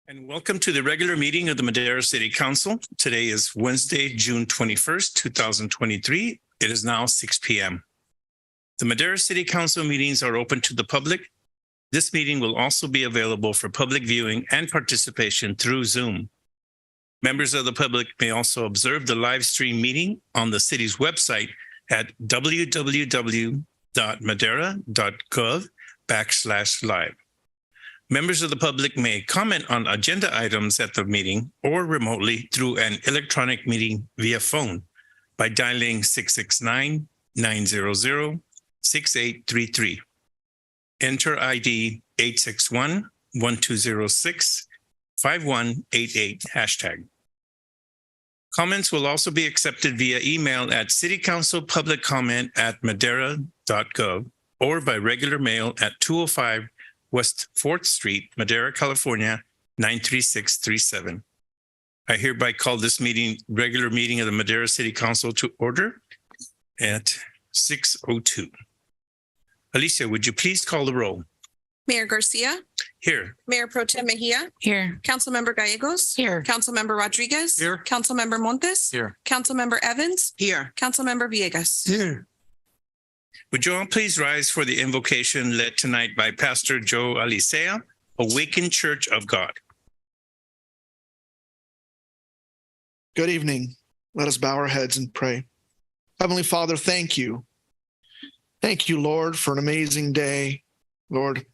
And welcome to the regular meeting of the Madera City Council. Today is Wednesday, June 21st, 2023. It is now 6 p.m. The Madera City Council meetings are open to the public. This meeting will also be available for public viewing and participation through Zoom. Members of the public may also observe the live stream meeting on the city's website at www.madera.gov/live. Members of the public may comment on agenda items at the meeting or remotely through an electronic meeting via phone by dialing 669-900-6833. Enter ID 861-1206-5188 hashtag. Comments will also be accepted via email at citycouncilpubliccomment@madera.gov or by regular mail at 205 West 4th Street, Madera, California, 93637. I hereby call this regular meeting of the Madera City Council to order at 6:02. Alicia, would you please call the roll? Mayor Garcia. Here. Mayor Pro Tem Mejia. Here. Councilmember Gallegos. Here. Councilmember Rodriguez. Here. Councilmember Montes. Here. Councilmember Evans. Here. Councilmember Villegas. Here. Would you all please rise for the invocation led tonight by Pastor Joe Alicea, Awakened Church of God. Good evening. Let us bow our heads and pray. Heavenly Father, thank you. Thank you, Lord, for an amazing day. Lord,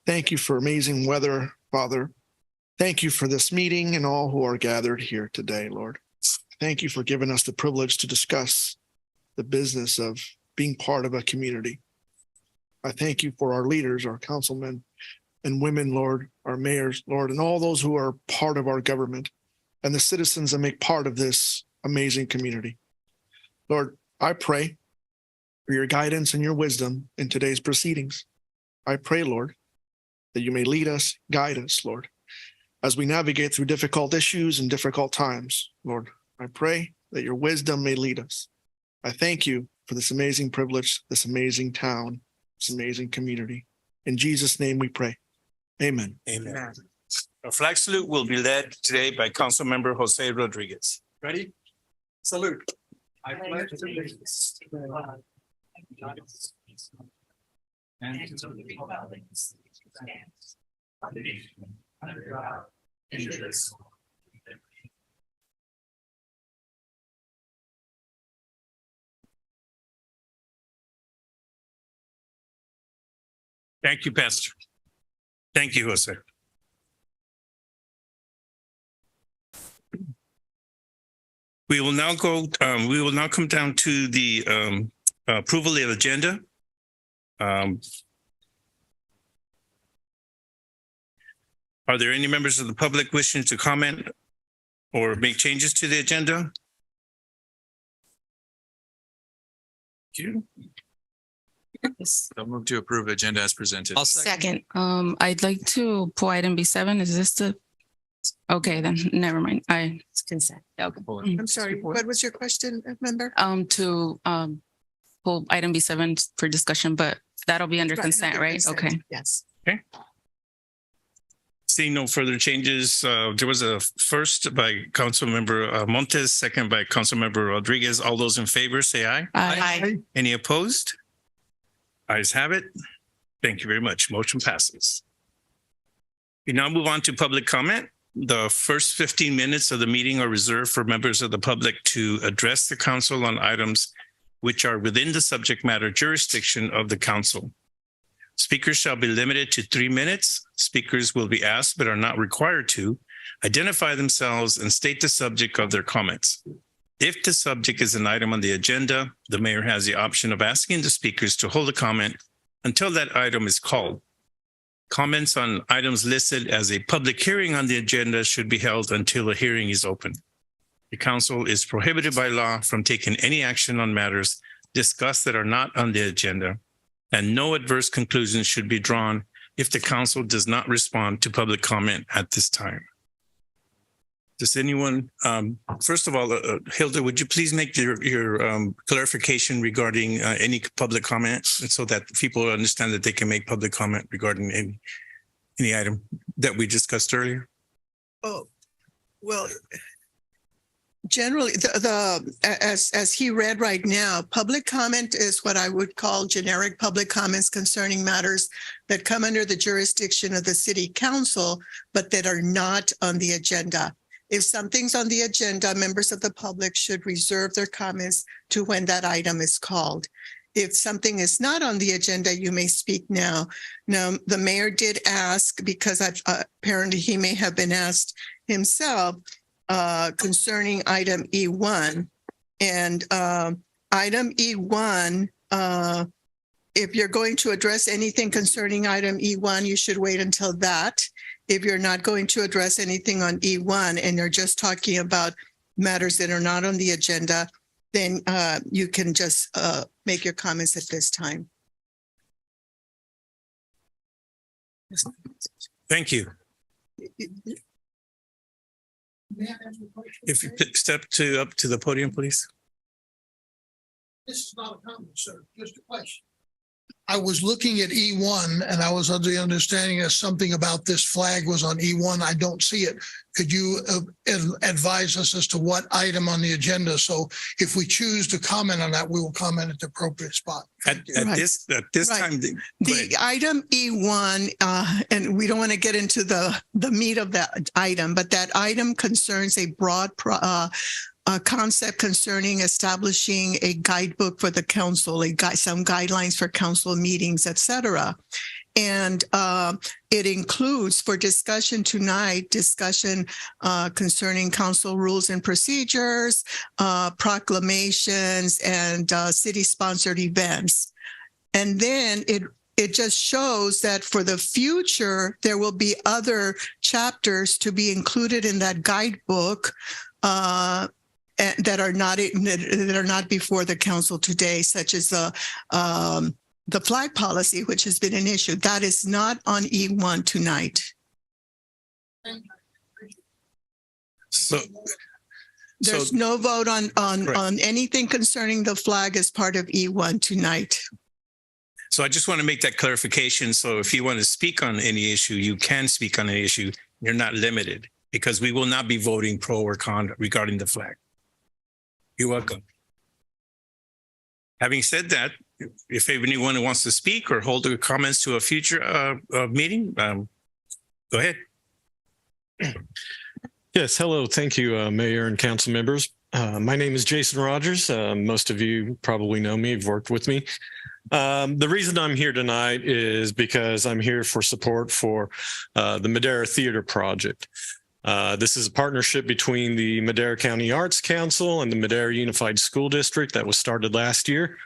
thank you for amazing weather, Father. Thank you for this meeting and all who are gathered here today, Lord. Thank you for giving us the privilege to discuss the business of being part of a community. I thank you for our leaders, our councilmen and women, Lord, our mayors, Lord, and all those who are part of our government and the citizens that make part of this amazing community. Lord, I pray for your guidance and your wisdom in today's proceedings. I pray, Lord, that you may lead us, guide us, Lord, as we navigate through difficult issues and difficult times. Lord, I pray that your wisdom may lead us. I thank you for this amazing privilege, this amazing town, this amazing community. In Jesus' name we pray. Amen. Amen. Our flag salute will be led today by Councilmember Jose Rodriguez. Ready? Salute. I pledge allegiance to the flag of the United States and to the republic that stands one nation under God, indivisible. Thank you, Pastor. Thank you, Jose. We will now come down to the approval of the agenda. Are there any members of the public wishing to comment or make changes to the agenda? Thank you. I'll move to approve agenda as presented. I'll second. I'd like to pull item B7. Is this the? Okay, then never mind. It's consent. Okay. I'm sorry, what was your question, member? To pull item B7 for discussion, but that'll be under consent, right? Consent. Okay. Yes. Okay. Seeing no further changes, there was a first by Councilmember Montes, second by Councilmember Rodriguez. All those in favor say aye. Aye. Any opposed? Ayes have it. Thank you very much. Motion passes. We now move on to public comment. The first 15 minutes of the meeting are reserved for members of the public to address the council on items which are within the subject matter jurisdiction of the council. Speakers shall be limited to 3 minutes. Speakers will be asked, but are not required to, identify themselves and state the subject of their comments. If the subject is an item on the agenda, the mayor has the option of asking the speakers to hold a comment until that item is called. Comments on items listed as a public hearing on the agenda should be held until a hearing is open. The council is prohibited by law from taking any action on matters discussed that are not on the agenda, and no adverse conclusions should be drawn if the council does not respond to public comment at this time. Does anyone, first of all, Hilda, would you please make your clarification regarding any public comments so that people understand that they can make public comment regarding any item that we discussed earlier? Oh, well, generally, as he read right now, public comment is what I would call generic public comments concerning matters that come under the jurisdiction of the city council, but that are not on the agenda. If something's on the agenda, members of the public should reserve their comments to when that item is called. If something is not on the agenda, you may speak now. Now, the mayor did ask, because apparently he may have been asked himself, concerning item E1. And item E1, if you're going to address anything concerning item E1, you should wait until that. If you're not going to address anything on E1 and you're just talking about matters that are not on the agenda, then you can just make your comments at this time. Thank you. If you step up to the podium, please. This is not a comment, sir, just a question. I was looking at E1 and I was under the understanding that something about this flag was on E1. I don't see it. Could you advise us as to what item on the agenda? So if we choose to comment on that, we will comment at the appropriate spot. At this Right. time, The item E1, and we don't want to get into the meat of that item, but that item concerns a broad concept concerning establishing a guidebook for the council, some guidelines for council meetings, et cetera. And it includes, for discussion tonight, discussion concerning council rules and procedures, proclamations, and city-sponsored events. And then it just shows that for the future, there will be other chapters to be included in that guidebook that are not before the council today, such as the flag policy, which has been an issue. That is not on E1 tonight. so There's no vote on anything concerning the flag as part of E1 tonight. So I just want to make that clarification. So if you want to speak on any issue, you can speak on any issue. You're not limited, because we will not be voting pro or con regarding the flag. You're welcome. Having said that, if anyone wants to speak or hold their comments to a future meeting, go ahead. Yes, hello. Thank you, Mayor and council members. My name is Jason Rogers. Most of you probably know me, have worked with me. The reason I'm here tonight is because I'm here for support for the Madera Theater Project. This is a partnership between the Madera County Arts Council and the Madera Unified School District that was started last year.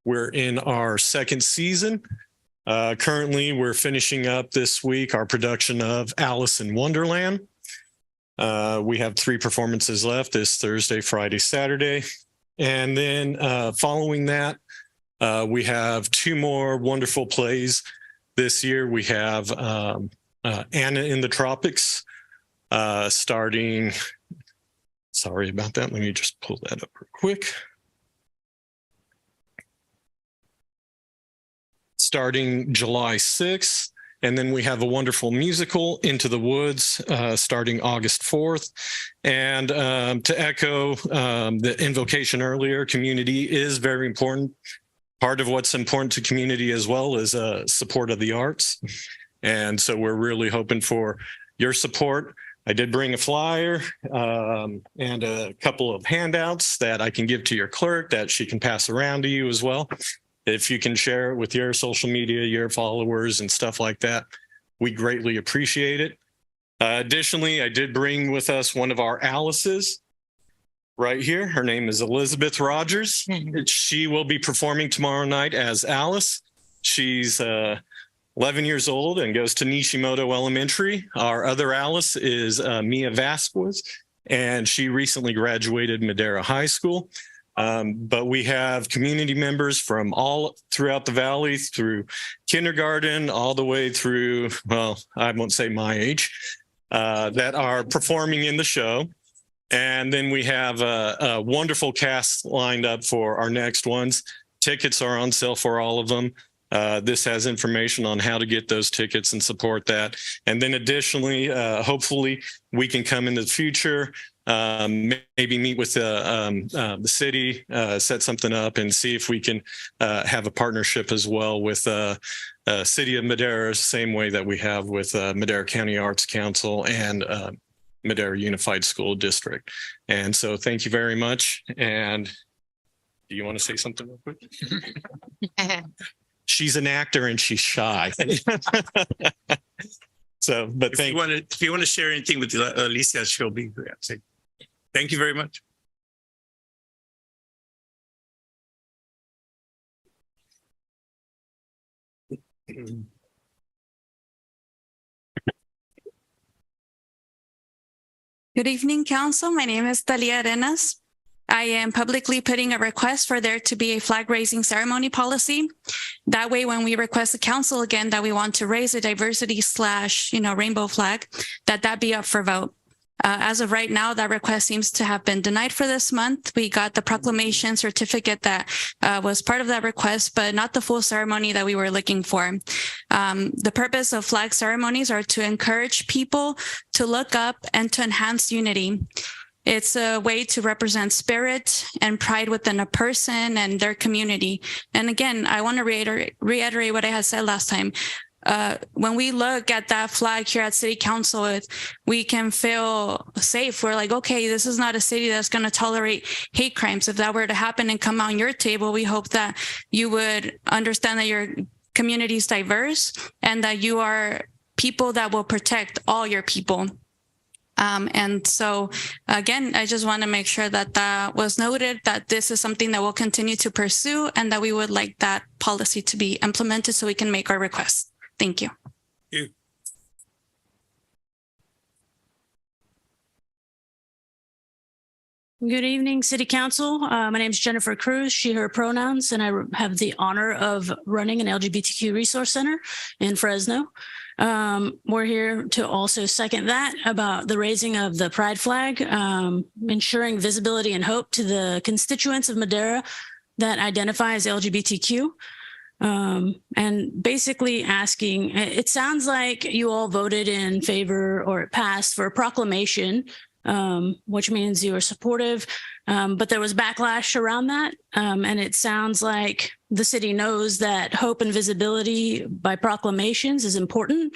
We're in our second season. Currently, we're finishing up this week our production of Alice in Wonderland. We have 3 performances left this Thursday, Friday, Saturday. And then following that, we have 2 more wonderful plays this year. We have Anna in the Tropics, starting, sorry about that. Let me just pull that up real quick. Starting July 6th. And then we have a wonderful musical, Into the Woods, starting August 4th. And to echo the invocation earlier, community is very important. Part of what's important to community as well is support of the arts. And so we're really hoping for your support. I did bring a flyer and a couple of handouts that I can give to your clerk that she can pass around to you as well. If you can share it with your social media, your followers and stuff like that, we greatly appreciate it. Additionally, I did bring with us one of our Alice's right here. Her name is Elizabeth Rogers. She will be performing tomorrow night as Alice. She's 11 years old and goes to Nishimoto Elementary. Our other Alice is Mia Vasquez, and she recently graduated Madera High School. But we have community members from all throughout the valley, through kindergarten, all the way through, well, I won't say my age, that are performing in the show. And then we have a wonderful cast lined up for our next ones. Tickets are on sale for all of them. This has information on how to get those tickets and support that. And then additionally, hopefully we can come in the future, maybe meet with the city, set something up and see if we can have a partnership as well with City of Madera, same way that we have with Madera County Arts Council and Madera Unified School District. And so thank you very much. And do you want to say something real quick? She's an actor and she's shy. So, but If you want to share anything with Alicia, she'll be there. Thank you very much. Good evening, Council. My name is Talia Arenas. I am publicly putting a request for there to be a flag raising ceremony policy. That way, when we request the council again that we want to raise a diversity / rainbow flag, that be up for vote. As of right now, that request seems to have been denied for this month. We got the proclamation certificate that was part of that request, but not the full ceremony that we were looking for. The purpose of flag ceremonies are to encourage people to look up and to enhance unity. It's a way to represent spirit and pride within a person and their community. And again, I want to reiterate what I had said last time. When we look at that flag here at City Council, we can feel safe. We're like, okay, this is not a city that's going to tolerate hate crimes. If that were to happen and come on your table, we hope that you would understand that your community is diverse and that you are people that will protect all your people. And so, again, I just want to make sure that that was noted, that this is something that we'll continue to pursue and that we would like that policy to be implemented so we can make our requests. Thank you. Thank you. Good evening, City Council. My name is Jennifer Cruz, she, her pronouns, and I have the honor of running an LGBTQ resource center in Fresno. We're here to also second that about the raising of the pride flag, ensuring visibility and hope to the constituents of Madera that identify as LGBTQ. And basically asking, it sounds like you all voted in favor or it passed for a proclamation, which means you were supportive, but there was backlash around that. And it sounds like the city knows that hope and visibility by proclamations is important.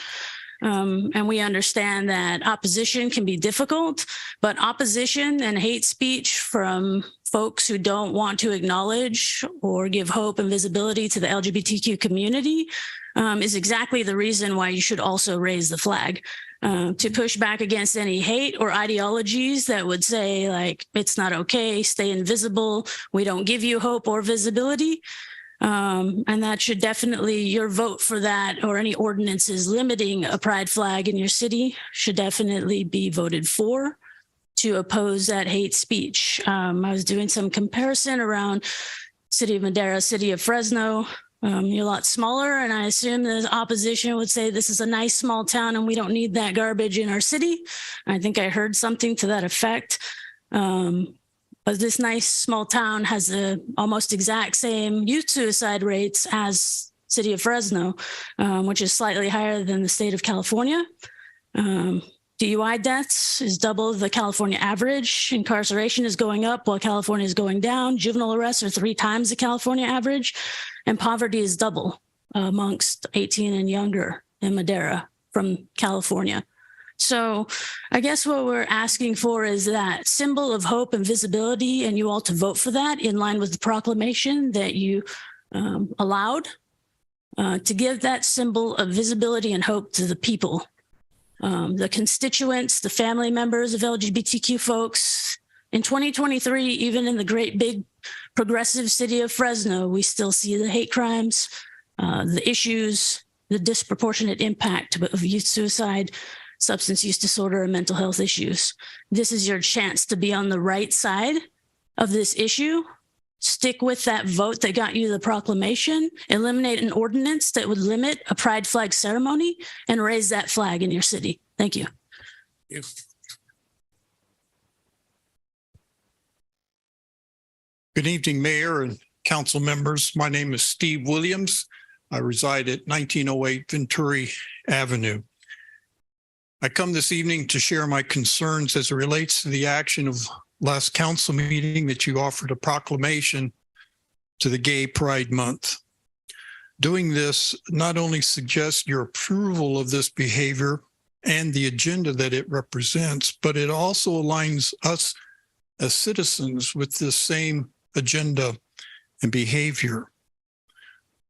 And we understand that opposition can be difficult, but opposition and hate speech from folks who don't want to acknowledge or give hope and visibility to the LGBTQ community is exactly the reason why you should also raise the flag. To push back against any hate or ideologies that would say, like, it's not okay, stay invisible, we don't give you hope or visibility. And that should definitely, your vote for that or any ordinances limiting a pride flag in your city should definitely be voted for to oppose that hate speech. I was doing some comparison around City of Madera, City of Fresno. You're a lot smaller, and I assume the opposition would say this is a nice small town and we don't need that garbage in our city. I think I heard something to that effect. But this nice small town has the almost exact same youth suicide rates as City of Fresno, which is slightly higher than the state of California. DUI deaths is double the California average. Incarceration is going up while California is going down. Juvenile arrests are 3 times the California average. And poverty is double amongst 18 and younger in Madera from California. So I guess what we're asking for is that symbol of hope and visibility, and you all to vote for that in line with the proclamation that you allowed to give that symbol of visibility and hope to the people, the constituents, the family members of LGBTQ folks. In 2023, even in the great big progressive city of Fresno, we still see the hate crimes, the issues, the disproportionate impact of youth suicide, substance use disorder, and mental health issues. This is your chance to be on the right side of this issue. Stick with that vote that got you the proclamation, eliminate an ordinance that would limit a pride flag ceremony, and raise that flag in your city. Thank you. Thank you. Good evening, Mayor and council members. My name is Steve Williams. I reside at 1908 Venturi Avenue. I come this evening to share my concerns as it relates to the action of last council meeting that you offered a proclamation to the Gay Pride Month. Doing this not only suggests your approval of this behavior and the agenda that it represents, but it also aligns us as citizens with this same agenda and behavior.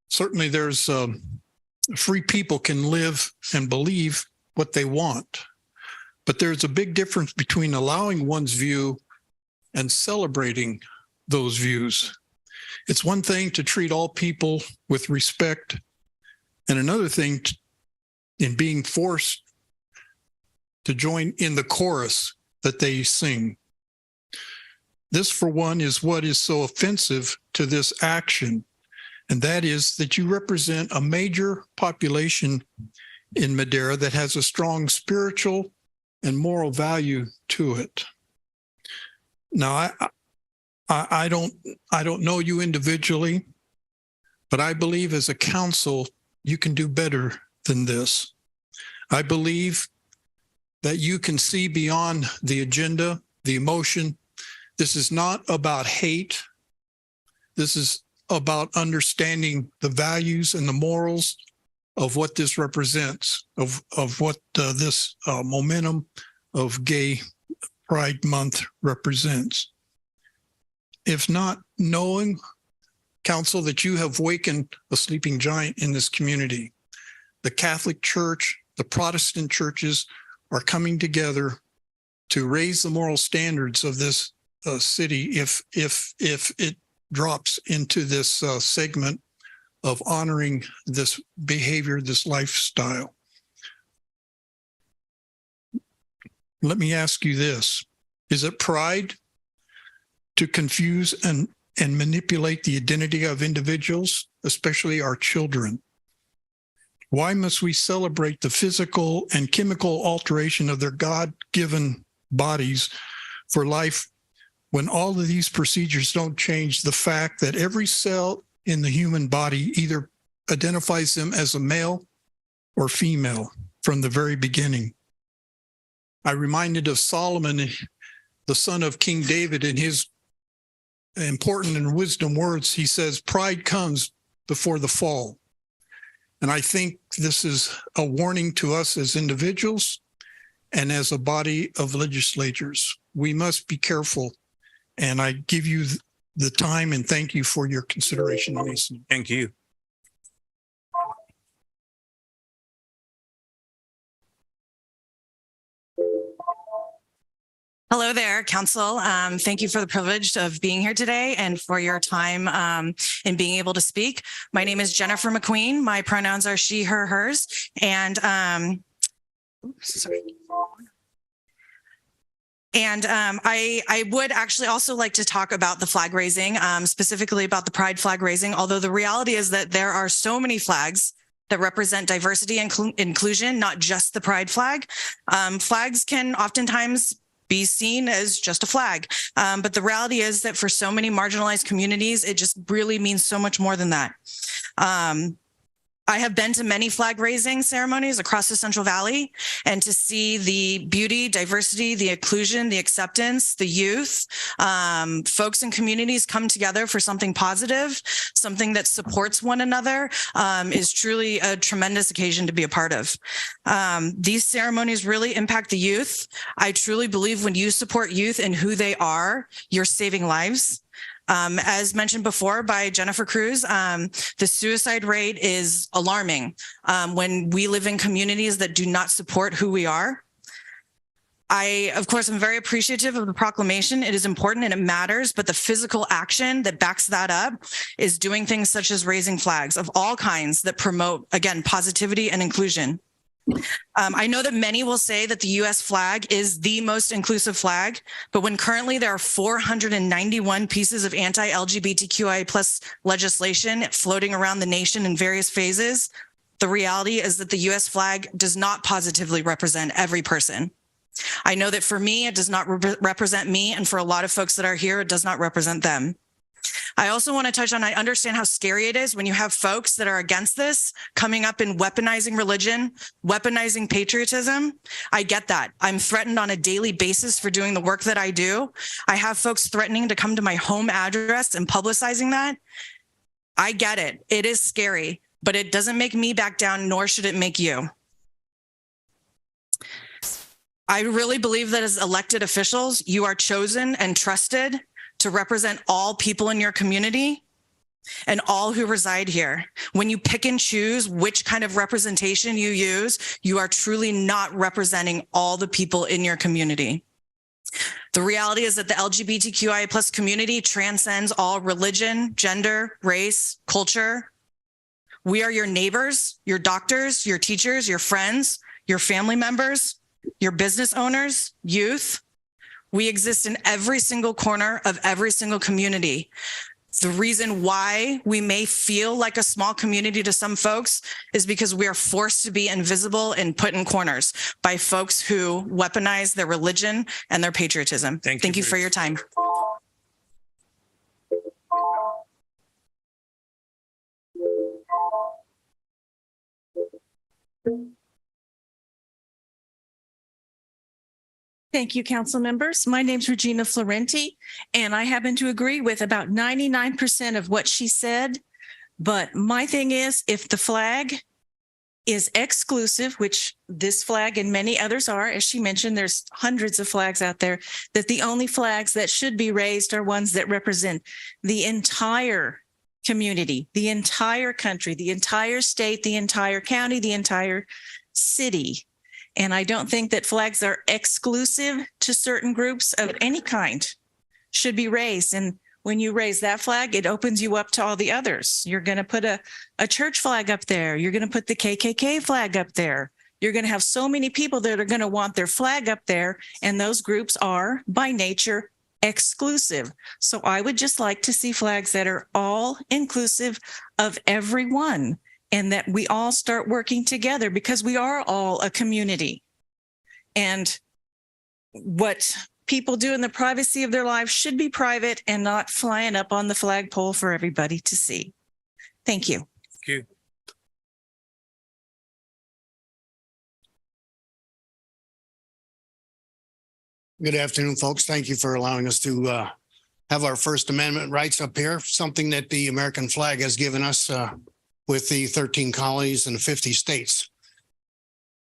Certainly there's free people can live and believe what they want, but there's a big difference between allowing one's view and celebrating those views. It's one thing to treat all people with respect, and another thing in being forced to join in the chorus that they sing. This, for one, is what is so offensive to this action, and that is that you represent a major population in Madera that has a strong spiritual and moral value to it. Now, I don't know you individually, but I believe as a council, you can do better than this. I believe that you can see beyond the agenda, the emotion. This is not about hate. This is about understanding the values and the morals of what this represents, of what this momentum of Gay Pride Month represents. If not knowing, council, that you have wakened a sleeping giant in this community. The Catholic Church, the Protestant churches are coming together to raise the moral standards of this city if it drops into this segment of honoring this behavior, this lifestyle. Let me ask you this. Is it pride to confuse and manipulate the identity of individuals, especially our children? Why must we celebrate the physical and chemical alteration of their God-given bodies for life when all of these procedures don't change the fact that every cell in the human body either identifies them as a male or female from the very beginning? I'm reminded of Solomon, the son of King David, in his important and wisdom words. He says, pride comes before the fall. And I think this is a warning to us as individuals and as a body of legislators. We must be careful. And I give you the time and thank you for your consideration, Mason. Thank you. Hello there, Council. Thank you for the privilege of being here today and for your time in being able to speak. My name is Jennifer McQueen. My pronouns are she, her, hers. And I would actually also like to talk about the flag raising, specifically about the pride flag raising, although the reality is that there are so many flags that represent diversity and inclusion, not just the pride flag. Flags can oftentimes be seen as just a flag. But the reality is that for so many marginalized communities, it just really means so much more than that. I have been to many flag raising ceremonies across the Central Valley, and to see the beauty, diversity, the inclusion, the acceptance, the youth, folks and communities come together for something positive, something that supports one another, is truly a tremendous occasion to be a part of. These ceremonies really impact the youth. I truly believe when you support youth and who they are, you're saving lives. As mentioned before by Jennifer Cruz, the suicide rate is alarming when we live in communities that do not support who we are. Of course, I'm very appreciative of the proclamation. It is important and it matters, but the physical action that backs that up is doing things such as raising flags of all kinds that promote, again, positivity and inclusion. I know that many will say that the U.S. flag is the most inclusive flag, but when currently there are 491 pieces of anti-LGBTQI plus legislation floating around the nation in various phases, the reality is that the U.S. flag does not positively represent every person. I know that for me, it does not represent me, and for a lot of folks that are here, it does not represent them. I also want to touch on, I understand how scary it is when you have folks that are against this coming up and weaponizing religion, weaponizing patriotism. I get that. I'm threatened on a daily basis for doing the work that I do. I have folks threatening to come to my home address and publicizing that. I get it. It is scary, but it doesn't make me back down, nor should it make you. I really believe that as elected officials, you are chosen and trusted to represent all people in your community and all who reside here. When you pick and choose which kind of representation you use, you are truly not representing all the people in your community. The reality is that the LGBTQIA plus community transcends all religion, gender, race, culture. We are your neighbors, your doctors, your teachers, your friends, your family members, your business owners, youth. We exist in every single corner of every single community. The reason why we may feel like a small community to some folks is because we are forced to be invisible and put in corners by folks who weaponize their religion and their patriotism. Thank you for your time. Thank you, council members. My name's Regina Florenti, and I happen to agree with about 99% of what she said. But my thing is, if the flag is exclusive, which this flag and many others are, as she mentioned, there's hundreds of flags out there, that the only flags that should be raised are ones that represent the entire community, the entire country, the entire state, the entire county, the entire city. And I don't think that flags are exclusive to certain groups of any kind should be raised. And when you raise that flag, it opens you up to all the others. You're going to put a church flag up there. You're going to put the KKK flag up there. You're going to have so many people that are going to want their flag up there. And those groups are by nature exclusive. So I would just like to see flags that are all inclusive of everyone, and that we all start working together because we are all a community. And what people do in the privacy of their lives should be private and not flying up on the flagpole for everybody to see. Thank you. Thank you. Good afternoon, folks. Thank you for allowing us to have our First Amendment rights up here, something that the American flag has given us with the 13 colonies and the 50 states.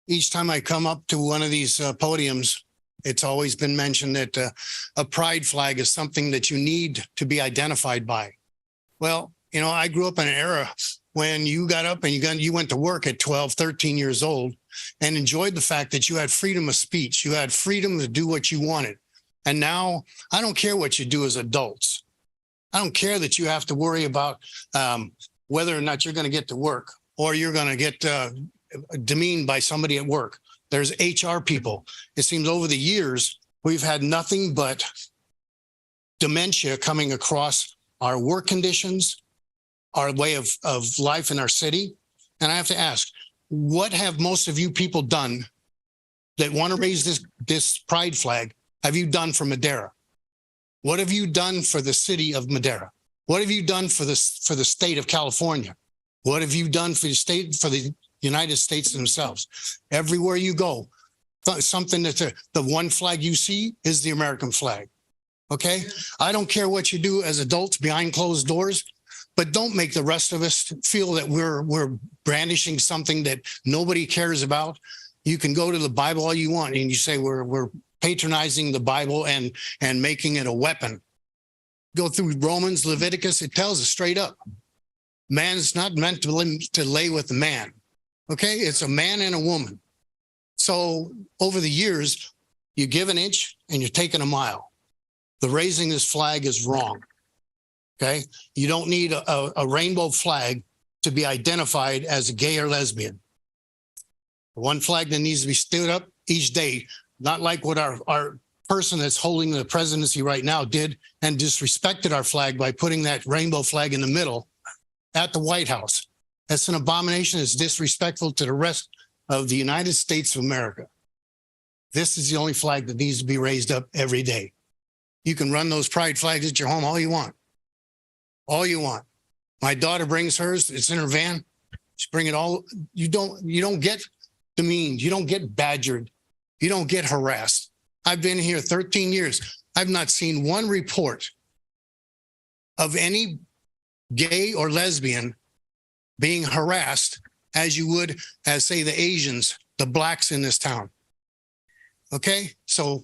Each time I come up to one of these podiums, it's always been mentioned that a pride flag is something that you need to be identified by. Well, you know, I grew up in an era when you got up and you went to work at 12, 13 years old and enjoyed the fact that you had freedom of speech. You had freedom to do what you wanted. And now I don't care what you do as adults. I don't care that you have to worry about whether or not you're going to get to work or you're going to get demeaned by somebody at work. There's HR people. It seems over the years, we've had nothing but dementia coming across our work conditions, our way of life in our city. And I have to ask, what have most of you people done that want to raise this pride flag? Have you done for Madera? What have you done for the city of Madera? What have you done for the state of California? What have you done for the United States themselves? Everywhere you go, something that the one flag you see is the American flag. Okay? I don't care what you do as adults behind closed doors, but don't make the rest of us feel that we're brandishing something that nobody cares about. You can go to the Bible all you want and you say we're patronizing the Bible and making it a weapon. Go through Romans, Leviticus, it tells us straight up. Man's not meant to lay with a man. Okay? It's a man and a woman. So over the years, you give an inch and you're taking a mile. The raising this flag is wrong. Okay? You don't need a rainbow flag to be identified as a gay or lesbian. The one flag that needs to be stood up each day, not like what our person that's holding the presidency right now did and disrespected our flag by putting that rainbow flag in the middle at the White House. That's an abomination. It's disrespectful to the rest of the United States of America. This is the only flag that needs to be raised up every day. You can run those pride flags at your home all you want. all you want. My daughter brings hers. It's in her van. She bring it all. You don't get demeaned. You don't get badgered. You don't get harassed. I've been here 13 years. I've not seen one report of any gay or lesbian being harassed as you would as, say, the Asians, the blacks in this town. Okay? So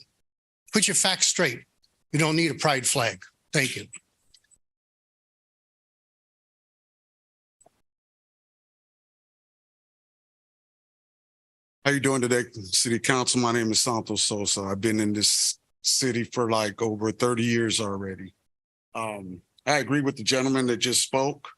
put your facts straight. You don't need a pride flag. Thank you. How you doing today, City Council? My name is Santos Sosa. I've been in this city for like over 30 years already. I agree with the gentleman that just spoke.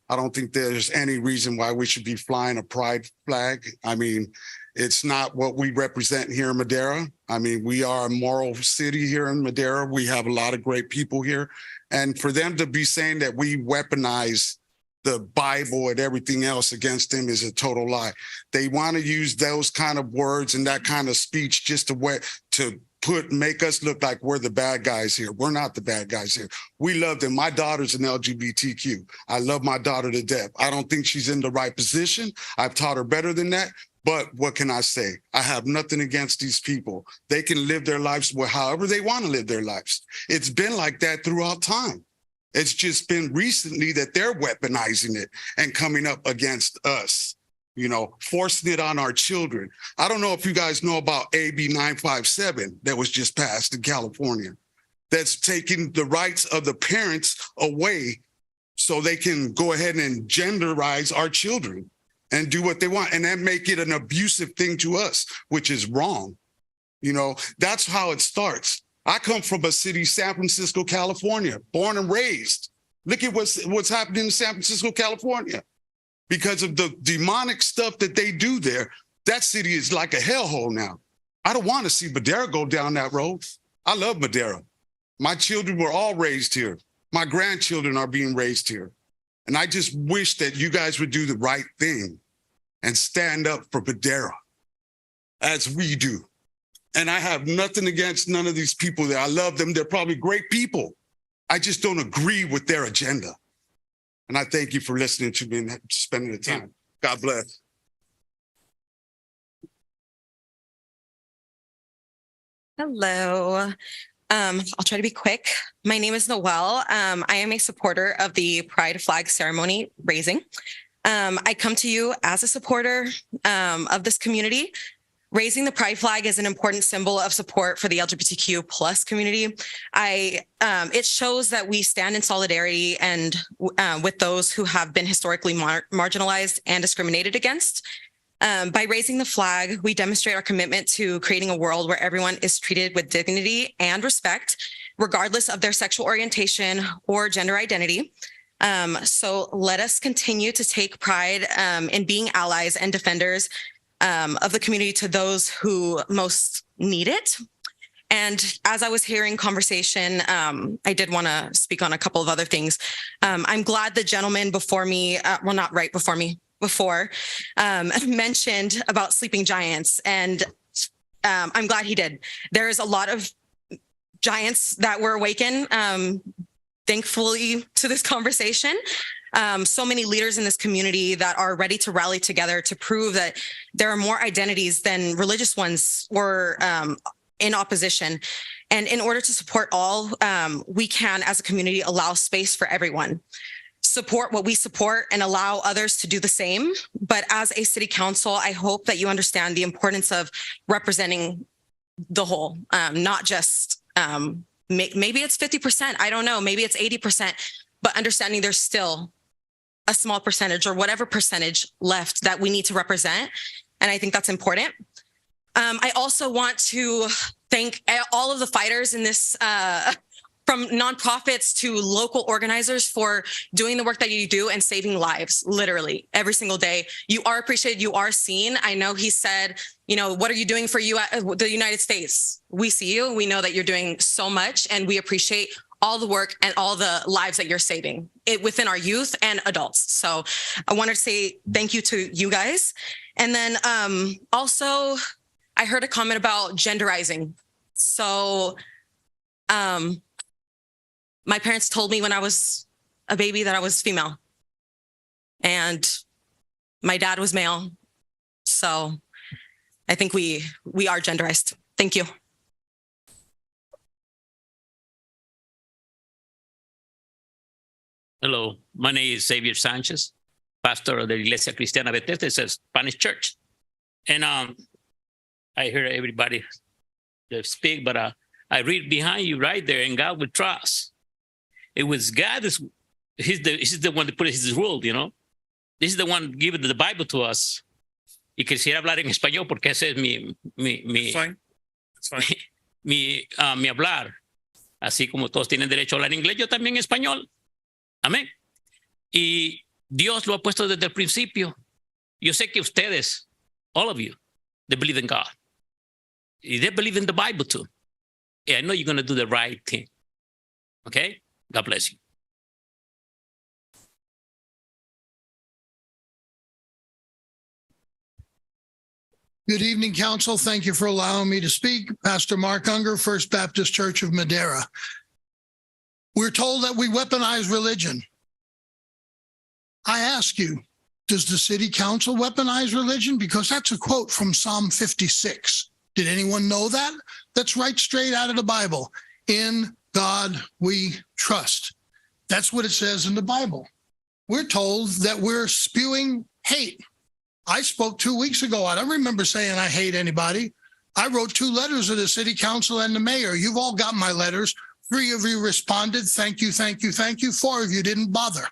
I don't think there's any reason why we should be flying a pride flag. I mean, it's not what we represent here in Madera. I mean, we are a moral city here in Madera. We have a lot of great people here. And for them to be saying that we weaponize the Bible and everything else against them is a total lie. They want to use those kind of words and that kind of speech just to make us look like we're the bad guys here. We're not the bad guys here. We love them. My daughter's an LGBTQ. I love my daughter to death. I don't think she's in the right position. I've taught her better than that. But what can I say? I have nothing against these people. They can live their lives however they want to live their lives. It's been like that throughout time. It's just been recently that they're weaponizing it and coming up against us, you know, forcing it on our children. I don't know if you guys know about AB 957 that was just passed in California. That's taking the rights of the parents away so they can go ahead and genderize our children and do what they want. And that make it an abusive thing to us, which is wrong. You know, that's how it starts. I come from a city, San Francisco, California, born and raised. Look at what's happening in San Francisco, California. Because of the demonic stuff that they do there, that city is like a hellhole now. I don't want to see Madera go down that road. I love Madera. My children were all raised here. My grandchildren are being raised here. And I just wish that you guys would do the right thing and stand up for Madera as we do. And I have nothing against none of these people there. I love them. They're probably great people. I just don't agree with their agenda. And I thank you for listening to me and spending the time. God bless. Hello. I'll try to be quick. My name is Noelle. I am a supporter of the Pride flag ceremony raising. I come to you as a supporter of this community. Raising the pride flag is an important symbol of support for the LGBTQ plus community. It shows that we stand in solidarity and with those who have been historically marginalized and discriminated against. By raising the flag, we demonstrate our commitment to creating a world where everyone is treated with dignity and respect, regardless of their sexual orientation or gender identity. So let us continue to take pride in being allies and defenders of the community to those who most need it. And as I was hearing conversation, I did want to speak on a couple of other things. I'm glad the gentleman before me, well, not right before me, before, mentioned about sleeping giants. And I'm glad he did. There is a lot of giants that were awakened, thankfully, to this conversation. So many leaders in this community that are ready to rally together to prove that there are more identities than religious ones or in opposition. And in order to support all, we can, as a community, allow space for everyone. Support what we support and allow others to do the same. But as a city council, I hope that you understand the importance of representing the whole, not just maybe it's 50%. I don't know. Maybe it's 80%, but understanding there's still a small percentage or whatever percentage left that we need to represent. And I think that's important. I also want to thank all of the fighters in this, from nonprofits to local organizers, for doing the work that you do and saving lives, literally every single day. You are appreciated. You are seen. I know he said, you know, what are you doing for the United States? We see you. We know that you're doing so much, and we appreciate all the work and all the lives that you're saving within our youth and adults. So I want to say thank you to you guys. And then also, I heard a comment about genderizing. So my parents told me when I was a baby that I was female. And my dad was male. So I think we are genderized. Thank you. Hello, my name is Xavier Sanchez, pastor of the Iglesia Cristiana Bethesda. It's a Spanish church. And I hear everybody speak, but I read behind you right there, and God will trust. It was God, he's the one that put his rule, you know. This is the one giving the Bible to us. Y quisiera hablar en español porque ese es mi hablar. Así como todos tienen derecho a hablar inglés, yo también español. Amén. Y Dios lo ha puesto desde el principio. Yo sé que ustedes, all of you, they believe in God. They believe in the Bible too. Yeah, I know you're going to do the right thing. Okay? God bless you. Good evening, council. Thank you for allowing me to speak. Pastor Mark Unger, First Baptist Church of Madera. We're told that we weaponize religion. I ask you, does the city council weaponize religion? Because that's a quote from Psalm 56. Did anyone know that? That's right straight out of the Bible. In God we trust. That's what it says in the Bible. We're told that we're spewing hate. I spoke 2 weeks ago. I don't remember saying I hate anybody. I wrote 2 letters to the city council and the mayor. You've all got my letters. 3 of you responded. Thank you, thank you, thank you. 4 of you didn't bother.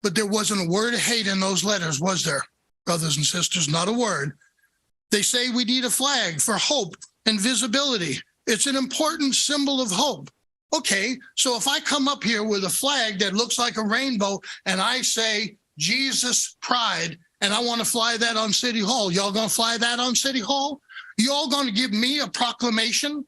But there wasn't a word of hate in those letters, was there, brothers and sisters? Not a word. They say we need a flag for hope and visibility. It's an important symbol of hope. Okay, so if I come up here with a flag that looks like a rainbow and I say Jesus Pride, and I want to fly that on City Hall, y'all gonna fly that on City Hall? You all gonna give me a proclamation?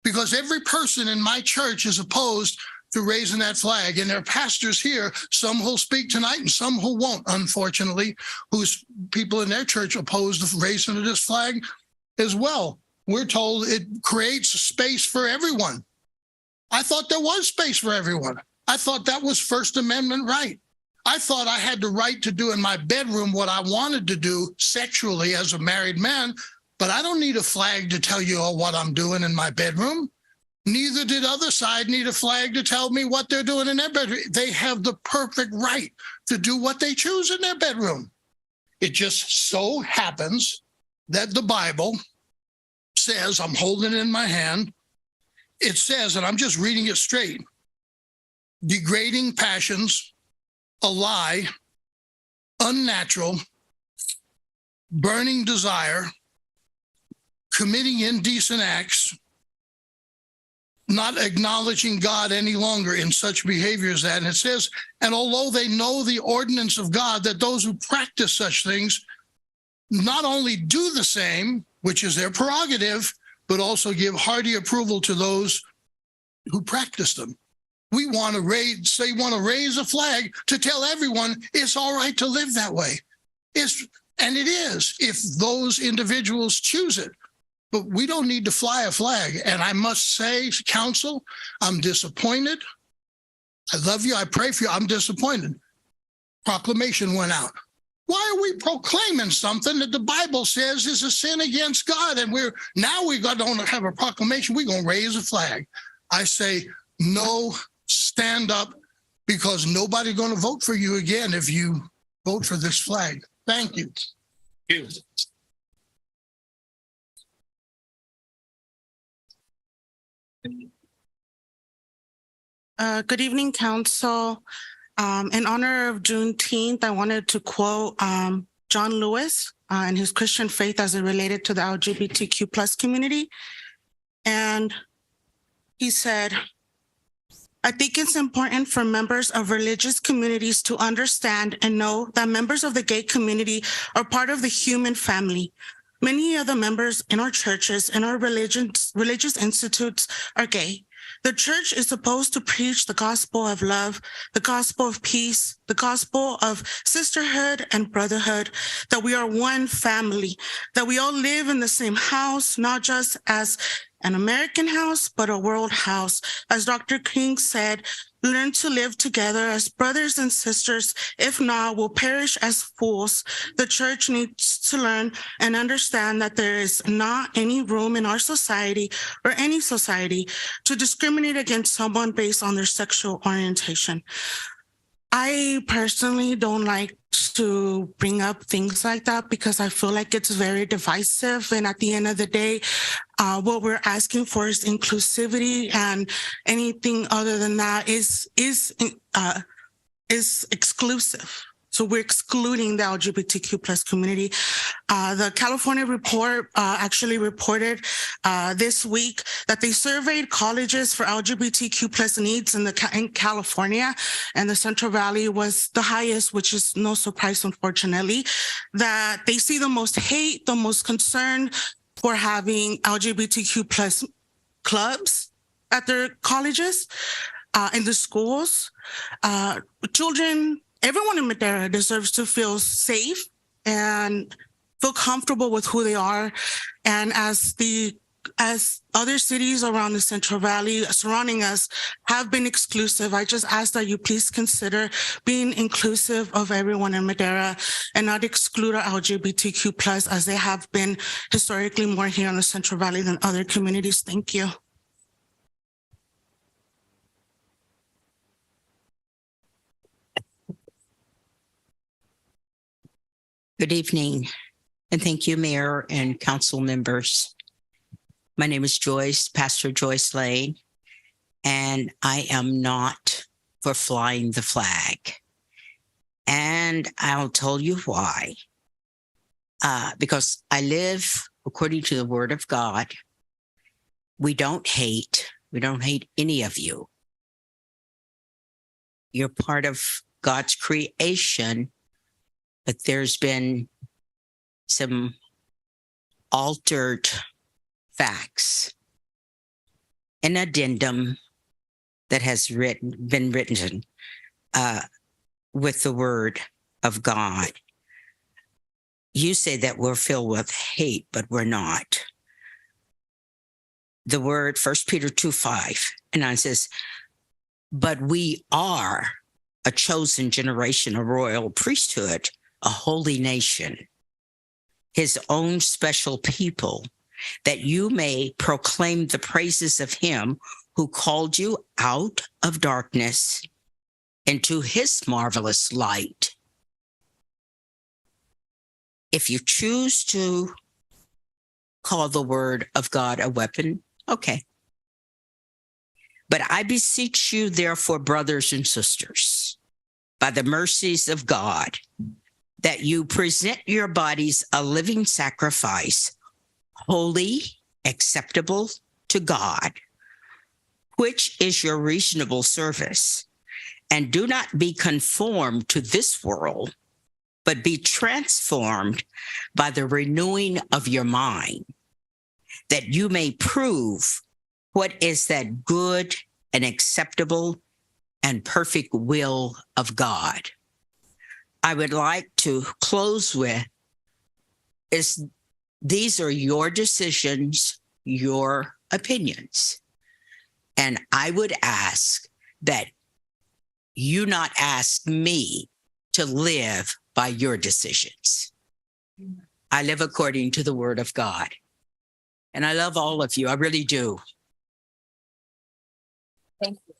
Because every person in my church is opposed to raising that flag. And there are pastors here, some who'll speak tonight and some who won't, unfortunately, whose people in their church oppose the raising of this flag as well. We're told it creates a space for everyone. I thought there was space for everyone. I thought that was First Amendment right. I thought I had the right to do in my bedroom what I wanted to do sexually as a married man, but I don't need a flag to tell you all what I'm doing in my bedroom. Neither did other side need a flag to tell me what they're doing in their bedroom. They have the perfect right to do what they choose in their bedroom. It just so happens that the Bible says, I'm holding it in my hand, it says, and I'm just reading it straight, degrading passions, a lie, unnatural, burning desire, committing indecent acts, not acknowledging God any longer in such behavior as that. And it says, and although they know the ordinance of God, that those who practice such things not only do the same, which is their prerogative, but also give hearty approval to those who practice them. We want to raise a flag to tell everyone it's all right to live that way. And it is if those individuals choose it. But we don't need to fly a flag. And I must say, council, I'm disappointed. I love you. I pray for you. I'm disappointed. Proclamation went out. Why are we proclaiming something that the Bible says is a sin against God? And don't have a proclamation. We're going to raise a flag. I say, no, stand up, because nobody's going to vote for you again if you vote for this flag. Thank you. Good evening, council. In honor of Juneteenth, I wanted to quote John Lewis and his Christian faith as it related to the LGBTQ plus community. And he said, I think it's important for members of religious communities to understand and know that members of the gay community are part of the human family. Many of the members in our churches and our religious institutes are gay. The church is supposed to preach the gospel of love, the gospel of peace, the gospel of sisterhood and brotherhood, that we are one family, that we all live in the same house, not just as an American house, but a world house. As Dr. King said, learn to live together as brothers and sisters. If not, we'll perish as fools. The church needs to learn and understand that there is not any room in our society or any society to discriminate against someone based on their sexual orientation. I personally don't like to bring up things like that because I feel like it's very divisive. And at the end of the day, what we're asking for is inclusivity, and anything other than that is exclusive. So we're excluding the LGBTQ plus community. The California report actually reported this week that they surveyed colleges for LGBTQ plus needs in California, and the Central Valley was the highest, which is no surprise, unfortunately, that they see the most hate, the most concern for having LGBTQ plus clubs at their colleges, in the schools. Children, everyone in Madera deserves to feel safe and feel comfortable with who they are. And as other cities around the Central Valley surrounding us have been exclusive, I just ask that you please consider being inclusive of everyone in Madera and not exclude our LGBTQ plus, as they have been historically more here in the Central Valley than other communities. Thank you. Good evening, and thank you, Mayor and council members. My name is Joyce, Pastor Joyce Lane, and I am not for flying the flag. And I'll tell you why. Because I live according to the word of God. We don't hate any of you. You're part of God's creation. But there's been some altered facts, an addendum that has been written with the word of God. You say that we're filled with hate, but we're not. The word, 1 Peter 2:5, and it says, but we are a chosen generation, a royal priesthood, a holy nation, his own special people, that you may proclaim the praises of him who called you out of darkness into his marvelous light. If you choose to call the word of God a weapon, okay. But I beseech you, therefore, brothers and sisters, by the mercies of God, that you present your bodies a living sacrifice, holy, acceptable to God, which is your reasonable service. And do not be conformed to this world, but be transformed by the renewing of your mind, that you may prove what is that good and acceptable and perfect will of God. I would like to close with these are your decisions, your opinions. And I would ask that you not ask me to live by your decisions. I live according to the word of God. And I love all of you. I really do. Thank you.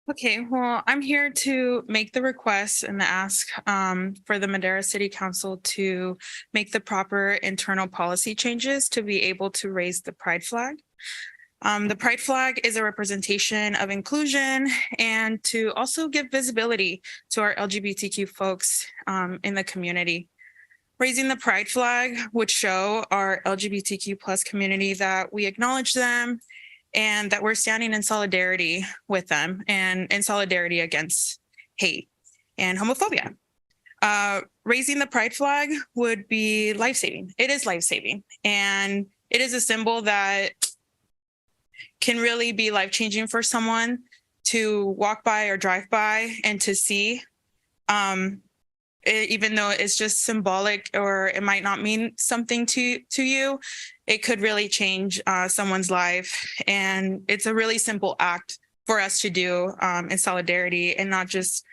Okay, well, I'm here to make the request and ask for the Madera City Council to make the proper internal policy changes to be able to raise the pride flag. The pride flag is a representation of inclusion and to also give visibility to our LGBTQ folks in the community. Raising the pride flag would show our LGBTQ plus community that we acknowledge them and that we're standing in solidarity with them and in solidarity against hate and homophobia. Raising the pride flag would be life-saving. It is life-saving. And it is a symbol that can really be life-changing for someone to walk by or drive by and to see Even though it's just symbolic or it might not mean something to you, it could really change someone's life. And it's a really simple act for us to do in solidarity, and not just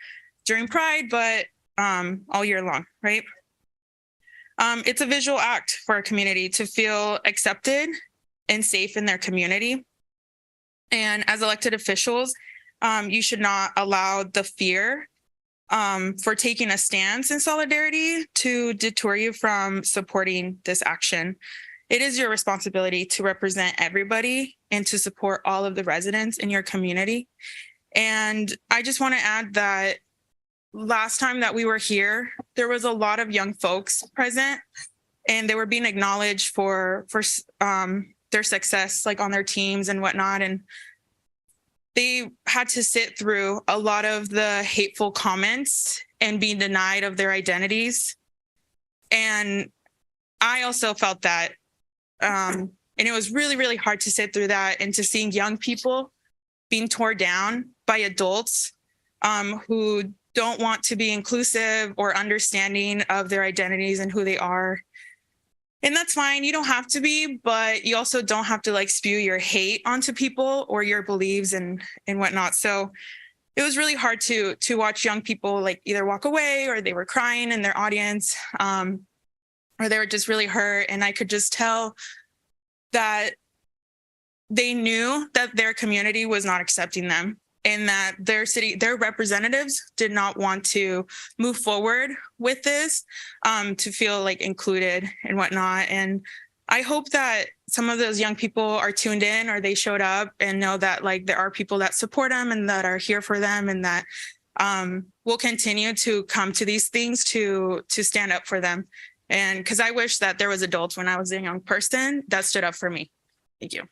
during Pride, but all year long, right? It's a visual act for our community to feel accepted and safe in their community. And as elected officials, you should not allow the fear for taking a stance in solidarity to deter you from supporting this action. It is your responsibility to represent everybody and to support all of the residents in your community. And I just want to add that last time that we were here, there was a lot of young folks present, and they were being acknowledged for their success, like on their teams and whatnot. And they had to sit through a lot of the hateful comments and being denied of their identities. And I also felt that. And it was really, really hard to sit through that, and to seeing young people being torn down by adults who don't want to be inclusive or understanding of their identities and who they are. And that's fine. You don't have to be, but you also don't have to like spew your hate onto people or your beliefs and whatnot. So it was really hard to watch young people like either walk away, or they were crying in their audience, or they were just really hurt. And I could just tell that they knew that their community was not accepting them, and that their representatives did not want to move forward with this, to feel like included and whatnot. And I hope that some of those young people are tuned in, or they showed up and know that like there are people that support them and that are here for them, and that will continue to come to these things to stand up for them. And because I wish that there was adults when I was a young person that stood up for me. Thank you.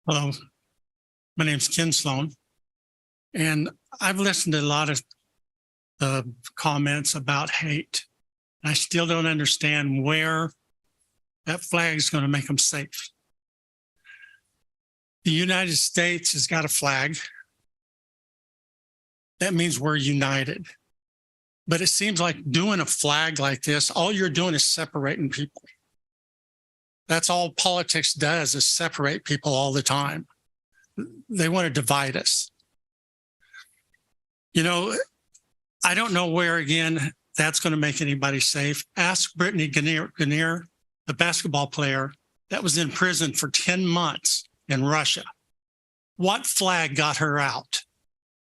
Hello, my name's Ken Sloan, and I've listened to a lot of comments about hate. I still don't understand where that flag is going to make them safe. The United States has got a flag. That means we're united. But it seems like doing a flag like this, all you're doing is separating people. That's all politics does, is separate people all the time. They want to divide us. You know, I don't know where, again, that's going to make anybody safe. Ask Brittany Grenier, the basketball player that was in prison for 10 months in Russia. What flag got her out?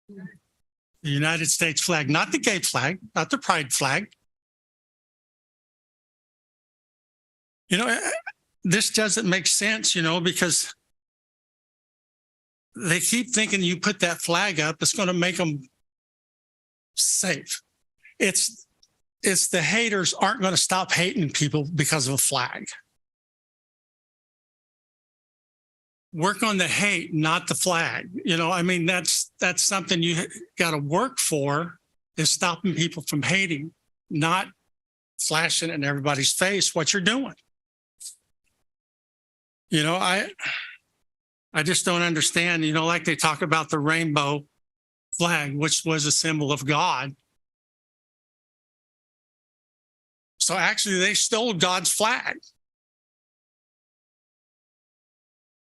The United States flag, not the gay flag, not the pride flag. You know, this doesn't make sense, you know, because they keep thinking you put that flag up, it's going to make them safe. It's the haters aren't going to stop hating people because of a flag. Work on the hate, not the flag. You know, I mean, that's something you got to work for, is stopping people from hating, not flashing in everybody's face what you're doing. You know, I just don't understand, you know, like they talk about the rainbow flag, which was a symbol of God. So actually they stole God's flag.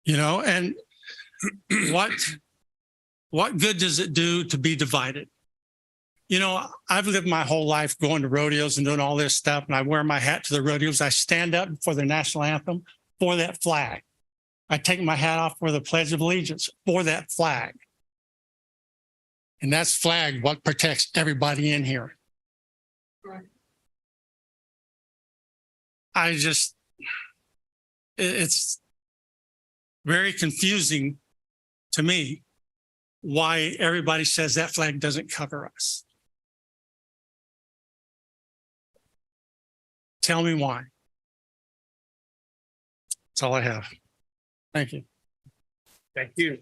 You know, and what good does it do to be divided? You know, I've lived my whole life going to rodeos and doing all this stuff, and I wear my hat to the rodeos. I stand up for the national anthem, for that flag. I take my hat off for the Pledge of Allegiance, for that flag. And that's flag what protects everybody in here. It's very confusing to me why everybody says that flag doesn't cover us. Tell me why. That's all I have. Thank you. Thank you.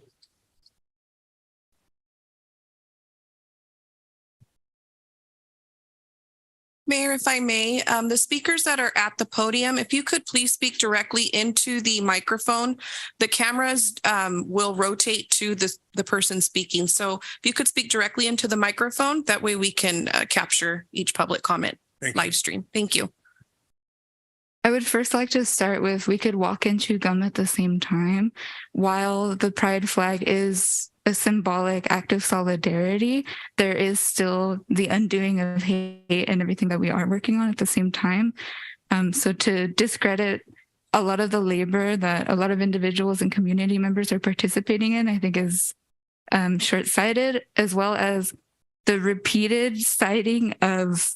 Mayor, if I may, the speakers that are at the podium, if you could please speak directly into the microphone. The cameras will rotate to the person speaking. So if you could speak directly into the microphone, that way we can capture each public comment live stream. Thank you. I would first like to start with we could walk and chew gum at the same time. While the pride flag is a symbolic act of solidarity, there is still the undoing of hate and everything that we are working on at the same time. So to discredit a lot of the labor that a lot of individuals and community members are participating in, I think is short-sighted, as well as the repeated citing of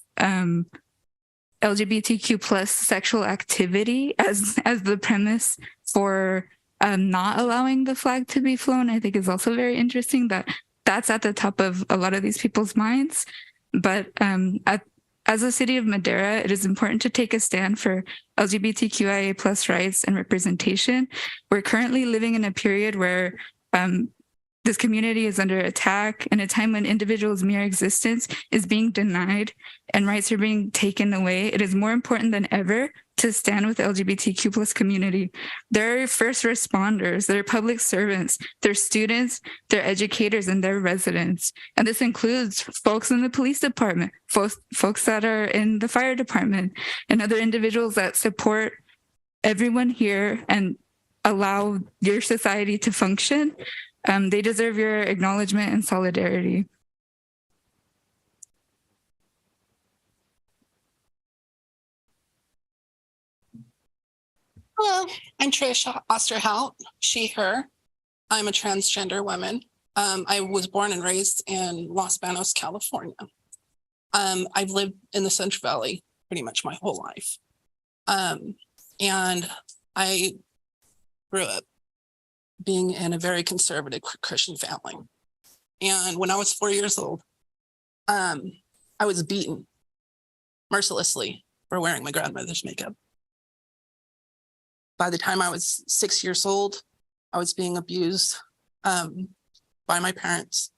LGBTQ plus sexual activity as the premise for not allowing the flag to be flown, I think is also very interesting that that's at the top of a lot of these people's minds. But as a city of Madera, it is important to take a stand for LGBTQIA plus rights and representation. We're currently living in a period where this community is under attack in a time when individuals' mere existence is being denied and rights are being taken away. It is more important than ever to stand with the LGBTQ plus community. They're first responders, they're public servants, they're students, they're educators, and they're residents. And this includes folks in the police department, folks that are in the fire department, and other individuals that support everyone here and allow your society to function. They deserve your acknowledgement and solidarity. Hello, I'm Tricia Osterhout, she, her. I'm a transgender woman. I was born and raised in Los Banos, California. I've lived in the Central Valley pretty much my whole life. And I grew up being in a very conservative Christian family. And when I was 4 years old, I was beaten mercilessly for wearing my grandmother's makeup. By the time I was 6 years old, I was being abused by my parents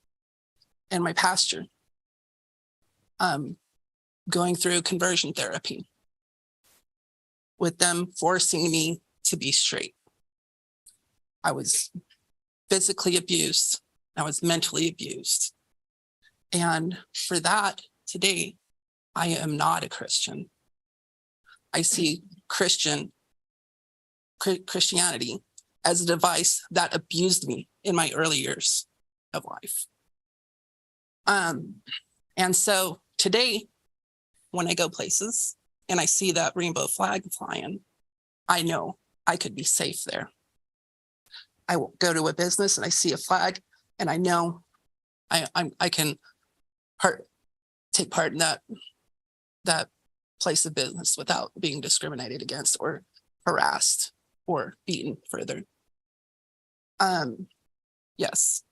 and my pastor, going through conversion therapy, with them forcing me to be straight. I was physically abused. I was mentally abused. And for that, today, I am not a Christian. I see Christianity as a device that abused me in my early years of life. And so today, when I go places and I see that rainbow flag flying, I know I could be safe there. I will go to a business and I see a flag and I know I can take part in that place of business without being discriminated against or harassed or beaten further. Yes,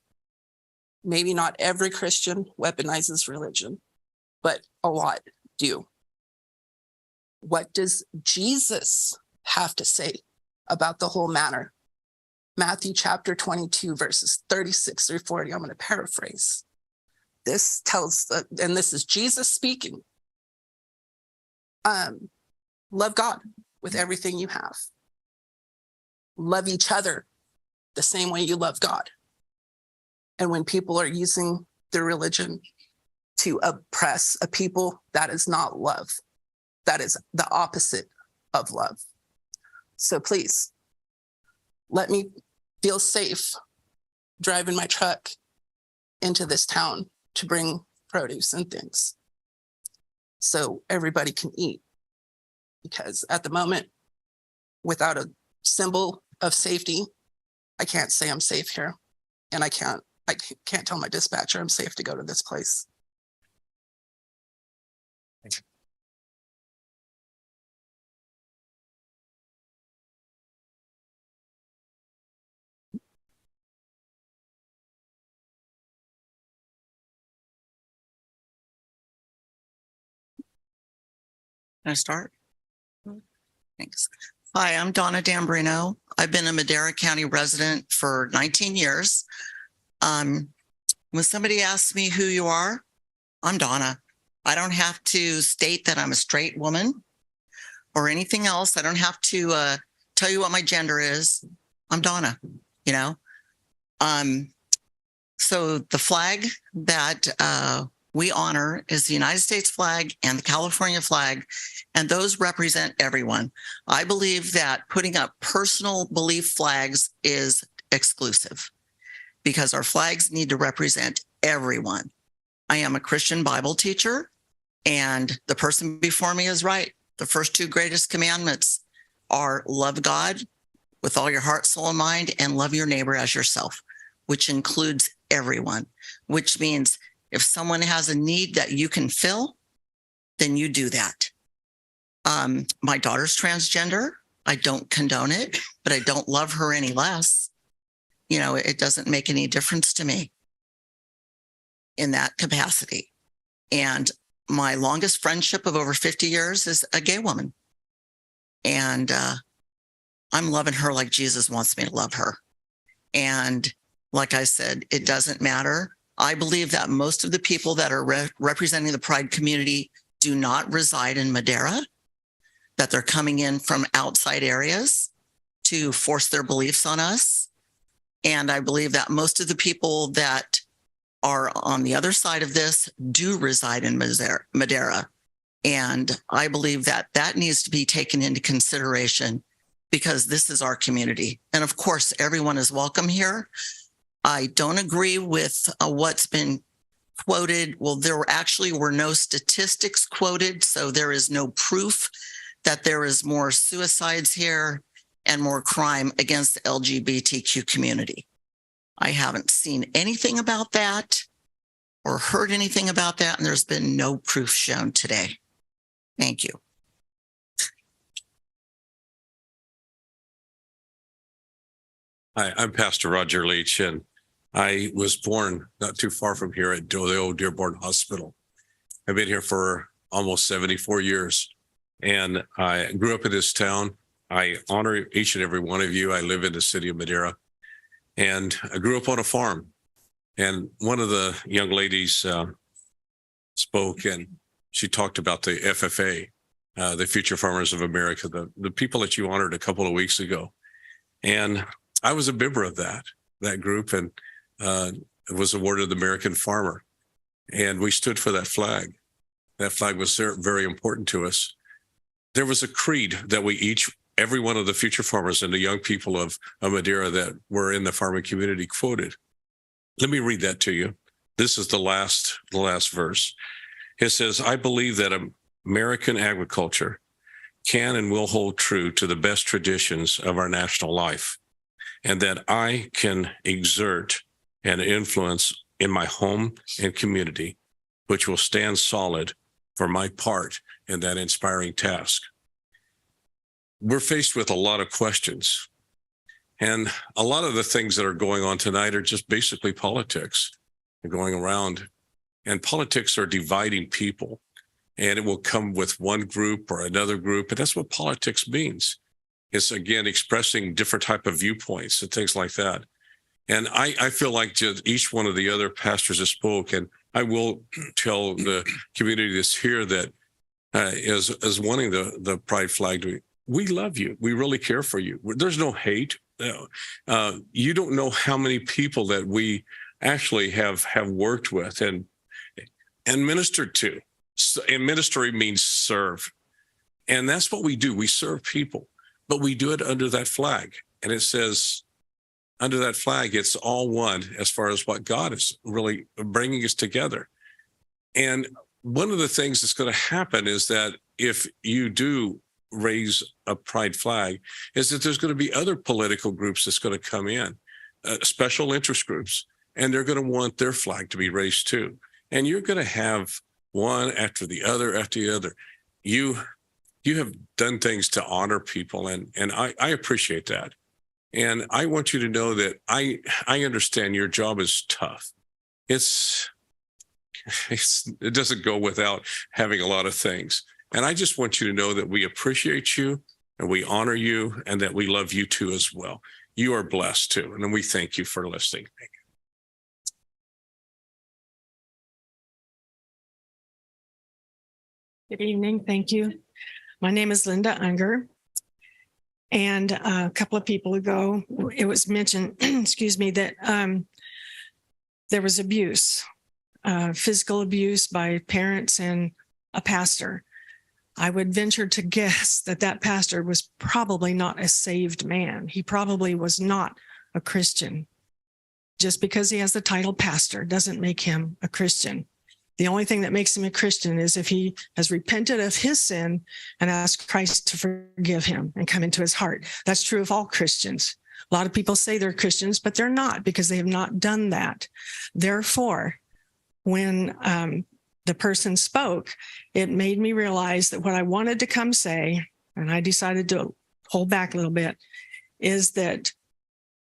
maybe not every Christian weaponizes religion, but a lot do. What does Jesus have to say about the whole matter? Matthew chapter 22, verses 36 through 40. I'm going to paraphrase. This tells, and this is Jesus speaking. Love God with everything you have. Love each other the same way you love God. And when people are using their religion to oppress a people, that is not love. That is the opposite of love. So please, let me feel safe driving my truck into this town to bring produce and things so everybody can eat. Because at the moment, without a symbol of safety, I can't say I'm safe here. And I can't tell my dispatcher I'm safe to go to this place. Thank you. Can I start? Thanks. Hi, I'm Donna Dambrino. I've been a Madera County resident for 19 years. When somebody asks me who you are, I'm Donna. I don't have to state that I'm a straight woman or anything else. I don't have to tell you what my gender is. I'm Donna, you know? So the flag that we honor is the United States flag and the California flag, and those represent everyone. I believe that putting up personal belief flags is exclusive because our flags need to represent everyone. I am a Christian Bible teacher, and the person before me is right. The first two greatest commandments are love God with all your heart, soul, and mind, and love your neighbor as yourself, which includes everyone, which means if someone has a need that you can fill, then you do that. My daughter's transgender. I don't condone it, but I don't love her any less. You know, it doesn't make any difference to me in that capacity. And my longest friendship of over 50 years is a gay woman. And I'm loving her like Jesus wants me to love her. And like I said, it doesn't matter. I believe that most of the people that are representing the Pride community do not reside in Madera, that they're coming in from outside areas to force their beliefs on us. And I believe that most of the people that are on the other side of this do reside in Madera. And I believe that that needs to be taken into consideration because this is our community. And of course, everyone is welcome here. I don't agree with what's been quoted. Well, there actually were no statistics quoted, so there is no proof that there is more suicides here and more crime against the LGBTQ community. I haven't seen anything about that or heard anything about that, and there's been no proof shown today. Thank you. Hi, I'm Pastor Roger Leach, and I was born not too far from here at the old Dearborn Hospital. I've been here for almost 74 years, and I grew up in this town. I honor each and every one of you. I live in the city of Madera, and I grew up on a farm. And one of the young ladies spoke, and she talked about the FFA, the Future Farmers of America, the people that you honored a couple of weeks ago. And I was a member of that group, and was awarded the American Farmer. And we stood for that flag. That flag was very important to us. There was a creed that every one of the future farmers and the young people of Madera that were in the farming community quoted. Let me read that to you. This is the last verse. It says, "I believe that American agriculture can and will hold true to the best traditions of our national life, and that I can exert an influence in my home and community, which will stand solid for my part in that inspiring task." We're faced with a lot of questions, and a lot of the things that are going on tonight are just basically politics going around, and politics are dividing people, and it will come with one group or another group, and that's what politics means. It's, again, expressing different type of viewpoints and things like that. And I feel like just each one of the other pastors has spoke, and I will tell the community that's here that is wanting the pride flag. We love you. We really care for you. There's no hate. You don't know how many people that we actually have worked with and ministered to. And ministry means serve. And that's what we do. We serve people, but we do it under that flag. And it says, under that flag, it's all one as far as what God is really bringing us together. And one of the things that's going to happen is that if you do raise a pride flag, is that there's going to be other political groups that's going to come in, special interest groups, and they're going to want their flag to be raised too. And you're going to have one after the other after the other. You have done things to honor people, and I appreciate that. And I want you to know that I understand your job is tough. It doesn't go without having a lot of things. And I just want you to know that we appreciate you and we honor you and that we love you too as well. You are blessed too. And then we thank you for listening. Good evening. Thank you. My name is Linda Unger. And a couple of people ago, it was mentioned, excuse me, that there was abuse, physical abuse by parents and a pastor. I would venture to guess that that pastor was probably not a saved man. He probably was not a Christian. Just because he has the title pastor doesn't make him a Christian. The only thing that makes him a Christian is if he has repented of his sin and asked Christ to forgive him and come into his heart. That's true of all Christians. A lot of people say they're Christians, but they're not because they have not done that. Therefore, when the person spoke, it made me realize that what I wanted to come say, and I decided to hold back a little bit, is that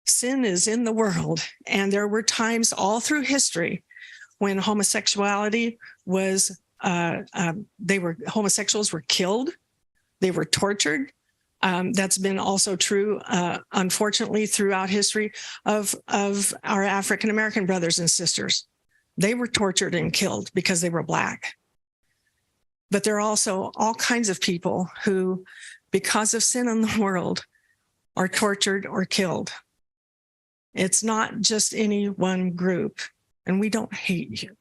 sin is in the world. And there were times all through history when homosexuality was, homosexuals were killed, they were tortured. That's been also true, unfortunately, throughout history of our African-American brothers and sisters. They were tortured and killed because they were Black. But there are also all kinds of people who, because of sin in the world, are tortured or killed. It's not just any one group. And we don't hate you.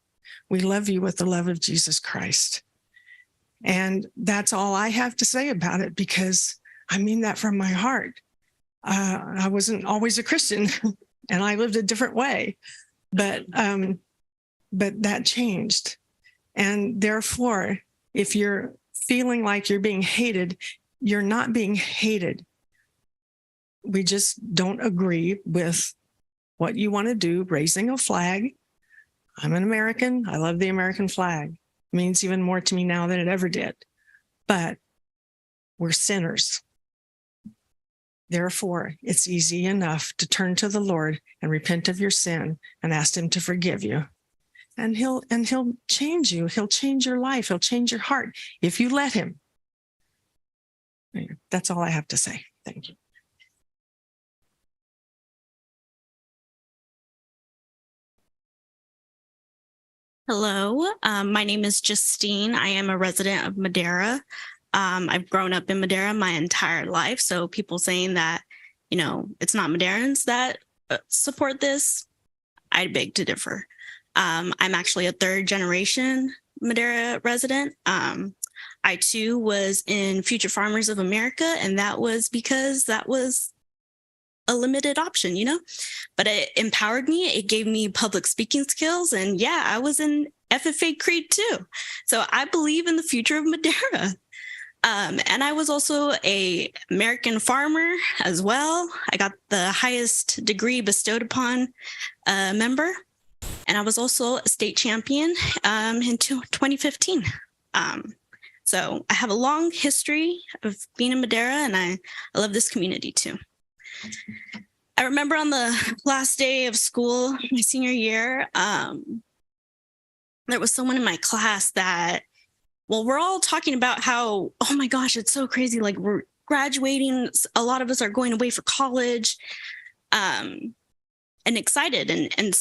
We love you with the love of Jesus Christ. And that's all I have to say about it, because I mean that from my heart. I wasn't always a Christian and I lived a different way, but that changed. And therefore, if you're feeling like you're being hated, you're not being hated. We just don't agree with what you want to do, raising a flag. I'm an American. I love the American flag. It means even more to me now than it ever did. But we're sinners. Therefore, it's easy enough to turn to the Lord and repent of your sin and ask him to forgive you. And he'll change you. He'll change your life. He'll change your heart if you let him. That's all I have to say. Thank you. Hello, my name is Justine. I am a resident of Madera. I've grown up in Madera my entire life. So people saying that, it's not Maderans that support this, I'd beg to differ. I'm actually a third generation Madera resident. I too was in Future Farmers of America, and that was because that was a limited option, but it empowered me. It gave me public speaking skills. And yeah, I was in FFA Creed too. So I believe in the future of Madera. And I was also an American farmer as well. I got the highest degree bestowed upon a member. And I was also a state champion in 2015. So I have a long history of being in Madera, and I love this community too. I remember on the last day of school, my senior year, there was someone in my class that, we're all talking about how, oh my gosh, it's so crazy. Like we're graduating. A lot of us are going away for college, and excited and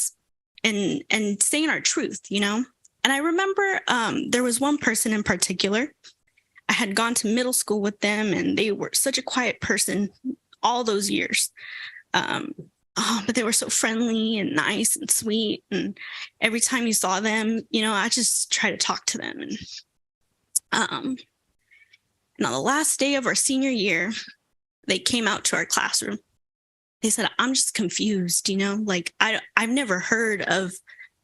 saying our truth, And I remember there was one person in particular. I had gone to middle school with them, and they were such a quiet person all those years. But they were so friendly and nice and sweet. And every time you saw them, I just try to talk to them. And on the last day of our senior year, they came out to our classroom. They said, I'm just confused, like I've never heard of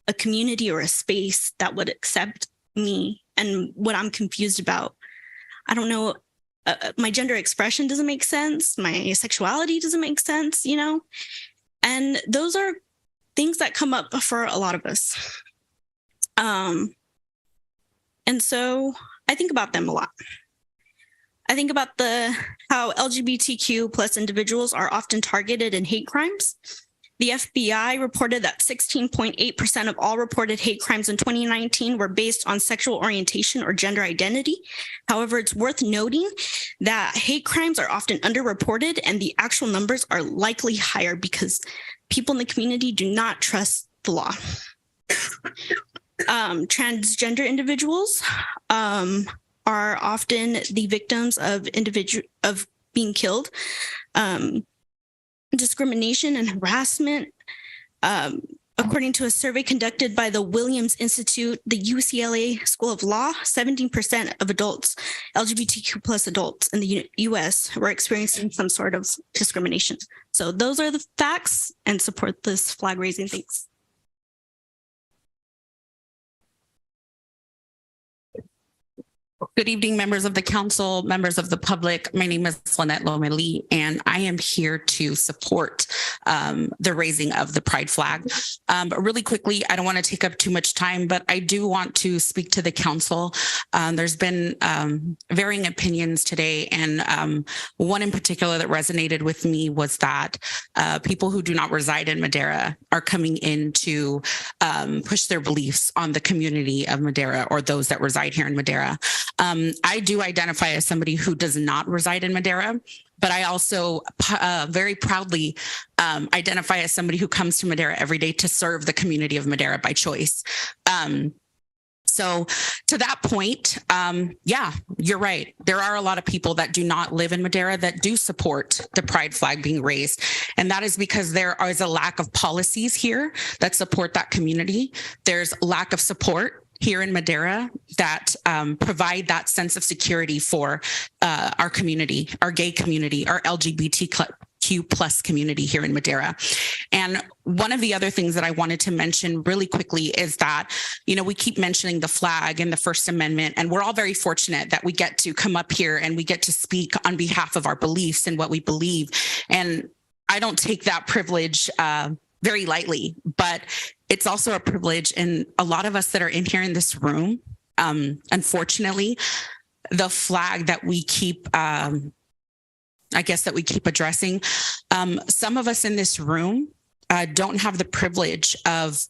a community or a space that would accept me and what I'm confused about. I don't know. My gender expression doesn't make sense. My sexuality doesn't make sense, and those are things that come up for a lot of us. And so I think about them a lot. I think about how LGBTQ plus individuals are often targeted in hate crimes. The FBI reported that 16.8% of all reported hate crimes in 2019 were based on sexual orientation or gender identity. However, it's worth noting that hate crimes are often underreported, and the actual numbers are likely higher because people in the community do not trust the law. Transgender individuals are are often the victims of being killed, discrimination and harassment. According to a survey conducted by the Williams Institute, the UCLA School of Law, 17% of adults, LGBTQ plus adults in the US were experiencing some sort of discrimination. So those are the facts and support this flag raising. Thanks. Good evening, members of the council, members of the public. My name is Lynette Lomeli, and I am here to support the raising of the pride flag. But really quickly, I don't want to take up too much time, but I do want to speak to the council. There's been varying opinions today, and one in particular that resonated with me was that people who do not reside in Madera are coming in to push their beliefs on the community of Madera or those that reside here in Madera. I do identify as somebody who does not reside in Madera, but I also very proudly identify as somebody who comes to Madera every day to serve the community of Madera by choice. So to that point, yeah, you're right. There are a lot of people that do not live in Madera that do support the pride flag being raised. And that is because there is a lack of policies here that support that community. There's lack of support here in Madera that provide that sense of security for our community, our gay community, our LGBTQ plus community here in Madera. And one of the other things that I wanted to mention really quickly is that, you know, we keep mentioning the flag and the First Amendment, and we're all very fortunate that we get to come up here and we get to speak on behalf of our beliefs and what we believe. And I don't take that privilege very lightly, but it's also a privilege. And a lot of us that are in here in this room, unfortunately, the flag that we keep, I guess that we keep addressing, some of us in this room don't have the privilege of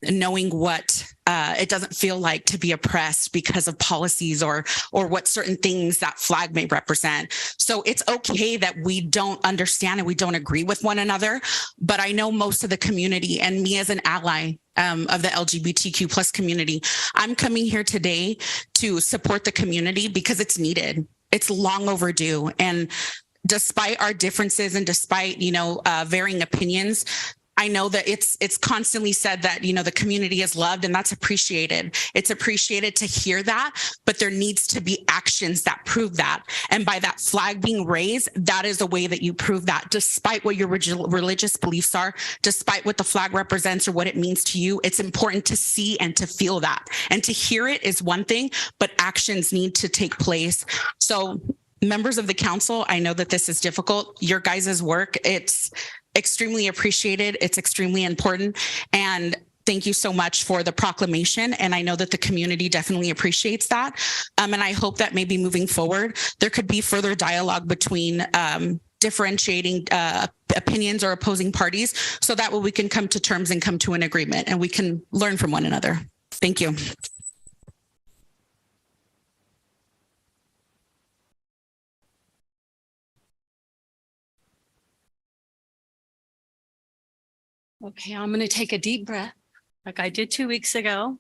knowing what it doesn't feel like to be oppressed because of policies or what certain things that flag may represent. So it's okay that we don't understand and we don't agree with one another. But I know most of the community and me as an ally of the LGBTQ plus community, I'm coming here today to support the community because it's needed. It's long overdue. And despite our differences and despite, you know, varying opinions, I know that it's constantly said that, you know, the community is loved, and that's appreciated. It's appreciated to hear that, but there needs to be actions that prove that. And by that flag being raised, that is a way that you prove that, despite what your religious beliefs are, despite what the flag represents or what it means to you. It's important to see and to feel that. And to hear it is one thing, but actions need to take place. So members of the council, I know that this is difficult. Your guys' work, it's extremely appreciated. It's extremely important. And thank you so much for the proclamation. And I know that the community definitely appreciates that. And I hope that maybe moving forward, there could be further dialogue between differentiating opinions or opposing parties, so that way we can come to terms and come to an agreement and we can learn from one another. Thank you. Okay, I'm going to take a deep breath like I did 2 weeks ago.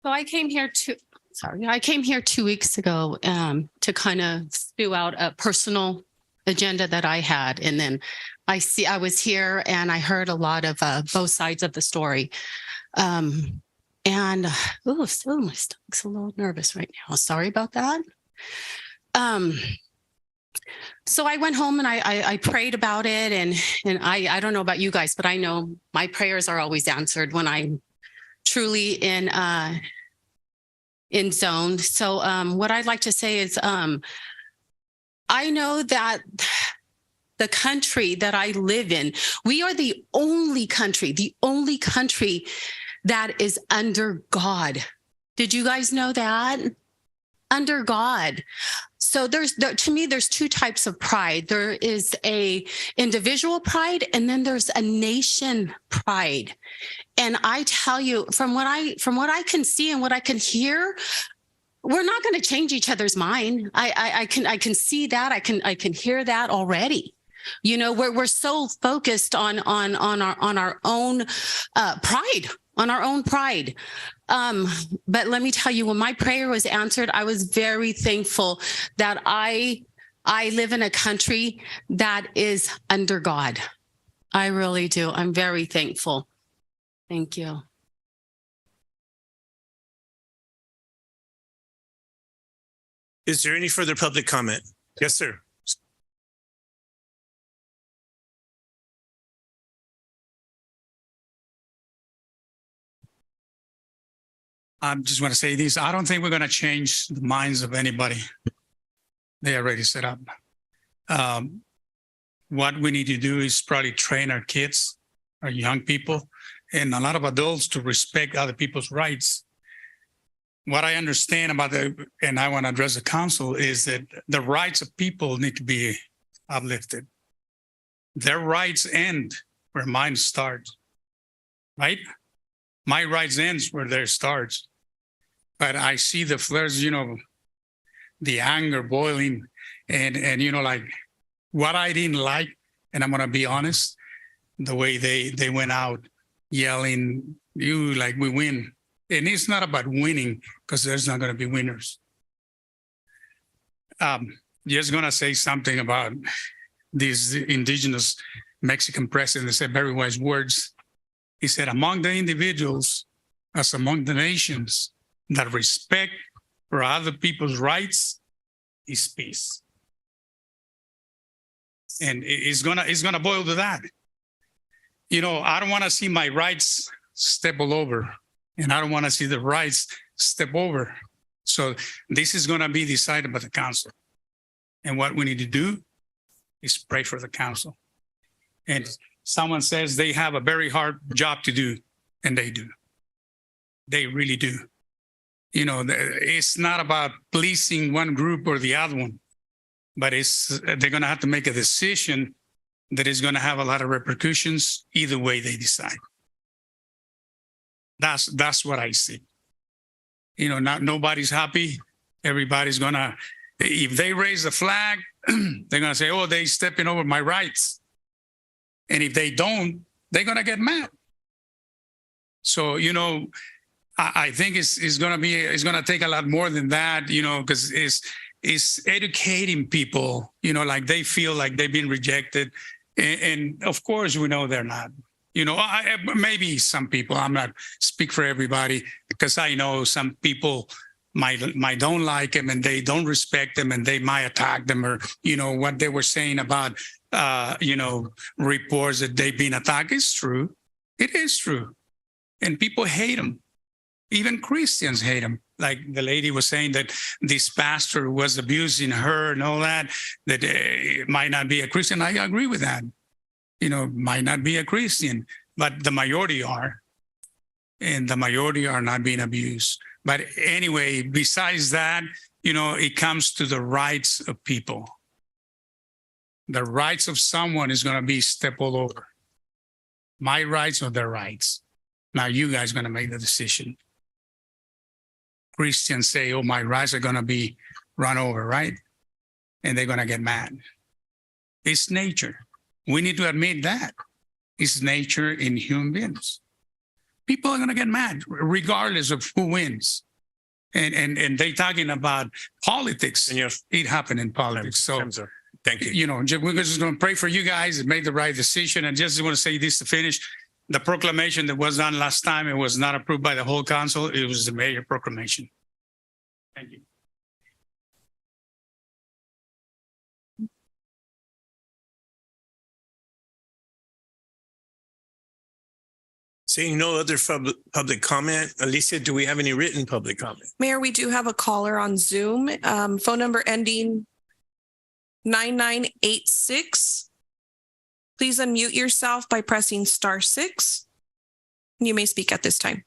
So I came here 2 weeks ago to kind of spew out a personal agenda that I had. And then I was here and I heard a lot of both sides of the story. And my stomach's a little nervous right now. Sorry about that. So I went home and I prayed about it, and I don't know about you guys, but I know my prayers are always answered when I'm truly in zone. So what I'd like to say is I know that the country that I live in, we are the only country that is under God. Did you guys know that? Under God. So to me, there's two types of pride. There is a individual pride, and then there's a nation pride. And I tell you, from what I can see and what I can hear, we're not going to change each other's mind. I can see that. I can hear that already. You know, we're so focused on our own pride, on our own pride. But let me tell you, when my prayer was answered, I was very thankful that I live in a country that is under God. I really do. I'm very thankful. Thank you. Is there any further public comment? Yes, sir. I just want to say this. I don't think we're going to change the minds of anybody. They already set up. What we need to do is probably train our kids, our young people, and a lot of adults to respect other people's rights. What I understand about and I want to address the council, is that the rights of people need to be uplifted. Their rights end where mine starts, right? My rights ends where theirs starts. But I see the flares, the anger boiling, and like what I didn't like, and I'm gonna be honest, the way they went out yelling, "You like we win," and it's not about winning because there's not gonna be winners. Just gonna say something about this indigenous Mexican president said very wise words. He said, "Among the individuals, as among the nations, that respect for other people's rights is peace." And it's gonna boil to that. I don't want to see my rights step all over, and I don't want to see the rights step over. So this is gonna be decided by the council. And what we need to do is pray for the council. And someone says they have a very hard job to do, and they do. They really do. It's not about pleasing one group or the other one, but they're going to have to make a decision that is going to have a lot of repercussions either way they decide. That's what I see. Nobody's happy. Everybody's going to, if they raise the flag, they're going to say, "Oh, they stepping over my rights." And if they don't, they're going to get mad. So, I think it's going to take a lot more than that, because it's educating people, like they feel like they've been rejected. And of course, we know they're not. Maybe some people, I'm not speak for everybody, because I know some people might don't like them and they don't respect them and they might attack them, or, what they were saying about, reports that they've been attacked is true. It is true. And people hate them. Even Christians hate them. Like the lady was saying that this pastor was abusing her and all that it might not be a Christian. I agree with that. Might not be a Christian, but the majority are. And the majority are not being abused. But anyway, besides that, it comes to the rights of people. The rights of someone is going to be stepped all over. My rights or their rights. Now you guys are going to make the decision. Christians say, "Oh, my rights are going to be run over," right? And they're going to get mad. It's nature. We need to admit that. It's nature in human beings. People are going to get mad regardless of who wins. And they talking about politics. It happened in politics. So thank you. We're just going to pray for you guys and make the right decision. And just want to say this to finish. The proclamation that was done last time, it was not approved by the whole council. It was the mayor proclamation. Thank you. Seeing no other public comment, Alicia, do we have any written public comment? Mayor, we do have a caller on Zoom. Phone number ending 9986. Please unmute yourself by pressing *6. You may speak at this time.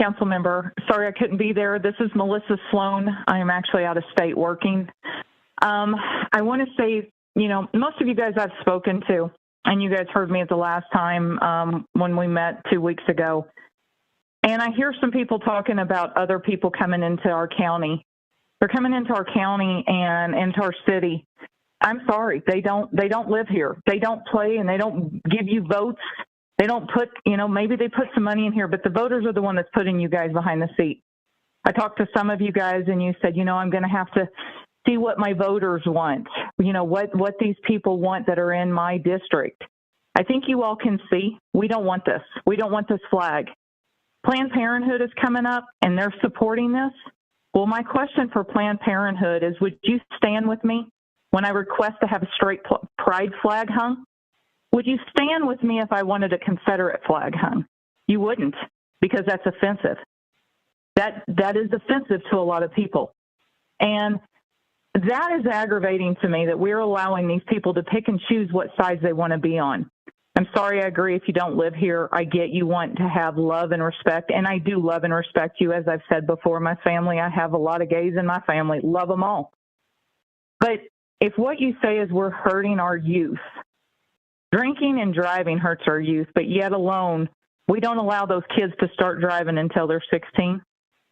Council member, sorry I couldn't be there. This is Melissa Sloan. I am actually out of state working. I want to say, most of you guys I've spoken to, and you guys heard me at the last time when we met 2 weeks ago. And I hear some people talking about other people coming into our county. They're coming into our county and into our city. I'm sorry, they don't live here. They don't play and they don't give you votes. They don't put, maybe they put some money in here, but the voters are the one that's putting you guys behind the seat. I talked to some of you guys and you said, I'm going to have to see what my voters want, what these people want that are in my district. I think you all can see we don't want this. We don't want this flag. Planned Parenthood is coming up and they're supporting this. Well, my question for Planned Parenthood is, would you stand with me when I request to have a straight pride flag hung? Would you stand with me if I wanted a Confederate flag hung? You wouldn't, because that's offensive. That is offensive to a lot of people. And that is aggravating to me that we're allowing these people to pick and choose what sides they want to be on. I'm sorry, I agree if you don't live here. I get you want to have love and respect, and I do love and respect you. As I've said before, my family, I have a lot of gays in my family, love them all. But if what you say is we're hurting our youth, drinking and driving hurts our youth, but yet alone, we don't allow those kids to start driving until they're 16.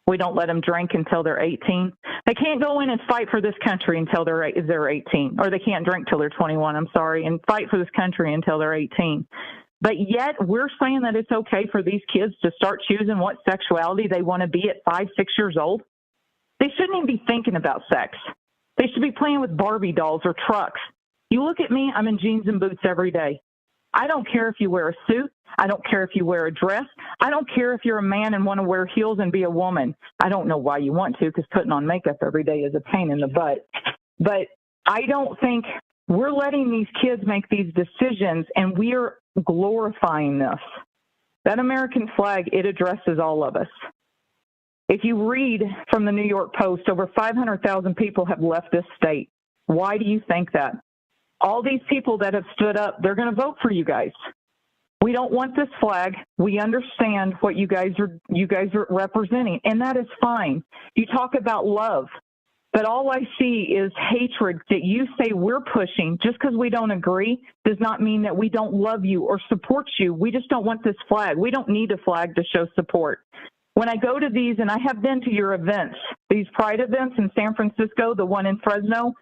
We don't let them drink until they're 18. They can't go in and fight for this country until they're 18, or they can't drink till they're 21, and fight for this country until they're 18. But yet we're saying that it's okay for these kids to start choosing what sexuality they want to be at 5, 6 years old. They shouldn't even be thinking about sex. They should be playing with Barbie dolls or trucks. You look at me, I'm in jeans and boots every day. I don't care if you wear a suit. I don't care if you wear a dress. I don't care if you're a man and want to wear heels and be a woman. I don't know why you want to, because putting on makeup every day is a pain in the butt. But I don't think we're letting these kids make these decisions, and we're glorifying this. That American flag, it addresses all of us. If you read from the New York Post, over 500,000 people have left this state. Why do you think that? All these people that have stood up, they're going to vote for you guys. We don't want this flag. We understand what you guys are representing, and that is fine. You talk about love, but all I see is hatred that you say we're pushing. Just because we don't agree does not mean that we don't love you or support you. We just don't want this flag. We don't need a flag to show support. When I go to these, and I have been to your events, these pride events in San Francisco, the one in Fresno,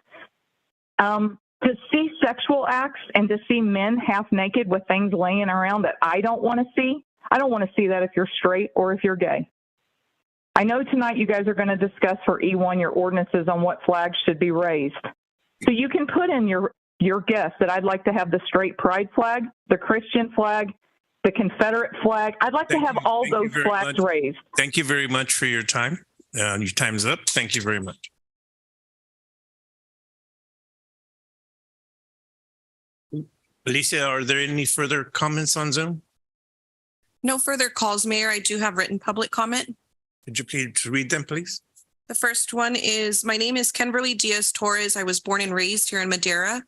to see sexual acts and to see men half naked with things laying around that I don't want to see. I don't want to see that if you're straight or if you're gay. I know tonight you guys are going to discuss for E1 your ordinances on what flags should be raised. So you can put in your guess that I'd like to have the straight pride flag, the Christian flag, the Confederate flag. I'd like to have all those flags raised. Thank you very much for your time. Your time is up. Thank you very much. Alicia, are there any further comments on Zoom? No further calls, Mayor. I do have written public comment. Could you please read them, please? The first one is, my name is Kenverly Diaz Torres. I was born and raised here in Madera,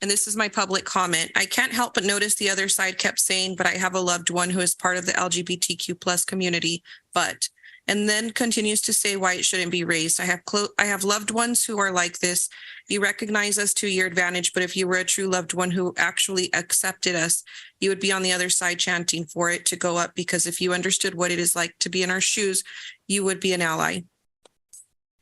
and this is my public comment. I can't help but notice the other side kept saying, but I have a loved one who is part of the LGBTQ plus community, and then continues to say why it shouldn't be raised. I have loved ones who are like this. You recognize us to your advantage, but if you were a true loved one who actually accepted us, you would be on the other side chanting for it to go up, because if you understood what it is like to be in our shoes, you would be an ally.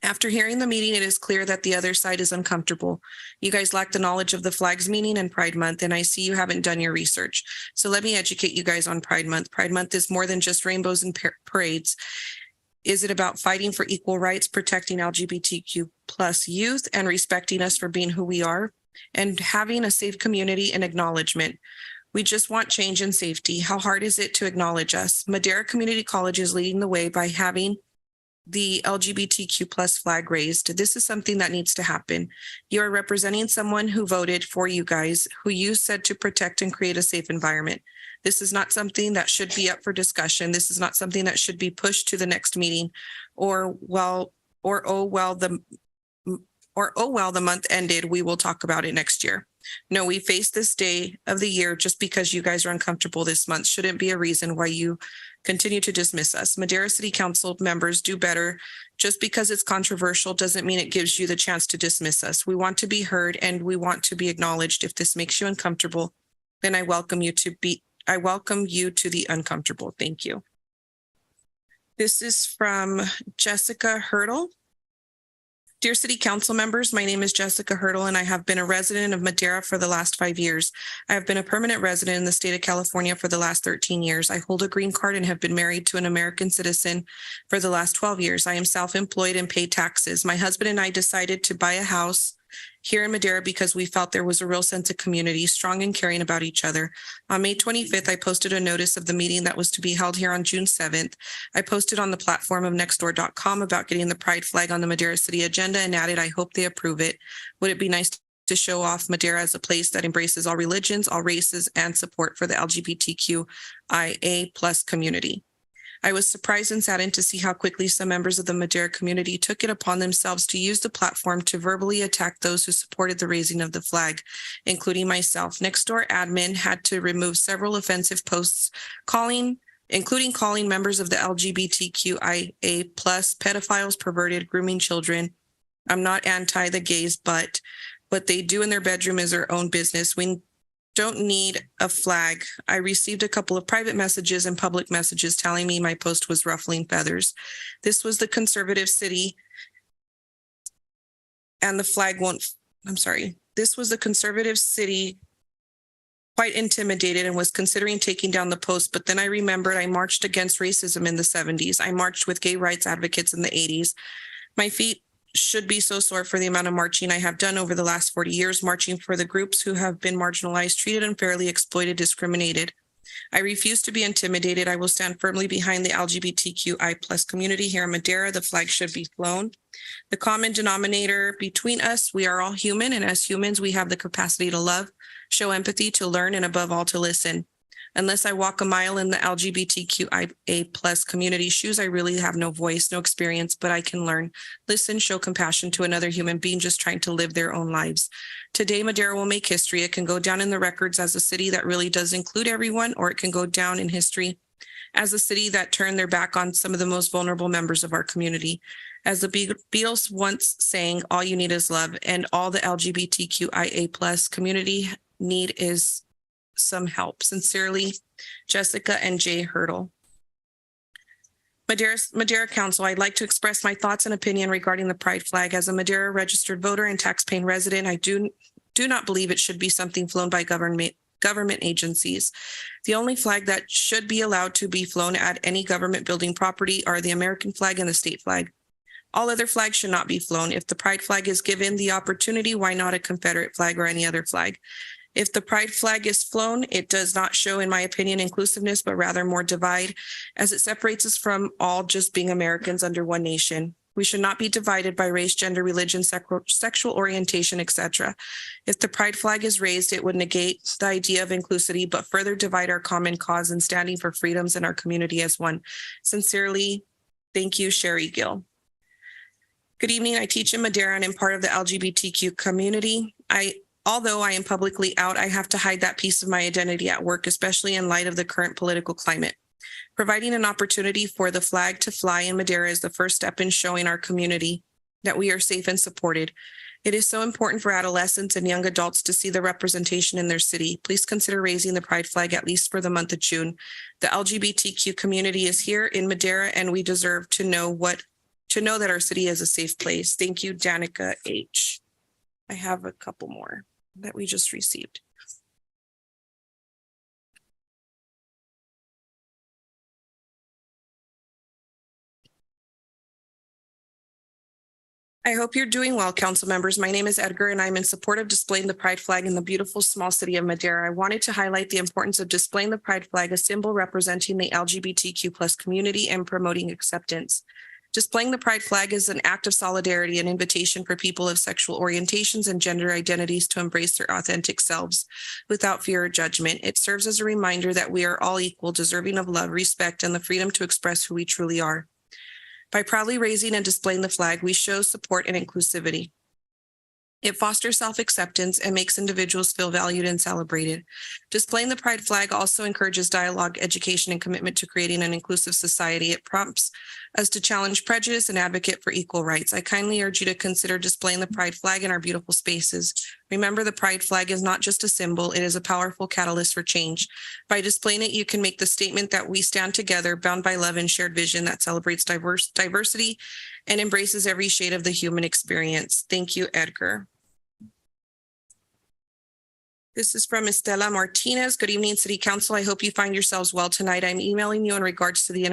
After hearing the meeting, it is clear that the other side is uncomfortable. You guys lack the knowledge of the flag's meaning and Pride Month, and I see you haven't done your research. So let me educate you guys on Pride Month. Pride Month is more than just rainbows and parades. Is it about fighting for equal rights, protecting LGBTQ plus youth, and respecting us for being who we are, and having a safe community and acknowledgement? We just want change and safety. How hard is it to acknowledge us? Madera Community College is leading the way by having the LGBTQ plus flag raised. This is something that needs to happen. You are representing someone who voted for you guys, who you said to protect and create a safe environment. This is not something that should be up for discussion. This is not something that should be pushed to the next meeting, or oh well, the month ended, we will talk about it next year. No, we face this day of the year just because you guys are uncomfortable this month shouldn't be a reason why you continue to dismiss us. Madera City Council members do better. Just because it's controversial doesn't mean it gives you the chance to dismiss us. We want to be heard and we want to be acknowledged. If this makes you uncomfortable, then I welcome you to the uncomfortable. Thank you. This is from Jessica Hurdle. Dear City Council members, my name is Jessica Hurdle, and I have been a resident of Madera for the last 5 years. I have been a permanent resident in the state of California for the last 13 years. I hold a green card and have been married to an American citizen for the last 12 years. I am self-employed and pay taxes. My husband and I decided to buy a house here in Madera because we felt there was a real sense of community, strong and caring about each other. On May 25th, I posted a notice of the meeting that was to be held here on June 7th. I posted on the platform of nextdoor.com about getting the pride flag on the Madera City agenda and added, I hope they approve it. Would it be nice to show off Madera as a place that embraces all religions, all races, and support for the LGBTQIA plus community? I was surprised and saddened to see how quickly some members of the Madera community took it upon themselves to use the platform to verbally attack those who supported the raising of the flag, including myself. Nextdoor admin had to remove several offensive posts including calling members of the LGBTQIA plus pedophiles, perverted, grooming children. I'm not anti the gays, but what they do in their bedroom is their own business. We don't need a flag. I received a couple of private messages and public messages telling me my post was ruffling feathers. This was the conservative city and the flag This was the conservative city quite intimidated and was considering taking down the post. But then I remembered I marched against racism in the 70s. I marched with gay rights advocates in the 80s. My feet should be so sore for the amount of marching I have done over the last 40 years, marching for the groups who have been marginalized, treated unfairly, exploited, discriminated. I refuse to be intimidated. I will stand firmly behind the LGBTQI plus community here in Madera. The flag should be flown. The common denominator between us, we are all human, and as humans, we have the capacity to love, show empathy, to learn, and above all, to listen. Unless I walk a mile in the LGBTQIA plus community shoes, I really have no voice, no experience, but I can learn, listen, show compassion to another human being just trying to live their own lives. Today, Madera will make history. It can go down in the records as a city that really does include everyone, or it can go down in history as a city that turned their back on some of the most vulnerable members of our community. As the Beatles once sang, all you need is love, and all the LGBTQIA plus community need is some help. Sincerely, Jessica and Jay Hurdle. Madera Council, I'd like to express my thoughts and opinion regarding the pride flag. As a Madera registered voter and taxpaying resident, I do not believe it should be something flown by government agencies. The only flag that should be allowed to be flown at any government building property are the American flag and the state flag. All other flags should not be flown. If the pride flag is given the opportunity, why not a Confederate flag or any other flag? If the pride flag is flown, it does not show, in my opinion, inclusiveness, but rather more divide, as it separates us from all just being Americans under one nation. We should not be divided by race, gender, religion, sexual orientation, etc. If the pride flag is raised, it would negate the idea of inclusivity, but further divide our common cause in standing for freedoms in our community as one. Sincerely, thank you, Sherry Gill. Good evening. I teach in Madera and am part of the LGBTQ community. Although I am publicly out, I have to hide that piece of my identity at work, especially in light of the current political climate. Providing an opportunity for the flag to fly in Madera is the first step in showing our community that we are safe and supported. It is so important for adolescents and young adults to see the representation in their city. Please consider raising the pride flag at least for the month of June. The LGBTQ community is here in Madera, and we deserve to know that our city is a safe place. Thank you, Danica H. I have a couple more that we just received. I hope you're doing well, council members. My name is Edgar, and I'm in support of displaying the pride flag in the beautiful small city of Madera. I wanted to highlight the importance of displaying the pride flag, a symbol representing the LGBTQ plus community and promoting acceptance. Displaying the pride flag is an act of solidarity, an invitation for people of sexual orientations and gender identities to embrace their authentic selves without fear or judgment. It serves as a reminder that we are all equal, deserving of love, respect, and the freedom to express who we truly are. By proudly raising and displaying the flag, we show support and inclusivity. It fosters self-acceptance and makes individuals feel valued and celebrated. Displaying the pride flag also encourages dialogue, education, and commitment to creating an inclusive society. It prompts us to challenge prejudice and advocate for equal rights. I kindly urge you to consider displaying the pride flag in our beautiful spaces. Remember, the pride flag is not just a symbol, it is a powerful catalyst for change. By displaying it, you can make the statement that we stand together, bound by love and shared vision that celebrates diversity and embraces every shade of the human experience. Thank you, Edgar. This is from Estela Martinez. Good evening, City Council. I hope you find yourselves well tonight. I'm emailing you in regards to the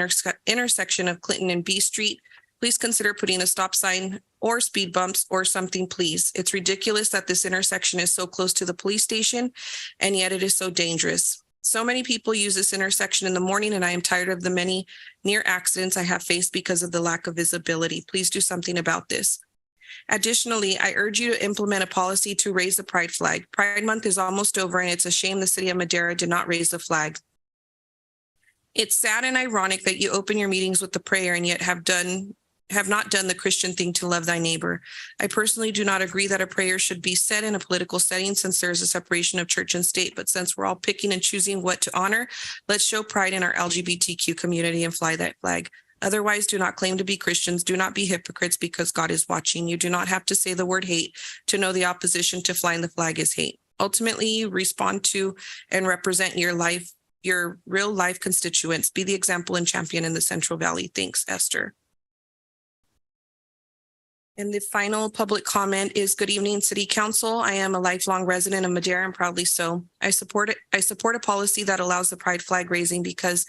intersection of Clinton and B Street. Please consider putting a stop sign or speed bumps or something, please. It's ridiculous that this intersection is so close to the police station, and yet it is so dangerous. So many people use this intersection in the morning, and I am tired of the many near accidents I have faced because of the lack of visibility. Please do something about this. Additionally, I urge you to implement a policy to raise the pride flag. Pride Month is almost over, and it's a shame the city of Madera did not raise the flag. It's sad and ironic that you open your meetings with the prayer and yet have not done the Christian thing to love thy neighbor. I personally do not agree that a prayer should be said in a political setting since there is a separation of church and state. But since we're all picking and choosing what to honor, let's show pride in our LGBTQ community and fly that flag. Otherwise, do not claim to be Christians. Do not be hypocrites because God is watching. You do not have to say the word hate to know the opposition to flying the flag is hate. Ultimately, you respond to and represent your real life constituents. Be the example and champion in the Central Valley. Thanks, Esther. And the final public comment is, good evening, City Council. I am a lifelong resident of Madera and proudly so. I support a policy that allows the pride flag raising because,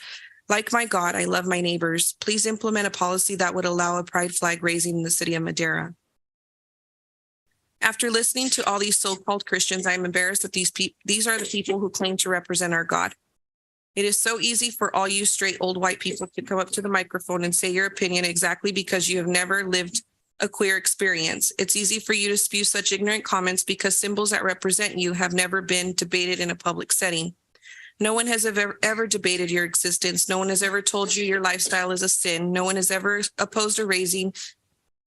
like my God, I love my neighbors. Please implement a policy that would allow a pride flag raising in the city of Madera. After listening to all these so-called Christians, I am embarrassed that these are the people who claim to represent our God. It is so easy for all you straight old white people to come up to the microphone and say your opinion exactly because you have never lived a queer experience. It's easy for you to spew such ignorant comments because symbols that represent you have never been debated in a public setting. No one has ever debated your existence. No one has ever told you your lifestyle is a sin. No one has ever opposed a raising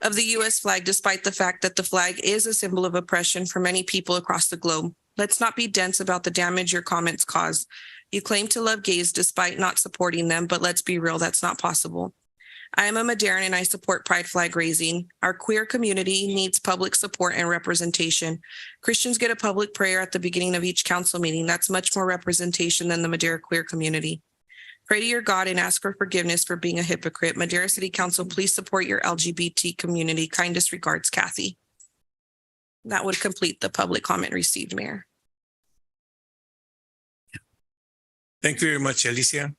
of the U.S. flag, despite the fact that the flag is a symbol of oppression for many people across the globe. Let's not be dense about the damage your comments cause. You claim to love gays despite not supporting them, but let's be real, that's not possible. I am a Maderan and I support pride flag raising. Our queer community needs public support and representation. Christians get a public prayer at the beginning of each council meeting. That's much more representation than the Madera queer community. Pray to your God and ask for forgiveness for being a hypocrite. Madera City Council, please support your LGBT community. Kindest regards, Kathy. That would complete the public comment received, Mayor. Thank you very much, Alicia.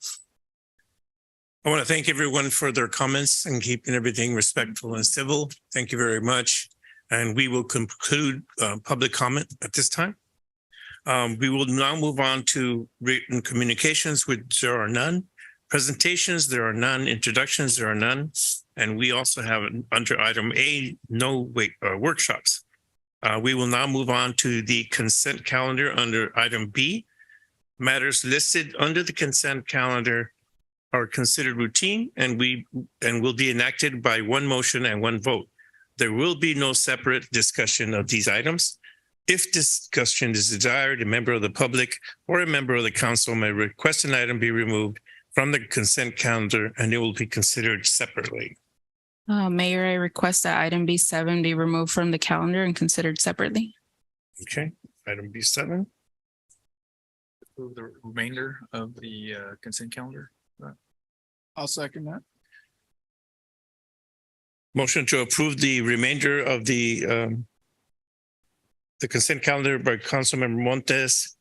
I want to thank everyone for their comments and keeping everything respectful and civil. Thank you very much. And we will conclude public comment at this time. We will now move on to written communications, which there are none. Presentations, there are none. Introductions, there are none. And we also have under item A, workshops. We will now move on to the consent calendar under item B. Matters listed under the consent calendar are considered routine and will be enacted by one motion and one vote. There will be no separate discussion of these items. If discussion is desired, a member of the public or a member of the council may request an item be removed from the consent calendar and it will be considered separately. Mayor, I request that item B7 be removed from the calendar and considered separately. Okay, item B7. Approve the remainder of the consent calendar. I'll second that. Motion to approve the remainder of the consent calendar by Councilmember Montes,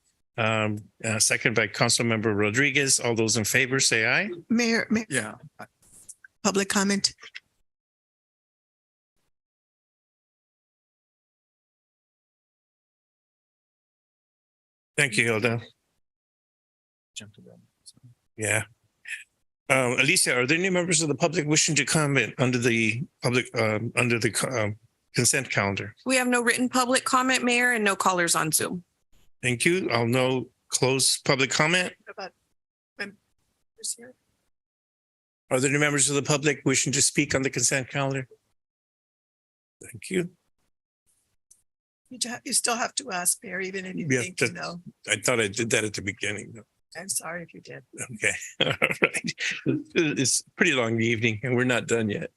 second by Councilmember Rodriguez. All those in favor say aye. Mayor, Yeah. public comment. Thank you, Hilda. Jump to that. Yeah. Alicia, are there any members of the public wishing to comment under the consent calendar? We have no written public comment, Mayor, and no callers on Zoom. Thank you. I'll now close public comment. Are there any members of the public wishing to speak on the consent calendar? Thank you. You still have to ask, Mayor, even if you think you know. I thought I did that at the beginning. I'm sorry if you did. Okay. All right. It's a pretty long evening and we're not done yet.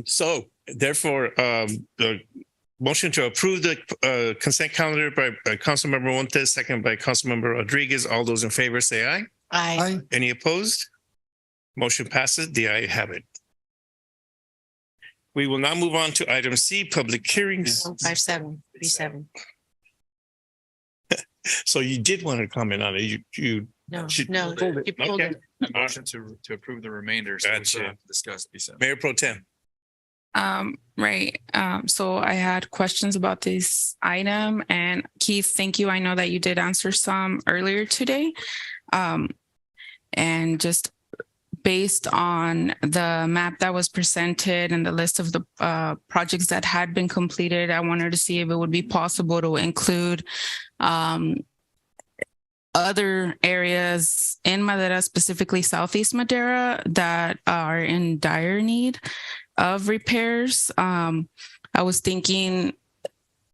So therefore, Motion to approve the consent calendar by Councilmember Montes, second by Councilmember Rodriguez. All those in favor say aye. Aye. Any opposed? Motion passes. The ayes have it. We will now move on to item C, public hearings. 5737. So you did want to comment on it. You No, should- no. You pulled Okay. it. A motion to approve the remainder. So we still Gotcha. have to discuss B7. Mayor Pro Tem. Right. So I had questions about this item, and Keith, thank you. I know that you did answer some earlier today. And just based on the map that was presented and the list of the projects that had been completed, I wanted to see if it would be possible to include other areas in Madera, specifically Southeast Madera, that are in dire need of repairs. I was thinking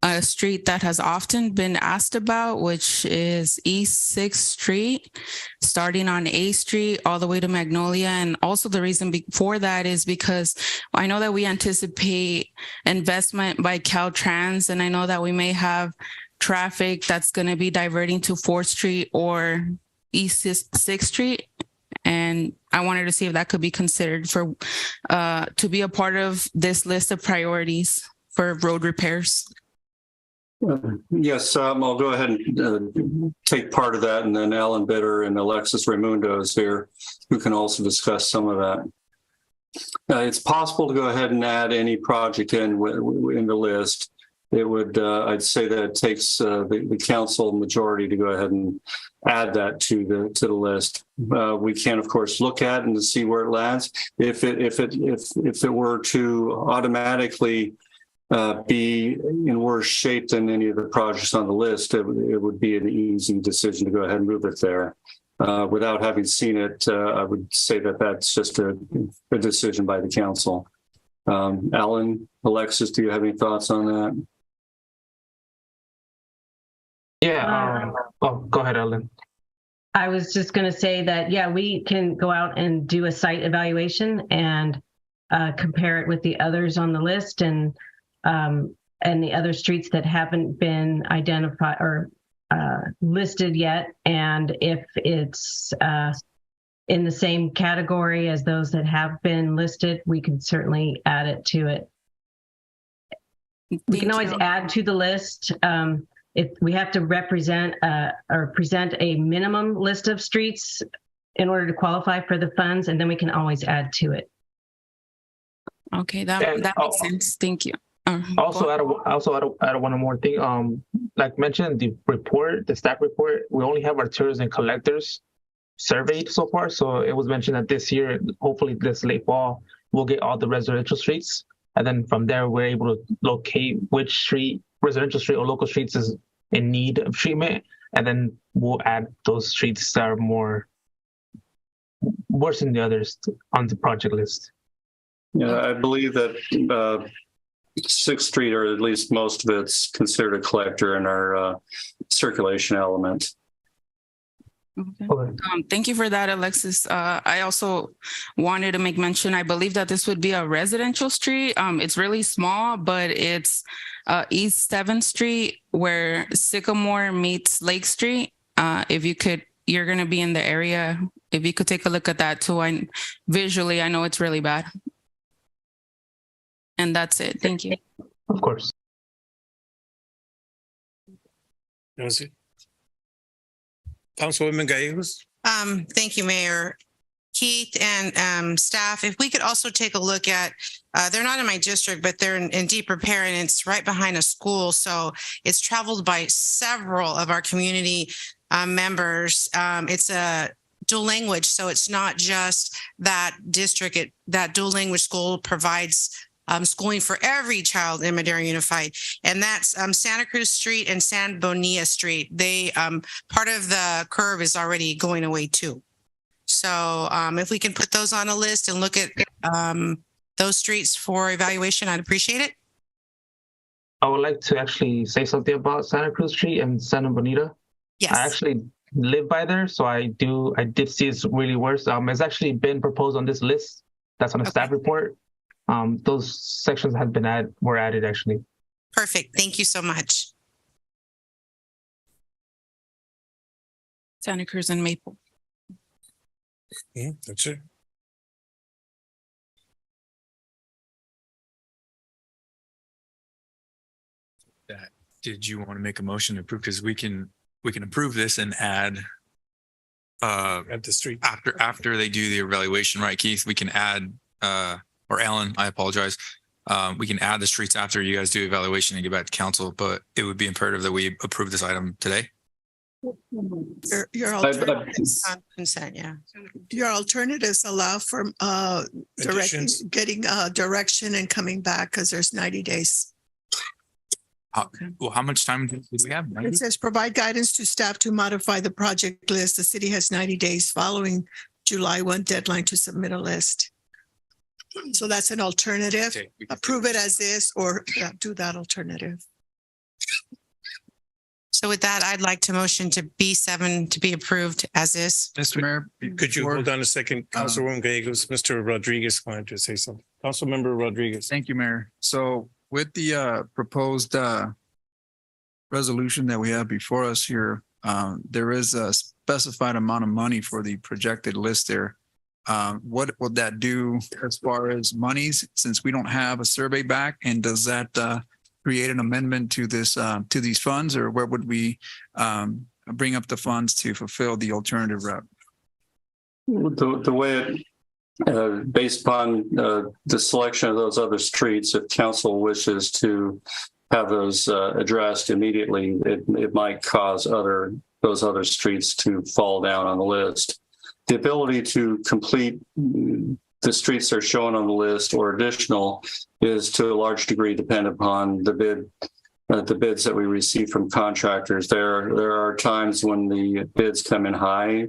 a street that has often been asked about, which is East 6th Street, starting on A Street all the way to Magnolia. And also the reason for that is because I know that we anticipate investment by Caltrans, and I know that we may have traffic that's going to be diverting to 4th Street or East 6th Street. And I wanted to see if that could be considered for to be a part of this list of priorities for road repairs. Yes, I'll go ahead and take part of that, and then Alan Bitter and Alexis Raimundo is here, who can also discuss some of that. It's possible to go ahead and add any project in the list. It would, I'd say that it takes the council majority to go ahead and add that to the list. We can, of course, look at it and see where it lands. If it were to automatically be in worse shape than any of the projects on the list, it would be an easy decision to go ahead and move it there. Without having seen it, I would say that that's just a decision by the council. Alan, Alexis, do you have any thoughts on that? Yeah. Go ahead, Ellen. I was just going to say that, yeah, we can go out and do a site evaluation and compare it with the others on the list and the other streets that haven't been identified or listed yet. And if it's in the same category as those that have been listed, we can certainly add it to it. We can always add to the list. If we have to represent or present a minimum list of streets in order to qualify for the funds, and then we can always add to it. Okay, that makes sense. Thank you. Also, add one more thing. Like mentioned, the staff report, we only have our tours and collectors surveyed so far. So it was mentioned that this year, hopefully this late fall, we'll get all the residential streets. And then from there, we're able to locate which street, residential street or local streets is in need of treatment. And then we'll add those streets that are worse than the others on the project list. Yeah, I believe that 6th Street, or at least most of it's considered a collector in our circulation element. Okay. Thank you for that, Alexis. I also wanted to make mention, I believe that this would be a residential street. It's really small, but it's East 7th Street where Sycamore meets Lake Street. If you could, you're going to be in the area. If you could take a look at that too. Visually, I know it's really bad. And that's it. Thank you. Of course. That was it. Councilwoman Gallegos. Thank you, Mayor. Keith and staff, if we could also take a look at, they're not in my district, but they're in deep repair and it's right behind a school. So it's traveled by several of our community members. It's a dual language. So it's not just that district, that dual language school provides schooling for every child in Madera Unified. And that's Santa Cruz Street and San Bonilla Street. They, part of the curve is already going away too. So if we can put those on a list and look at those streets for evaluation, I'd appreciate it. I would like to actually say something about Santa Cruz Street and Santa Bonita. Yes. I actually live by there, so I did see it's really worse. It's actually been proposed on this list that's on the staff report. Those sections have been were added actually. Perfect. Thank you so much. Santa Cruz and Maple. That's it. That, did you want to make a motion to approve? Because we can approve this and add At the street. after they do the evaluation, right, Keith? We can add or Alan, I apologize. We can add the streets after you guys do evaluation and get back to council, but it would be imperative that we approve this item today. Your alternatives, Consent, yeah. your alternatives allow for Additions. getting direction and coming back because there's 90 days. Well, how much time do we have? 90? It says provide guidance to staff to modify the project list. The city has 90 days following July 1 deadline to submit a list. So that's an alternative. Okay, we can- Approve it as is or do that alternative. So with that, I'd like to motion to B7 to be approved as is. Mr. Mayor. Could you before- hold on a second? Councilwoman Gallegos, Mr. Rodriguez wanted to say something. Councilmember Rodriguez. Thank you, Mayor. So with the proposed resolution that we have before us here, there is a specified amount of money for the projected list there. What would that do as far as monies, since we don't have a survey back? And does that create an amendment to this to these funds, or where would we bring up the funds to fulfill the alternative route? The way it, based upon the selection of those other streets, if council wishes to have those addressed immediately, it might cause those other streets to fall down on the list. The ability to complete the streets that are shown on the list or additional is to a large degree dependent upon the bids that we receive from contractors. There are times when the bids come in high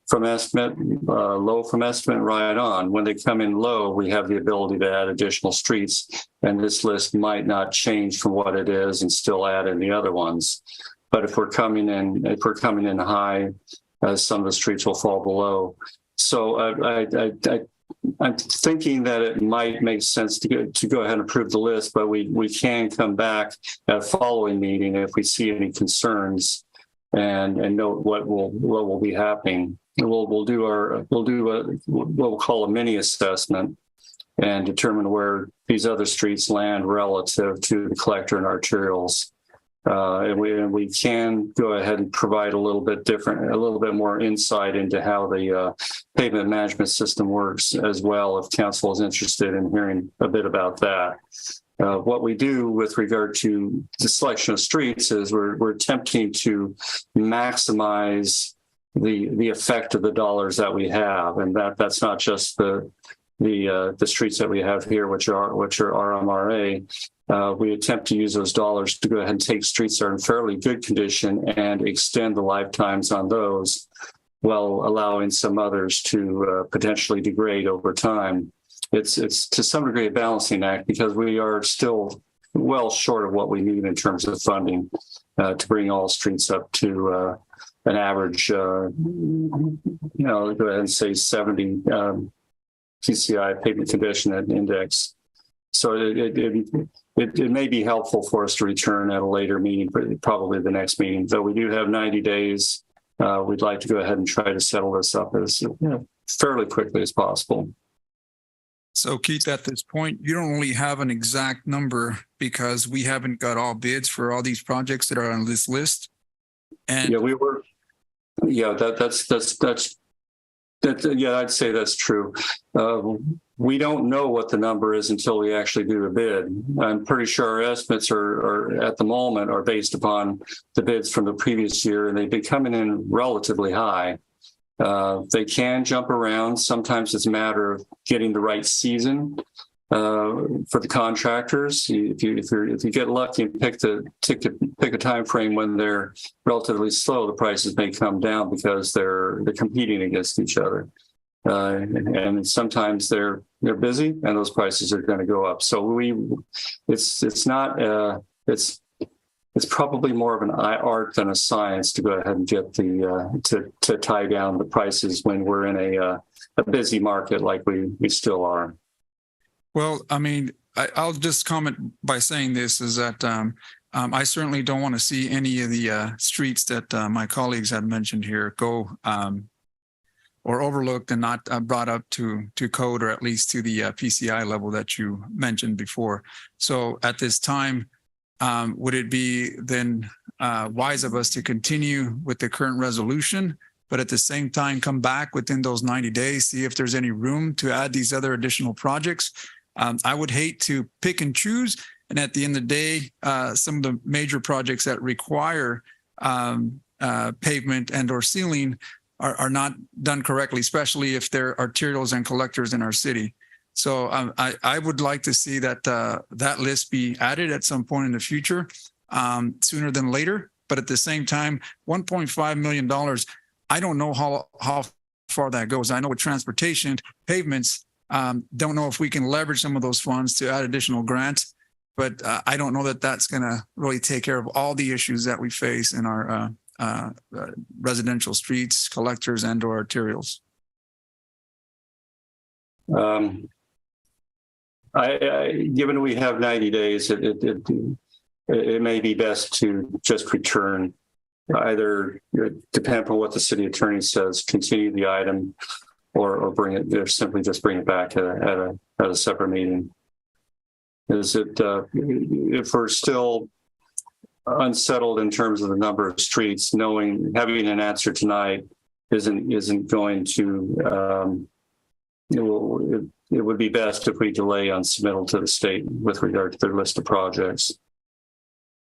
from estimate, low from estimate, right on. When they come in low, we have the ability to add additional streets, and this list might not change from what it is and still add in the other ones. But if we're coming in high, some of the streets will fall below. So I'm thinking that it might make sense to go ahead and approve the list, but we can come back at a following meeting if we see any concerns and note what will be happening. We'll do what we'll call a mini assessment and determine where these other streets land relative to the collector and arterials. And we can go ahead and provide a little bit more insight into how the pavement management system works as well, if council is interested in hearing a bit about that. What we do with regard to the selection of streets is we're attempting to maximize the effect of the dollars that we have, and that's not just the streets that we have here, which are RMRA. We attempt to use those dollars to go ahead and take streets that are in fairly good condition and extend the lifetimes on those, while allowing some others to potentially degrade over time. It's to some degree a balancing act, because we are still well short of what we need in terms of funding to bring all streets up to an average, go ahead and say 70 PCI pavement condition and index. So it may be helpful for us to return at a later meeting, probably the next meeting. Though we do have 90 days, we'd like to go ahead and try to settle this up as fairly quickly as possible. So Keith, at this point, you don't really have an exact number because we haven't got all bids for all these projects that are on this list. And I'd say that's true. We don't know what the number is until we actually do a bid. I'm pretty sure our estimates are at the moment are based upon the bids from the previous year, and they've been coming in relatively high. They can jump around. Sometimes it's a matter of getting the right season for the contractors. If you get lucky and pick a time frame when they're relatively slow, the prices may come down because they're competing against each other. And sometimes they're busy and those prices are going to go up. So it's probably more of an art than a science to go ahead and get to tie down the prices when we're in a busy market like we still are. Well, I mean, I'll just comment by saying this is that I certainly don't want to see any of the streets that my colleagues had mentioned here go or overlooked and not brought up to code, or at least to the PCI level that you mentioned before. So at this time, would it be then wise of us to continue with the current resolution, but at the same time come back within those 90 days, see if there's any room to add these other additional projects? I would hate to pick and choose. And at the end of the day, some of the major projects that require pavement and or sealing are not done correctly, especially if they're arterials and collectors in our city. So I would like to see that that list be added at some point in the future, sooner than later. But at the same time, $1.5 million, I don't know how far that goes. I know with transportation, pavements, don't know if we can leverage some of those funds to add additional grants. But I don't know that that's going to really take care of all the issues that we face in our residential streets, collectors, and or arterials. Given we have 90 days, it may be best to just return, either depend on what the city attorney says, continue the item, or bring it, or simply just bring it back at a separate meeting. Is it if we're still unsettled in terms of the number of streets, having an answer tonight isn't going to it would be best if we delay on submittal to the state with regard to their list of projects.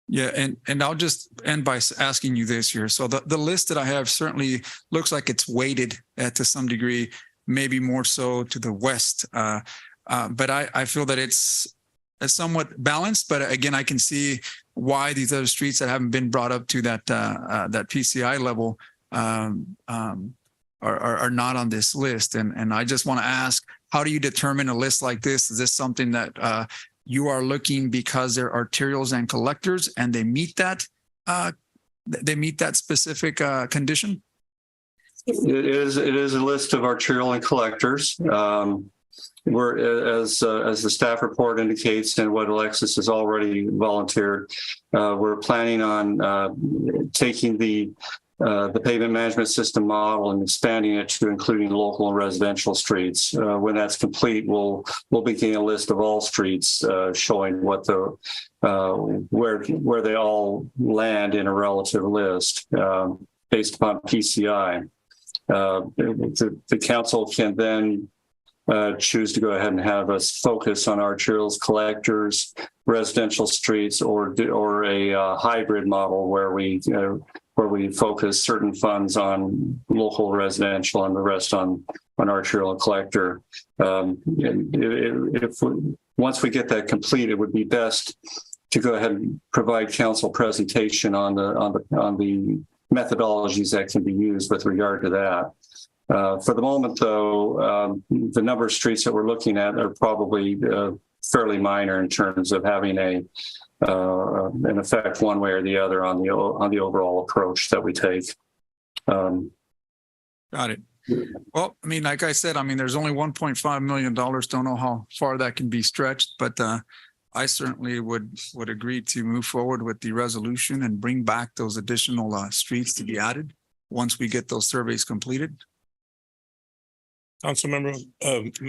Yeah, and I'll just end by asking you this here. So the list that I have certainly looks like it's weighted to some degree, maybe more so to the west. But I feel that it's somewhat balanced. But again, I can see why these other streets that haven't been brought up to that PCI level are not on this list. And I just want to ask, how do you determine a list like this? Is this something that you are looking because they're arterials and collectors and they meet that specific condition? It is a list of arterial and collectors. We're as the staff report indicates and what Alexis has already volunteered, we're planning on taking the pavement management system model and expanding it to including local and residential streets. When that's complete, we'll begin a list of all streets showing what where they all land in a relative list based upon PCI. The council can then choose to go ahead and have us focus on arterials, collectors, residential streets, or a hybrid model where we focus certain funds on local residential and the rest on arterial and collector. Once we get that complete, it would be best to go ahead and provide council presentation on the methodologies that can be used with regard to that. For the moment, though, the number of streets that we're looking at are probably fairly minor in terms of having an effect one way or the other on the overall approach that we take. Got it. Well, I mean, like I said, there's only $1.5 million. Don't know how far that can be stretched, but I certainly would agree to move forward with the resolution and bring back those additional streets to be added once we get those surveys completed. Councilmember,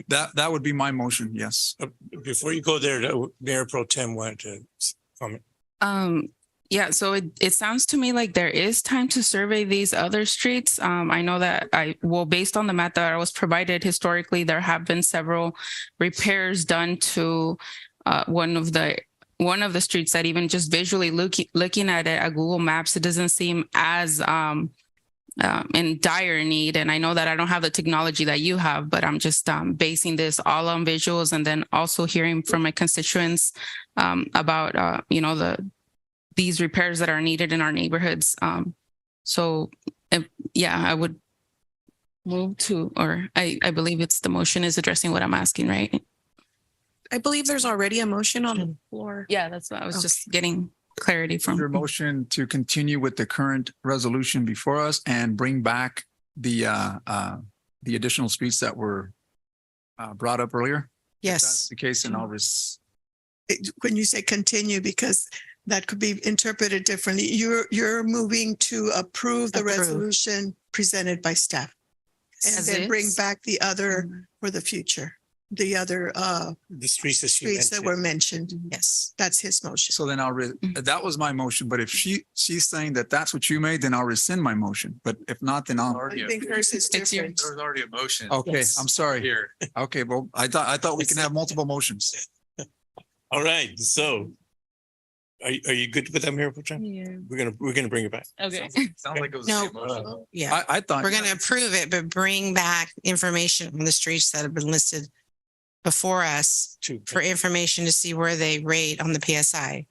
that would be my motion. Yes. Before you go there, Mayor Pro Tem wanted to comment. Yeah, so it sounds to me like there is time to survey these other streets. I know that based on the map that I was provided historically, there have been several repairs done to one of the streets that even just visually looking at it at Google Maps, it doesn't seem as in dire need. And I know that I don't have the technology that you have, but I'm just basing this all on visuals and then also hearing from my constituents about these repairs that are needed in our neighborhoods. I would move to, or I believe it's the motion is addressing what I'm asking, right? I believe there's already a motion on the floor. Yeah, that's what I was just getting clarity from. Your motion to continue with the current resolution before us and bring back the additional streets that were brought up earlier. Yes. The case, and I'll When you say continue, because that could be interpreted differently. You're moving to approve the resolution presented by staff and As then bring is. back the other for the future. The other The streets that you streets that mentioned. were mentioned. Yes, that's his motion. So then that was my motion, but if she's saying that that's what you made, then I'll rescind my motion. But if not, then I'll. I think hers is different. There was already a motion. Okay, Yes. I'm sorry. Here. Okay, well, I thought we can have multiple motions. All right, so are you good with that, Mayor Pro Tem? Yeah. We're gonna bring it back. Okay. Sounds like it was. No. Yeah. I thought. We're going to approve it, but bring back information on the streets that have been listed before us for information to see where they rate on the PSI.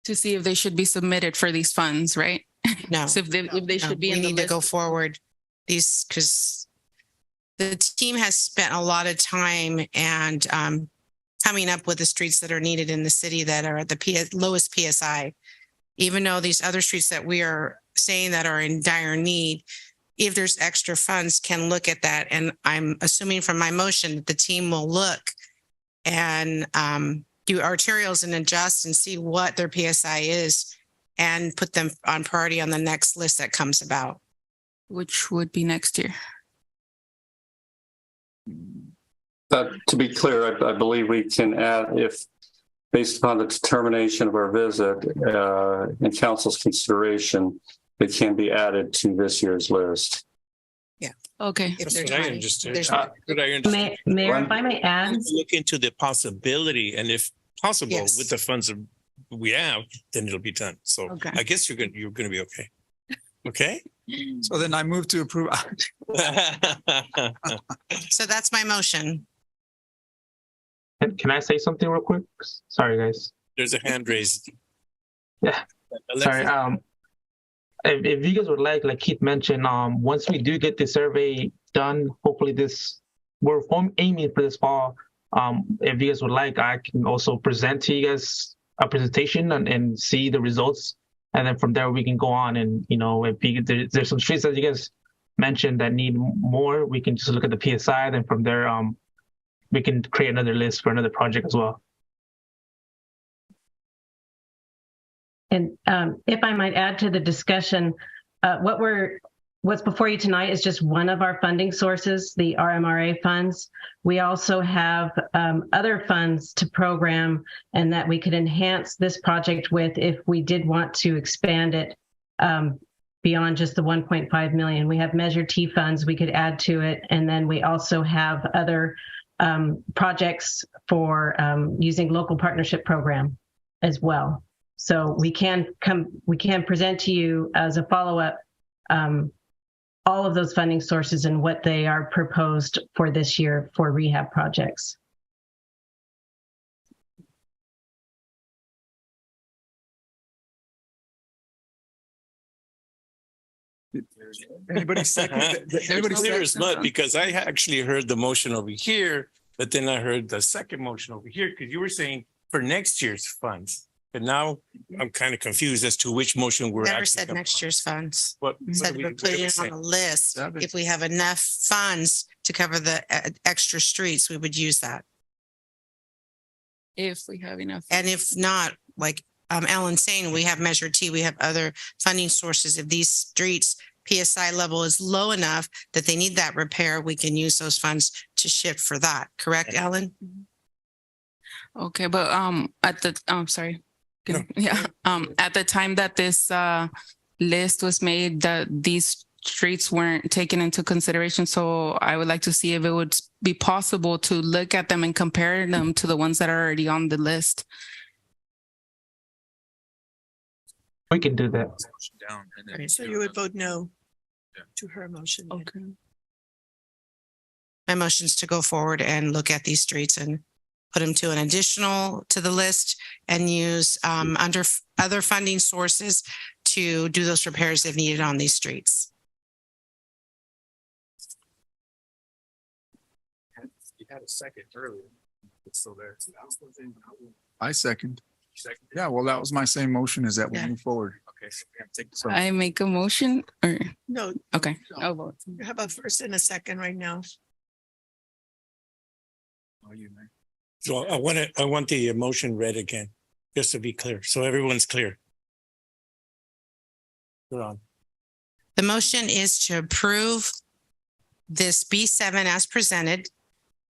To see if they should be submitted for these funds, right? No. So if they should be we in the need to list. go forward. These, because the team has spent a lot of time and coming up with the streets that are needed in the city that are at the lowest PSI. Even though these other streets that we are saying that are in dire need, if there's extra funds, can look at that. And I'm assuming from my motion that the team will look and do arterials and adjust and see what their PSI is and put them on priority on the next list that comes about. Which would be next year. To be clear, I believe we can add, if based upon the determination of our visit and council's consideration, it can be added to this year's list. Yeah. Okay. If That's there's what I money. understood. There's What I understood. Mayor, if I may add, Look into the possibility, and if possible, Yes. with the funds that we have, then it'll be done. So Okay. I guess you're gonna be okay. Okay. So then I move to approve. So that's my motion. Can I say something real quick? Sorry, guys. There's a hand raised. Yeah. Alexis? Sorry. If you guys would like Keith mentioned, once we do get the survey done, hopefully we're aiming for this fall. If you guys would like, I can also present to you guys a presentation and see the results. And then from there, we can go on and, if there's some streets that you guys mentioned that need more, we can just look at the PSI. Then from there, we can create another list for another project as well. and if I might add to the discussion, what's before you tonight is just one of our funding sources, the RMRA funds. We also have other funds to program and that we could enhance this project with if we did want to expand it beyond just the 1.5 million. We have Measure T funds we could add to it. And then we also have other projects for using local partnership program as well. So we can present to you as a follow-up all of those funding sources and what they are proposed for this year for rehab projects. Anybody second? Anybody Clear as second? mud, because I actually heard the motion over here, but then I heard the second motion over here, because you were saying for next year's funds. But now I'm kind of confused as to which motion we're Never actually. said next year's funds. What? Said we're putting it on a list. If we have enough funds to cover the extra streets, we would use that. If we have enough. And if not, like Alan's saying, we have Measure T, we have other funding sources. If these streets PSI level is low enough that they need that repair, we can use those funds to shift for that. Correct, Alan? Okay, but sorry. No. Yeah. At the time that this list was made, these streets weren't taken into consideration. So I would like to see if it would be possible to look at them and compare them to the ones that are already on the list. We can do that. So you would vote no to her motion. Okay. My motion is to go forward and look at these streets and put them to an additional to the list and use under other funding sources to do those repairs if needed on these streets. You had a second earlier. It's still there. I second. Yeah, well, that was my same motion, is that we Yeah. move forward. Okay, so we have to take this. I make a motion or, No, okay, I'll vote. you have a first and a second right now. Oh, you, man. So I want the motion read again, just to be clear, so everyone's clear. You're on. The motion is to approve this B7 as presented,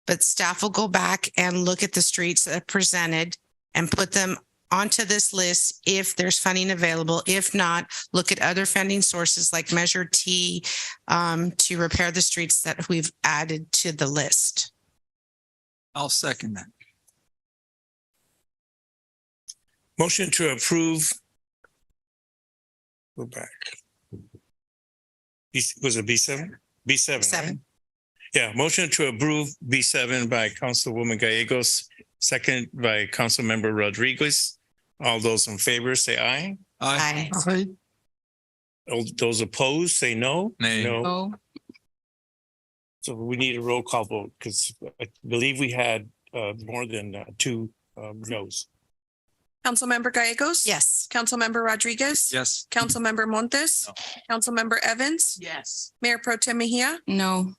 but staff will go back and look at the streets that are presented and put them onto this list if there's funding available. If not, look at other funding sources like Measure T to repair the streets that we've added to the list. I'll second that. Motion to approve. Go back. Was it B7? B7. Seven. Right? Yeah, motion to approve B7 by Councilwoman Gallegos, second by Councilmember Rodriguez. All those in favor say aye. Aye. All those opposed say no. Nay. No. Oh, So we need a roll call vote because I believe we had more than two no's. Councilmember Gallegos? Yes. Councilmember Rodriguez? Yes. Councilmember Montes? No. Councilmember Evans? Yes. Mayor Pro Tem Mejia? no.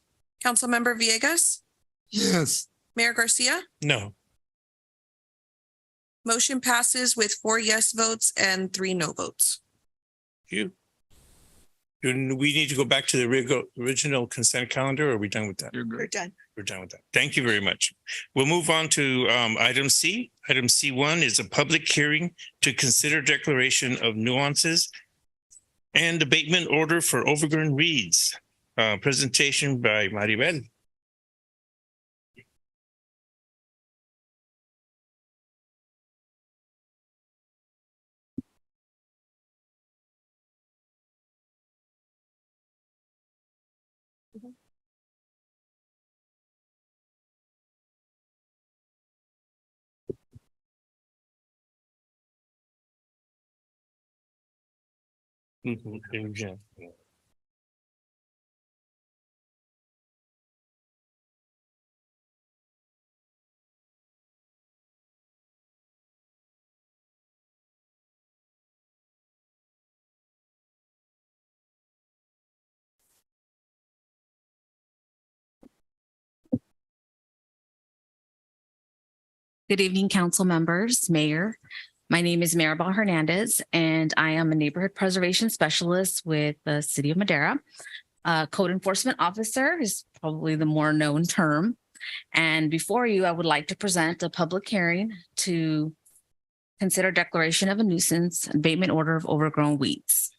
Councilmember Villegas? Yes. Mayor Garcia? No. Motion passes with 4 yes votes and 3 no votes. You. Do we need to go back to the original consent calendar or are we done with that? You're We're good. done. We're done with that. Thank you very much. We'll move on to item C. Item C1 is a public hearing to consider declaration of nuances and abatement order for overgrown reeds. Presentation by Maribel. Yeah. Good evening, council members, mayor. My name is Maribel Hernandez, and I am a neighborhood preservation specialist with the city of Madera. Code enforcement officer is probably the more known term. And before you, I would like to present a public hearing to consider declaration of a nuisance and abatement order of overgrown weeds.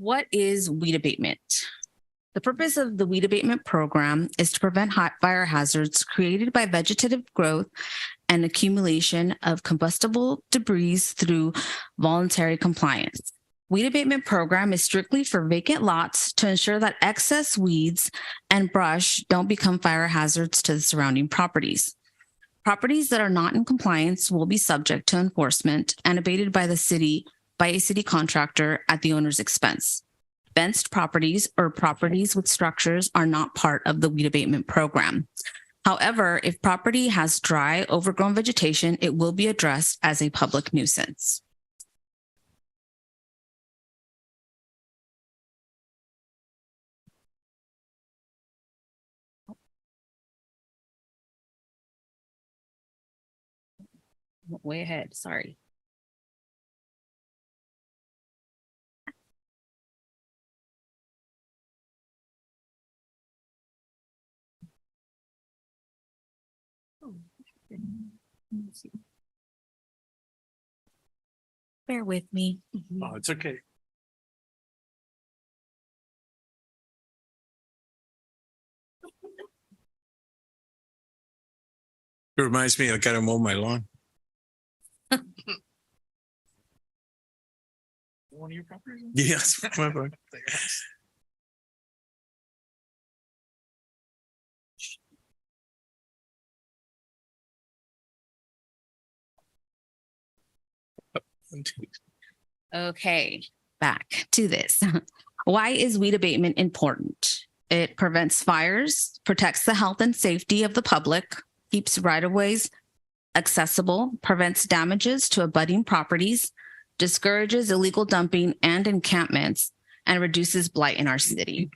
What is weed abatement? The purpose of the weed abatement program is to prevent hot fire hazards created by vegetative growth and accumulation of combustible debris through voluntary compliance. Weed abatement program is strictly for vacant lots to ensure that excess weeds and brush don't become fire hazards to the surrounding properties. Properties that are not in compliance will be subject to enforcement and abated by the city by a city contractor at the owner's expense. Fenced properties or properties with structures are not part of the weed abatement program. However, if property has dry, overgrown vegetation, it will be addressed as a public nuisance. Way ahead, sorry. Bear with me. Oh, it's okay. It reminds me, I gotta mow my lawn. One of your properties? Yes, my bad. Okay, back to this. Why is weed abatement important? It prevents fires, protects the health and safety of the public, keeps right-of-ways accessible, prevents damages to abutting properties, discourages illegal dumping and encampments, and reduces blight in our city.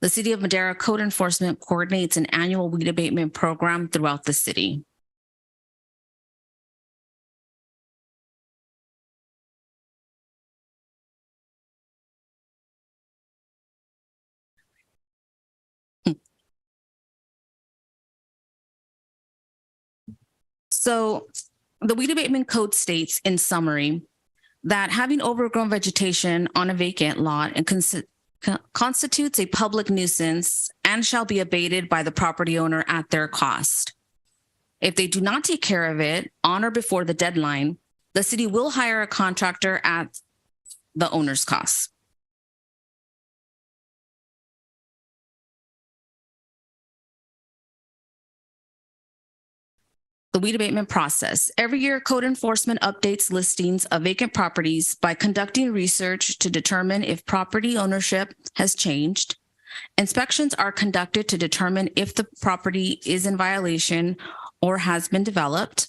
The City of Madera Code Enforcement coordinates an annual weed abatement program throughout the city. So the weed abatement code states in summary that having overgrown vegetation on a vacant lot and constitutes a public nuisance and shall be abated by the property owner at their cost. If they do not take care of it on or before the deadline, the city will hire a contractor at the owner's cost. The weed abatement process. Every year, code enforcement updates listings of vacant properties by conducting research to determine if property ownership has changed. Inspections are conducted to determine if the property is in violation or has been developed.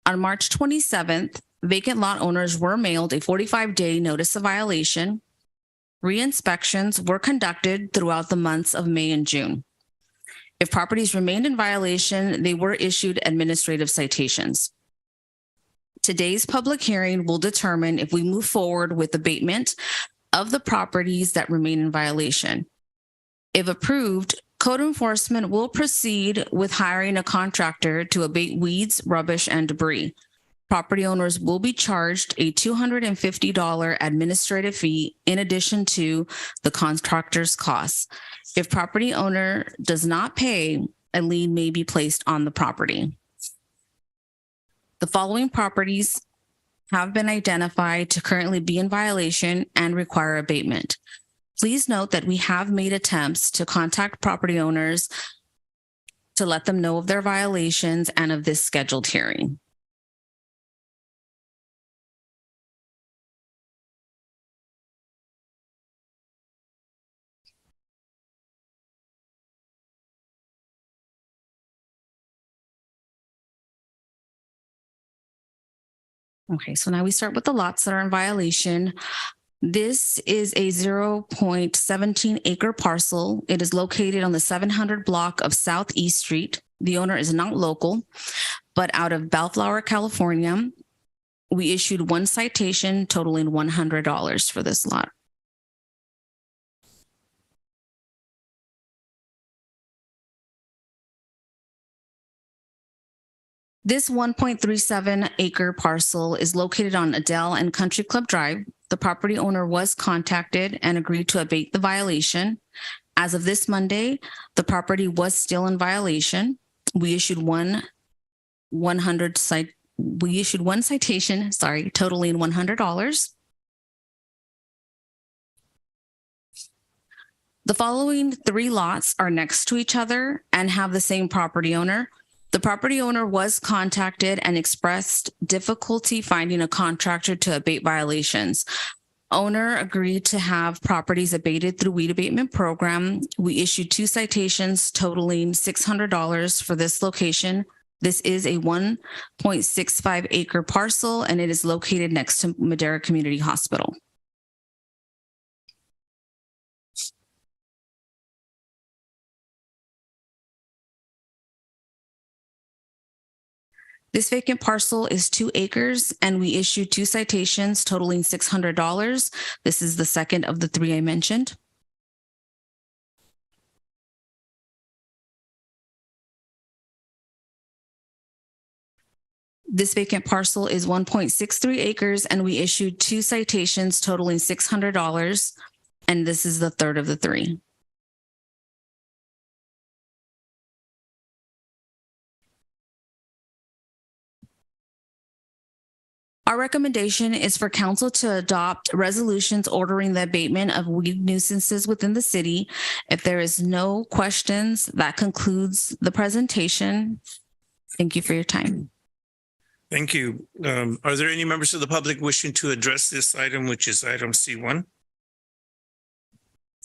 On March 27th, vacant lot owners were mailed a 45-day notice of violation. Re-inspections were conducted throughout the months of May and June. If properties remained in violation, they were issued administrative citations. Today's public hearing will determine if we move forward with abatement of the properties that remain in violation. If approved, code enforcement will proceed with hiring a contractor to abate weeds, rubbish, and debris. Property owners will be charged a $250 administrative fee in addition to the contractor's costs. If property owner does not pay, a lien may be placed on the property. The following properties have been identified to currently be in violation and require abatement. Please note that we have made attempts to contact property owners to let them know of their violations and of this scheduled hearing. Okay, so now we start with the lots that are in violation. This is a 0.17 acre parcel. It is located on the 700 block of Southeast Street. The owner is not local, but out of Bellflower, California. We issued one citation totaling $100 for this lot. This 1.37 acre parcel is located on Adele and Country Club Drive. The property owner was contacted and agreed to abate the violation. As of this Monday, the property was still in violation. We issued one citation, totaling $100. The following three lots are next to each other and have the same property owner. The property owner was contacted and expressed difficulty finding a contractor to abate violations. Owner agreed to have properties abated through weed abatement program. We issued two citations totaling $600 for this location. This is a 1.65 acre parcel and it is located next to Madera Community Hospital. This vacant parcel is 2 acres and we issued two citations totaling $600. This is the second of the three I mentioned. This vacant parcel is 1.63 acres and we issued two citations totaling $600. And this is the third of the three. Our recommendation is for council to adopt resolutions ordering the abatement of weed nuisances within the city. If there is no questions, that concludes the presentation. Thank you for your time. Thank you. Are there any members of the public wishing to address this item, which is item C1?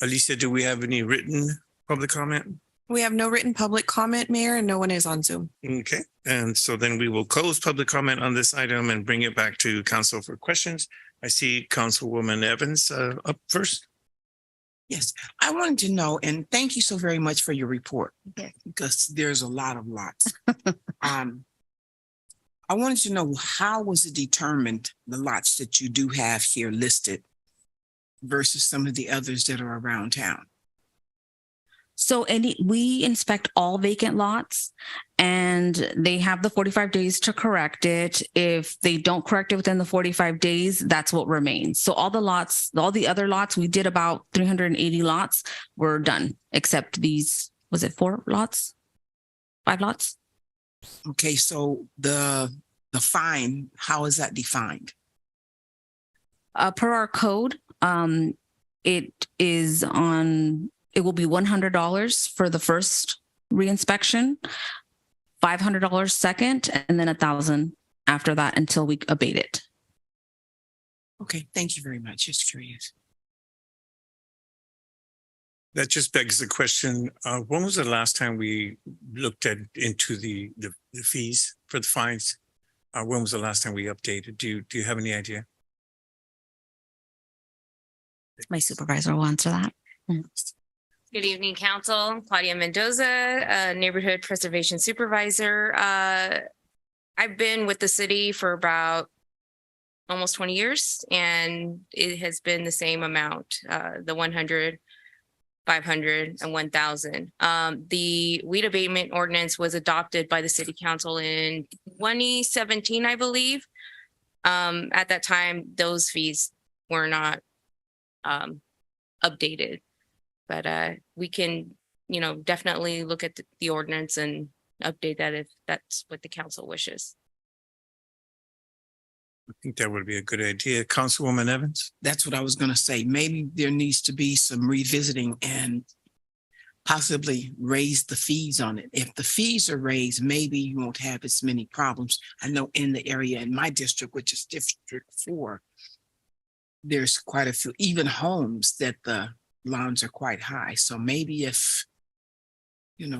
Alicia, do we have any written public comment? We have no written public comment, Mayor, and no one is on Zoom. Okay, and so then we will close public comment on this item and bring it back to council for questions. I see Councilwoman Evans up first. Yes, I wanted to know, and thank you so very much for your report, because there's a lot of lots. I wanted to know, how was it determined, the lots that you do have here listed versus some of the others that are around town? So we inspect all vacant lots, and they have the 45 days to correct it. If they don't correct it within the 45 days, that's what remains. So all the other lots, we did about 380 lots, were done, except these, was it 4 lots? 5 lots? Okay, so the fine, how is that defined? Per our code, it will be $100 for the first reinspection, $500 second, and then $1,000 after that until we abate it. Okay, thank you very much. Just curious. That just begs the question, when was the last time we looked into the fees for the fines? When was the last time we updated? Do you have any idea? My supervisor will answer that. Good evening, Council. Claudia Mendoza, Neighborhood Preservation Supervisor. I've been with the city for about almost 20 years, and it has been the same amount, the 100, 500, and 1,000. The weed abatement ordinance was adopted by the City Council in 2017, I believe. At that time, those fees were not updated. But we can, definitely look at the ordinance and update that if that's what the council wishes. I think that would be a good idea. Councilwoman Evans? That's what I was going to say. Maybe there needs to be some revisiting and possibly raise the fees on it. If the fees are raised, maybe you won't have as many problems. I know in the area in my district, which is District 4, there's quite a few, even homes that the lawns are quite high. So maybe if,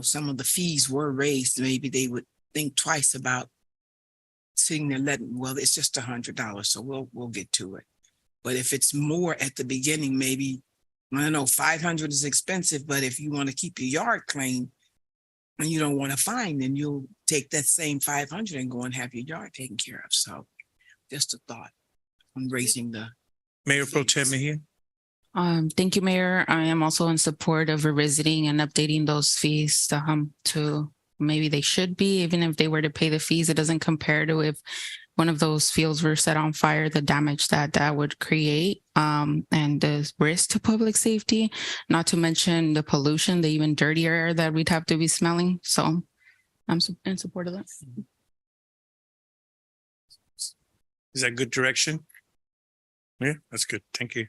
some of the fees were raised, maybe they would think twice about sitting there letting, well, it's just $100, so we'll get to it. But if it's more at the beginning, maybe, I don't know, 500 is expensive, but if you want to keep your yard clean and you don't want to fine, then you'll take that same 500 and go and have your yard taken care of. So just a thought on raising the Mayor Pro Tem Mejia. Thank you, Mayor. I am also in support of revisiting and updating those fees to maybe they should be, even if they were to pay the fees, it doesn't compare to if one of those fields were set on fire, the damage that would create, and the risk to public safety, not to mention the pollution, the even dirtier air that we'd have to be smelling. So I'm in support of that. Is that good direction? Yeah, that's good. Thank you.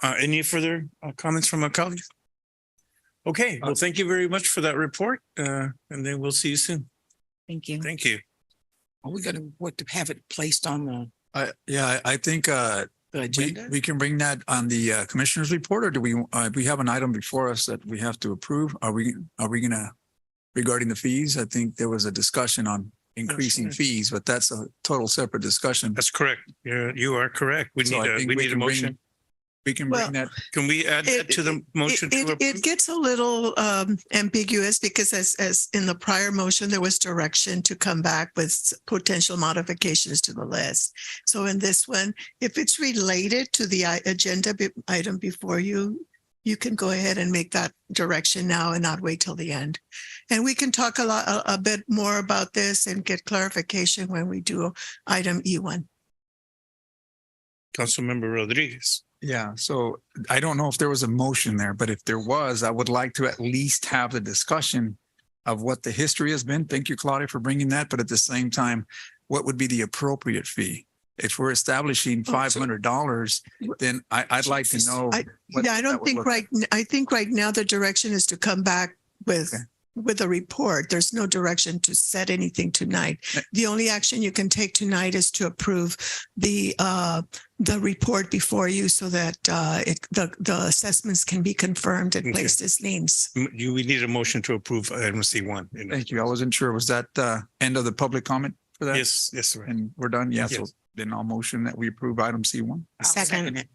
Any further comments from our colleagues? Okay, well, thank you very much for that report. And then we'll see you soon. Thank you. Thank you. Are we going to have it placed on the I think agenda? we can bring that on the commissioner's report, or do we have an item before us that we have to approve? Are we gonna, regarding the fees? I think there was a discussion on increasing fees, but that's a total separate discussion. That's correct. You are correct. We need a motion. We can bring that. Can we add that to the motion? It gets a little ambiguous because as in the prior motion, there was direction to come back with potential modifications to the list. So in this one, if it's related to the agenda item before you, you can go ahead and make that direction now and not wait till the end. And we can talk a bit more about this and get clarification when we do item E1. Councilmember Rodriguez. Yeah, so I don't know if there was a motion there, but if there was, I would like to at least have the discussion of what the history has been. Thank you, Claudia, for bringing that. But at the same time, what would be the appropriate fee? If we're establishing $500, then I'd like to know. I think right now the direction is to come back with with a report. There's no direction to set anything tonight. The only action you can take tonight is to approve the report before you so that the assessments can be confirmed and placed as liens. We need a motion to approve item C1. Thank you. I wasn't sure. Was that the end of the public comment for that? Yes, sir. And we're done? Yeah. Yes. So then I'll motion that we approve item C1. Second.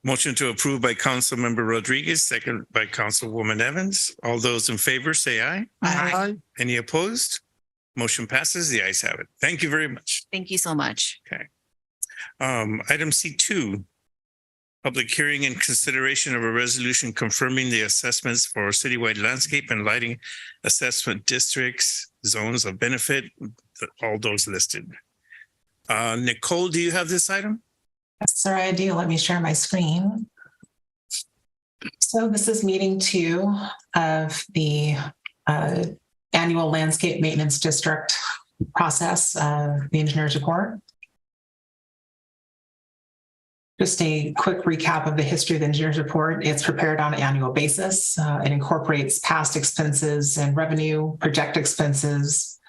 Motion to approve by Councilmember Rodriguez, second by Councilwoman Evans. All those in favor say aye. Aye. Any opposed? Motion passes. The ayes have it. Thank you very much. Thank you so much. Okay. Item C2, public hearing and consideration of a resolution confirming the assessments for citywide landscape and lighting assessment districts, zones of benefit, all those listed. Nicole, do you have this item? Yes, sir, I do. Let me share my screen. So this is meeting 2 of the annual landscape maintenance district process, the engineer's report. Just a quick recap of the history of the engineer's report. It's prepared on an annual basis. It incorporates past expenses and revenue, project expenses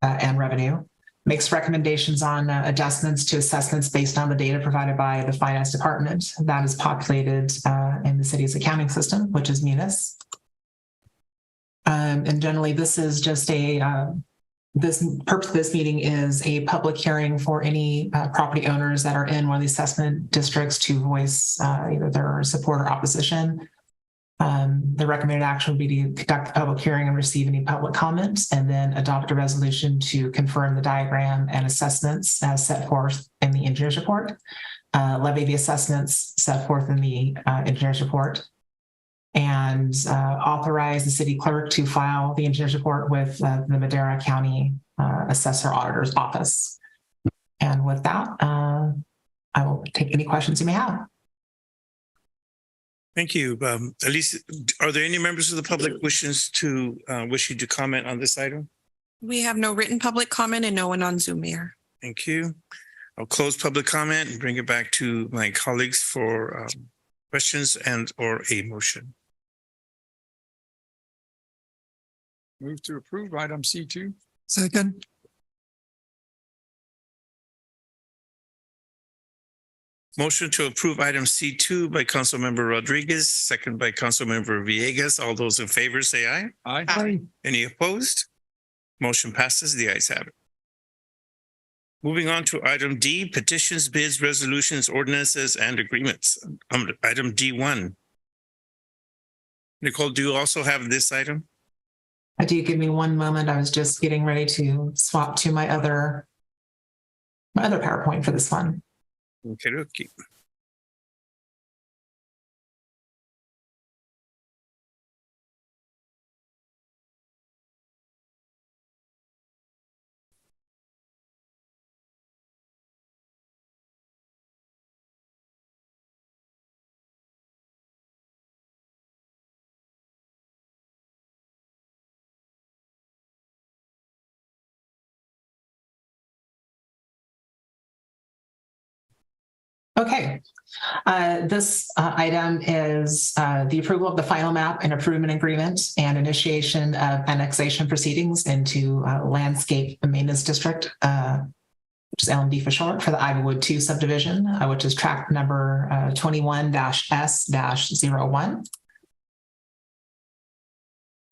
and revenue. Makes recommendations on adjustments to assessments based on the data provided by the finance department. That is populated in the city's accounting system, which is Munis. And generally, this is just this purpose of this meeting is a public hearing for any property owners that are in one of the assessment districts to voice either their support or opposition. The recommended action would be to conduct the public hearing and receive any public comments, and then adopt a resolution to confirm the diagram and assessments as set forth in the engineer's report, levy the assessments set forth in the engineer's report, and authorize the city clerk to file the engineer's report with the Madera County Assessor Auditor's Office. And with that, I will take any questions you may have. Thank you. Elise, are there any members of the public wishing to comment on this item? We have no written public comment and no one on Zoom, Mayor. Thank you. I'll close public comment and bring it back to my colleagues for questions and or a motion. Move to approve item C2. Second. Motion to approve item C2 by Councilmember Rodriguez, second by Councilmember Villegas. All those in favor say aye. Aye. Any opposed? Motion passes. The ayes have it. Moving on to item D, petitions, bids, resolutions, ordinances, and agreements. Item D1. Nicole, do you also have this item? I do. Give me one moment. I was just getting ready to swap to my other PowerPoint for this one. Okay. Okay, this item is the approval of the final map and improvement agreement and initiation of annexation proceedings into landscape maintenance district, which is LMD for short, for the Ivywood 2 subdivision, which is tract number 21-S-01.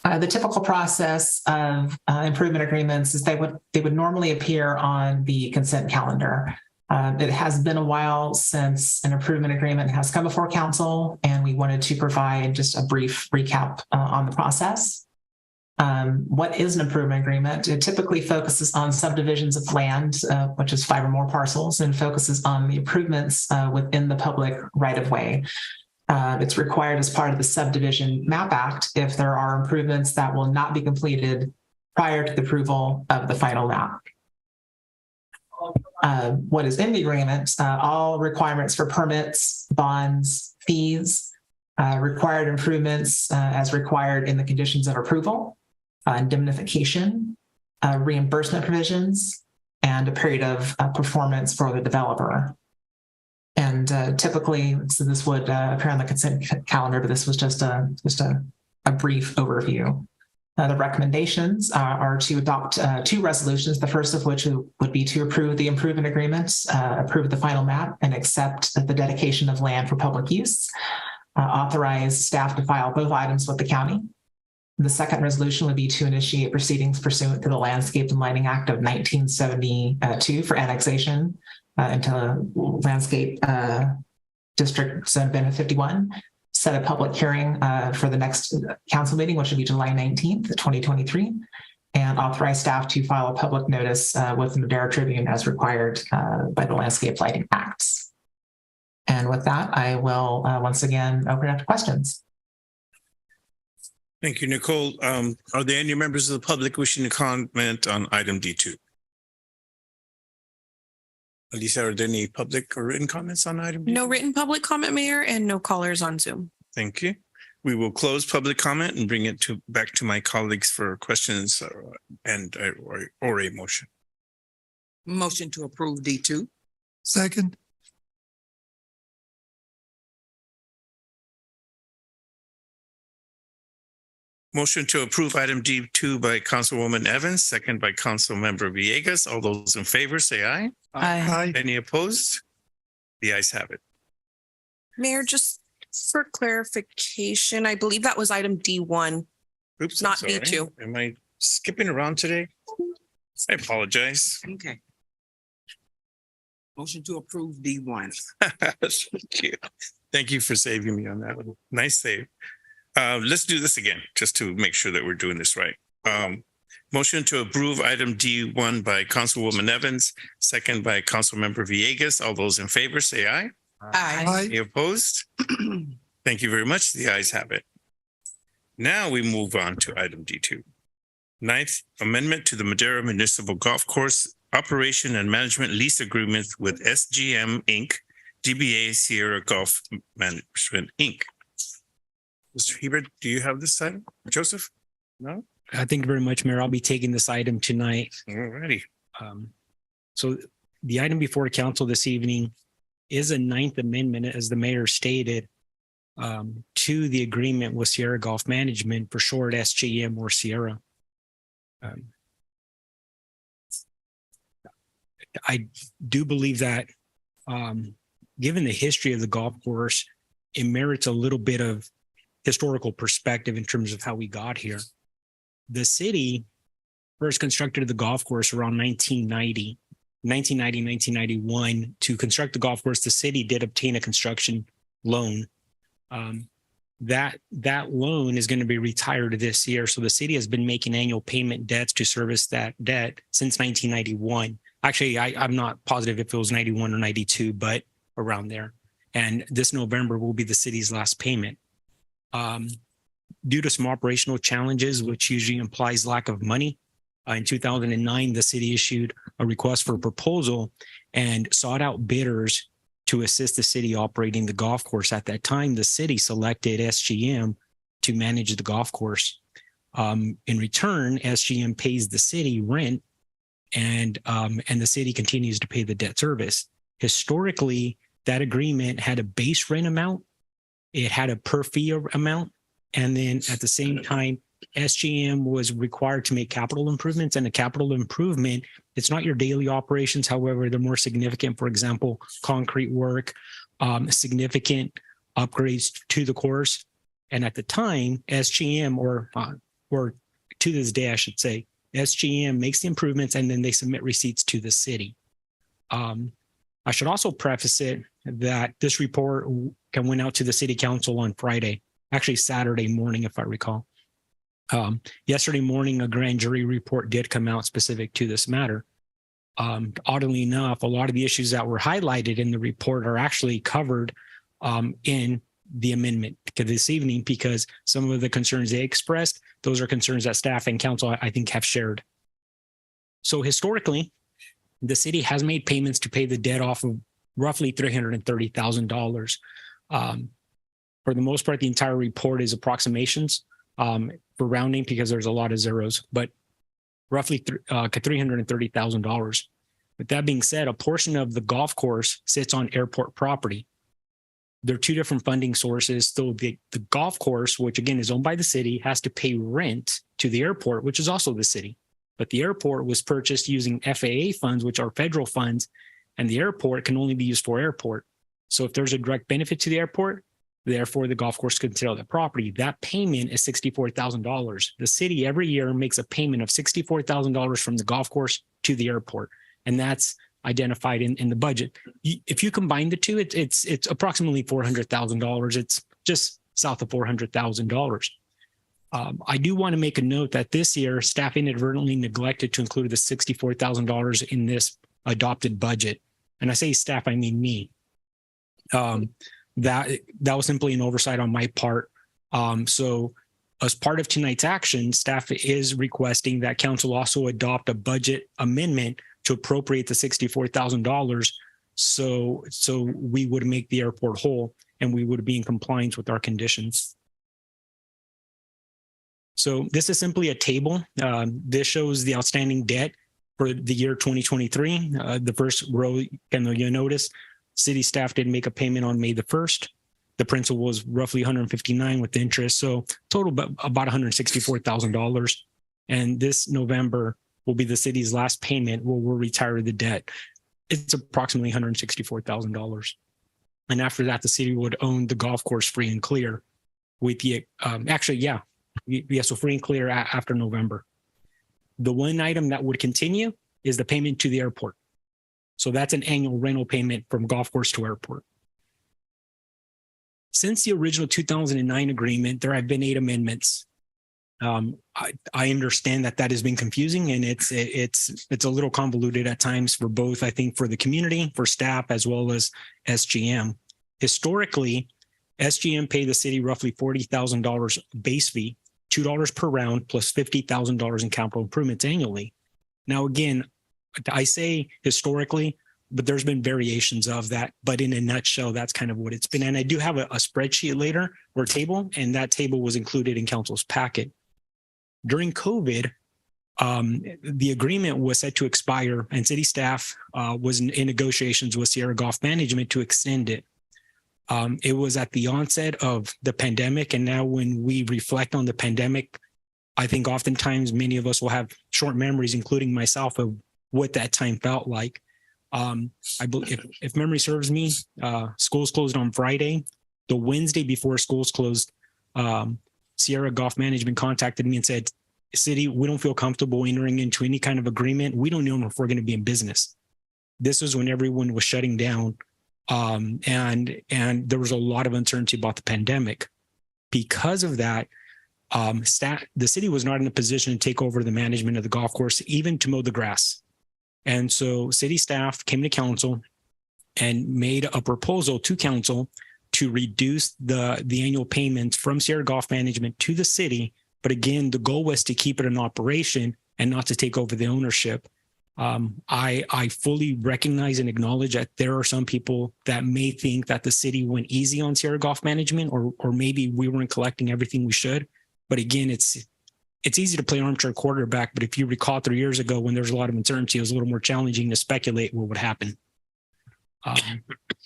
The typical process of improvement agreements is they would normally appear on the consent calendar. It has been a while since an improvement agreement has come before council, and we wanted to provide just a brief recap on the process. What is an improvement agreement? It typically focuses on subdivisions of land, which is 5 or more parcels, and focuses on the improvements within the public right-of-way. It's required as part of the Subdivision Map Act if there are improvements that will not be completed prior to the approval of the final map. What is in the agreement? All requirements for permits, bonds, fees, required improvements as required in the conditions of approval, indemnification, reimbursement provisions, and a period of performance for the developer. And typically, so this would appear on the consent calendar, but this was just a brief overview. The recommendations are to adopt two resolutions, the first of which would be to approve the improvement agreements, approve the final map, and accept the dedication of land for public use, authorize staff to file both items with the county. The second resolution would be to initiate proceedings pursuant to the Landscape and Lighting Act of 1972 for annexation into Landscape District Zone Benefit 51. Set a public hearing for the next council meeting, which would be July 19th, 2023, and authorize staff to file a public notice with the Madera Tribune as required by the Landscape Lighting Acts. And with that, I will once again open it up to questions. Thank you, Nicole. Are there any members of the public wishing to comment on item D2? Elisa, are there any public or written comments on item D2? No written public comment, Mayor, and no callers on Zoom. Thank you. We will close public comment and bring it back to my colleagues for questions or a motion. Motion to approve D2. Second. Motion to approve item D2 by Councilwoman Evans, second by Councilmember Villegas. All those in favor say aye. Aye. Any opposed? The ayes have it. Mayor, just for clarification, I believe that was item D1. Oops, not I'm sorry. D2. Am I skipping around today? I apologize. Okay. Motion to approve D1. Thank you. Thank you for saving me on that one. Nice save. Let's do this again, just to make sure that we're doing this right. Motion to approve item D1 by Councilwoman Evans, second by Councilmember Villegas. All those in favor say aye. Aye. Any opposed? Thank you very much. The ayes have it. Now we move on to item D2. Ninth amendment to the Madera Municipal Golf Course Operation and Management Lease Agreement with SGM Inc., DBA Sierra Golf Management Inc. Mr. Hebert, do you have this item? Joseph? No? Thank you very much, Mayor. I'll be taking this item tonight. All righty. So the item before council this evening is a ninth amendment, as the mayor stated, to the agreement with Sierra Golf Management, for short SGM or Sierra. I do believe that given the history of the golf course, it merits a little bit of historical perspective in terms of how we got here. The city first constructed the golf course around 1991. To construct the golf course, the city did obtain a construction loan. That loan is going to be retired this year. So the city has been making annual payment debts to service that debt since 1991. Actually, I'm not positive if it was 91 or 92, but around there. And this November will be the city's last payment. Due to some operational challenges, which usually implies lack of money, in 2009, the city issued a request for proposal and sought out bidders to assist the city operating the golf course. At that time, the city selected SGM to manage the golf course. In return, SGM pays the city rent, and the city continues to pay the debt service. Historically, that agreement had a base rent amount, it had a per fee amount, and then at the same time, SGM was required to make capital improvements. And a capital improvement, it's not your daily operations. However, they're more significant. For example, concrete work, significant upgrades to the course. And at the time, SGM, or to this day, I should say, SGM makes the improvements and then they submit receipts to the city. I should also preface it that this report went out to the city council on Friday, actually Saturday morning, if I recall. Yesterday morning, a grand jury report did come out specific to this matter. Oddly enough, a lot of the issues that were highlighted in the report are actually covered in the amendment this evening, because some of the concerns they expressed, those are concerns that staff and council, I think, have shared. So historically, the city has made payments to pay the debt off of roughly $330,000. For the most part, the entire report is approximations for rounding, because there's a lot of zeros, but roughly $330,000. With that being said, a portion of the golf course sits on airport property. There are two different funding sources. So the golf course, which again is owned by the city, has to pay rent to the airport, which is also the city. But the airport was purchased using FAA funds, which are federal funds, and the airport can only be used for airport. So if there's a direct benefit to the airport, therefore the golf course can sell that property. That payment is $64,000. The city every year makes a payment of $64,000 from the golf course to the airport, and that's identified in the budget. If you combine the two, it's approximately $400,000. It's just south of $400,000. I do want to make a note that this year staff inadvertently neglected to include the $64,000 in this adopted budget. And I say staff, I mean me. That was simply an oversight on my part. So as part of tonight's action, staff is requesting that council also adopt a budget amendment to appropriate the $64,000 so we would make the airport whole and we would be in compliance with our conditions. So this is simply a table. This shows the outstanding debt for the year 2023. The first row, you'll notice, city staff did make a payment on May the 1st. The principal was roughly $159 with the interest. So total about $164,000. And this November will be the city's last payment where we'll retire the debt. It's approximately $164,000. And after that, the city would own the golf course free and clear with the, so free and clear after November. The one item that would continue is the payment to the airport. So that's an annual rental payment from golf course to airport. Since the original 2009 agreement, there have been 8 amendments. I understand that has been confusing, and it's a little convoluted at times for both, I think, for the community, for staff, as well as SGM. Historically, SGM paid the city roughly $40,000 base fee, $2 per round, plus $50,000 in capital improvements annually. Now, again, I say historically, but there's been variations of that. But in a nutshell, that's kind of what it's been. And I do have a spreadsheet later or table, and that table was included in council's packet. During COVID, the agreement was set to expire, and city staff was in negotiations with Sierra Golf Management to extend it. It was at the onset of the pandemic, and now when we reflect on the pandemic, I think oftentimes many of us will have short memories, including myself, of what that time felt like. I believe, if memory serves me, schools closed on Friday. The Wednesday before schools closed, Sierra Golf Management contacted me and said, "City, we don't feel comfortable entering into any kind of agreement. We don't know if we're going to be in business." This was when everyone was shutting down, and there was a lot of uncertainty about the pandemic. Because of that, the city was not in a position to take over the management of the golf course, even to mow the grass. And so city staff came to council and made a proposal to council to reduce the annual payments from Sierra Golf Management to the city. But again, the goal was to keep it in operation and not to take over the ownership. I fully recognize and acknowledge that there are some people that may think that the city went easy on Sierra Golf Management, or maybe we weren't collecting everything we should. But again, it's easy to play armchair quarterback. But if you recall 3 years ago, when there's a lot of uncertainty, it was a little more challenging to speculate what would happen.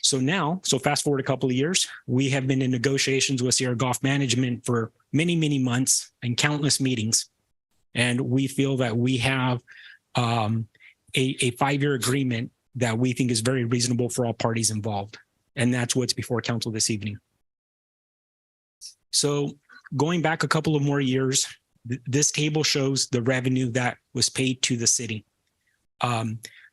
So fast forward a couple of years, we have been in negotiations with Sierra Golf Management for many, many months and countless meetings. And we feel that we have a 5-year agreement that we think is very reasonable for all parties involved. And that's what's before council this evening. So going back a couple of more years, this table shows the revenue that was paid to the city.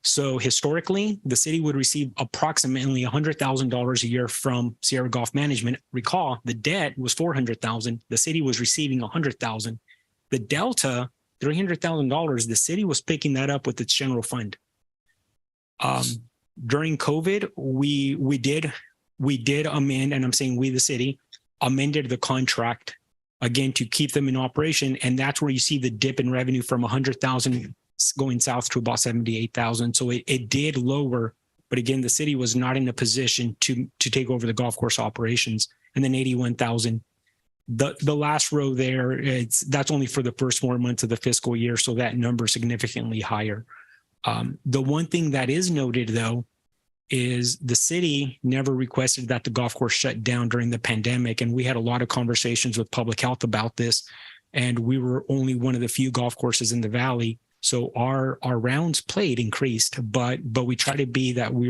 So historically, the city would receive approximately $100,000 a year from Sierra Golf Management. Recall, the debt was $400,000. The city was receiving $100,000. The delta, $300,000, the city was picking that up with its general fund. During COVID, we did amend, and I'm saying we, the city, amended the contract again to keep them in operation, and that's where you see the dip in revenue from 100,000 going south to about 78,000. So it did lower, but again, the city was not in a position to take over the golf course operations. And then 81,000. The last row there, that's only for the first 4 months of the fiscal year, so that number is significantly higher. The one thing that is noted, though, is the city never requested that the golf course shut down during the pandemic. And we had a lot of conversations with public health about this. And we were only one of the few golf courses in the valley. So our rounds played increased, but we try to be that we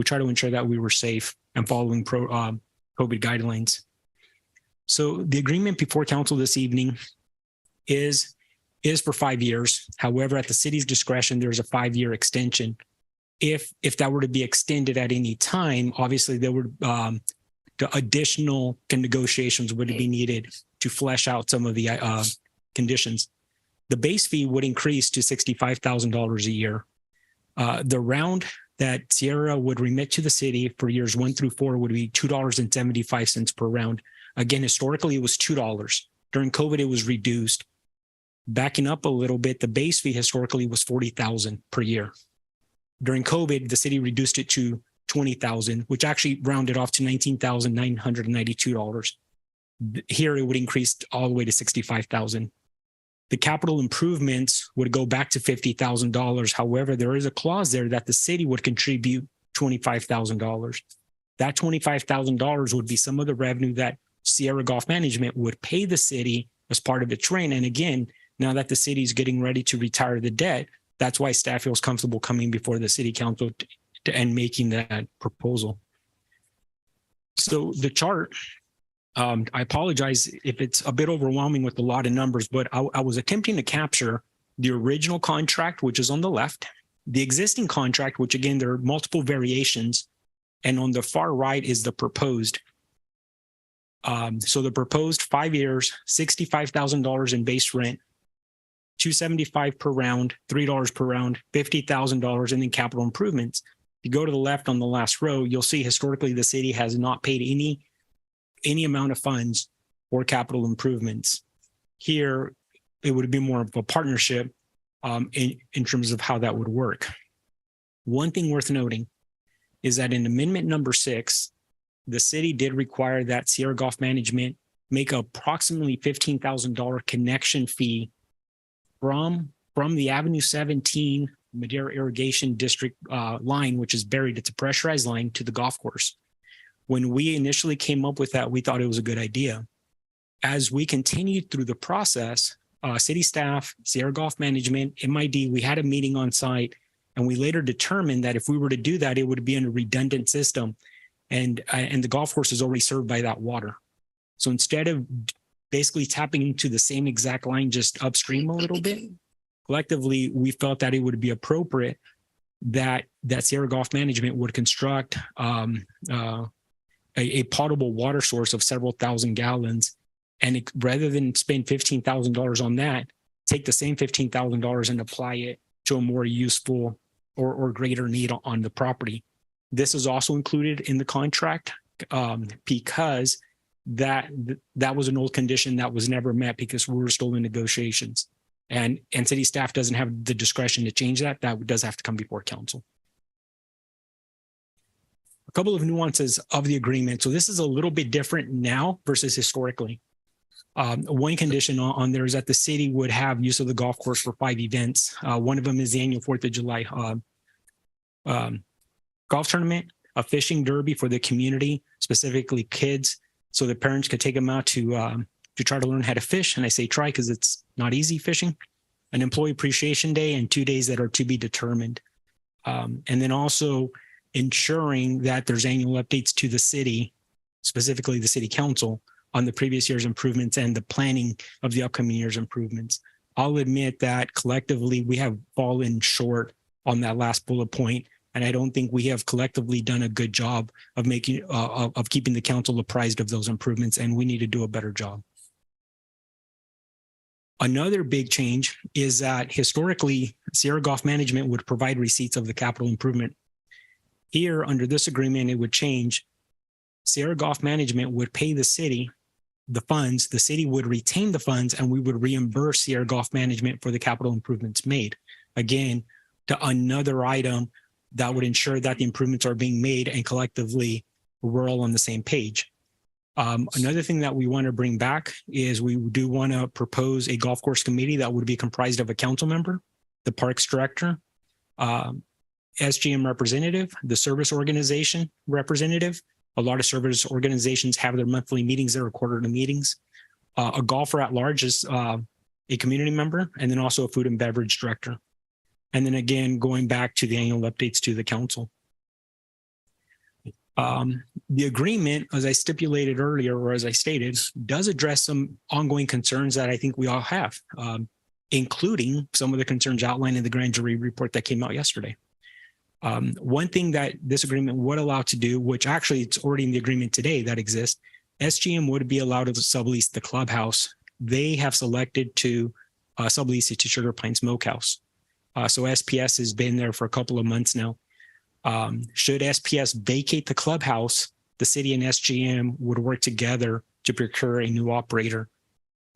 try to ensure that we were safe and following COVID guidelines. So the agreement before council this evening is for 5 years. However, at the city's discretion, there's a 5-year extension. If that were to be extended at any time, obviously there would the additional negotiations would be needed to flesh out some of the conditions. The base fee would increase to $65,000 a year. The round that Sierra would remit to the city for years 1 through 4 would be $2.75 per round. Again, historically, it was $2. During COVID, it was reduced. Backing up a little bit, the base fee historically was $40,000 per year. During COVID, the city reduced it to $20,000, which actually rounded off to $19,992. Here, it would increase all the way to $65,000. The capital improvements would go back to $50,000. However, there is a clause there that the city would contribute $25,000. That $25,000 would be some of the revenue that Sierra Golf Management would pay the city as part of its rent. And again, now that the city is getting ready to retire the debt, that's why staff feels comfortable coming before the city council and making that proposal. So the chart, I apologize if it's a bit overwhelming with a lot of numbers, but I was attempting to capture the original contract, which is on the left, the existing contract, which again, there are multiple variations, and on the far right is the proposed. So the proposed 5 years, $65,000 in base rent, $275 per round, $3 per round, $50,000, and then capital improvements. If you go to the left on the last row, you'll see historically the city has not paid any amount of funds for capital improvements. Here, it would be more of a partnership in terms of how that would work. One thing worth noting is that in Amendment number 6, the city did require that Sierra Golf Management make approximately $15,000 connection fee from the Avenue 17 Madera Irrigation District line, which is buried. It's a pressurized line to the golf course. When we initially came up with that, we thought it was a good idea. As we continued through the process, city staff, Sierra Golf Management, MID, we had a meeting on site, and we later determined that if we were to do that, it would be in a redundant system, and the golf course is already served by that water. So instead of basically tapping into the same exact line just upstream a little bit, collectively, we felt that it would be appropriate that Sierra Golf Management would construct a potable water source of several thousand gallons. And rather than spend $15,000 on that, take the same $15,000 and apply it to a more useful or greater need on the property. This is also included in the contract because that was an old condition that was never met because we were still in negotiations. And city staff doesn't have the discretion to change that. That does have to come before council. A couple of nuances of the agreement. So this is a little bit different now versus historically. One condition on there is that the city would have use of the golf course for 5 events. One of them is the annual 4th of July golf tournament, a fishing derby for the community, specifically kids, so the parents could take them out to try to learn how to fish. And I say try because it's not easy fishing. An employee appreciation day and 2 days that are to be determined. And then also ensuring that there's annual updates to the city, specifically the city council, on the previous year's improvements and the planning of the upcoming year's improvements. I'll admit that collectively we have fallen short on that last bullet point, and I don't think we have collectively done a good job of making of keeping the council apprised of those improvements, and we need to do a better job. Another big change is that historically, Sierra Golf Management would provide receipts of the capital improvement. Here, under this agreement, it would change. Sierra Golf Management would pay the city the funds, the city would retain the funds, and we would reimburse Sierra Golf Management for the capital improvements made. Again, to another item that would ensure that the improvements are being made and collectively we're all on the same page. Another thing that we want to bring back is we do want to propose a golf course committee that would be comprised of a council member, the parks director, SGM representative, the service organization representative. A lot of service organizations have their monthly meetings, their quarterly meetings. A golfer at large is a community member, and then also a food and beverage director. And then again, going back to the annual updates to the council. The agreement, as I stipulated earlier, or as I stated, does address some ongoing concerns that I think we all have, including some of the concerns outlined in the grand jury report that came out yesterday. One thing that this agreement would allow to do, which actually it's already in the agreement today that exists, SGM would be allowed to sublease the clubhouse. They have selected to sublease it to Sugar Pine Smokehouse. So SPS has been there for a couple of months now. Should SPS vacate the clubhouse, the city and SGM would work together to procure a new operator.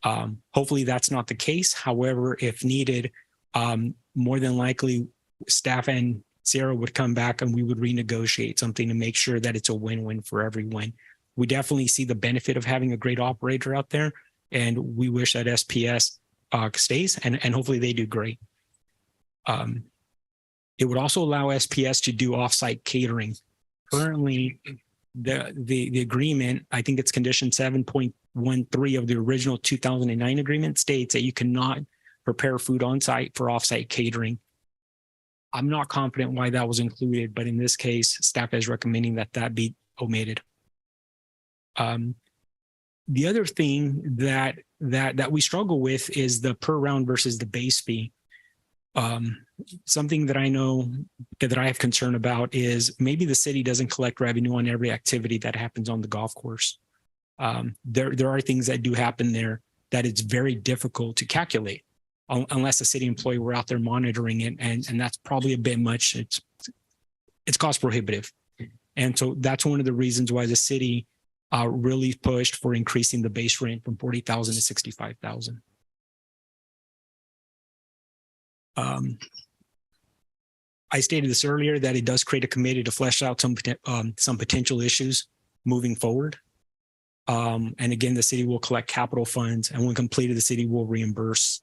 Hopefully that's not the case. However, if needed, more than likely staff and Sierra would come back and we would renegotiate something to make sure that it's a win-win for everyone. We definitely see the benefit of having a great operator out there, and we wish that SPS stays, and hopefully they do great. It would also allow SPS to do offsite catering. Currently, the agreement, I think it's condition 7.13 of the original 2009 agreement, states that you cannot prepare food on site for offsite catering. I'm not confident why that was included, but in this case, staff is recommending that that be omitted. The other thing that we struggle with is the per round versus the base fee. Something that I know that I have concern about is maybe the city doesn't collect revenue on every activity that happens on the golf course. There are things that do happen there that it's very difficult to calculate unless a city employee were out there monitoring it, and that's probably a bit much. It's cost prohibitive, and so that's one of the reasons why the city really pushed for increasing the base rent from $40,000 to $65,000. I stated this earlier that it does create a committee to flesh out some potential issues moving forward. And again, the city will collect capital funds, and when completed, the city will reimburse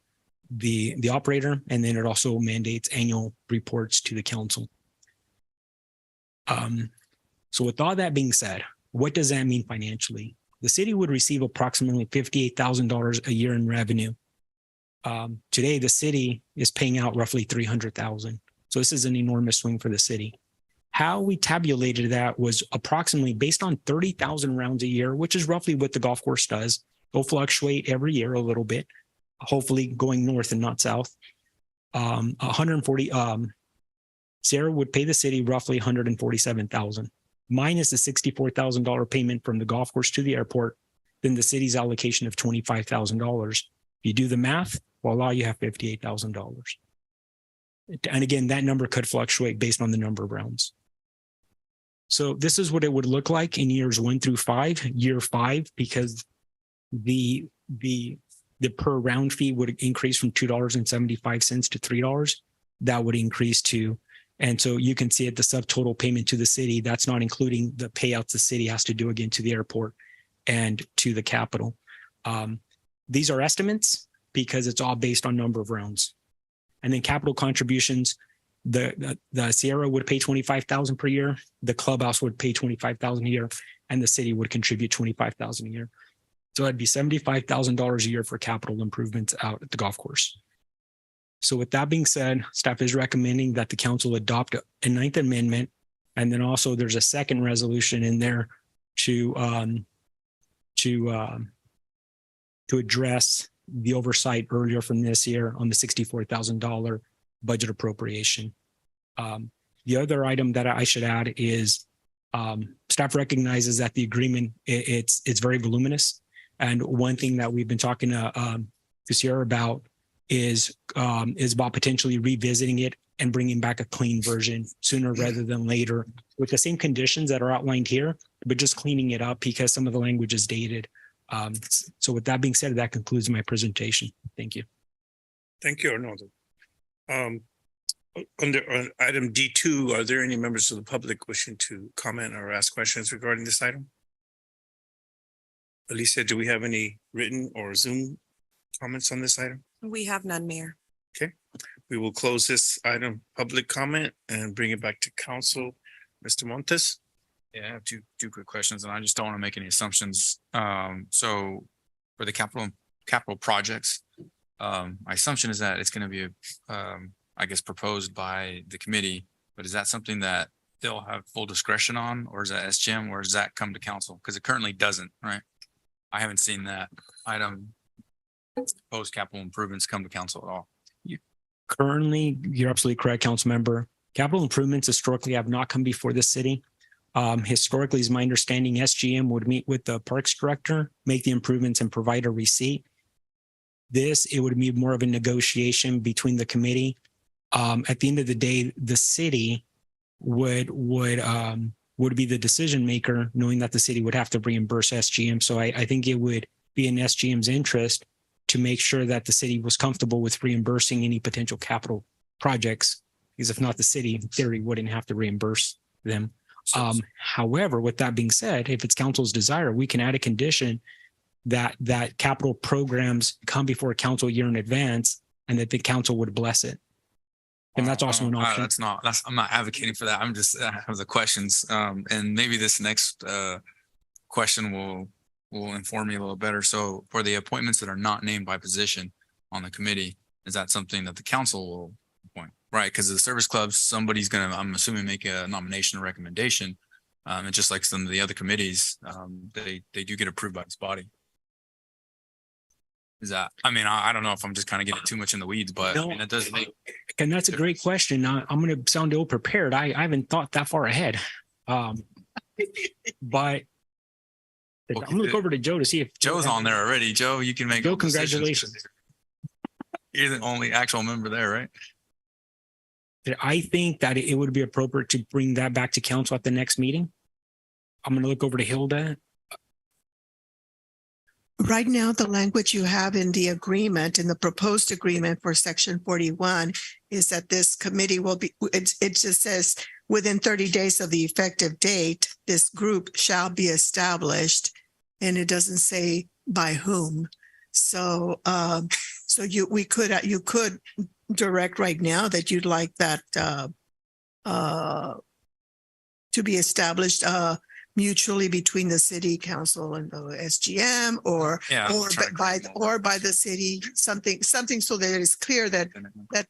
the operator, and then it also mandates annual reports to the council. So with all that being said, what does that mean financially? The city would receive approximately $58,000 a year in revenue. Today, the city is paying out roughly $300,000. So this is an enormous swing for the city. How we tabulated that was approximately based on 30,000 rounds a year, which is roughly what the golf course does. It'll fluctuate every year a little bit, hopefully going north and not south. 140, Sierra would pay the city roughly $147,000, minus the $64,000 payment from the golf course to the airport, then the city's allocation of $25,000. If you do the math, voila, you have $58,000. And again, that number could fluctuate based on the number of rounds. So this is what it would look like in years 1 through 5. Year 5, because the per round fee would increase from $2.75 to $3. That would increase to, and so you can see at the subtotal payment to the city, that's not including the payouts the city has to do again to the airport and to the capital. These are estimates because it's all based on number of rounds. And then capital contributions, the Sierra would pay $25,000 per year, the clubhouse would pay $25,000 a year, and the city would contribute $25,000 a year. So it'd be $75,000 a year for capital improvements out at the golf course. So with that being said, staff is recommending that the council adopt a 9th amendment. And then also there's a second resolution in there to address the oversight earlier from this year on the $64,000 budget appropriation. The other item that I should add is staff recognizes that the agreement, it's very voluminous. And one thing that we've been talking to Sierra about is about potentially revisiting it and bringing back a clean version sooner rather than later with the same conditions that are outlined here, but just cleaning it up because some of the language is dated. So with that being said, that concludes my presentation. Thank you. Thank you, Arnoldo. Under item D2, are there any members of the public wishing to comment or ask questions regarding this item? Alicia, do we have any written or Zoom comments on this item? We have none, Mayor. Okay, we will close this item, public comment, and bring it back to council. Mr. Montes? Yeah, I have two quick questions, and I just don't want to make any assumptions. So for the capital projects, my assumption is that it's going to be, I guess, proposed by the committee, but is that something that they'll have full discretion on, or is that SGM, or does that come to council? Because it currently doesn't, right? I haven't seen that item, proposed capital improvements, come to council at all. Currently, you're absolutely correct, council member. Capital improvements historically have not come before the city. Historically, is my understanding, SGM would meet with the parks director, make the improvements and provide a receipt. It would be more of a negotiation between the committee. At the end of the day, the city would be the decision maker, knowing that the city would have to reimburse SGM. So I think it would be in SGM's interest to make sure that the city was comfortable with reimbursing any potential capital projects, because if not, the city in theory wouldn't have to reimburse them. However, with that being said, if it's council's desire, we can add a condition that capital programs come before council a year in advance and that the council would bless it. And that's also an option. I'm not advocating for that. I'm just have the questions. And maybe this next question will inform me a little better. So for the appointments that are not named by position on the committee, is that something that the council will appoint? Right, because the service clubs, somebody's gonna, I'm assuming, make a nomination or recommendation. And just like some of the other committees, they do get approved by this body. Is that, I mean, I don't know if I'm just kind of getting too much in the weeds, but I mean, it does make. And that's a great question. I'm going to sound ill prepared. I haven't thought that far ahead. But I'm going to look over to Joe to see if Joe's on there already. Joe, you can make. Joe, congratulations. You're the only actual member there, right? I think that it would be appropriate to bring that back to council at the next meeting. I'm going to look over to Hilda. Right now, the language you have in the agreement, in the proposed agreement for section 41, is that this committee will be, it just says within 30 days of the effective date, this group shall be established, and it doesn't say by whom. So, you could direct right now that you'd like that to be established mutually between the city council and the SGM, or by the city, something so that it is clear that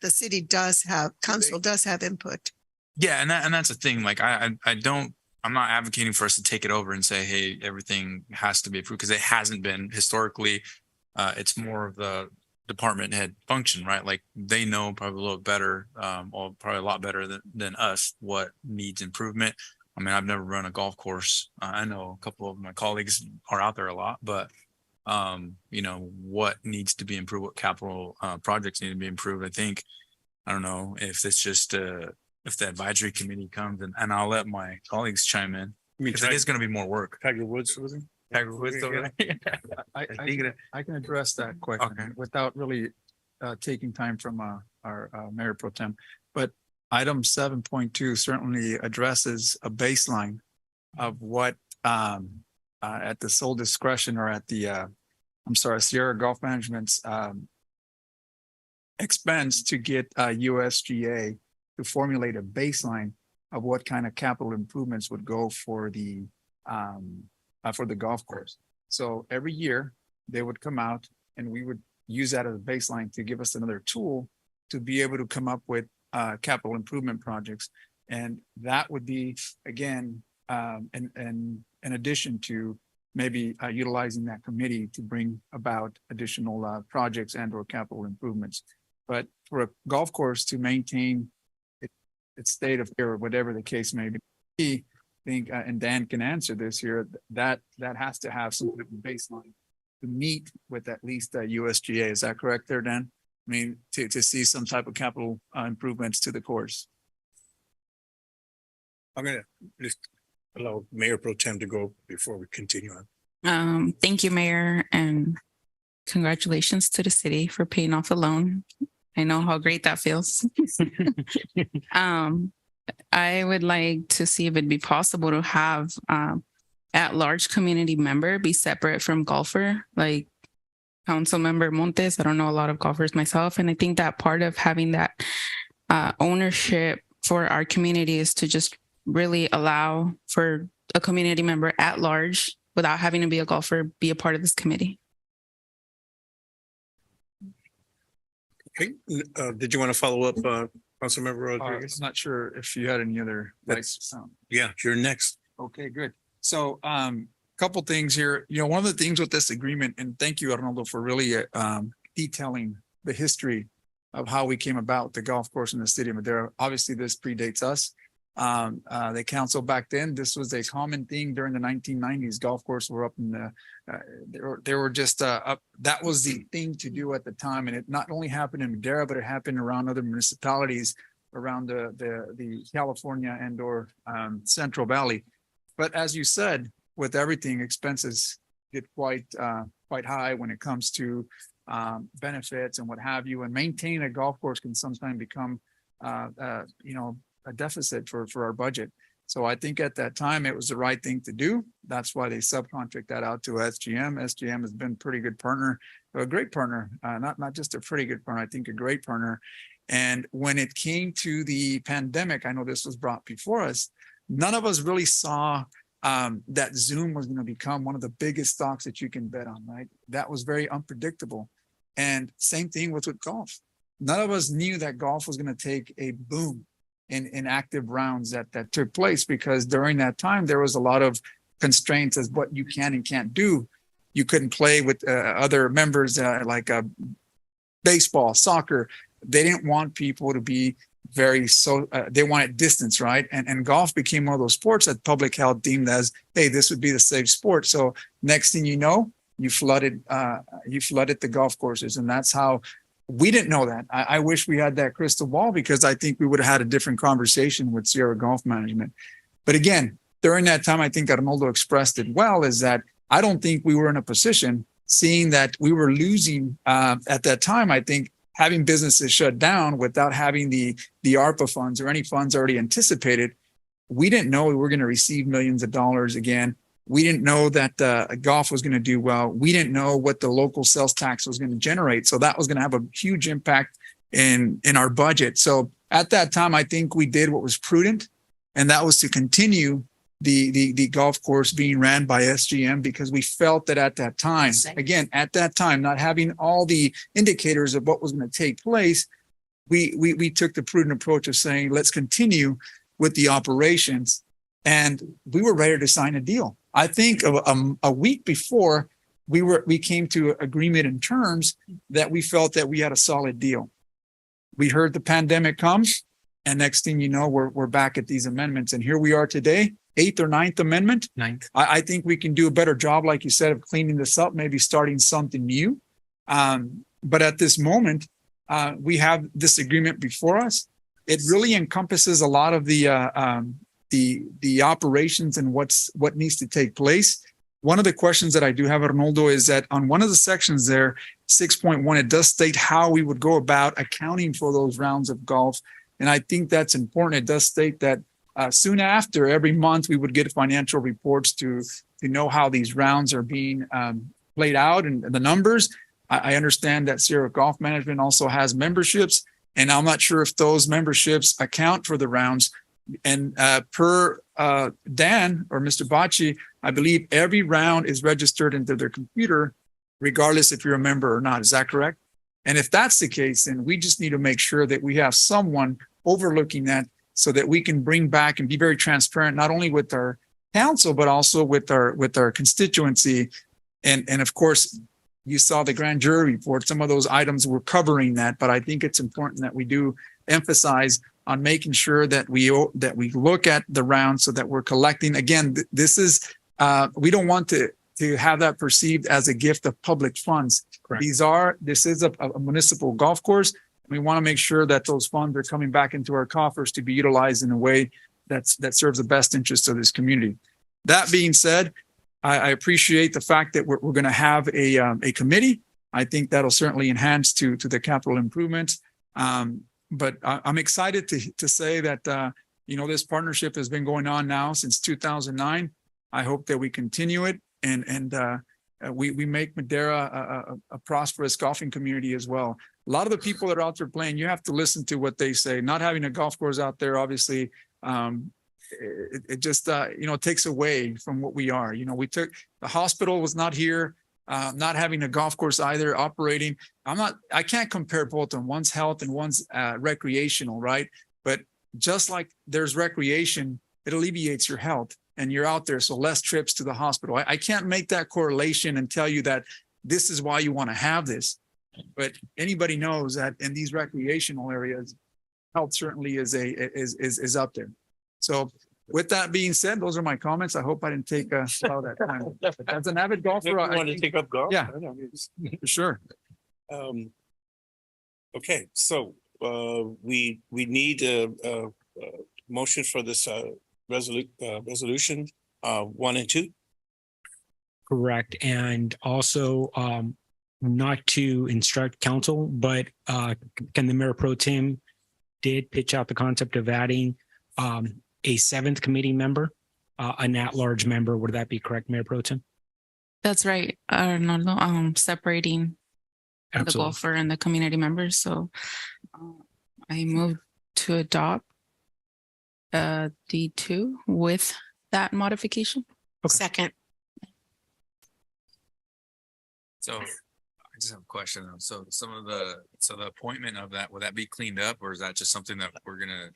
the city does have, council does have input. Yeah, and that's the thing. Like I'm not advocating for us to take it over and say, hey, everything has to be approved, because it hasn't been historically. It's more of the department head function, right? Like they know probably a little better, or probably a lot better than us, what needs improvement. I mean, I've never run a golf course. I know a couple of my colleagues are out there a lot, but you know, what needs to be improved, what capital projects need to be improved. I don't know if it's just if the advisory committee comes, and I'll let my colleagues chime in, because it is going to be more work. Tiger Woods, was it? Tiger Woods over there. I can address that question without really taking time from our Mayor Pro Tem. But item 7.2 certainly addresses a baseline of what at the sole discretion, or at the Sierra Golf Management's expense, to get USGA to formulate a baseline of what kind of capital improvements would go for the golf course. So every year they would come out and we would use that as a baseline to give us another tool to be able to come up with capital improvement projects. And that would be, again, in addition to maybe utilizing that committee to bring about additional projects and or capital improvements. But for a golf course to maintain its state of care, or whatever the case may be, I think, and Dan can answer this here, that has to have some type of baseline to meet with at least USGA. Is that correct there, Dan? I mean, to see some type of capital improvements to the course. I'm going to just allow Mayor Pro Tem to go before we continue on. Thank you, Mayor, and congratulations to the city for paying off the loan. I know how great that feels. I would like to see if it'd be possible to have at-large community member be separate from golfer. Like, Councilmember Montes. I don't know a lot of golfers myself. And I think that part of having that ownership for our community is to just really allow for a community member at large, without having to be a golfer, be a part of this committee. Okay, did you want to follow up, Councilmember Rodriguez? I'm not sure if you had any other. Yeah, you're next. Okay, good. So, couple things here. You know, one of the things with this agreement, and thank you, Arnoldo, for really detailing the history of how we came about the golf course in the city of Madera. Obviously, this predates us. The council back then, this was a common thing during the 1990s. Golf courses were up in the, they were just up. That was the thing to do at the time, and it not only happened in Madera, but it happened around other municipalities around the California and/or Central Valley. But as you said, with everything, expenses get quite high when it comes to benefits and what have you. And maintaining a golf course can sometimes become, a deficit for our budget. So I think at that time it was the right thing to do. That's why they subcontract that out to SGM. SGM has been a pretty good partner, a great partner, not just a pretty good partner, I think a great partner. And when it came to the pandemic, I know this was brought before us, none of us really saw that Zoom was going to become one of the biggest stocks that you can bet on, right? That was very unpredictable. And same thing with golf. None of us knew that golf was going to take a boom in active rounds that took place, because during that time, there was a lot of constraints as what you can and can't do. You couldn't play with other members like baseball, soccer. They didn't want people to be they wanted distance, right? And golf became one of those sports that public health deemed as, hey, this would be the safe sport. So next thing you know, you flooded the golf courses. And that's how we didn't know that. I wish we had that crystal ball, because I think we would have had a different conversation with Sierra Golf Management. But again, during that time, I think Arnoldo expressed it well, is that I don't think we were in a position, seeing that we were losing at that time. I think having businesses shut down without having the ARPA funds or any funds already anticipated, we didn't know we were going to receive millions of dollars again. We didn't know that golf was going to do well. We didn't know what the local sales tax was going to generate. So that was going to have a huge impact in our budget. So at that time, I think we did what was prudent, and that was to continue the golf course being ran by SGM, because we felt that at that time, again, at that time, not having all the indicators of what was going to take place, we took the prudent approach of saying, let's continue with the operations. And we were ready to sign a deal. I think a week before we came to agreement in terms that we felt that we had a solid deal. We heard the pandemic comes, and next thing you know, we're back at these amendments. And here we are today, 8th or 9th amendment. I think we can do a better job, like you said, of cleaning this up, maybe starting something new. But at this moment, we have this agreement before us. It really encompasses a lot of the operations and what needs to take place. One of the questions that I do have, Arnoldo, is that on one of the sections there, 6.1, it does state how we would go about accounting for those rounds of golf. And I think that's important. It does state that soon after, every month, we would get financial reports to know how these rounds are being played out and the numbers. I understand that Sierra Golf Management also has memberships, and I'm not sure if those memberships account for the rounds. And per Dan or Mr. Bacci, I believe every round is registered into their computer, regardless if you're a member or not. Is that correct? And if that's the case, then we just need to make sure that we have someone overlooking that, so that we can bring back and be very transparent, not only with our council, but also with our constituency. And of course, you saw the grand jury report. Some of those items were covering that, but I think it's important that we do emphasize on making sure that we look at the round, so that we're collecting. Again, this is we don't want to have that perceived as a gift of public funds. Correct. This is a municipal golf course. We want to make sure that those funds are coming back into our coffers to be utilized in a way that serves the best interests of this community. That being said, I appreciate the fact that we're going to have a committee. I think that'll certainly enhance to the capital improvements. But I'm excited to say that this partnership has been going on now since 2009. I hope that we continue it, and we make Madera a prosperous golfing community as well. A lot of the people that are out there playing, you have to listen to what they say. Not having a golf course out there, obviously, it just takes away from what we are. We took the hospital was not here, not having a golf course either operating. I can't compare both of them. One's health and one's recreational, right? But just like there's recreation, it alleviates your health and you're out there. So less trips to the hospital. I can't make that correlation and tell you that this is why you want to have this. But anybody knows that in these recreational areas, health certainly is up there. So with that being said, those are my comments. I hope I didn't take a lot of that time. As an avid golfer, You want to take up golf? Yeah, for sure. Okay, so we need a motion for this resolution 1 and 2. Correct. And also, not to instruct council, but can the mayor pro tem did pitch out the concept of adding a 7th committee member, an at-large member. Would that be correct, Mayor Pro Tem? That's right. Separating the golfer and the community members. So I move to adopt D2 with that modification. Second. So I just have a question. So the appointment of that, will that be cleaned up, or is that just something that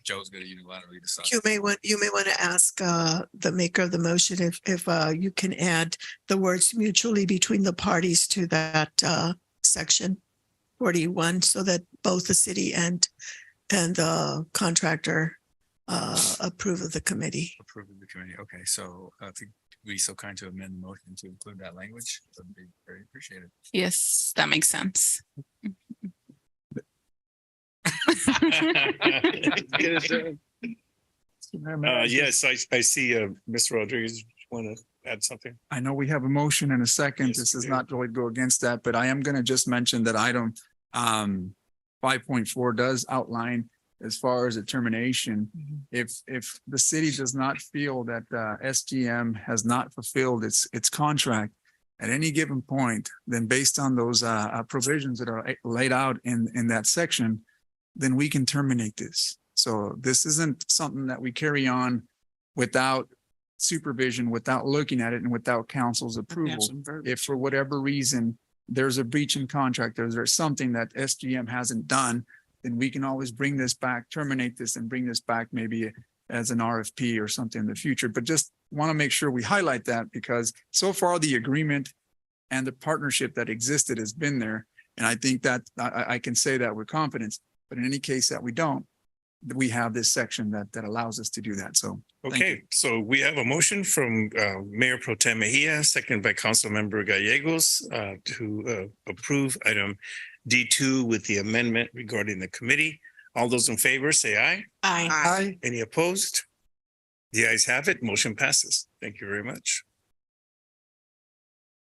Joe's gonna unilaterally decide? You may want to ask the maker of the motion if you can add the words mutually between the parties to that section 41, so that both the city and the contractor approve of the committee. Approve of the committee. Okay, so I think be so kind to amend the motion to include that language. That would be very appreciated. Yes, that makes sense. Yes, I see Mr. Rodriguez want to add something. I know we have a motion and a second. Yes, this we does do. not really go against that, but I am going to just mention that item 5.4 does outline as far as a termination. If the city does not feel that SGM has not fulfilled its contract at any given point, then based on those provisions that are laid out in that section, then we can terminate this. So this isn't something that we carry on without supervision, without looking at it, and without council's approval. If for whatever reason there's a breach in contract, there's something that SGM hasn't done, then we can always bring this back, terminate this, and bring this back maybe as an RFP or something in the future. But just want to make sure we highlight that, because so far the agreement and the partnership that existed has been there. And I think that I can say that with confidence, but in any case that we don't, we have this section that allows us to do that. So Okay, so we have a motion from Mayor Pro Tem Mejia, seconded by Councilmember Gallegos to approve item D2 with the amendment regarding the committee. All those in favor say aye. Aye. Any opposed? The ayes have it. Motion passes. Thank you very much.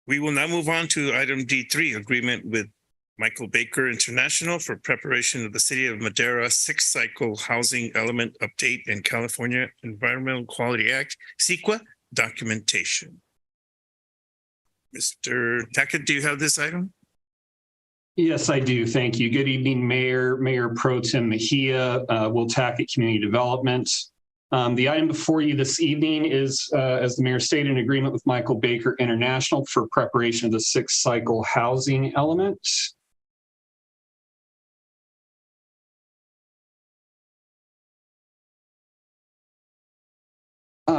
We will now move on to item D3, agreement with Michael Baker International for preparation of the City of Madera 6th Cycle Housing Element Update and California Environmental Quality Act, CEQA documentation. Mr. Tackett, do you have this item? Yes, I do. Thank you. Good evening, Mayor Pro Tem Mejia, Will Tackett, Community Development. The item before you this evening is, as the mayor stated, an agreement with Michael Baker International for preparation of the 6th Cycle Housing Element.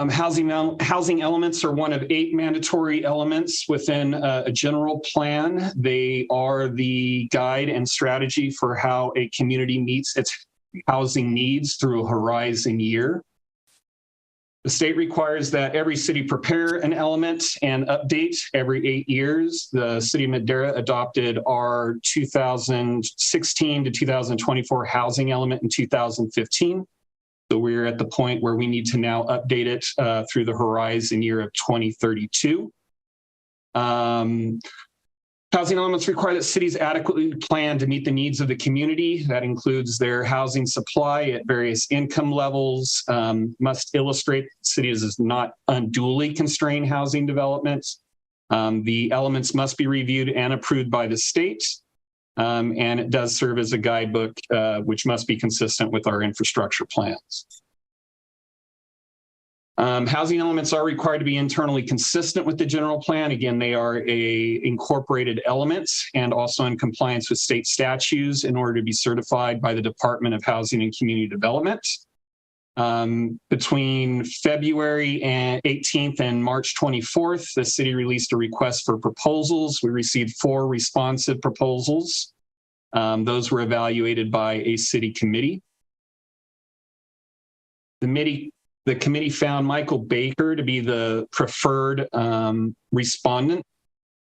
Housing elements are one of 8 mandatory elements within a general plan. They are the guide and strategy for how a community meets its housing needs through a horizon year. The state requires that every city prepare an element and update every 8 years. The City of Madera adopted our 2016 to 2024 housing element in 2015. So we're at the point where we need to now update it through the horizon year of 2032. Housing elements require that cities adequately plan to meet the needs of the community. That includes their housing supply at various income levels, must illustrate cities as not unduly constrain housing developments, The elements must be reviewed and approved by the state. And it does serve as a guidebook, which must be consistent with our infrastructure plans. Housing elements are required to be internally consistent with the general plan. Again, they are incorporated elements and also in compliance with state statutes in order to be certified by the Department of Housing and Community Development. Between February 18th and March 24th, the city released a request for proposals. We received 4 responsive proposals. Those were evaluated by a city committee. The committee found Michael Baker to be the preferred respondent.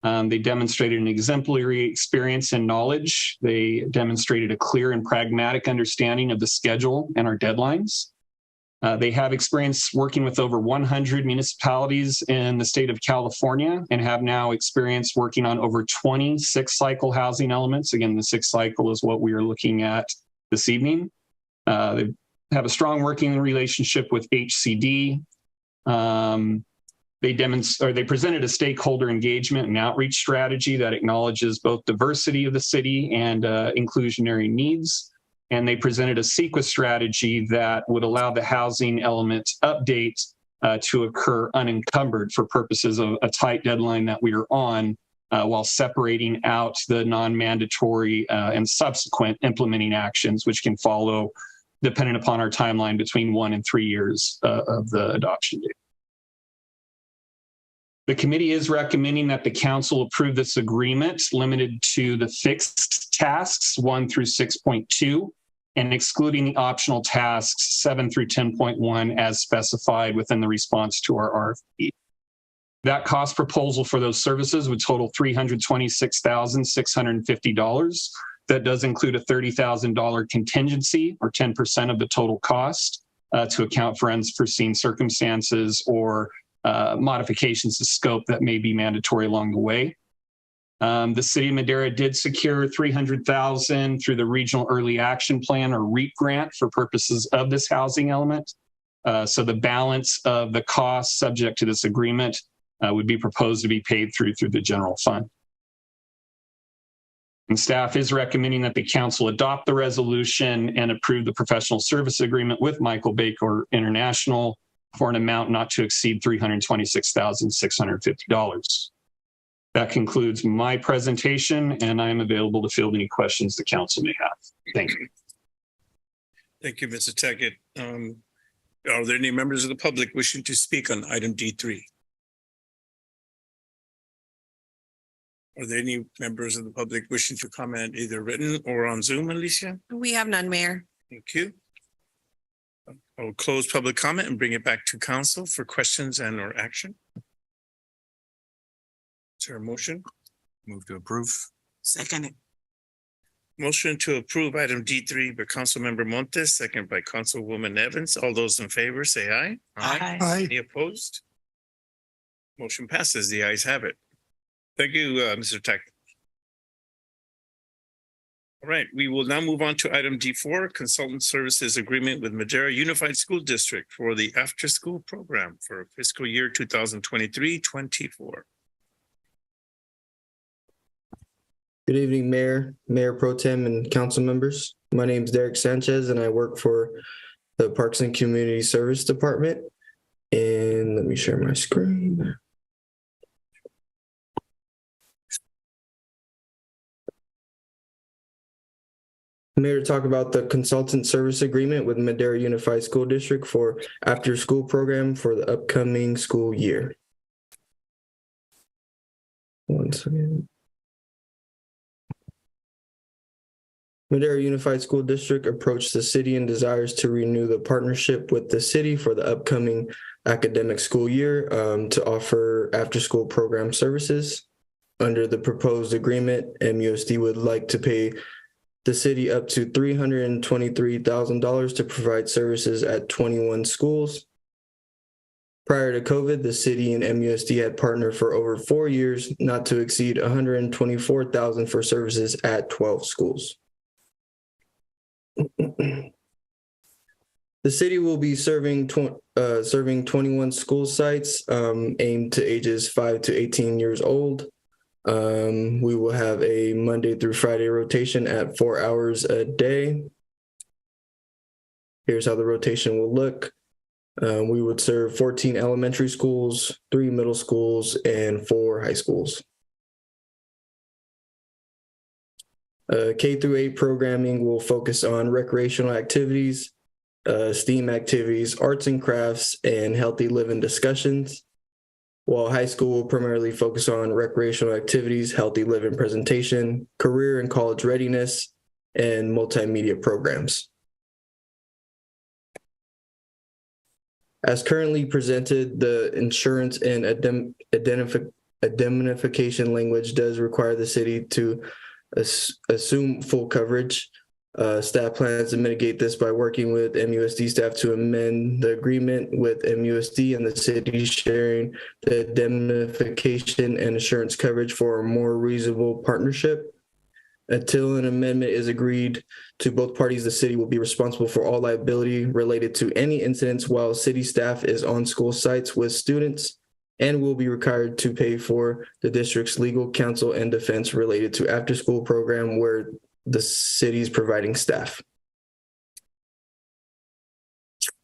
They demonstrated an exemplary experience and knowledge. They demonstrated a clear and pragmatic understanding of the schedule and our deadlines. They have experience working with over 100 municipalities in the state of California and have now experience working on over 20 6-cycle housing elements. Again, the 6th cycle is what we are looking at this evening. They have a strong working relationship with HCD. They presented a stakeholder engagement and outreach strategy that acknowledges both diversity of the city and inclusionary needs. And they presented a CEQA strategy that would allow the housing element update to occur unencumbered for purposes of a tight deadline that we are on, while separating out the non-mandatory and subsequent implementing actions, which can follow dependent upon our timeline between 1 and 3 years of the adoption date. The committee is recommending that the council approve this agreement limited to the fixed tasks 1 through 6.2 and excluding the optional tasks 7 through 10.1 as specified within the response to our RFP. That cost proposal for those services would total $326,650. That does include a $30,000 contingency or 10% of the total cost to account for unforeseen circumstances or modifications to scope that may be mandatory along the way. The city of Madera did secure $300,000 through the Regional Early Action Plan or REAP grant for purposes of this housing element. So the balance of the cost subject to this agreement would be proposed to be paid through the general fund. And staff is recommending that the council adopt the resolution and approve the professional service agreement with Michael Baker International for an amount not to exceed $326,650. That concludes my presentation, and I am available to field any questions the council may have. Thank you. Thank you, Mr. Tackett. Are there any members of the public wishing to speak on item D3? Are there any members of the public wishing to comment either written or on Zoom, Alicia? We have none, Mayor. Thank you. I will close public comment and bring it back to council for questions and or action. Is there a motion? Move to approve. Second. Motion to approve item D3 by Councilmember Montes, second by Councilwoman Evans. All those in favor say aye. Aye. Any opposed? Motion passes. The ayes have it. Thank you, Mr. Tack. All right, we will now move on to item D4, Consultant Services Agreement with Madera Unified School District for the after-school program for fiscal year 2023-24. Good evening, Mayor, Mayor Pro Tem, and council members. My name is Derek Sanchez, and I work for the Parks and Community Service Department. And let me share my screen. I'm here to talk about the consultant service agreement with Madera Unified School District for after-school program for the upcoming school year. One second. Madera Unified School District approached the city and desires to renew the partnership with the city for the upcoming academic school year to offer after-school program services. Under the proposed agreement, MUSD would like to pay the city up to $323,000 to provide services at 21 schools. Prior to COVID, the city and MUSD had partnered for over 4 years, not to exceed $124,000 for services at 12 schools. The city will be serving 21 school sites aimed to ages 5 to 18 years old. We will have a Monday through Friday rotation at 4 hours a day. Here's how the rotation will look. We would serve 14 elementary schools, 3 middle schools, and 4 high schools. K through 8 programming will focus on recreational activities, STEAM activities, arts and crafts, and healthy living discussions, while high school will primarily focus on recreational activities, healthy living presentation, career and college readiness, and multimedia programs. As currently presented, the insurance and indemnification language does require the city to assume full coverage. Staff plans to mitigate this by working with MUSD staff to amend the agreement with MUSD and the city, sharing the indemnification and insurance coverage for a more reasonable partnership. Until an amendment is agreed to both parties, the city will be responsible for all liability related to any incidents while city staff is on school sites with students, and will be required to pay for the district's legal counsel and defense related to after-school program where the city is providing staff.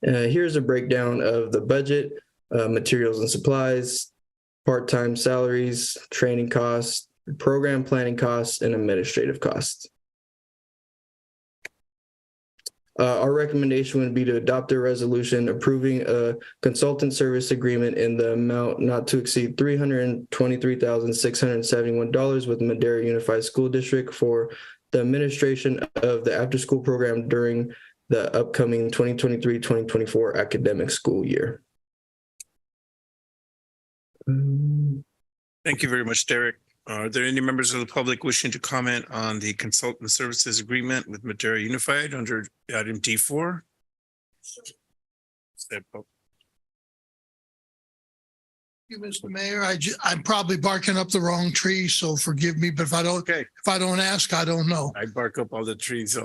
Here's a breakdown of the budget, materials and supplies, part-time salaries, training costs, program planning costs, and administrative costs. Our recommendation would be to adopt a resolution approving a consultant service agreement in the amount not to exceed $323,671 with Madera Unified School District for the administration of the after-school program during the upcoming 2023-2024 academic school year. Thank you very much, Derek. Are there any members of the public wishing to comment on the consultant services agreement with Madera Unified under item D4? Mr. Mayor, I'm probably barking up the wrong tree, so forgive me, but if I don't ask, I don't know. I bark up all the trees.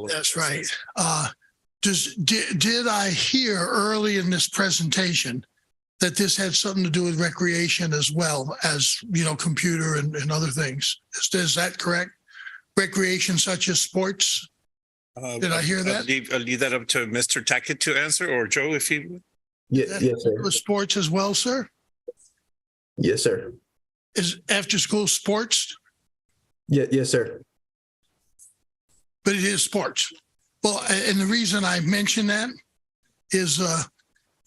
That's right. Did I hear early in this presentation that this had something to do with recreation as well as, computer and other things? Is that correct? Recreation such as sports? Did I hear that? I'll leave that up to Mr. Tackett to answer, or Joe, if he would. Yes, sir. With sports as well, sir? Yes, sir. Is after school sports? Yes, sir. But it is sports. Well, and the reason I mention that is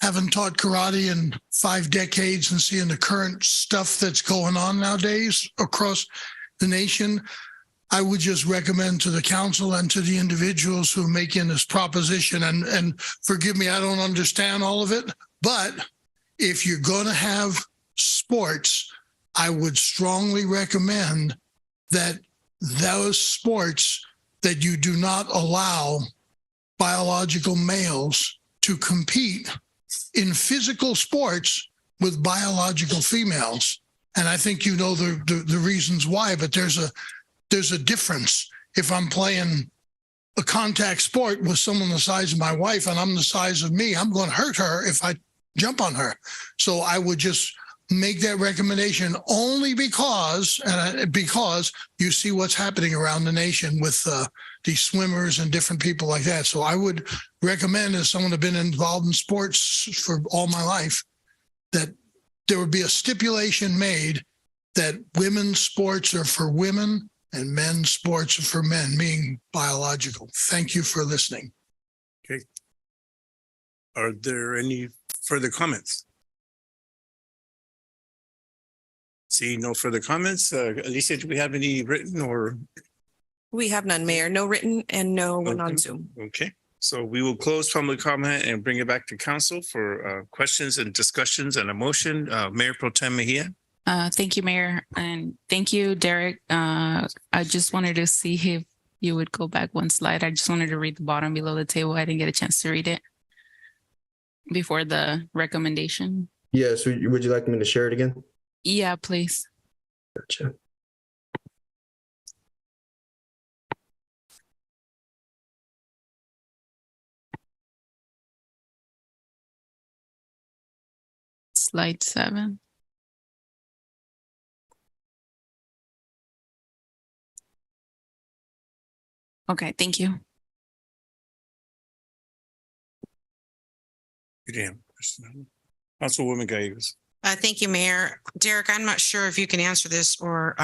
having taught karate in 5 decades and seeing the current stuff that's going on nowadays across the nation, I would just recommend to the council and to the individuals who are making this proposition, and forgive me, I don't understand all of it, but if you're going to have sports, I would strongly recommend that those sports that you do not allow biological males to compete in physical sports with biological females. And I think you know the reasons why, but there's a difference. If I'm playing a contact sport with someone the size of my wife and I'm the size of me, I'm going to hurt her if I jump on her. So I would just make that recommendation only because you see what's happening around the nation with these swimmers and different people like that. So I would recommend, as someone who's been involved in sports for all my life, that there would be a stipulation made that women's sports are for women and men's sports are for men, meaning biological. Thank you for listening. Okay. Are there any further comments? See no further comments. Alicia, do we have any written or? We have none, Mayor. No written and no one on Zoom. Okay, so we will close public comment and bring it back to council for questions and discussions and a motion. Mayor Pro Tem Mejia. Thank you, Mayor. And thank you, Derek. I just wanted to see if you would go back one slide. I just wanted to read the bottom below the table. I didn't get a chance to read it before the recommendation. Yes, would you like me to share it again? Yeah, please. Gotcha. Slide 7. Okay, thank you. Good day. Councilwoman Gallegos. Thank you, Mayor. Derek, I'm not sure if you can answer this or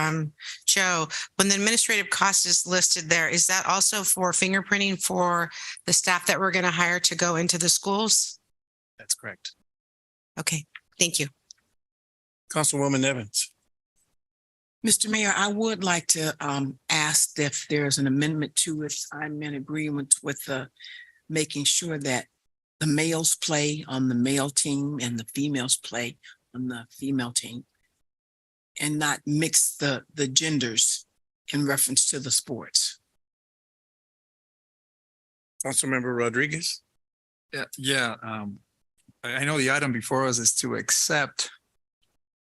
Joe. When the administrative cost is listed there, is that also for fingerprinting for the staff that we're going to hire to go into the schools? That's correct. Okay, thank you. Councilwoman Evans. Mr. Mayor, I would like to ask if there's an amendment to it. I'm in agreement with making sure that the males play on the male team and the females play on the female team, and not mix the genders in reference to the sports. Councilmember Rodriguez. Yeah. I know the item before us is to accept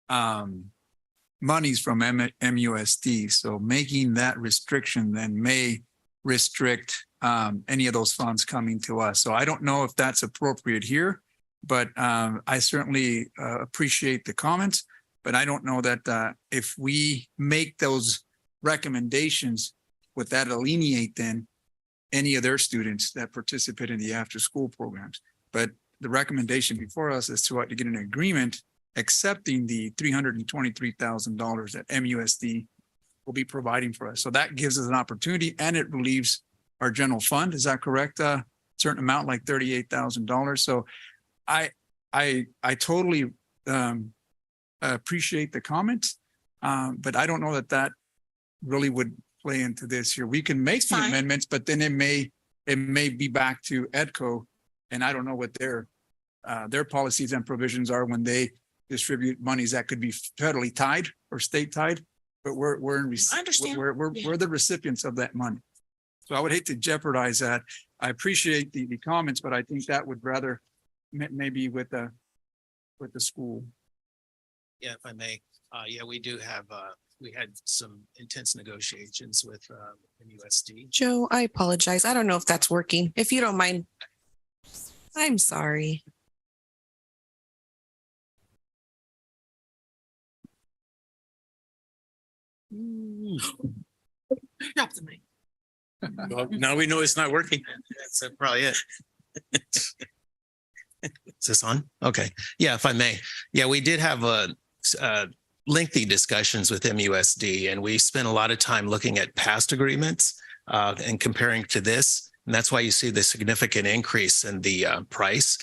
monies from MUSD. So making that restriction then may restrict any of those funds coming to us. So I don't know if that's appropriate here, but I certainly appreciate the comments. But I don't know that if we make those recommendations, would that alienate then any of their students that participate in the after-school programs? But the recommendation before us is to get an agreement accepting the $323,000 that MUSD will be providing for us. So that gives us an opportunity, and it relieves our general fund. Is that correct? A certain amount, like $38,000. So I totally appreciate the comments, but I don't know that that really would play into this here. We can make the amendments, but then it may be back to EDCO, and I don't know what their policies and provisions are when they distribute monies that could be federally tied or state tied. But we're the recipients of that money. So I would hate to jeopardize that. I appreciate the comments, but I think that would rather maybe with the school. Yeah, if I may. Yeah, we do have, we had some intense negotiations with MUSD. Joe, I apologize. I don't know if that's working. If you don't mind. I'm sorry. Drop the mic. Well, now we know it's not working. That's probably it. Is this on? Okay. Yeah, if I may. Yeah, we did have lengthy discussions with MUSD, and we spent a lot of time looking at past agreements and comparing to this. And that's why you see the significant increase in the price.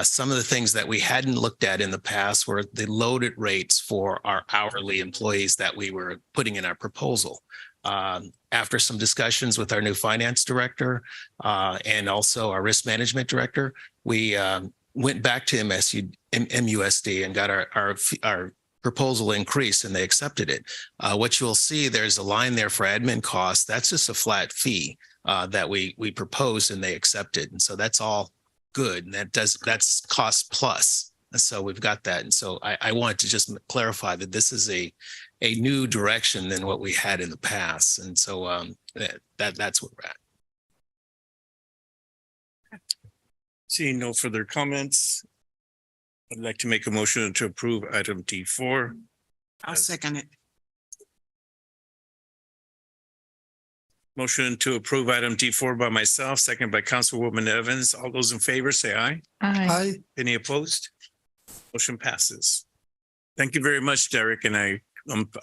Some of the things that we hadn't looked at in the past were the loaded rates for our hourly employees that we were putting in our proposal. After some discussions with our new finance director and also our risk management director, we went back to MUSD and got our proposal increased, and they accepted it. What you'll see, there's a line there for admin costs. That's just a flat fee that we proposed, and they accepted. And so that's all good. And that's cost plus. And so we've got that. And so I wanted to just clarify that this is a new direction than what we had in the past. And so that's where we're at. Seeing no further comments, I'd like to make a motion to approve item D4. I'll second it. Motion to approve item D4 by myself, second by Councilwoman Evans. All those in favor say aye. Aye. Any opposed? Motion passes. Thank you very much, Derek. And I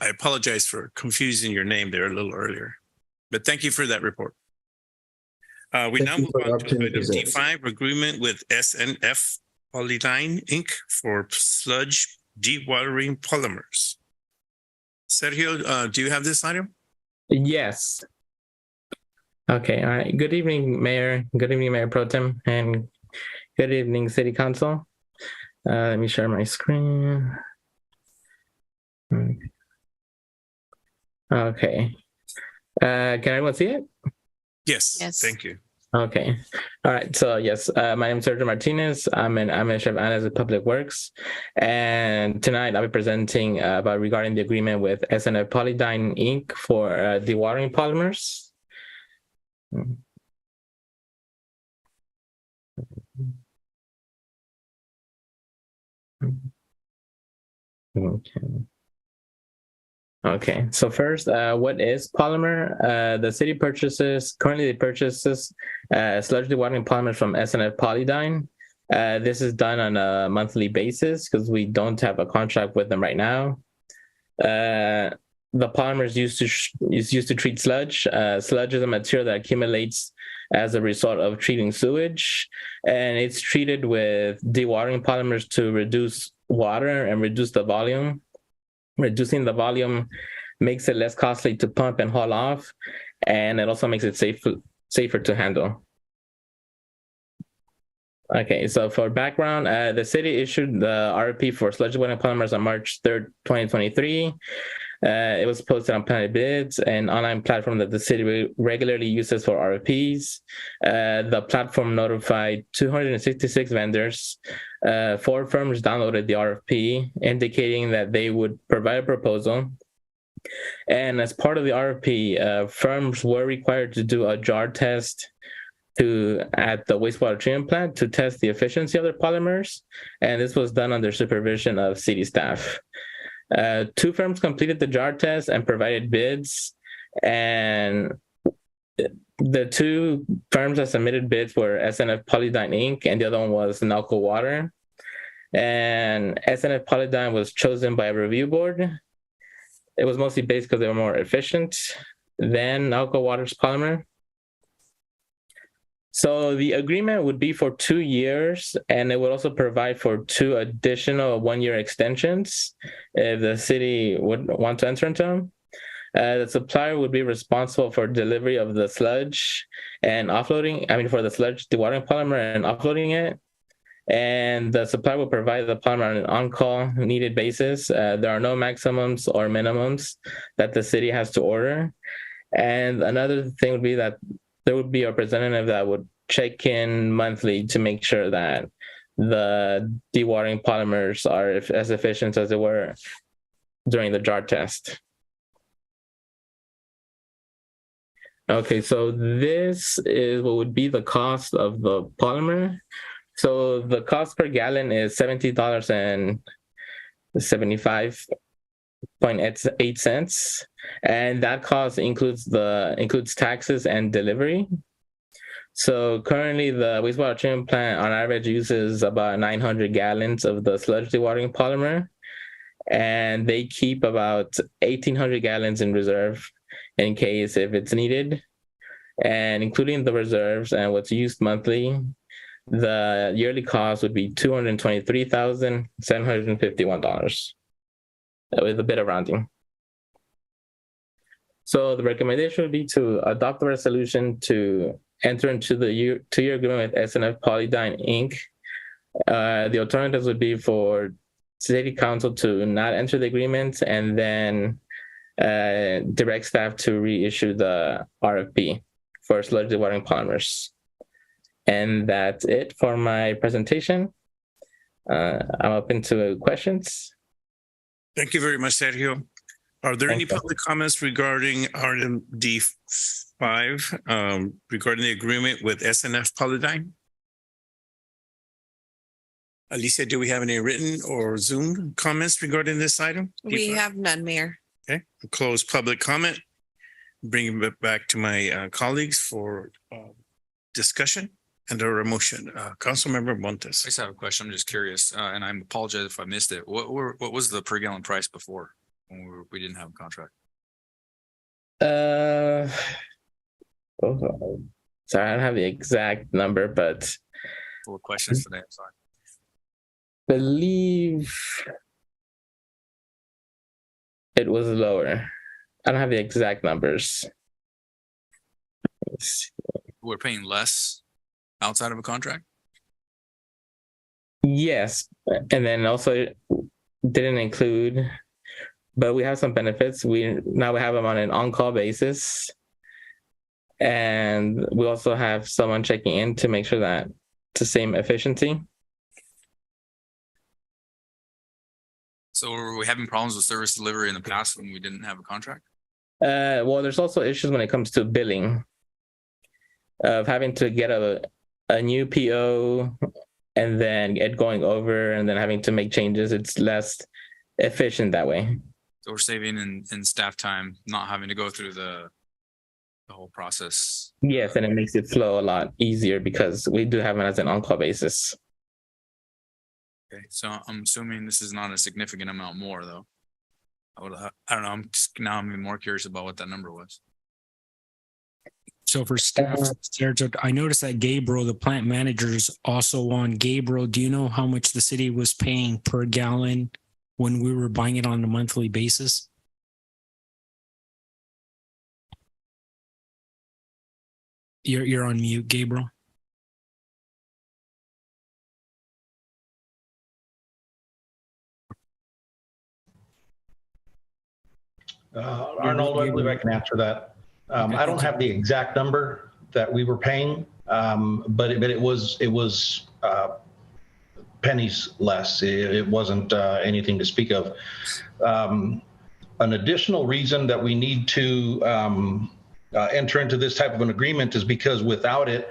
apologize for confusing your name there a little earlier, but thank you for that report. We now move on to item D5, agreement with SNF Polyline Inc. for sludge dewatering polymers. Sergio, do you have this item? Yes. Okay. All right. Good evening, Mayor. Good evening, Mayor Pro Tem, and good evening, City Council. Let me share my screen. Okay. Can everyone see it? Yes. Thank you. Okay. All right. So yes, my name is Sergio Martinez. I'm an administrative analyst at Public Works, and tonight I'll be presenting regarding the agreement with SNF Polyline Inc. for dewatering polymers. Okay. Okay. So first, what is polymer? The city currently purchases sludge dewatering polymers from SNF Polydyne. This is done on a monthly basis because we don't have a contract with them right now. The polymer is used to treat sludge. Sludge is a material that accumulates as a result of treating sewage, and it's treated with dewatering polymers to reduce water and reduce the volume. Reducing the volume makes it less costly to pump and haul off, and it also makes it safer to handle. Okay, so for background, the city issued the RFP for sludge dewatering polymers on March 3rd, 2023. It was posted on Planet Bids, an online platform that the city regularly uses for RFPs. The platform notified 266 vendors. 4 firms downloaded the RFP, indicating that they would provide a proposal. And as part of the RFP, firms were required to do a jar test at the wastewater treatment plant to test the efficiency of their polymers. And this was done under supervision of city staff. 2 firms completed the jar test and provided bids, and the 2 firms that submitted bids were SNF Polydyne Inc. and the other one was Nalco Water. And SNF Polydyne was chosen by a review board. It was mostly based because they were more efficient than Nalco Water's polymer. So the agreement would be for 2 years, and it would also provide for 2 additional 1-year extensions if the city would want to enter into them. The supplier would be responsible for delivery of the sludge and for the sludge dewatering polymer and offloading it. And the supplier will provide the polymer on an on-call needed basis. There are no maximums or minimums that the city has to order. And another thing would be that there would be a representative that would check in monthly to make sure that the dewatering polymers are as efficient as they were during the jar test. Okay, so this is what would be the cost of the polymer. So the cost per gallon is $70.75.8, and that cost includes taxes and delivery. So currently the wastewater treatment plant on average uses about 900 gallons of the sludge dewatering polymer, and they keep about 1,800 gallons in reserve in case if it's needed. And including the reserves and what's used monthly, the yearly cost would be $223,751 with a bit of rounding. So the recommendation would be to adopt the resolution to enter into the 2-year agreement with SNF Polydyne Inc. The alternatives would be for City Council to not enter the agreement and then direct staff to reissue the RFP for sludge dewatering polymers. And that's it for my presentation. I'm open to questions. Thank you very much, Sergio. Are there any public comments regarding item D5 regarding the agreement with SNF Polydyne? Alicia, do we have any written or Zoom comments regarding this item? We have none, Mayor. Okay, close public comment. Bring it back to my colleagues for discussion and a motion. Councilmember Montes. I just have a question. I'm just curious, and I apologize if I missed it. What was the per gallon price before when we didn't have a contract? Sorry, I don't have the exact number, but Full of questions today. I'm sorry. Believe it was lower. I don't have the exact numbers. We're paying less outside of a contract? Yes, and then also didn't include, but we have some benefits. We have them on an on-call basis, and we also have someone checking in to make sure that it's the same efficiency. So were we having problems with service delivery in the past when we didn't have a contract? Well, there's also issues when it comes to billing, of having to get a new PO and then it going over and then having to make changes. It's efficient that way. So we're saving in staff time, not having to go through the whole process. Yes, and it makes it flow a lot easier because we do have it as an on-call basis. Okay, so I'm assuming this is not a significant amount more though. I don't know. I'm even more curious about what that number was. So for staff, I noticed that Gabriel, the plant manager, is also on. Gabriel, do you know how much the city was paying per gallon when we were buying it on a monthly basis? You're on mute, Gabriel. Arnold, I believe I can answer that. I don't have the exact number that we were paying, but it was pennies less. It wasn't anything to speak of. An additional reason that we need to enter into this type of an agreement is because without it,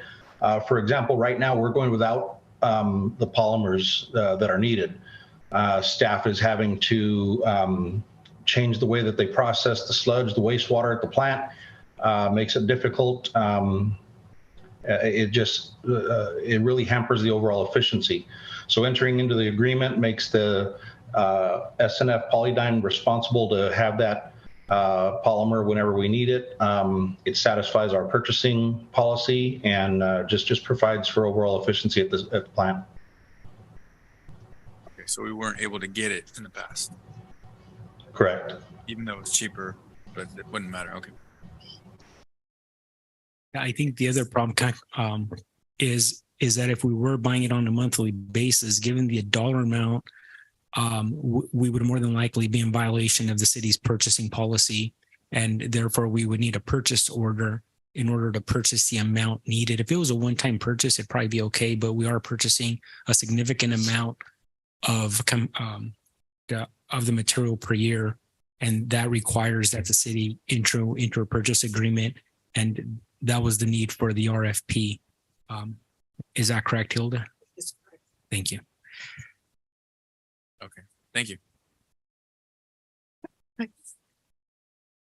for example, right now we're going without the polymers that are needed. Staff is having to change the way that they process the sludge, the wastewater at the plant, makes it difficult. It really hampers the overall efficiency. So entering into the agreement makes the SNF Polydyne responsible to have that polymer whenever we need it. It satisfies our purchasing policy and just provides for overall efficiency at the plant. Okay, so we weren't able to get it in the past. Correct. Even though it's cheaper, but it wouldn't matter. Okay. I think the other problem is that if we were buying it on a monthly basis, given the dollar amount, we would more than likely be in violation of the city's purchasing policy, and therefore we would need a purchase order in order to purchase the amount needed. If it was a one-time purchase, it'd probably be okay, but we are purchasing a significant amount of the material per year, and that requires that the city enter a purchase agreement, and that was the need for the RFP. Is that correct, Hilda? Yes, correct. Thank you. Okay, thank you.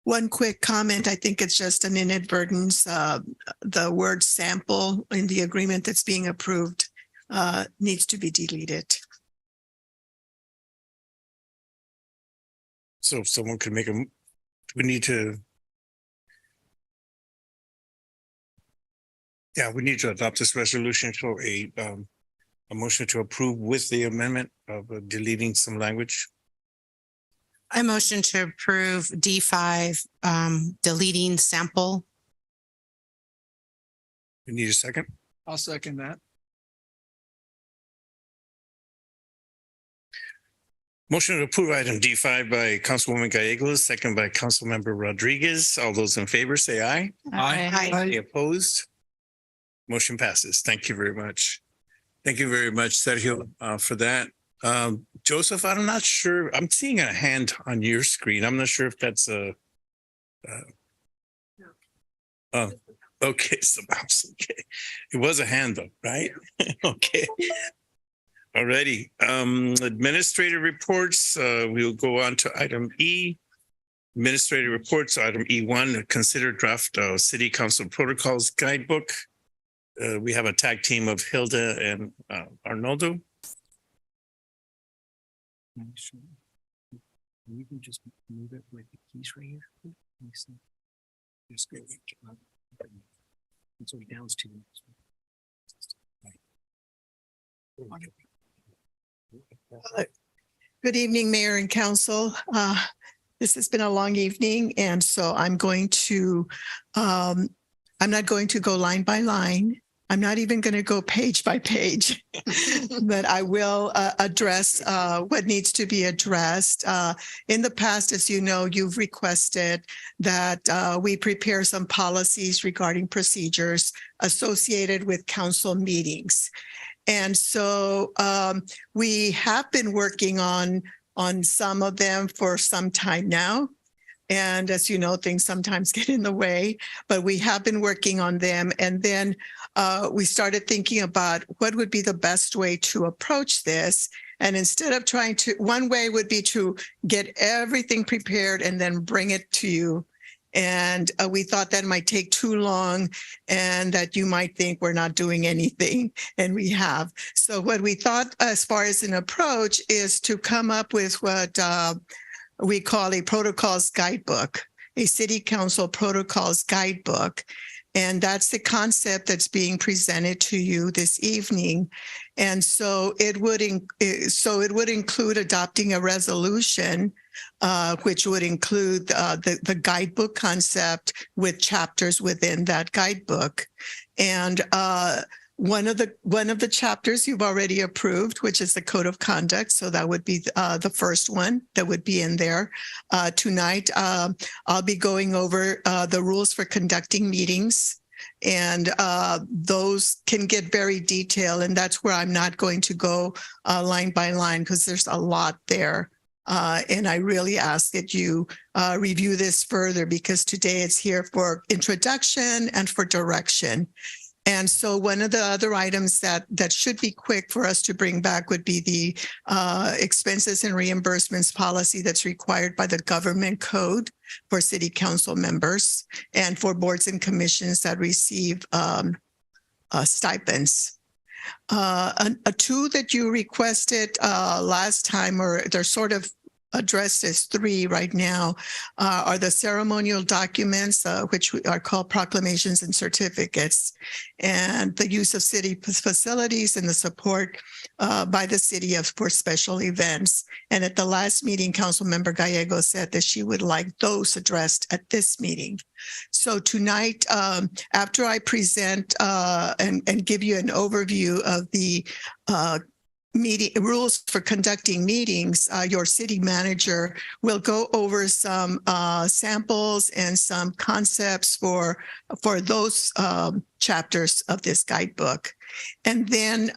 One quick comment. I think it's just an inadvertence. The word sample in the agreement that's being approved needs to be deleted. So if someone could make we need to adopt this resolution. So a motion to approve with the amendment of deleting some language. I motion to approve D5, deleting sample. You need a second? I'll second that. Motion to approve item D5 by Councilwoman Gallegos, second by Councilmember Rodriguez. All those in favor say aye. Aye. Any opposed? Motion passes. Thank you very much. Thank you very much, Sergio, for that. Joseph, I'm not sure. I'm seeing a hand on your screen. I'm not sure if that's a. Oh, okay. So okay. It was a hand though, right? Okay. Alrighty. Administrative reports. We'll go on to item E. Administrative reports, item E1, consider draft City Council Protocols Guidebook. We have a tag team of Hilda and Arnoldo. You can just move it with the keys right here. Just go. And so he downs to Good evening, Mayor and Council. This has been a long evening, and so I'm not going to go line by line. I'm not even going to go page by page, but I will address what needs to be addressed. In the past, as you know, you've requested that we prepare some policies regarding procedures associated with council meetings. And so we have been working on some of them for some time now. And as you know, things sometimes get in the way, but we have been working on them. And then we started thinking about what would be the best way to approach this. And instead of trying to, one way would be to get everything prepared and then bring it to you. And we thought that might take too long and that you might think we're not doing anything, and we have. So what we thought as far as an approach is to come up with what we call a protocols guidebook, a city council protocols guidebook. And that's the concept that's being presented to you this evening. And so it would include adopting a resolution, which would include the guidebook concept with chapters within that guidebook. And one of the chapters you've already approved, which is the code of conduct. So that would be the first one that would be in there. Tonight, I'll be going over the rules for conducting meetings. And those can get very detailed. And that's where I'm not going to go line by line because there's a lot there. And I really ask that you review this further because today it's here for introduction and for direction. And so one of the other items that should be quick for us to bring back would be the expenses and reimbursements policy that's required by the government code for city council members and for boards and commissions that receive stipends. A two that you requested last time, or they're sort of addressed as three right now, are the ceremonial documents, which are called proclamations and certificates, and the use of city facilities and the support by the city for special events. And at the last meeting, Councilmember Gallego said that she would like those addressed at this meeting. So tonight, after I present and give you an overview of the meeting rules for conducting meetings, your city manager will go over some samples and some concepts for those chapters of this guidebook. And then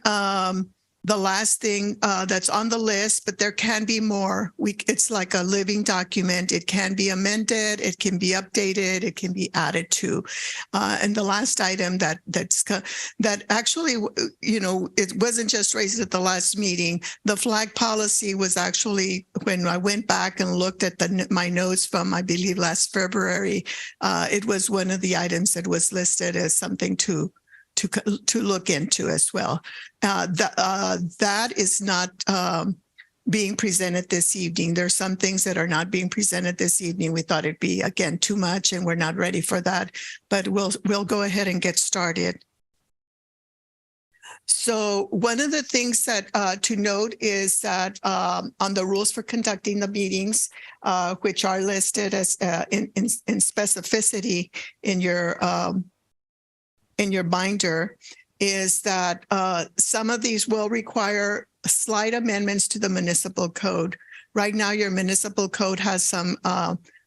the last thing that's on the list, but there can be more. It's like a living document. It can be amended, it can be updated, it can be added to. And the last item that actually, it wasn't just raised at the last meeting. The flag policy was actually, when I went back and looked at my notes from, I believe, last February, it was one of the items that was listed as something to look into as well. That is not being presented this evening. There's some things that are not being presented this evening. We thought it'd be, again, too much, and we're not ready for that. But we'll go ahead and get started. So one of the things that to note is that on the rules for conducting the meetings, which are listed as in specificity in your binder, is that some of these will require slight amendments to the municipal code. Right now, your municipal code has some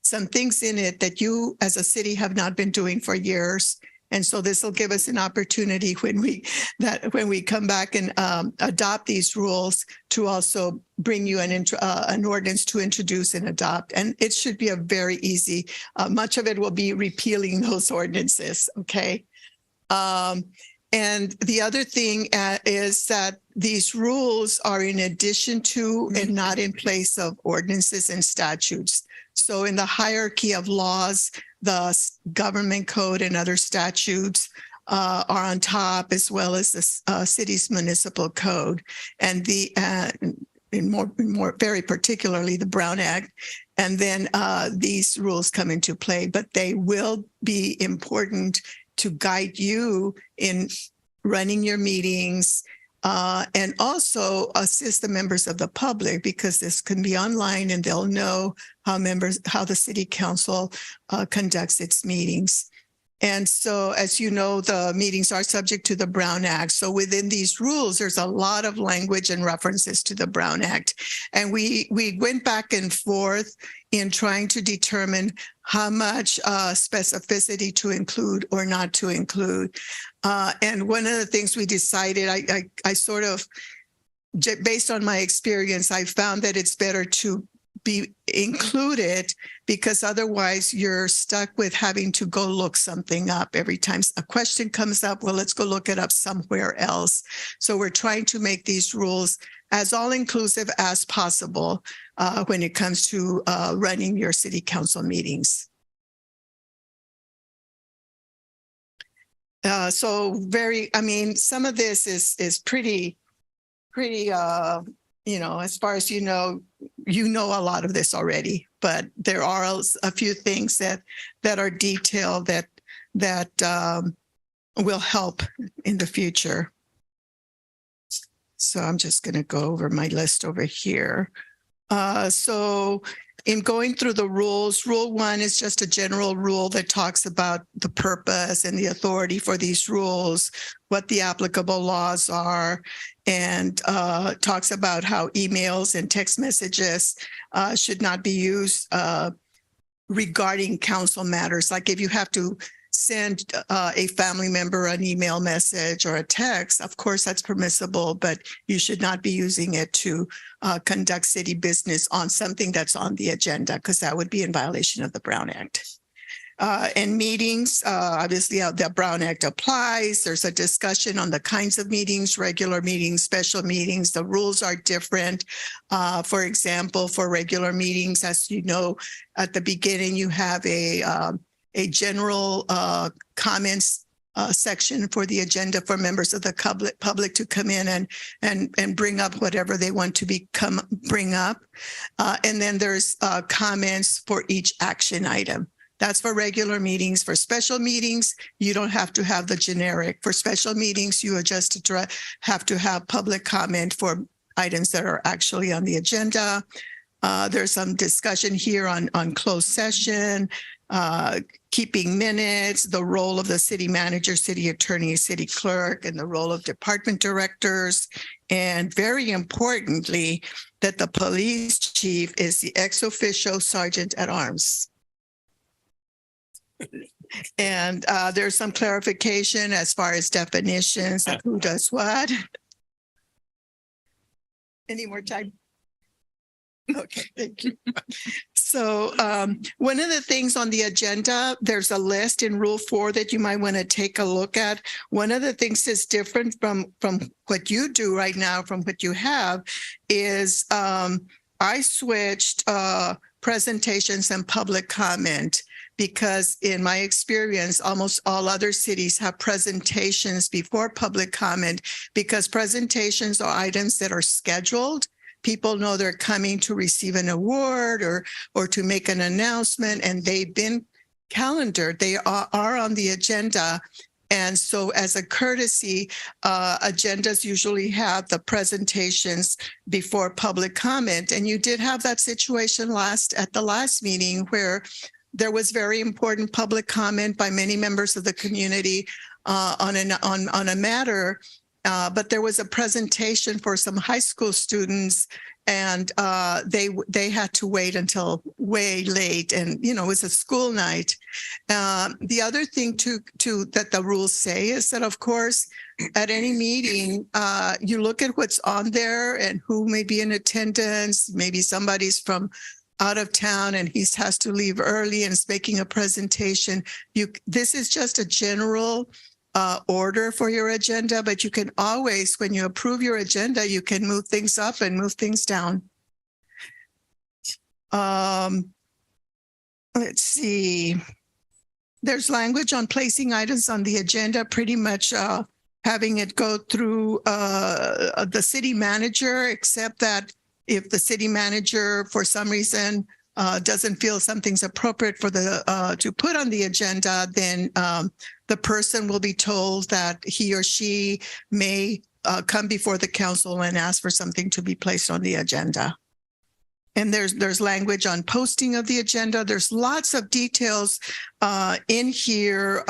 things in it that you as a city have not been doing for years. And so this will give us an opportunity when we come back and adopt these rules to also bring you an ordinance to introduce and adopt. And it should be a very easy, much of it will be repealing those ordinances, okay? And the other thing is that these rules are in addition to and not in place of ordinances and statutes. So in the hierarchy of laws, the government code and other statutes are on top, as well as the city's municipal code, and very particularly the Brown Act. And then these rules come into play, but they will be important to guide you in running your meetings and also assist the members of the public, because this can be online and they'll know how the city council conducts its meetings. And so, as you know, the meetings are subject to the Brown Act. So within these rules, there's a lot of language and references to the Brown Act. And we went back and forth in trying to determine how much specificity to include or not to include. And one of the things we decided, I sort of, based on my experience, I found that it's better to be included, because otherwise you're stuck with having to go look something up every time a question comes up. Well, let's go look it up somewhere else. So we're trying to make these rules as all-inclusive as possible when it comes to running your city council meetings. So some of this is pretty, as far as you know a lot of this already, but there are a few things that are detailed that will help in the future. So I'm just going to go over my list over here. So in going through the rules, Rule 1 is just a general rule that talks about the purpose and the authority for these rules, what the applicable laws are, and talks about how emails and text messages should not be used regarding council matters. Like if you have to send a family member an email message or a text, of course that's permissible, but you should not be using it to conduct city business on something that's on the agenda, because that would be in violation of the Brown Act. And meetings, obviously the Brown Act applies. There's a discussion on the kinds of meetings, regular meetings, special meetings. The rules are different. For example, for regular meetings, as you know, at the beginning, you have a general comments section for the agenda for members of the public to come in and bring up whatever they want to bring up. And then there's comments for each action item. That's for regular meetings. For special meetings, you don't have to have the generic. For special meetings, you just have to have public comment for items that are actually on the agenda. There's some discussion here on closed session, keeping minutes, the role of the city manager, city attorney, city clerk, and the role of department directors. And very importantly, that the police chief is the ex officio sergeant at arms. And there's some clarification as far as definitions of who does what. Any more time? Okay, thank you. So one of the things on the agenda, there's a list in Rule 4 that you might want to take a look at. One of the things that's different from what you do right now, from what you have, is I switched presentations and public comment, because in my experience, almost all other cities have presentations before public comment, because presentations are items that are scheduled. People know they're coming to receive an award or to make an announcement, and they've been calendared. They are on the agenda. And so as a courtesy, agendas usually have the presentations before public comment. And you did have that situation at the last meeting where there was very important public comment by many members of the community on a matter. But there was a presentation for some high school students, and they had to wait until way late, and it was a school night. The other thing that the rules say is that, of course, at any meeting, you look at what's on there and who may be in attendance. Maybe somebody's from out of town and he has to leave early and is making a presentation. This is just a general order for your agenda, but you can always, when you approve your agenda, you can move things up and move things down. Let's see. There's language on placing items on the agenda, pretty much having it go through the city manager, except that if the city manager, for some reason, doesn't feel something's appropriate for to put on the agenda, then the person will be told that he or she may come before the council and ask for something to be placed on the agenda. And there's language on posting of the agenda. There's lots of details in here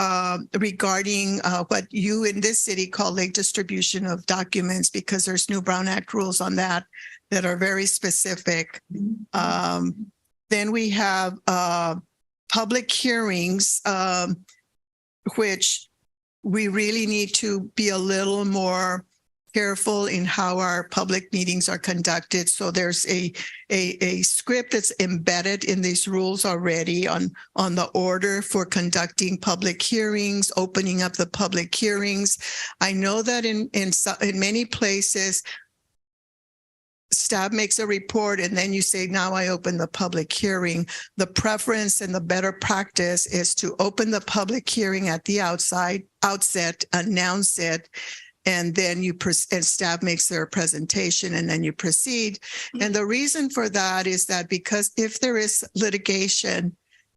regarding what you in this city call late distribution of documents, because there's new Brown Act rules on that are very specific. Then we have public hearings, which we really need to be a little more careful in how our public meetings are conducted. So there's a script that's embedded in these rules already on the order for conducting public hearings, opening up the public hearings. I know that in many places, staff makes a report and then you say, now I open the public hearing. The preference and the better practice is to open the public hearing at the outset, announce it, and then and staff makes their presentation and then you proceed. And the reason for that is that because if there is litigation,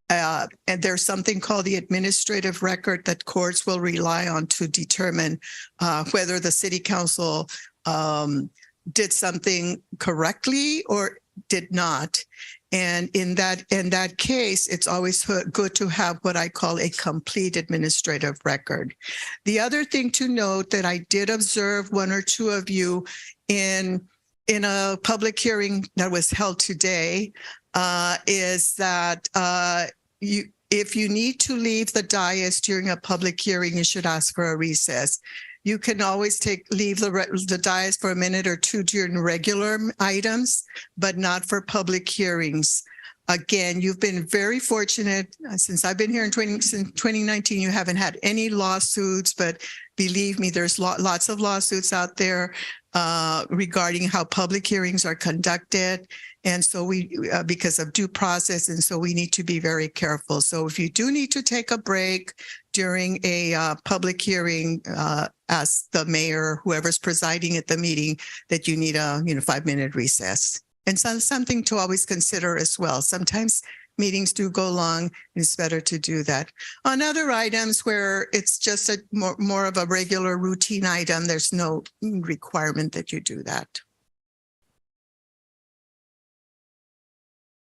and there's something called the administrative record that courts will rely on to determine whether the city council did something correctly or did not. And in that case, it's always good to have what I call a complete administrative record. The other thing to note that I did observe one or two of you in a public hearing that was held today is that if you need to leave the dais during a public hearing, you should ask for a recess. You can always leave the dais for a minute or two during regular items, but not for public hearings. Again, you've been very fortunate since I've been here since 2019. You haven't had any lawsuits, but believe me, there's lots of lawsuits out there regarding how public hearings are conducted. And so because of due process, and so we need to be very careful. So if you do need to take a break during a public hearing, ask the mayor, whoever's presiding at the meeting, that you need a 5-minute recess. And something to always consider as well. Sometimes meetings do go long, and it's better to do that. On other items where it's just a more of a regular routine item, there's no requirement that you do that.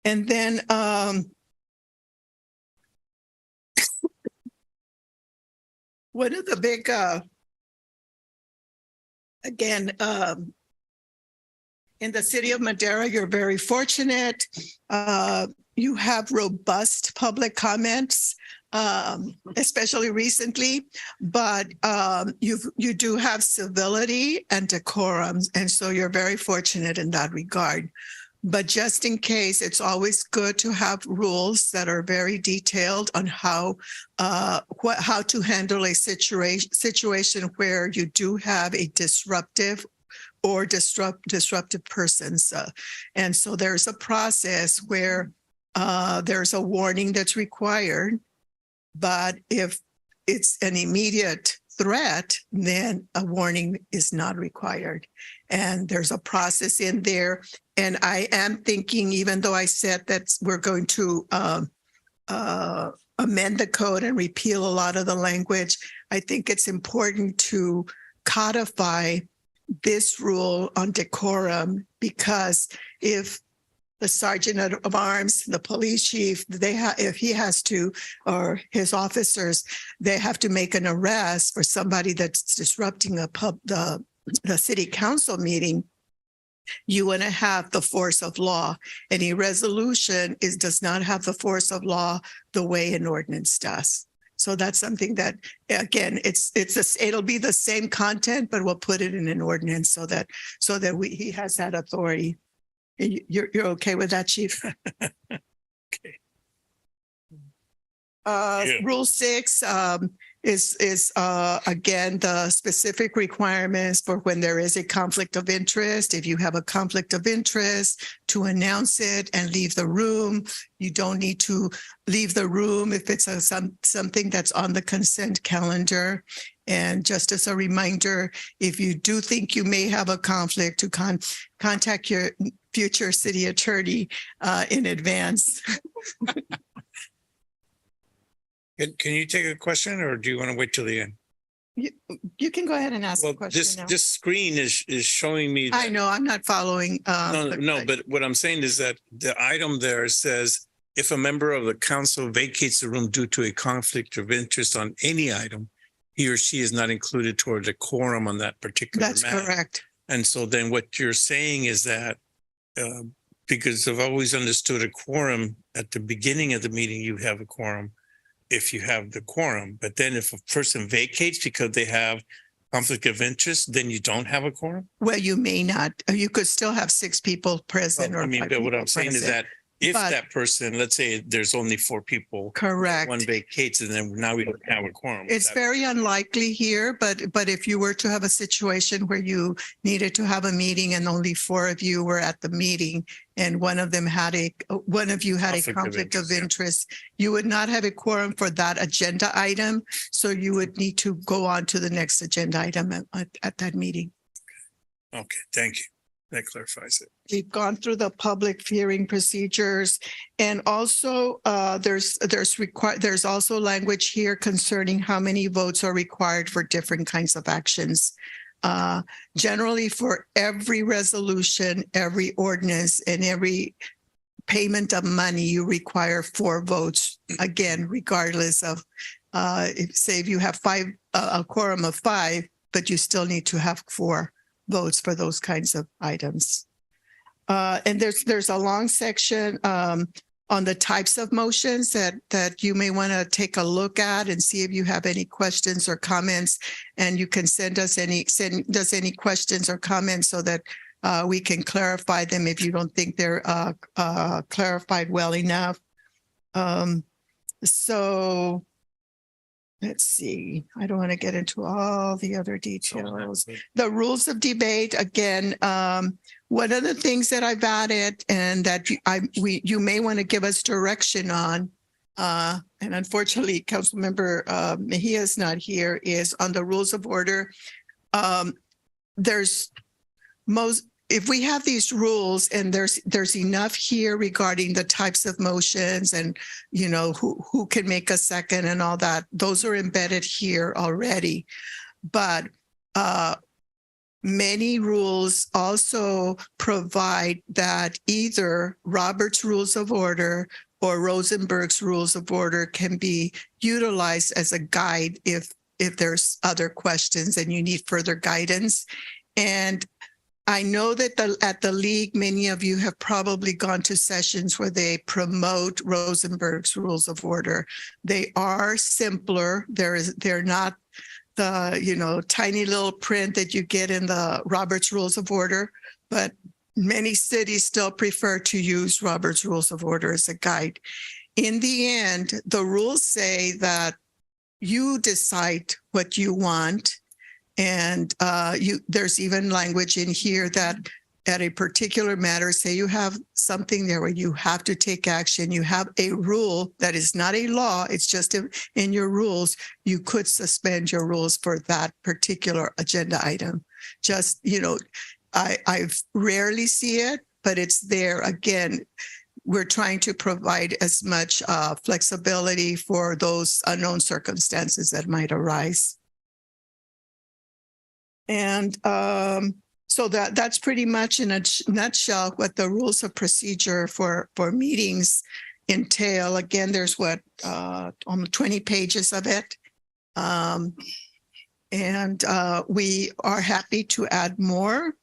And then one of the big, again, in the city of Madera, you're very fortunate. You have robust public comments, especially recently, but you do have civility and decorum. And so you're very fortunate in that regard. But just in case, it's always good to have rules that are very detailed on how to handle a situation where you do have a disruptive persons. And so there's a process where there's a warning that's required, but if it's an immediate threat, then a warning is not required. And there's a process in there. And I am thinking, even though I said that we're going to amend the code and repeal a lot of the language, I think it's important to codify this rule on decorum, because if the sergeant of arms, the police chief, if he has to, or his officers, they have to make an arrest for somebody that's disrupting the city council meeting, you want to have the force of law. Any resolution does not have the force of law the way an ordinance does. So that's something that, again, it'll be the same content, but we'll put it in an ordinance so that he has that authority. You're okay with that, Chief? Okay. Yeah. Rule 6 is again the specific requirements for when there is a conflict of interest. If you have a conflict of interest, to announce it and leave the room. You don't need to leave the room if it's something that's on the consent calendar. And just as a reminder, if you do think you may have a conflict, to contact your future city attorney in advance. Can you take a question, or do you want to wait till the end? You can go ahead and ask the question now. This screen is showing me. I know, I'm not following. No, but what I'm saying is that the item there says, if a member of the council vacates the room due to a conflict of interest on any item, he or she is not included toward the quorum on that particular matter. That's correct. And so then what you're saying is that, because I've always understood a quorum at the beginning of the meeting, you have a quorum if you have the quorum. But then if a person vacates because they have conflict of interest, then you don't have a quorum? Well, you may not, you could still have 6 people present. Well, or I mean, 5 but what people I'm saying is present. that if But- that person, let's say there's only 4 people. Correct. One vacates and then now we don't have a quorum. It's very unlikely here, but if you were to have a situation where you needed to have a meeting and only 4 of you were at the meeting and one of you had a conflict of interest, you would not have a quorum for that agenda item. So you would need to go on to the next agenda item at that meeting. Okay, thank you. That clarifies it. We've gone through the public hearing procedures, and also there's also language here concerning how many votes are required for different kinds of actions. Generally, for every resolution, every ordinance, and every payment of money, you require 4 votes. Again, regardless of if you have a quorum of 5, but you still need to have 4 votes for those kinds of items. And there's a long section on the types of motions that you may want to take a look at and see if you have any questions or comments. And you can send us any questions or comments so that we can clarify them if you don't think they're clarified well enough. So let's see, I don't want to get into all the other details. The rules of debate, again, one of the things that I've added and that you may want to give us direction on, and unfortunately, Councilmember Mejia is not here, is on the rules of order. If we have these rules and there's enough here regarding the types of motions and, you know, who can make a second and all that, those are embedded here already. But many rules also provide that either Robert's Rules of Order or Rosenberg's Rules of Order can be utilized as a guide if there's other questions and you need further guidance. And I know that at the league, many of you have probably gone to sessions where they promote Rosenberg's Rules of Order. They are simpler. They're not the, you know, tiny little print that you get in the Robert's Rules of Order, but many cities still prefer to use Robert's Rules of Order as a guide. In the end, the rules say that you decide what you want. And there's even language in here that at a particular matter, say you have something there where you have to take action, you have a rule that is not a law, it's just in your rules, you could suspend your rules for that particular agenda item. Just, you know, I rarely see it, but it's there. Again, we're trying to provide as much flexibility for those unknown circumstances that might arise. And so that's pretty much in a nutshell what the rules of procedure for meetings entail. Again, there's almost 20 pages of it. And we are happy to add more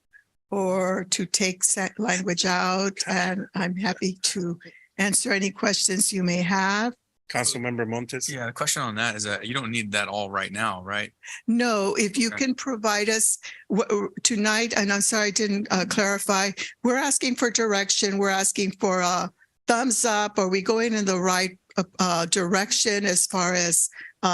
or to take language out. And I'm happy to answer any questions you may have. Councilmember Montes? Yeah, the question on that is that you don't need that all right now, right? No, if you can provide us tonight, and I'm sorry I didn't clarify, we're asking for direction. We're asking for a thumbs up. Are we going in the right direction as far as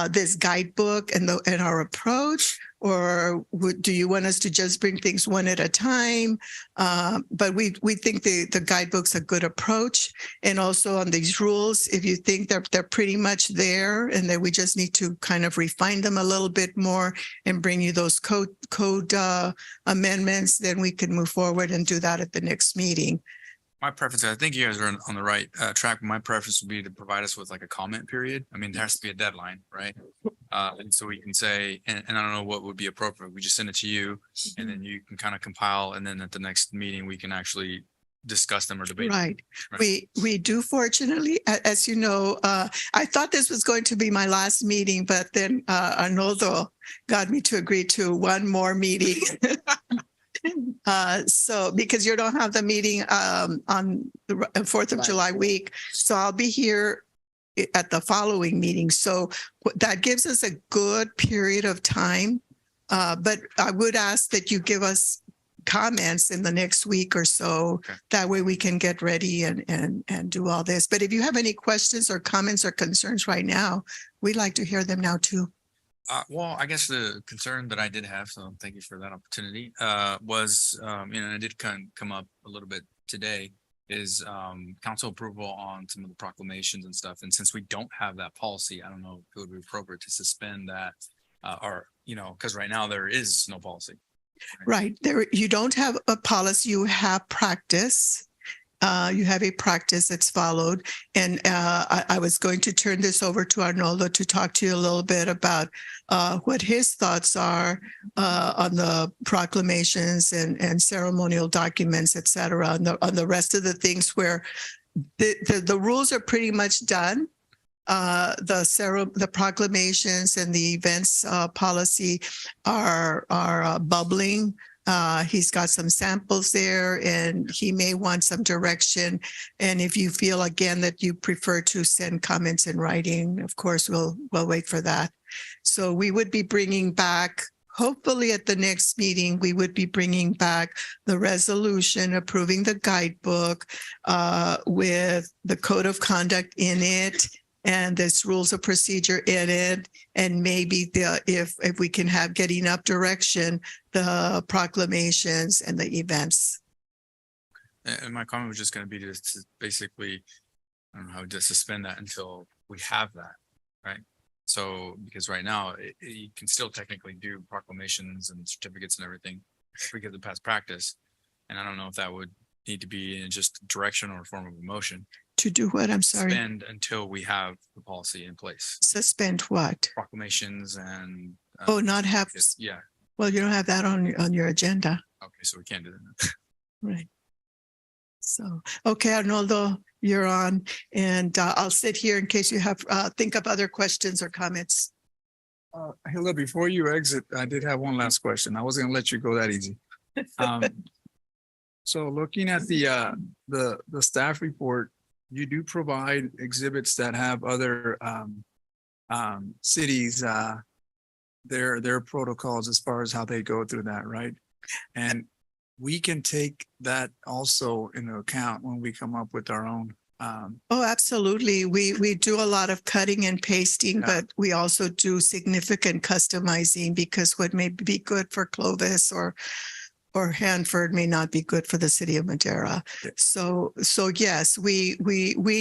this guidebook and our approach? Or do you want us to just bring things one at a time? But we think the guidebook's a good approach. And also on these rules, if you think they're pretty much there and that we just need to kind of refine them a little bit more and bring you those code amendments, then we can move forward and do that at the next meeting. My preference, I think you guys are on the right track. My preference would be to provide us with like a comment period. I mean, there has to be a deadline, right? And so we can say, and I don't know what would be appropriate. We just send it to you and then you can kind of compile. And then at the next meeting, we can actually discuss them or debate. Right. We do, fortunately, as you know, I thought this was going to be my last meeting, but then Arnoldo got me to agree to one more meeting. So because you don't have the meeting on the 4th of July week, so I'll be here at the following meeting. So that gives us a good period of time But I would ask that you give us comments in the next week or so. Okay. That way we can get ready and do all this. But if you have any questions or comments or concerns right now, we'd like to hear them now too. Well, I guess the concern that I did have, so thank you for that opportunity, was, and it did come up a little bit today, is council approval on some of the proclamations and stuff. And since we don't have that policy, I don't know if it would be appropriate to suspend that, or, because right now there is no policy. Right. There, you don't have a policy, you have practice. You have a practice that's followed. And I was going to turn this over to Arnoldo to talk to you a little bit about what his thoughts are on the proclamations and ceremonial documents, et cetera, on the rest of the things where the rules are pretty much done. The proclamations and the events policy are bubbling. He's got some samples there and he may want some direction. And if you feel again that you prefer to send comments in writing, of course, we'll wait for that. So we would be bringing back, hopefully at the next meeting, we would be bringing back the resolution approving the guidebook with the code of conduct in it and this rules of procedure in it. And maybe if we can have get enough direction, the proclamations and the events. And my comment was just going to be to basically, I don't know how to suspend that until we have that, right? So, because right now you can still technically do proclamations and certificates and everything because of past practice. And I don't know if that would need to be in just direction or form of a motion. To do what? I'm sorry. Suspend until we have the policy in place. Suspend what? Proclamations and. Not have. Yeah. Well, you don't have that on your agenda. Okay, so we can't do that. Right. So, okay, Arnoldo, you're on, and I'll sit here in case you have think of other questions or comments. Hila, before you exit, I did have one last question. I wasn't gonna let you go that easy. So looking at the staff report, you do provide exhibits that have other cities, their protocols as far as how they go through that, right? And we can take that also into account when we come up with our own. Oh, absolutely. We do a lot of cutting and pasting, but we also do significant customizing because what may be good for Clovis or Hanford may not be good for the city of Madera. So yes, we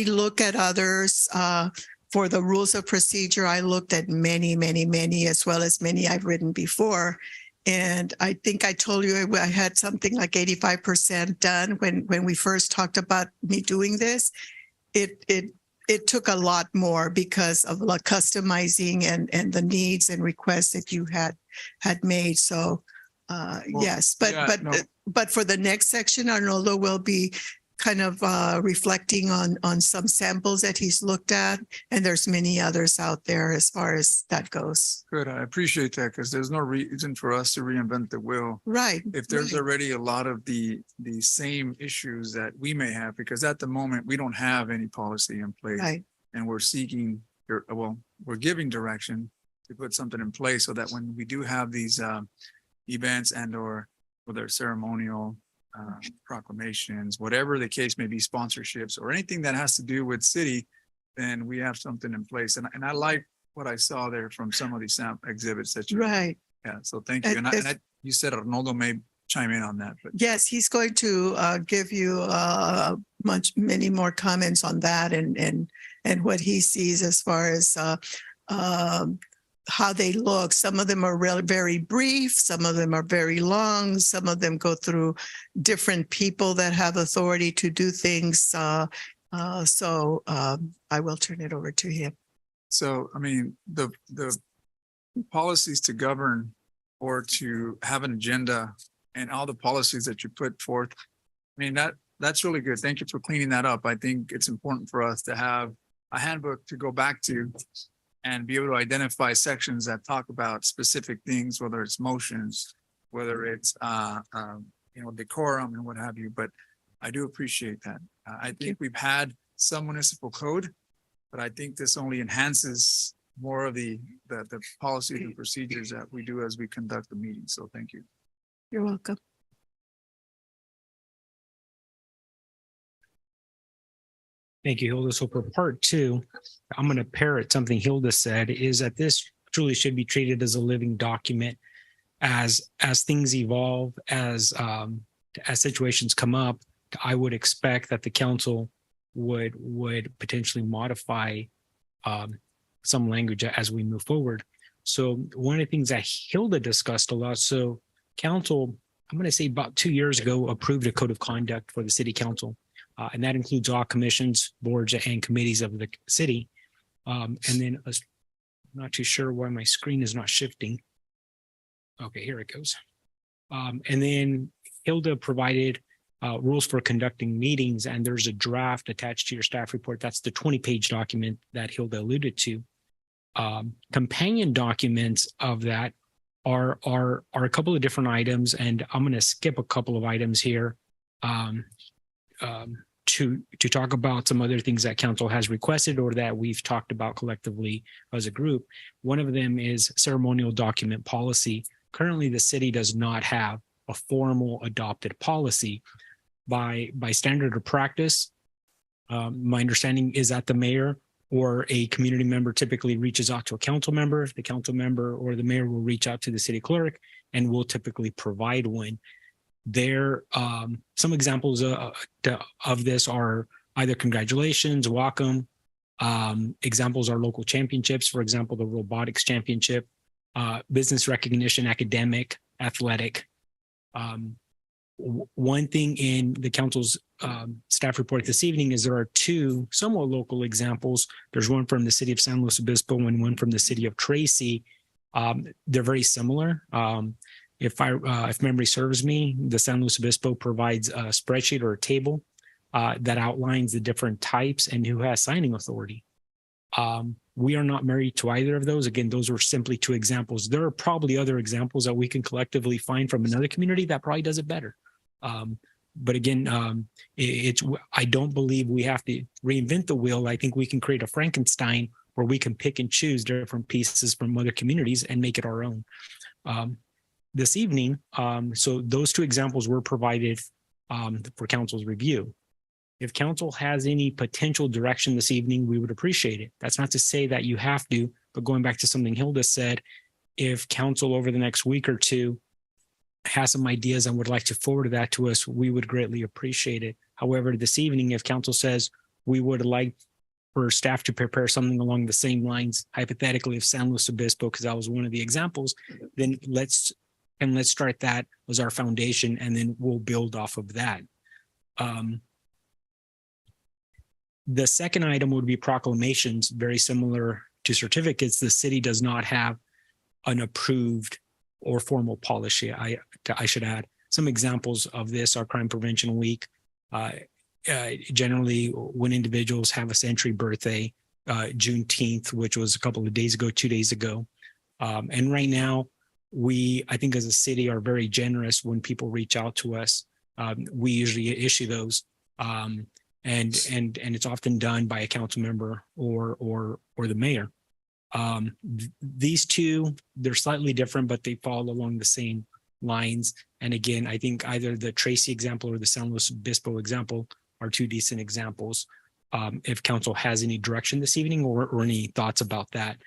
look at others. For the rules of procedure, I looked at many, as well as many I've written before. And I think I told you I had something like 85% done when we first talked about me doing this. It took a lot more because of the customizing and the needs and requests that you had made. So yes, but for the next section, Arnoldo will be kind of reflecting on some samples that he's looked at, and there's many others out there as far as that goes. Good, I appreciate that because there's no reason for us to reinvent the wheel. Right. If there's already a lot of the same issues that we may have, because at the moment we don't have any policy in place, right, and we're seeking, we're giving direction to put something in place so that when we do have these events and or whether ceremonial proclamations, whatever the case may be, sponsorships or anything that has to do with city, then we have something in place. And I like what I saw there from some of these exhibits that you. Right. Yeah. So thank you. And you said Arnoldo may chime in on that. But yes, he's going to give you many more comments on that and what he sees as far as how they look. Some of them are really very brief. Some of them are very long. Some of them go through different people that have authority to do things. So I will turn it over to him. So, I mean, the policies to govern or to have an agenda and all the policies that you put forth, I mean, that's really good. Thank you for cleaning that up. I think it's important for us to have a handbook to go back to and be able to identify sections that talk about specific things, whether it's motions, whether it's decorum and what have you. But I do appreciate that. I think we've had some municipal code, but I think this only enhances more of the policies and procedures that we do as we conduct the meeting. So thank you. You're welcome. Thank you, Hilda. So for part two, I'm going to parrot something Hilda said, is that this truly should be treated as a living document as things evolve, as situations come up. I would expect that the council would potentially modify some language as we move forward. So one of the things that Hilda discussed a lot, so council, I'm going to say about 2 years ago, approved a code of conduct for the city council. And that includes all commissions, boards, and committees of the city. And then I'm not too sure why my screen is not shifting. Okay, here it goes. And then Hilda provided rules for conducting meetings, and there's a draft attached to your staff report. That's the 20-page document that Hilda alluded to. Companion documents of that are a couple of different items, and I'm going to skip a couple of items here. To talk about some other things that council has requested or that we've talked about collectively as a group. One of them is ceremonial document policy. Currently, the city does not have a formal adopted policy. By standard of practice, my understanding is that the mayor or a community member typically reaches out to a council member. The council member or the mayor will reach out to the city clerk and will typically provide one. There, some examples of this are either congratulations, welcome. Examples are local championships, for example, the robotics championship, business recognition, academic, athletic. One thing in the council's staff report this evening is there are two somewhat local examples. There's one from the city of San Luis Obispo and one from the city of Tracy. They're very similar. If memory serves me, the San Luis Obispo provides a spreadsheet or a table that outlines the different types and who has signing authority. We are not married to either of those. Again, those are simply two examples. There are probably other examples that we can collectively find from another community that probably does it better. But again, I don't believe we have to reinvent the wheel. I think we can create a Frankenstein where we can pick and choose different pieces from other communities and make it our own. This evening, so those two examples were provided for council's review. If council has any potential direction this evening, we would appreciate it. That's not to say that you have to, but going back to something Hilda said, if council over the next week or two has some ideas and would like to forward that to us, we would greatly appreciate it. However, this evening, if council says we would like for staff to prepare something along the same lines, hypothetically, if San Luis Obispo, because that was one of the examples, then let's start that as our foundation, and then we'll build off of that. The second item would be proclamations, very similar to certificates. The city does not have an approved or formal policy. I should add some examples of this are Crime Prevention Week. Generally, when individuals have a century birthday, Juneteenth, which was a couple of days ago, 2 days ago. And right now, I think as a city are very generous when people reach out to us. We usually issue those. And it's often done by a council member or the mayor. These two, they're slightly different, but they fall along the same lines. And again, I think either the Tracy example or the San Luis Obispo example are two decent examples. If council has any direction this evening or any thoughts about that.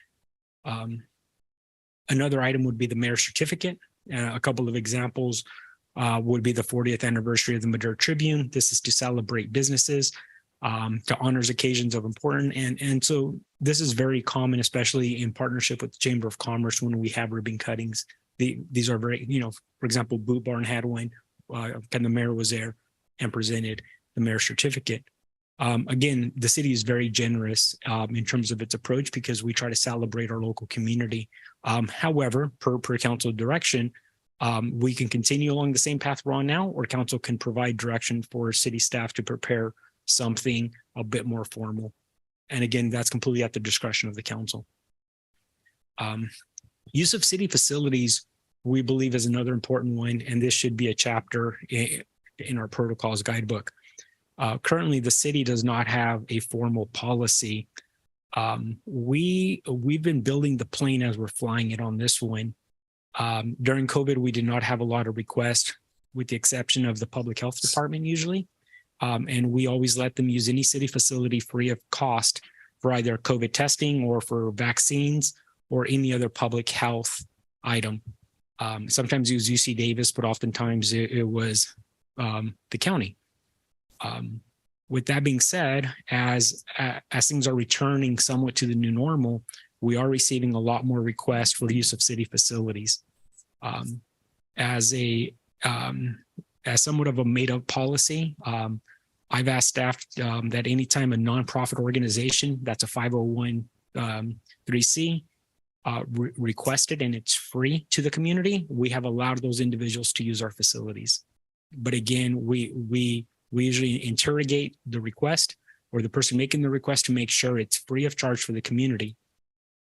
Another item would be the mayor's certificate. A couple of examples would be the 40th anniversary of the Madera Tribune. This is to celebrate businesses, to honors occasions of important. And so this is very common, especially in partnership with the Chamber of Commerce when we have ribbon cuttings. These are very, for example, Boot Barn had one, and the mayor was there and presented the mayor's certificate. Again, the city is very generous in terms of its approach because we try to celebrate our local community. However, per council direction, we can continue along the same path we're on now, or council can provide direction for city staff to prepare something a bit more formal. And again, that's completely at the discretion of the council. Use of city facilities, we believe, is another important one, and this should be a chapter in our protocols guidebook. Currently, the city does not have a formal policy We've been building the plane as we're flying it on this one. During COVID, we did not have a lot of requests, with the exception of the public health department usually. And we always let them use any city facility free of cost for either COVID testing or for vaccines or any other public health item. Sometimes it was UC Davis, but oftentimes it was the county. With that being said, as things are returning somewhat to the new normal, we are receiving a lot more requests for the use of city facilities. As somewhat of a made-up policy, I've asked staff that anytime a nonprofit organization that's a 501(c) requested and it's free to the community, we have allowed those individuals to use our facilities. But again, we usually interrogate the request or the person making the request to make sure it's free of charge for the community.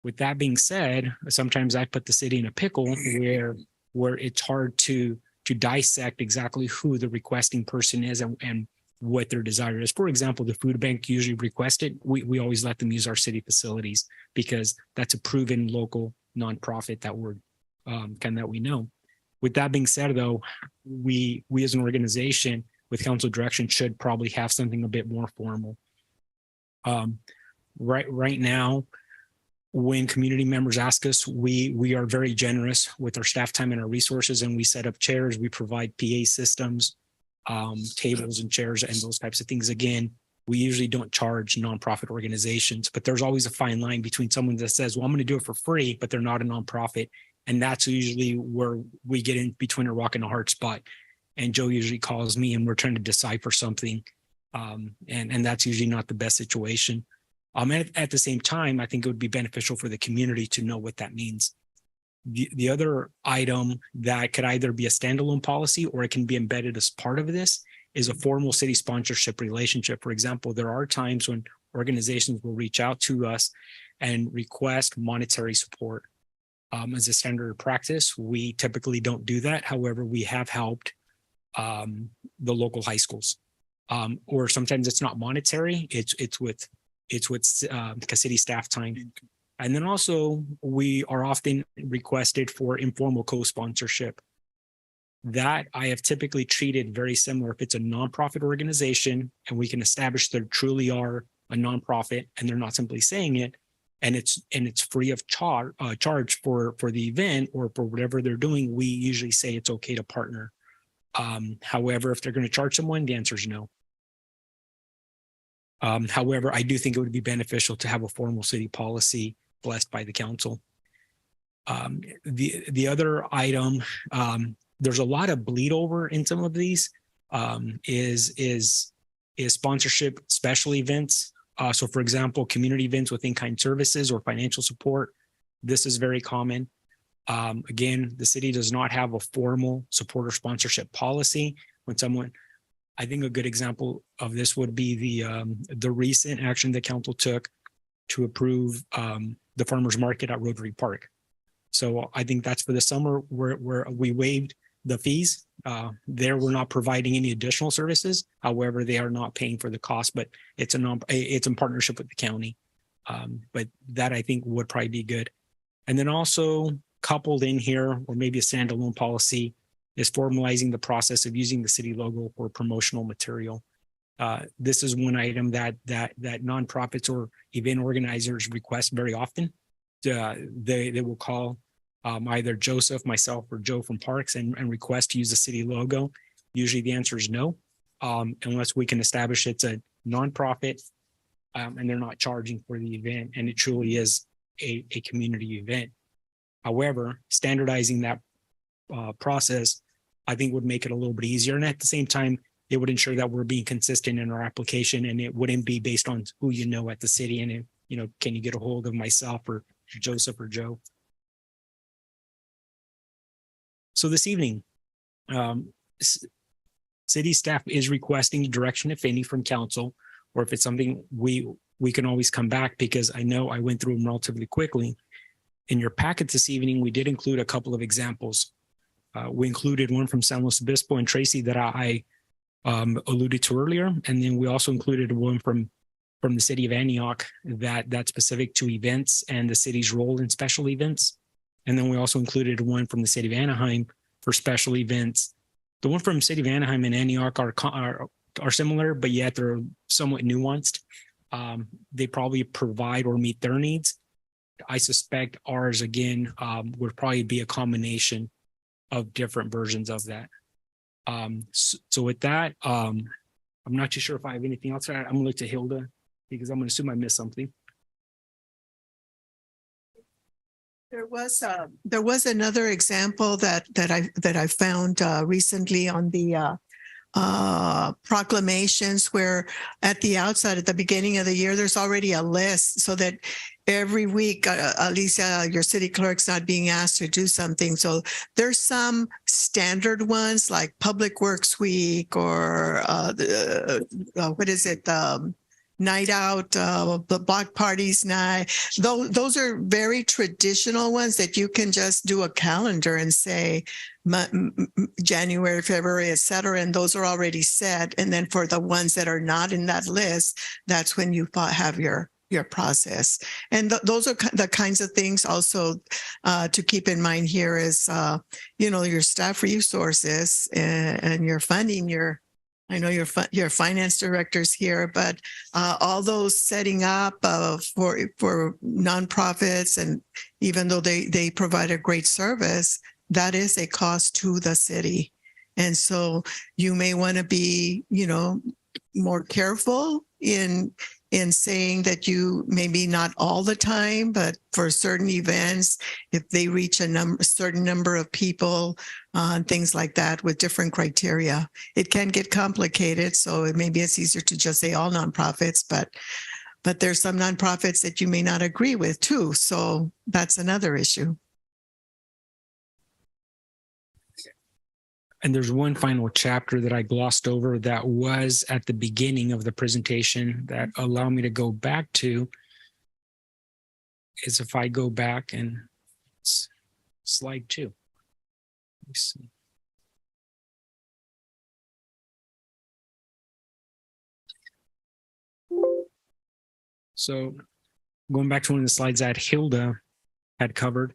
With that being said, sometimes I put the city in a pickle where it's hard to dissect exactly who the requesting person is and what their desire is. For example, the food bank usually requested, we always let them use our city facilities because that's a proven local nonprofit that we're that we know. With that being said, though, we as an organization with council direction should probably have something a bit more formal. Right now, when community members ask us, we are very generous with our staff time and our resources, and we set up chairs, we provide PA systems, tables and chairs and those types of things. Again, we usually don't charge nonprofit organizations, but there's always a fine line between someone that says, well, I'm going to do it for free, but they're not a nonprofit. And that's usually where we get in between a rock and a hard spot. And Joe usually calls me and we're trying to decipher something. And that's usually not the best situation. And at the same time, I think it would be beneficial for the community to know what that means. The other item that could either be a standalone policy or it can be embedded as part of this is a formal city sponsorship relationship. For example, there are times when organizations will reach out to us and request monetary support. As a standard practice, we typically don't do that. However, we have helped the local high schools, or sometimes it's not monetary. It's with city staff time. And then also we are often requested for informal co-sponsorship. That I have typically treated very similar. If it's a nonprofit organization and we can establish they truly are a nonprofit and they're not simply saying it, and it's free of charge for the event or for whatever they're doing, we usually say it's okay to partner. However, if they're going to charge someone, the answer is no. However, I do think it would be beneficial to have a formal city policy blessed by the council. The other item, there's a lot of bleed over in some of these, is sponsorship special events. So for example, community events with in-kind services or financial support. This is very common. Again, the city does not have a formal supporter sponsorship policy. When someone, I think a good example of this would be the recent action the council took to approve the farmers market at Rotary Park. So I think that's for the summer where we waived the fees. There we're not providing any additional services. However, they are not paying for the cost, but it's in partnership with the county. But that I think would probably be good. And then also coupled in here, or maybe a standalone policy, is formalizing the process of using the city logo for promotional material. This is one item that nonprofits or event organizers request very often. They will call either Joseph, myself, or Joe from Parks and request to use the city logo. Usually the answer is no, unless we can establish it's a nonprofit and they're not charging for the event and it truly is a community event. However, standardizing that process, I think would make it a little bit easier. And at the same time, it would ensure that we're being consistent in our application and it wouldn't be based on who you know at the city and, can you get a hold of myself or Joseph or Joe? So this evening, city staff is requesting direction, if any, from council, or if it's something we can always come back because I know I went through them relatively quickly. In your packet this evening, we did include a couple of examples. We included one from San Luis Obispo and Tracy that I alluded to earlier. And then we also included one from from the city of Antioch that's specific to events and the city's role in special events. And then we also included one from the city of Anaheim for special events. The one from city of Anaheim and Antioch are similar, but yet they're somewhat nuanced. They probably provide or meet their needs. I suspect ours, again, would probably be a combination of different versions of that. So with that, I'm not too sure if I have anything else. I'm gonna look to Hilda because I'm gonna assume I missed something. There was another example that I found recently on the proclamations, where at the outset, at the beginning of the year, there's already a list so that every week, at least your city clerk's not being asked to do something. So there's some standard ones like Public Works Week or what is it? Night out, the block parties night. Those are very traditional ones that you can just do a calendar and say January, February, et cetera. And those are already set. And then for the ones that are not in that list, that's when you have your process. And those are the kinds of things also to keep in mind here is, your staff resources and your funding, I know your finance director's here, but all those setting up for nonprofits, and even though they provide a great service, that is a cost to the city. And so you may want to be, more careful in saying that you maybe not all the time, but for certain events, if they reach a certain number of people, things like that with different criteria, it can get complicated. So maybe it's easier to just say all nonprofits, but there's some nonprofits that you may not agree with too. So that's another issue. And there's one final chapter that I glossed over that was at the beginning of the presentation that allow me to go back to is if I go back and slide 2. Let me see. So going back to one of the slides that Hilda had covered.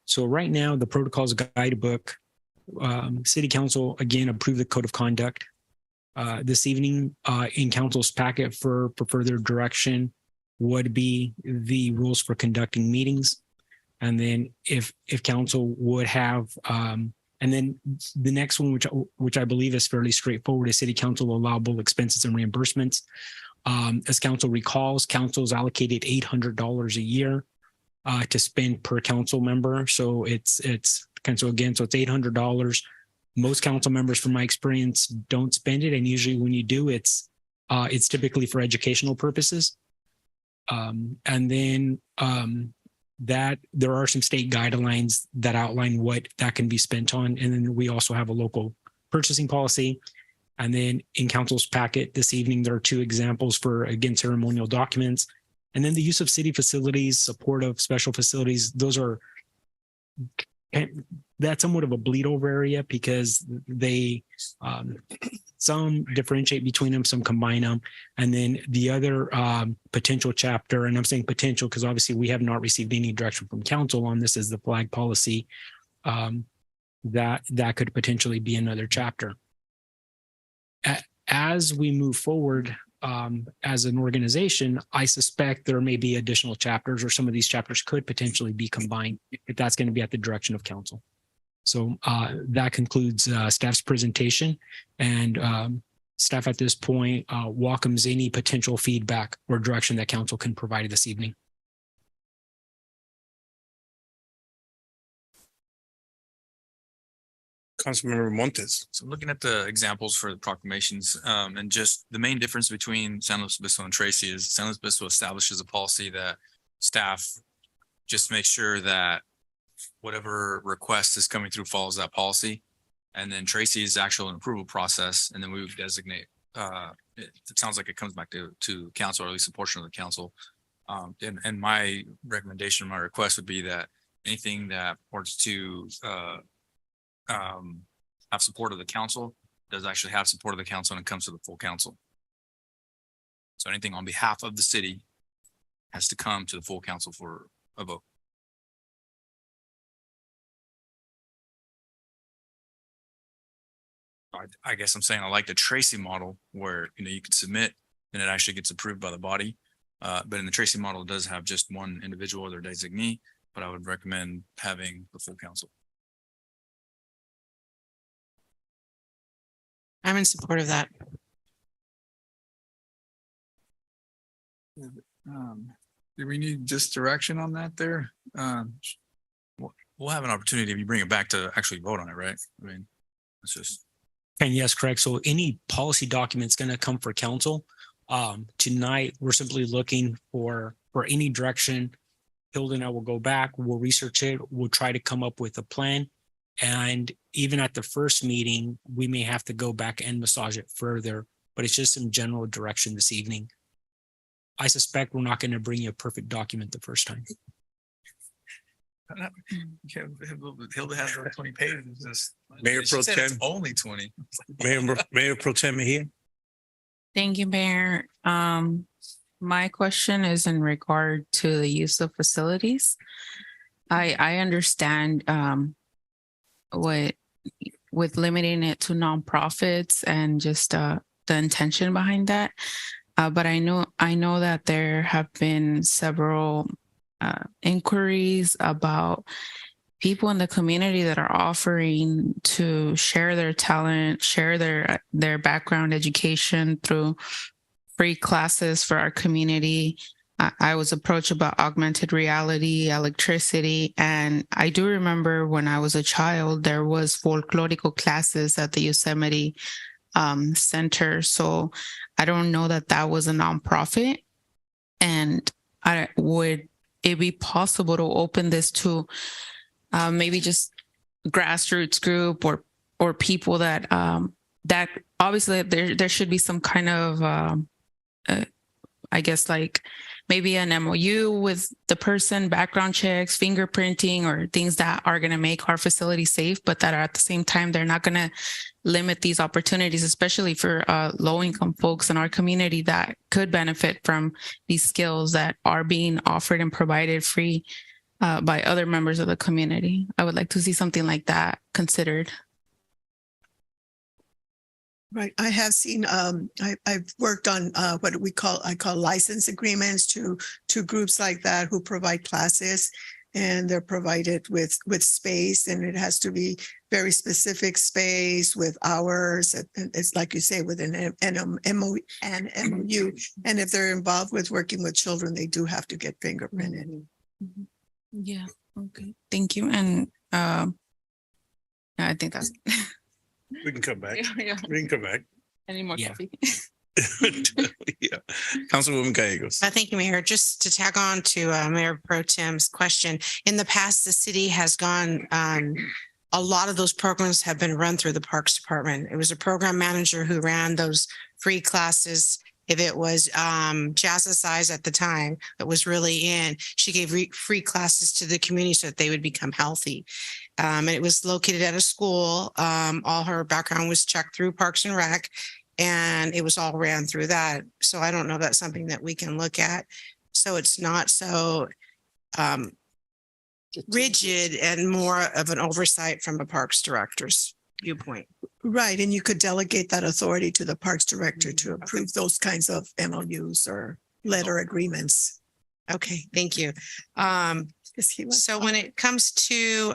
So right now, the protocols guidebook, City Council again approved the code of conduct this evening. In Council's packet for further direction would be the rules for conducting meetings, and then if Council would have, and then the next one, which I believe is fairly straightforward, is City Council allowable expenses and reimbursements. As Council recalls, Council's allocated $800 a year to spend per council member, so it's $800. Most council members, from my experience, don't spend it, and usually when you do, it's typically for educational purposes. And then that there are some state guidelines that outline what that can be spent on, and then we also have a local purchasing policy. And then in Council's packet this evening, there are 2 examples for, again, ceremonial documents, and then the use of city facilities, support of special facilities. Those are that's somewhat of a bleed over area because they some differentiate between them, some combine them. And then the other potential chapter, and I'm saying potential because obviously we have not received any direction from Council on this, is the flag policy. That could potentially be another chapter. As we move forward as an organization, I suspect there may be additional chapters, or some of these chapters could potentially be combined if that's going to be at the direction of Council. So that concludes staff's presentation, and staff at this point welcomes any potential feedback or direction that Council can provide this evening. Councilmember Montes. So looking at the examples for the proclamations, and just the main difference between San Luis Obispo and Tracy is San Luis Obispo establishes a policy that staff just make sure that whatever request is coming through follows that policy. And then Tracy's actual approval process, and then we would designate, it sounds like it comes back to Council, or at least a portion of the Council. And my recommendation, my request would be that anything that purports to have support of the Council does actually have support of the Council and it comes to the full Council. So anything on behalf of the city has to come to the full council for a vote. I guess I'm saying I like the Tracy model where, you could submit and it actually gets approved by the body. But in the Tracy model, it does have just one individual or their designee, but I would recommend having the full council. I'm in support of that. Do we need just direction on that there? We'll have an opportunity if you bring it back to actually vote on it, right? I mean, it's just. And yes, correct. So any policy document's going to come for council. Tonight, we're simply looking for any direction. Hilda and I will go back, we'll research it, we'll try to come up with a plan. And even at the first meeting, we may have to go back and massage it further, but it's just some general direction this evening. I suspect we're not going to bring you a perfect document the first time. Hilda has 20 pages. Mayor Pro Tem. Only 20. Mayor Pro Tem here. Thank you, Mayor. My question is in regard to the use of facilities. I understand with limiting it to nonprofits and just the intention behind that. But I know that there have been several inquiries about people in the community that are offering to share their talent, share their background education through free classes for our community. I was approached about augmented reality, electricity, and I do remember when I was a child, there was folklorical classes at the Yosemite Center. So I don't know that was a nonprofit. And would it be possible to open this to maybe just grassroots group or people that that obviously there should be some kind of I guess like maybe an MOU with the person, background checks, fingerprinting, or things that are going to make our facility safe, but that are at the same time, they're not going to limit these opportunities, especially for low-income folks in our community that could benefit from these skills that are being offered and provided free by other members of the community. I would like to see something like that considered. Right. I have seen, I've worked on what I call license agreements to groups like that who provide classes, and they're provided with space, and it has to be very specific space with hours. And it's like you say, with an MOU. And if they're involved with working with children, they do have to get fingerprinted. Mm-hmm. Yeah. Okay. Thank you. And I think that's We can come back. Yeah. We can come back. Any more coffee? Yeah. Councilwoman Gallegos. Thank you, Mayor. Just to tag on to Mayor Pro Tem's question, in the past, the city has gone, a lot of those programs have been run through the Parks Department. It was a program manager who ran those free classes. If it was Jazzercise at the time that was really in, she gave free classes to the community so that they would become healthy. And it was located at a school. All her background was checked through Parks and Rec, and it was all ran through that. So I don't know if that's something that we can look at. So it's not so rigid and more of an oversight from a Parks director's viewpoint. Right. And you could delegate that authority to the Parks Director to approve those kinds of MOUs or letter agreements. Okay, thank you. So when it comes to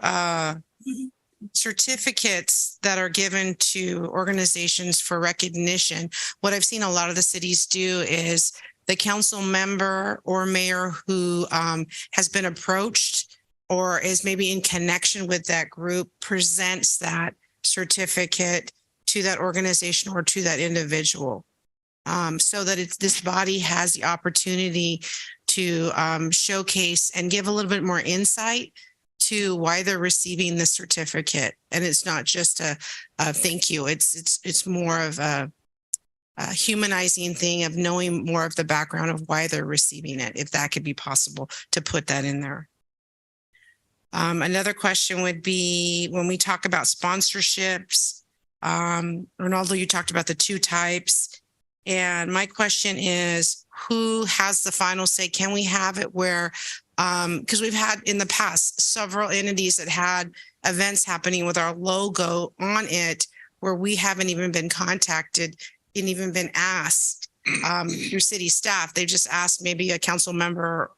certificates that are given to organizations for recognition, what I've seen a lot of the cities do is the council member or mayor who has been approached or is maybe in connection with that group presents that certificate to that organization or to that individual, so that this body has the opportunity to showcase and give a little bit more insight to why they're receiving the certificate. And it's not just a thank you. It's more of a humanizing thing of knowing more of the background of why they're receiving it, if that could be possible to put that in there. Another question would be when we talk about sponsorships, Ronaldo, you talked about the two types. And my question is, who has the final say? Can we have it where, because we've had in the past several entities that had events happening with our logo on it where we haven't even been contacted and even been asked through city staff. They've just asked maybe a council member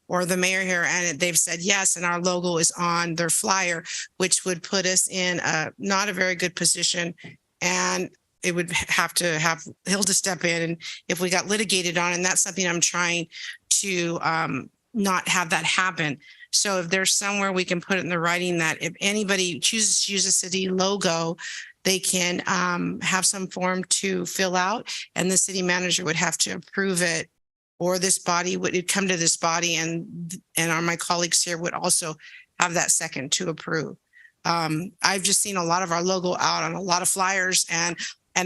or the mayor here, and they've said yes, and our logo is on their flyer, which would put us in not a very good position. And it would have to have Hilda step in, and if we got litigated on, and that's something I'm trying to not have that happen. So if there's somewhere we can put it in the writing that if anybody chooses to use a city logo, they can have some form to fill out, and the city manager would have to approve it, or this body would come to this body, and my colleagues here would also have that second to approve. I've just seen a lot of our logo out on a lot of flyers, and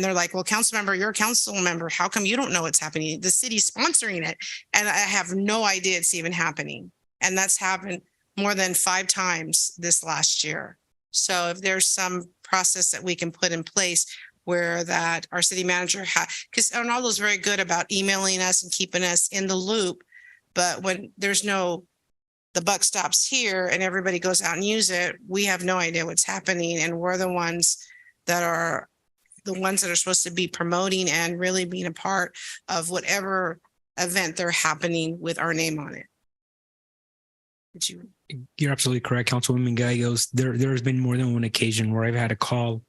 they're like, well, council member, you're a council member. How come you don't know what's happening? The city's sponsoring it. And I have no idea it's even happening. And that's happened more than 5 times this last year. So if there's some process that we can put in place where that our city manager because Arnaldo's very good about emailing us and keeping us in the loop. But when there's the buck stops here and everybody goes out and use it, we have no idea what's happening. And we're the ones that are supposed to be promoting and really being a part of whatever event they're happening with our name on it. You're absolutely correct, Councilwoman Gallegos. There has been more than one occasion where I've had to call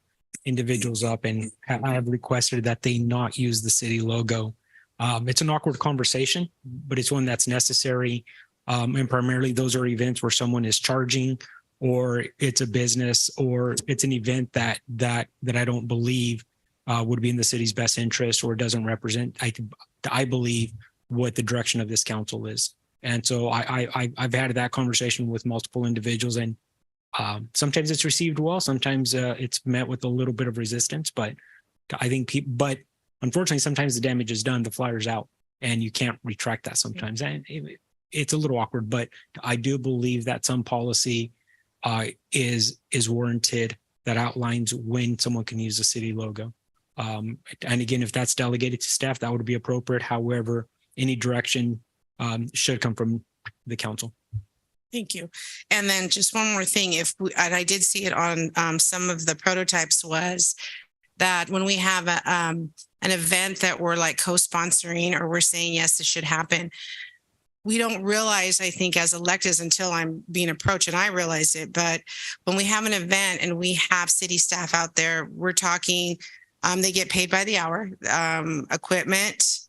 individuals up and I have requested that they not use the city logo. It's an awkward conversation, but it's one that's necessary. And primarily those are events where someone is charging, or it's a business, or it's an event that I don't believe would be in the city's best interest, or doesn't represent, I believe, what the direction of this council is. And so I've had that conversation with multiple individuals, and sometimes it's received well, sometimes it's met with a little bit of resistance. But I think but unfortunately, sometimes the damage is done, the flyer's out, and you can't retract that sometimes. And it's a little awkward, but I do believe that some policy is warranted that outlines when someone can use the city logo. And again, if that's delegated to staff, that would be appropriate. However, any direction should come from the council. Thank you. And then just one more thing, and I did see it on some of the prototypes, was that when we have an event that we're like co-sponsoring, or we're saying, yes, this should happen, we don't realize, I think, as electeds, until I'm being approached and I realize it. But when we have an event and we have city staff out there, we're talking, they get paid by the hour, equipment.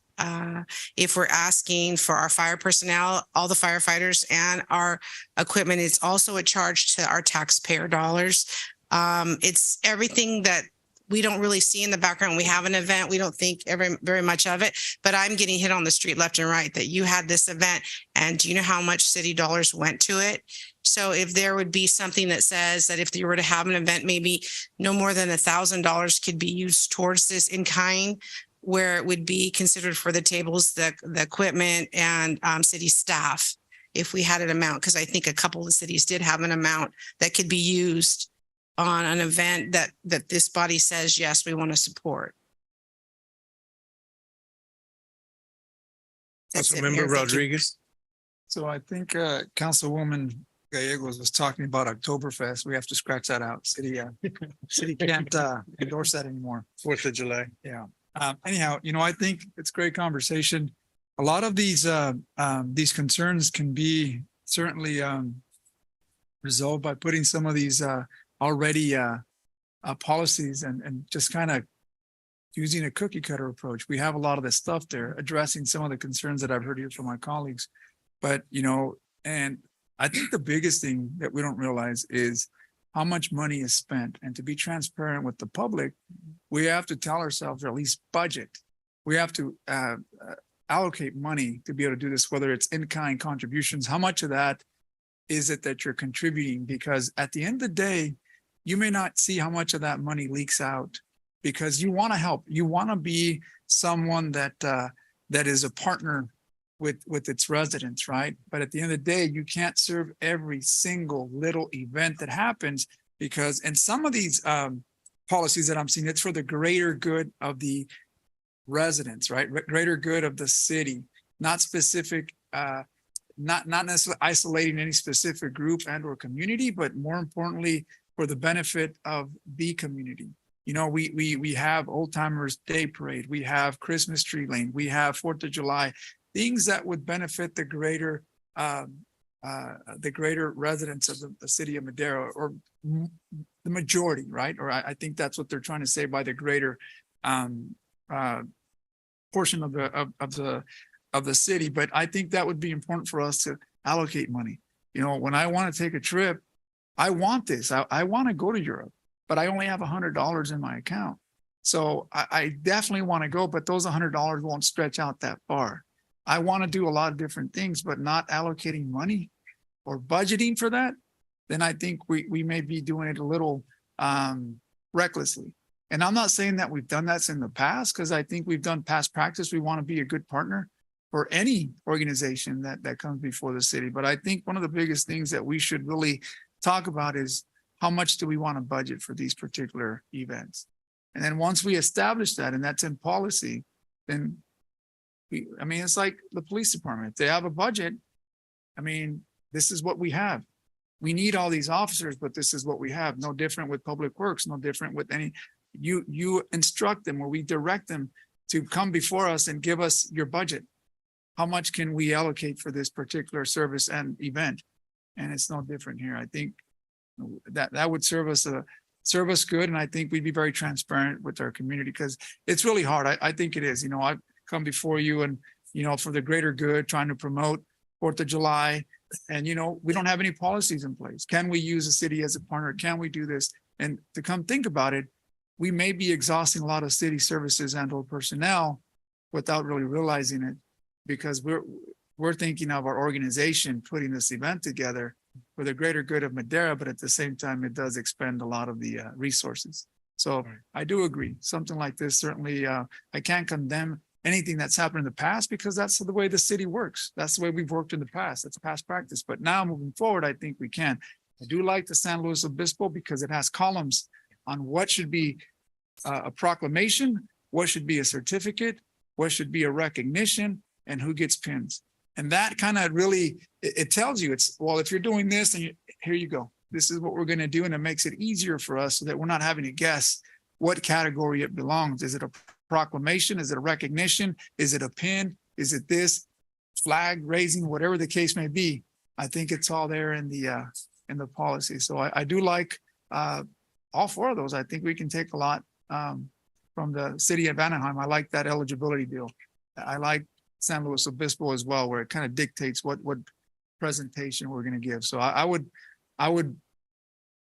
If we're asking for our fire personnel, all the firefighters and our equipment, it's also a charge to our taxpayer dollars. It's everything that we don't really see in the background. We have an event, we don't think very much of it, but I'm getting hit on the street left and right that you had this event, and do you know how much city dollars went to it? So if there would be something that says that if you were to have an event, maybe no more than $1,000 could be used towards this in kind, where it would be considered for the tables, the equipment, and city staff, if we had an amount, because I think a couple of cities did have an amount that could be used on an event that this body says, yes, we want to support. Councilmember Rodriguez. So I think Councilwoman Gallegos was talking about Oktoberfest. We have to scratch that out. City can't endorse that anymore. 4th of July. Yeah. Anyhow, I think it's great conversation. A lot of these concerns can be certainly resolved by putting some of these already policies and just kind of using a cookie cutter approach. We have a lot of this stuff there addressing some of the concerns that I've heard here from my colleagues. But, and I think the biggest thing that we don't realize is how much money is spent. And to be transparent with the public, we have to tell ourselves, or at least budget. We have to allocate money to be able to do this, whether it's in-kind contributions. How much of that is it that you're contributing? Because at the end of the day, you may not see how much of that money leaks out, because you want to help. You want to be someone that is a partner with its residents, right? But at the end of the day, you can't serve every single little event that happens, because in some of these policies that I'm seeing, it's for the greater good of the residents, right? Greater good of the city, not specific, not necessarily isolating any specific group and or community, but more importantly, for the benefit of the community. You know, we have Old Timers Day Parade, we have Christmas Tree Lane, we have 4th of July, things that would benefit the greater residents of the city of Madera, or the majority, right? Or I think that's what they're trying to say by the greater portion of the city. But I think that would be important for us to allocate money. You know, when I want to take a trip, I want this. I want to go to Europe, but I only have $100 in my account. So I definitely want to go, but those $100 won't stretch out that far. I want to do a lot of different things, but not allocating money or budgeting for that, then I think we may be doing it a little recklessly. And I'm not saying that we've done that in the past, because I think we've done past practice. We want to be a good partner for any organization that comes before the city. But I think one of the biggest things that we should really talk about is how much do we want to budget for these particular events? And then once we establish that, and that's in policy, then I mean, it's like the police department. If they have a budget, I mean, this is what we have. We need all these officers, but this is what we have. No different with public works, no different with any, you instruct them, or we direct them to come before us and give us your budget. How much can we allocate for this particular service and event? And it's no different here. I think that would serve us good. And I think we'd be very transparent with our community, because it's really hard. I think it is. You know, I've come before you and, you know, for the greater good, trying to promote 4th of July. And, you know, we don't have any policies in place. Can we use the city as a partner? Can we do this? And to come think about it, we may be exhausting a lot of city services and or personnel without really realizing it, because we're thinking of our organization putting this event together for the greater good of Madera, but at the same time, it does expend a lot of the resources. So I do agree. Something like this, certainly, I can't condemn anything that's happened in the past, because that's the way the city works. That's the way we've worked in the past. That's past practice. But now moving forward, I think we can. I do like the San Luis Obispo, because it has columns on what should be a proclamation, what should be a certificate, what should be a recognition, and who gets pins. And that kind of really, it tells you, it's, well, if you're doing this, and here you go. This is what we're going to do. And it makes it easier for us, so that we're not having to guess what category it belongs. Is it a proclamation? Is it a recognition? Is it a pin? Is it this flag raising? Whatever the case may be, I think it's all there in the policy. So I do like all four of those. I think we can take a lot from the city of Anaheim. I like that eligibility deal. I like San Luis Obispo as well, where it kind of dictates what presentation we're going to give. So I would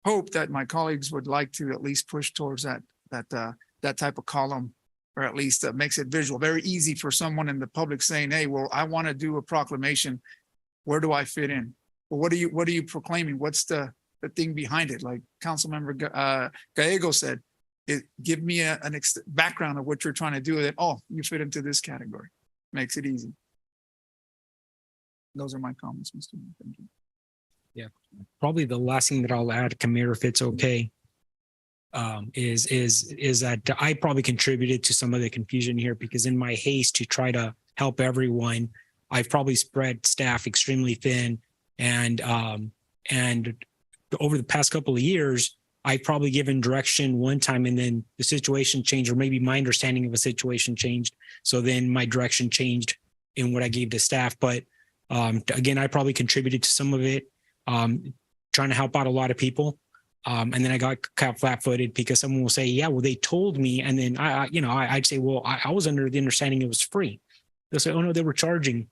hope that my colleagues would like to at least push towards that type of column, or at least makes it visual, very easy for someone in the public saying, hey, well, I want to do a proclamation. Where do I fit in? Well, what are you proclaiming? What's the thing behind it? Like Councilmember Gallego said, give me a background of what you're trying to do. That, oh, you fit into this category. Makes it easy. Those are my comments, Mr. Mayor. Thank you. Yeah, probably the last thing that I'll add, Camille, if it's okay, is that I probably contributed to some of the confusion here, because in my haste to try to help everyone, I've probably spread staff extremely thin, and over the past couple of years, I've probably given direction one time, and then the situation changed, or maybe my understanding of a situation changed. So then my direction changed in what I gave to staff. But again, I probably contributed to some of it, trying to help out a lot of people. And then I got caught flat-footed, because someone will say, yeah, well, they told me. And then I'd say, well, I was under the understanding it was free. They'll say, oh no, they were charging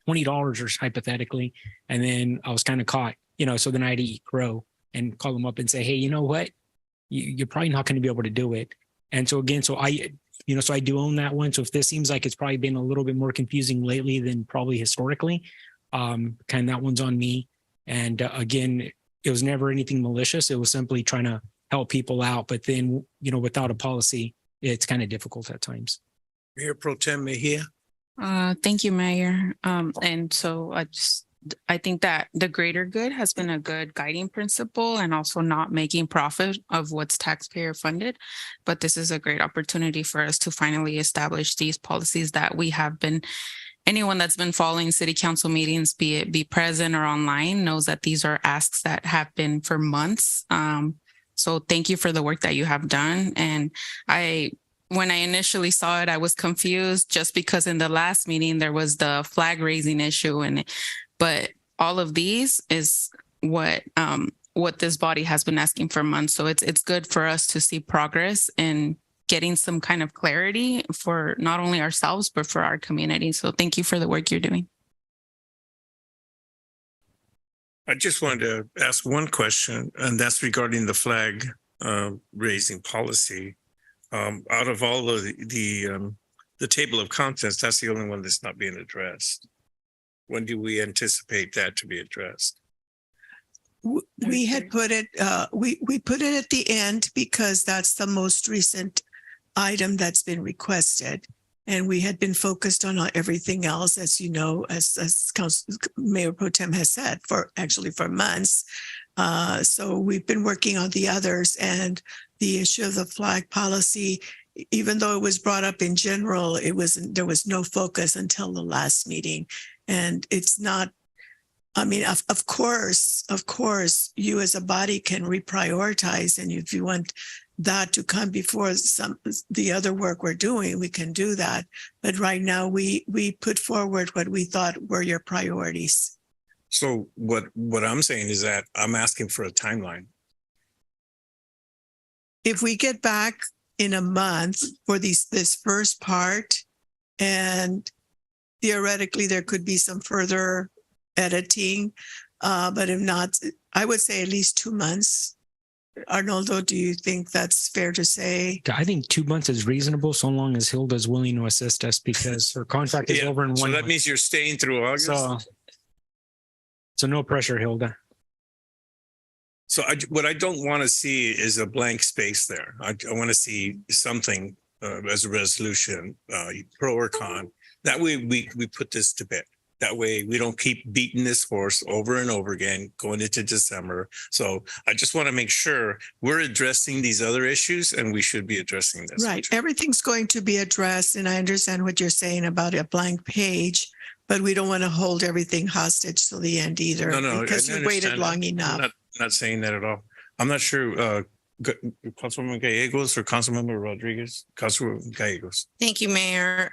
$20 or hypothetically. And then I was kind of caught, so then I had to eat crow and call them up and say, hey, you know what? You're probably not going to be able to do it. And so again, so I do own that one. So if this seems like it's probably been a little bit more confusing lately than probably historically, kind of that one's on me. And again, it was never anything malicious. It was simply trying to help people out. But then, without a policy, it's kind of difficult at times. Mayor Pro Tem Mejia. Thank you, Mayor. And so I just I think that the greater good has been a good guiding principle, and also not making profit of what's taxpayer funded. But this is a great opportunity for us to finally establish these policies that we have been. Anyone that's been following city council meetings, be present or online, knows that these are asks that have been for months. So thank you for the work that you have done. And when I initially saw it, I was confused just because in the last meeting there was the flag raising issue, but all of these is what this body has been asking for months. So it's good for us to see progress in getting some kind of clarity for not only ourselves but for our community. So thank you for the work you're doing. I just wanted to ask one question, and that's regarding the flag raising policy. Out of all of the table of contents, that's the only one that's not being addressed. When do we anticipate that to be addressed? We had put it, we put it at the end because that's the most recent item that's been requested. And we had been focused on everything else, as you know, as Mayor Pro Tem has said, for months. So we've been working on the others, and the issue of the flag policy, even though it was brought up in general, there was no focus until the last meeting. And it's not, I mean, of course, you as a body can reprioritize, and if you want that to come before the other work we're doing, we can do that. But right now we put forward what we thought were your priorities. So what I'm saying is that I'm asking for a timeline. If we get back in a month for this first part, and theoretically there could be some further editing, but if not, I would say at least 2 months. Arnoldo, do you think that's fair to say? I think 2 months is reasonable, so long as Hilda is willing to assist us, because her contract is over in 1 So month. that means you're staying through August? So no pressure, Hilda. So what I don't want to see is a blank space there. I want to see something as a resolution, pro or con. That way we put this to bed. That way we don't keep beating this horse over and over again going into December. So I just want to make sure we're addressing these other issues, and we should be addressing this. Right. Everything's going to be addressed. And I understand what you're saying about a blank page, but we don't want to hold everything hostage till the end either. No, because you waited long enough. I'm not saying that at all. I'm not sure, Councilwoman Gallegos or Councilmember Rodriguez? Councilwoman Gallegos. Thank you, Mayor.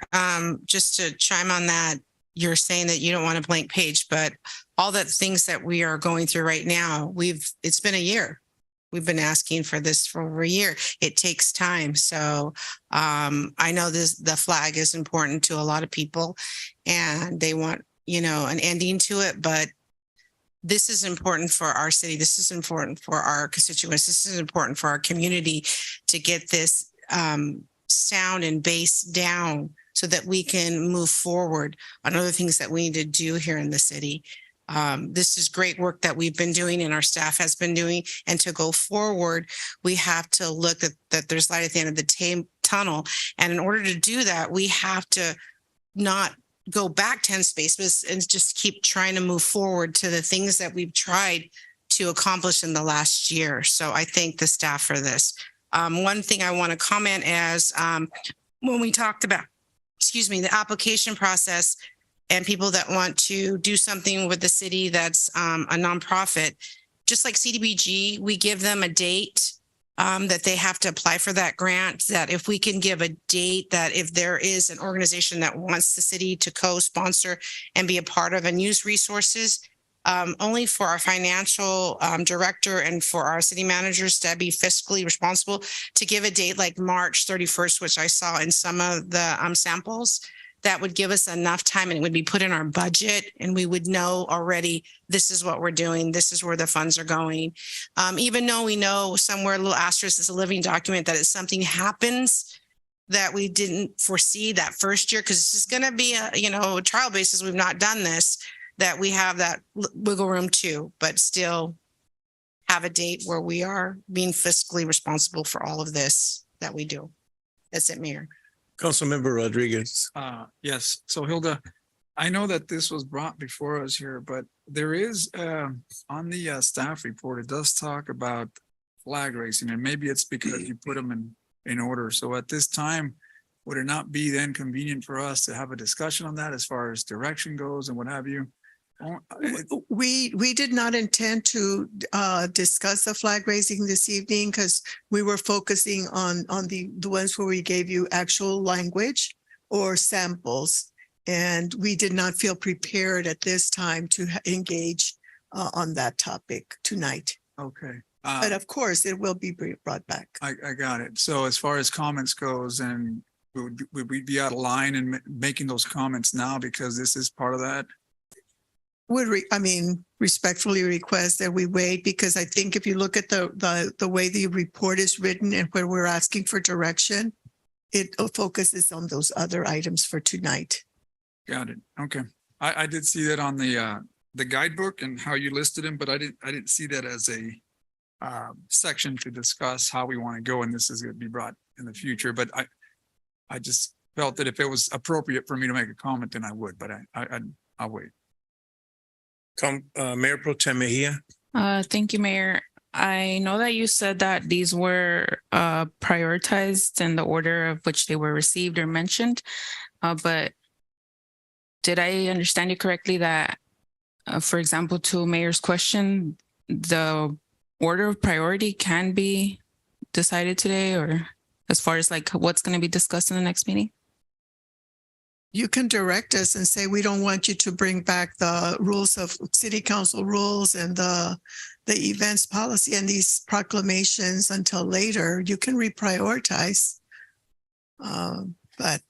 Just to chime on that, you're saying that you don't want a blank page, but all the things that we are going through right now, it's been a year. We've been asking for this for over a year. It takes time. So I know the flag is important to a lot of people, and they want, an ending to it, but this is important for our city. This is important for our constituents. This is important for our community to get this sound and bass down so that we can move forward on other things that we need to do here in the city. This is great work that we've been doing and our staff has been doing. And to go forward, we have to look at that there's light at the end of the tunnel. And in order to do that, we have to not go back 10 spaces and just keep trying to move forward to the things that we've tried to accomplish in the last year. So I thank the staff for this. One thing I want to comment is when we talked about, the application process and people that want to do something with the city that's a nonprofit, just like CDBG, we give them a date that they have to apply for that grant, that if we can give a date that if there is an organization that wants the city to co-sponsor and be a part of and use resources, only for our financial director and for our city managers to be fiscally responsible to give a date like March 31st, which I saw in some of the samples, that would give us enough time and it would be put in our budget and we would know already this is what we're doing. This is where the funds are going. Even though we know somewhere a little asterisk is a living document that if something happens that we didn't foresee that first year, because this is going to be a trial basis. We've not done this, that we have that wiggle room too, but still have a date where we are being fiscally responsible for all of this that we do. That's it, Mayor. Councilmember Rodriguez. Yes. So Hilda, I know that this was brought before us here, but there is, on the staff report, it does talk about flag raising, and maybe it's because you put them in order. So at this time, would it not be then convenient for us to have a discussion on that as far as direction goes and what have you? We did not intend to discuss the flag raising this evening because we were focusing on the ones where we gave you actual language or samples. And we did not feel prepared at this time to engage on that topic tonight. Okay. But of course, it will be brought back. I got it. So as far as comments goes, and would we be out of line in making those comments now because this is part of that? Respectfully request that we wait, because I think if you look at the way the report is written and where we're asking for direction, it focuses on those other items for tonight. Got it. Okay. I did see that on the guidebook and how you listed them, but I didn't see that as a section to discuss how we want to go, and this is going to be brought in the future. But I just felt that if it was appropriate for me to make a comment, then I would. But I'll wait. Mayor Pro Tem Mejia. Thank you, Mayor. I know that you said that these were prioritized in the order of which they were received or mentioned, but did I understand you correctly that, for example, to Mayor's question, the order of priority can be decided today, or as far as like what's going to be discussed in the next meeting? You can direct us and say, we don't want you to bring back the rules of city council rules and the events policy and these proclamations until later. You can reprioritize. But,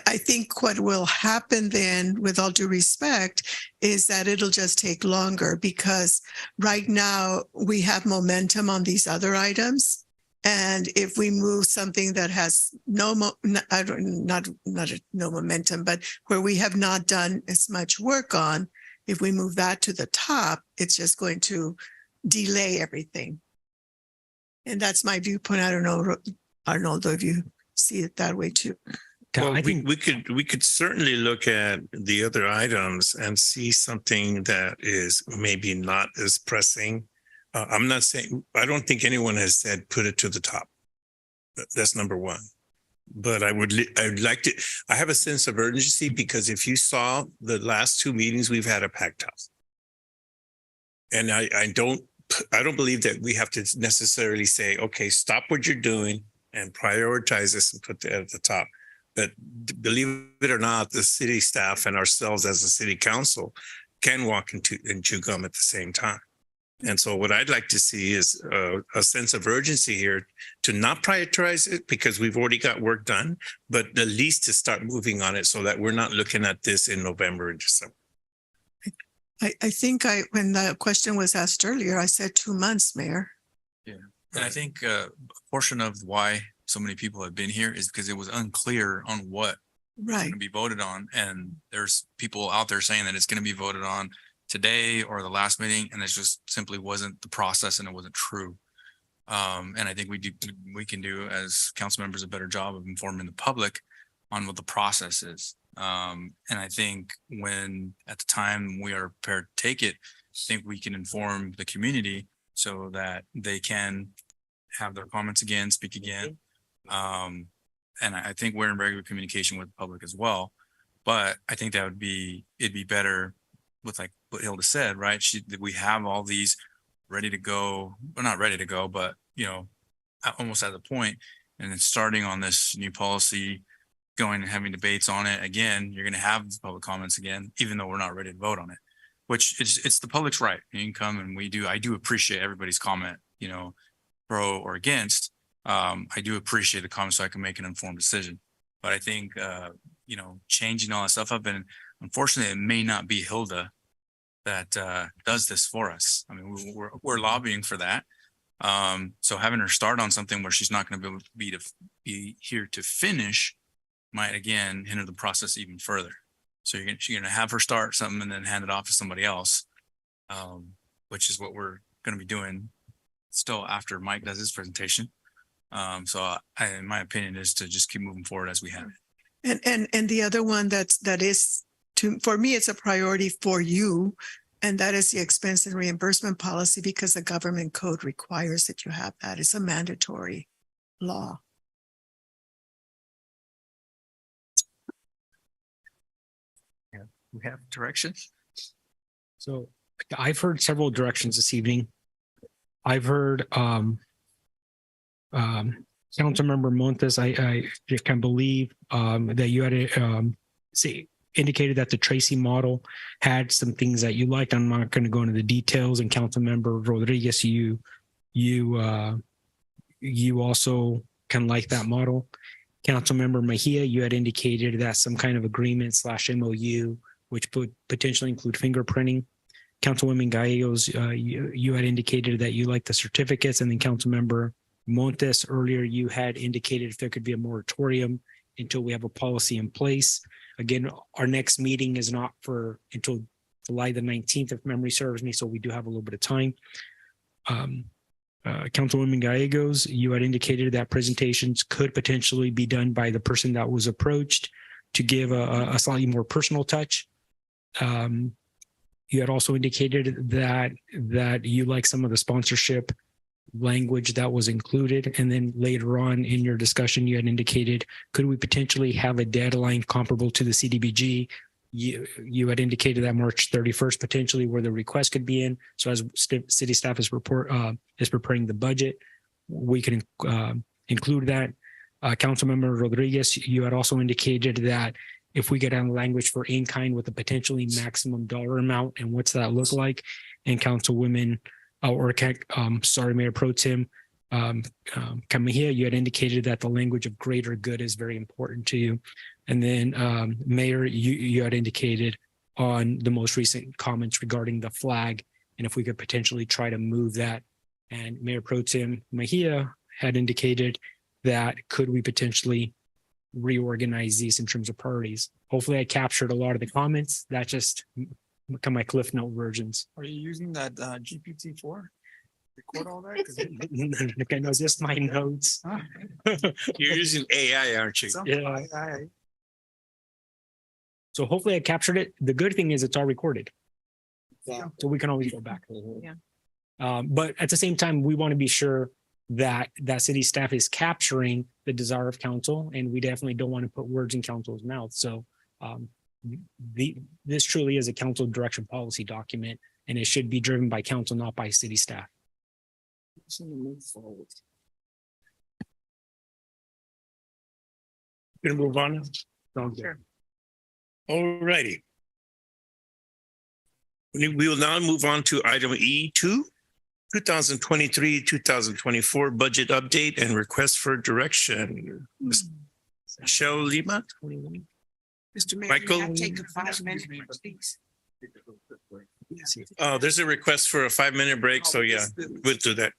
I think what will happen then, with all due respect, is that it'll just take longer because right now we have momentum on these other items. And if we move something that has no momentum, but where we have not done as much work on, if we move that to the top, it's just going to delay everything. And that's my viewpoint. I don't know, Arnoldo, if you see it that way too. Well, we could certainly look at the other items and see something that is maybe not as pressing. I'm not saying, I don't think anyone has said put it to the top. That's number one. But I'd like to, I have a sense of urgency because if you saw the last two meetings, we've had a packed house. And I don't believe that we have to necessarily say, okay, stop what you're doing and prioritize this and put it at the top. But believe it or not, the city staff and ourselves as a city council can walk and chew gum at the same time. And so what I'd like to see is a sense of urgency here to not prioritize it because we've already got work done, but at least to start moving on it so that we're not looking at this in November and December. I think when the question was asked earlier, I said 2 months, Mayor. Yeah. And I think a portion of why so many people have been here is because it was unclear on what was going to be voted on. And there's people out there saying that it's going to be voted on today or the last meeting, and it just simply wasn't the process and it wasn't true. And I think we can do as council members a better job of informing the public on what the process is. And I think when at the time we are prepared to take it, I think we can inform the community so that they can have their comments again, speak again. And I think we're in regular communication with the public as well. But I think that it'd be better with like what Hilda said, right? We have all these ready to go, well, not ready to go, but almost at the point, and then starting on this new policy, going and having debates on it again, you're going to have public comments again, even though we're not ready to vote on it, which it's the public's right. You can come and I do appreciate everybody's comment, pro or against. I do appreciate the comments so I can make an informed decision. But I think, changing all that stuff up, and unfortunately, it may not be Hilda that does this for us. I mean, we're lobbying for that. So having her start on something where she's not going to be here to finish might again hinder the process even further. So you're going to have her start something and then hand it off to somebody else, which is what we're going to be doing still after Mike does his presentation. So in my opinion is to just keep moving forward as we have it. And the other one that is for me, it's a priority for you. And that is the expense and reimbursement policy because the government code requires that you have that. It's a mandatory law. We have direction. So I've heard several directions this evening. I've heard Councilmember Montes, I can believe that you had indicated that the Tracy model had some things that you liked. I'm not going to go into the details. And Councilmember Rodriguez, you also can like that model. Councilmember Mejia, you had indicated that some kind of agreement / MOU, which would potentially include fingerprinting. Councilwoman Gallegos, you had indicated that you like the certificates, and then Councilmember Montes, earlier you had indicated if there could be a moratorium until we have a policy in place. Again, our next meeting is not until July the 19th, if memory serves me, so we do have a little bit of time. Councilwoman Gallegos, you had indicated that presentations could potentially be done by the person that was approached to give a slightly more personal touch. You had also indicated that you like some of the sponsorship language that was included. And then later on in your discussion, you had indicated, could we potentially have a deadline comparable to the CDBG? You had indicated that March 31st, potentially where the request could be in. So as city staff is preparing the budget, we can include that. Councilmember Rodriguez, you had also indicated that if we get on language for in-kind with a potentially maximum dollar amount, and what's that look like? And Councilwoman, Mayor Pro Tem Camilla, you had indicated that the language of greater good is very important to you. And then Mayor, you had indicated on the most recent comments regarding the flag, and if we could potentially try to move that. And Mayor Pro Tem Mejia had indicated that could we potentially reorganize these in terms of priorities. Hopefully I captured a lot of the comments. That just become my Cliff Note versions. Are you using that GPT-4? Record all that? Okay, no, just my notes. You're using AI, aren't you? Yeah. So hopefully I captured it. The good thing is it's all recorded. Yeah. So we can always go back. Yeah. But at the same time, we want to be sure that city staff is capturing the desire of council, and we definitely don't want to put words in council's mouth. So this truly is a council direction policy document, and it should be driven by council, not by city staff. Gonna move on. Sure. All righty. We will now move on to item E2, 2023-2024 budget update and request for direction. Michelle Lima. Mr. Mayor, Michael? may I take a 5-minute break, please? There's a request for a 5-minute break, so yeah, we'll do that.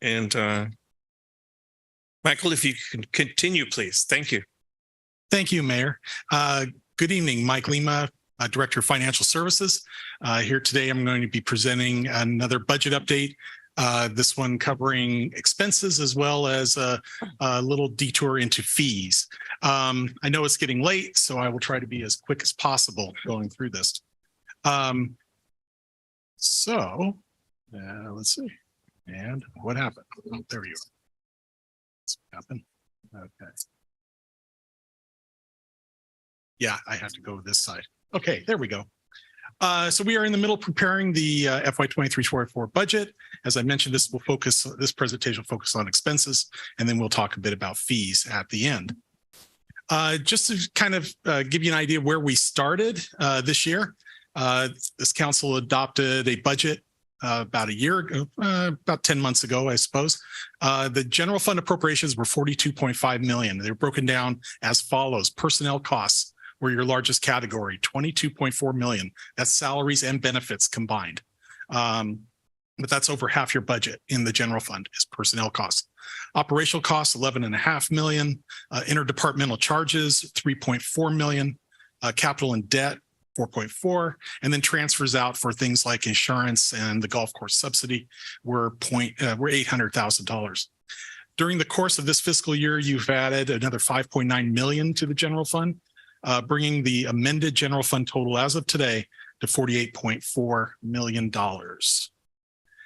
And Michael, if you can continue, please. Thank you. Thank you, Mayor. Good evening, Mike Lima, Director of Financial Services. Here today, I'm going to be presenting another budget update. This one covering expenses as well as a little detour into fees. I know it's getting late, so I will try to be as quick as possible going through this. Let's see. And what happened? Oh, there you are. What's happened? Okay. Yeah, I have to go this side. Okay, there we go. So we are in the middle preparing the FY23-24 budget. As I mentioned, this presentation will focus on expenses, and then we'll talk a bit about fees at the end. Just to kind of give you an idea where we started this year, this council adopted a budget about a year ago, about 10 months ago, I suppose. The general fund appropriations were $42.5 million. They're broken down as follows. Personnel costs were your largest category, $22.4 million. That's salaries and benefits combined. But that's over half your budget in the general fund is personnel costs. Operational costs, $11.5 million. Interdepartmental charges, $3.4 million. Capital and debt, 4.4, and then transfers out for things like insurance and the golf course subsidy were $800,000. During the course of this fiscal year, you've added another $5.9 million to the general fund, bringing the amended general fund total as of today to $48.4 million.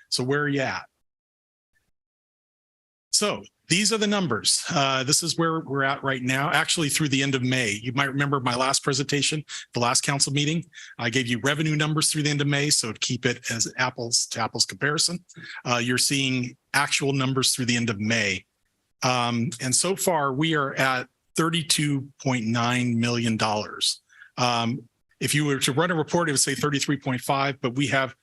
So where are you at? So these are the numbers. This is where we're at right now, actually through the end of May. You might remember my last presentation, the last council meeting. I gave you revenue numbers through the end of May, so to keep it as apples to apples comparison. You're seeing actual numbers through the end of May. And so far, we are at $32.9 million. If you were to run a report, it would say 33.5, but we have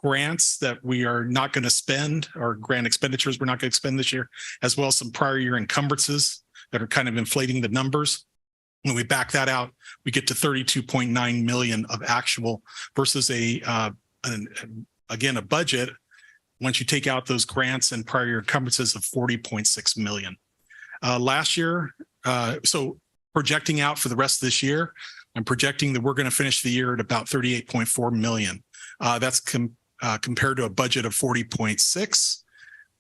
grants that we are not going to spend, or grant expenditures we're not going to spend this year, as well as some prior year encumbrances that are kind of inflating the numbers. When we back that out, we get to 32.9 million of actual versus again, a budget, once you take out those grants and prior year encumbrances, of 40.6 million. Last year, so projecting out for the rest of this year, I'm projecting that we're going to finish the year at about 38.4 million. That's compared to a budget of 40.6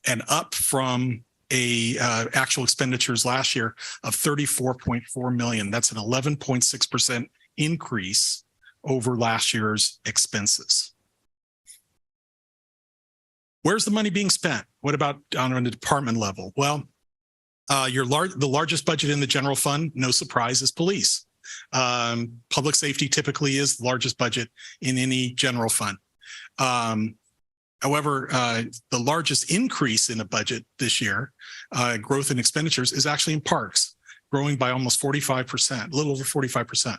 and up from actual expenditures last year of 34.4 million. That's an 11.6% increase over last year's expenses. Where's the money being spent? What about on the department level? Well, the largest budget in the general fund, no surprise, is police. Public safety typically is the largest budget in any general fund. However, the largest increase in a budget this year, growth in expenditures, is actually in parks, growing by almost 45%, a little over 45%.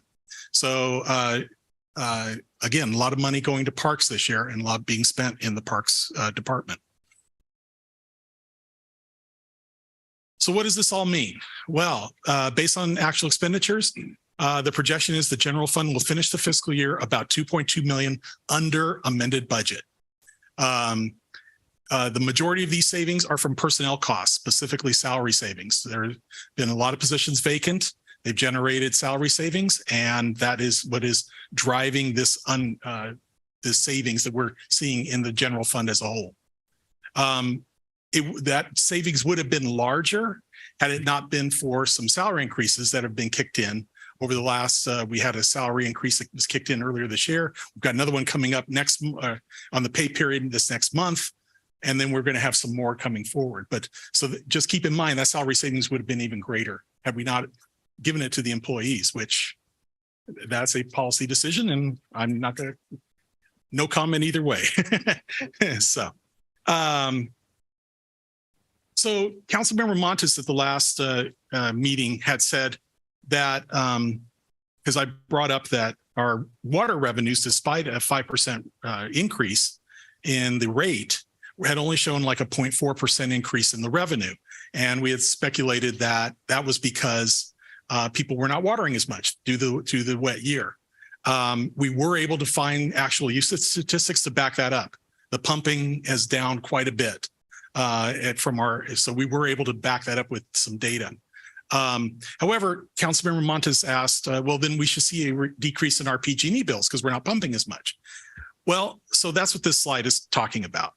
So again, a lot of money going to parks this year and a lot being spent in the parks department. So what does this all mean? Well, based on actual expenditures, the projection is the general fund will finish the fiscal year about 2.2 million under amended budget. The majority of these savings are from personnel costs, specifically salary savings. There have been a lot of positions vacant. They've generated salary savings, and that is what is driving this savings that we're seeing in the general fund as a whole. That savings would have been larger had it not been for some salary increases that have been kicked in over the last. We had a salary increase that was kicked in earlier this year. We've got another one coming up next on the pay period this next month, and then we're going to have some more coming forward. But just keep in mind that salary savings would have been even greater had we not given it to the employees, which that's a policy decision, and I'm not going to. No comment either way. So Councilmember Montes at the last meeting had said that, because I brought up that our water revenues, despite a 5% increase in the rate, had only shown like a 0.4% increase in the revenue. And we had speculated that that was because people were not watering as much due to the wet year. We were able to find actual usage statistics to back that up. The pumping is down quite a bit. So we were able to back that up with some data. However, Councilmember Montes asked, well, then we should see a decrease in our PG&E bills because we're not pumping as much. Well, so that's what this slide is talking about.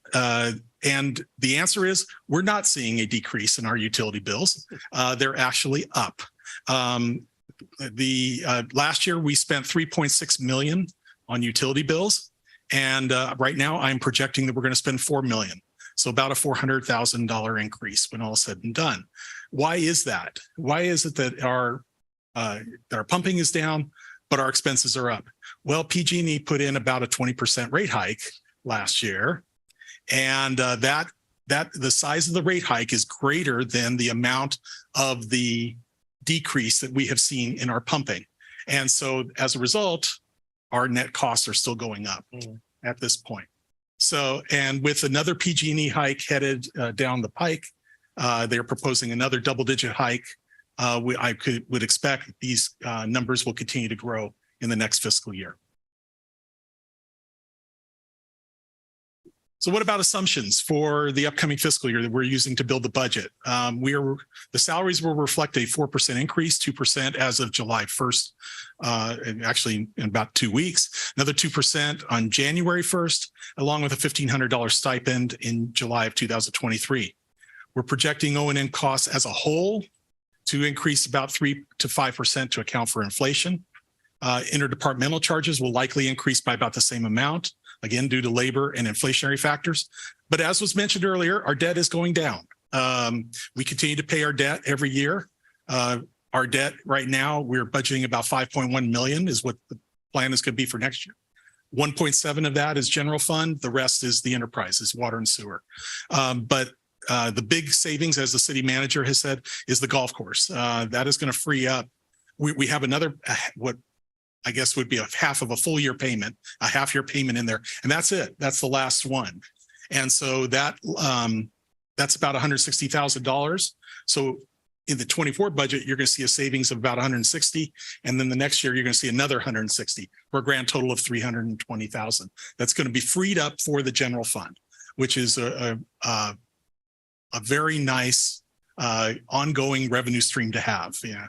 And the answer is we're not seeing a decrease in our utility bills. They're actually up. Last year we spent 3.6 million on utility bills. And right now I'm projecting that we're going to spend 4 million. So about a $400,000 increase when all is said and done. Why is that? Why is it that our pumping is down, but our expenses are up? Well, PG&E put in about a 20% rate hike last year. And that the size of the rate hike is greater than the amount of the decrease that we have seen in our pumping. And so as a result, our net costs are still going up at this point. So, and with another PG&E hike headed down the pike, they're proposing another double-digit hike. Would expect these numbers will continue to grow in the next fiscal year. So what about assumptions for the upcoming fiscal year that we're using to build the budget? The salaries will reflect a 4% increase, 2% as of July 1st, and actually in about 2 weeks, another 2% on January 1st, along with a $1,500 stipend in July of 2023. We're projecting O&M costs as a whole to increase about 3 to 5% to account for inflation. Interdepartmental charges will likely increase by about the same amount, again, due to labor and inflationary factors. But as was mentioned earlier, our debt is going down. We continue to pay our debt every year. Our debt right now, we're budgeting about 5.1 million is what the plan is going to be for next year. 1.7 of that is general fund. The rest is the enterprise, is water and sewer. But the big savings, as the city manager has said, is the golf course. That is going to free up. We have another, what I guess would be a half of a full year payment, a half year payment in there. And that's it. That's the last one. And so that's about $160,000. So in the 24 budget, you're going to see a savings of about 160. And then the next year, you're going to see another 160 for a grand total of 320,000. That's going to be freed up for the general fund, which is a very nice ongoing revenue stream to have. Yeah.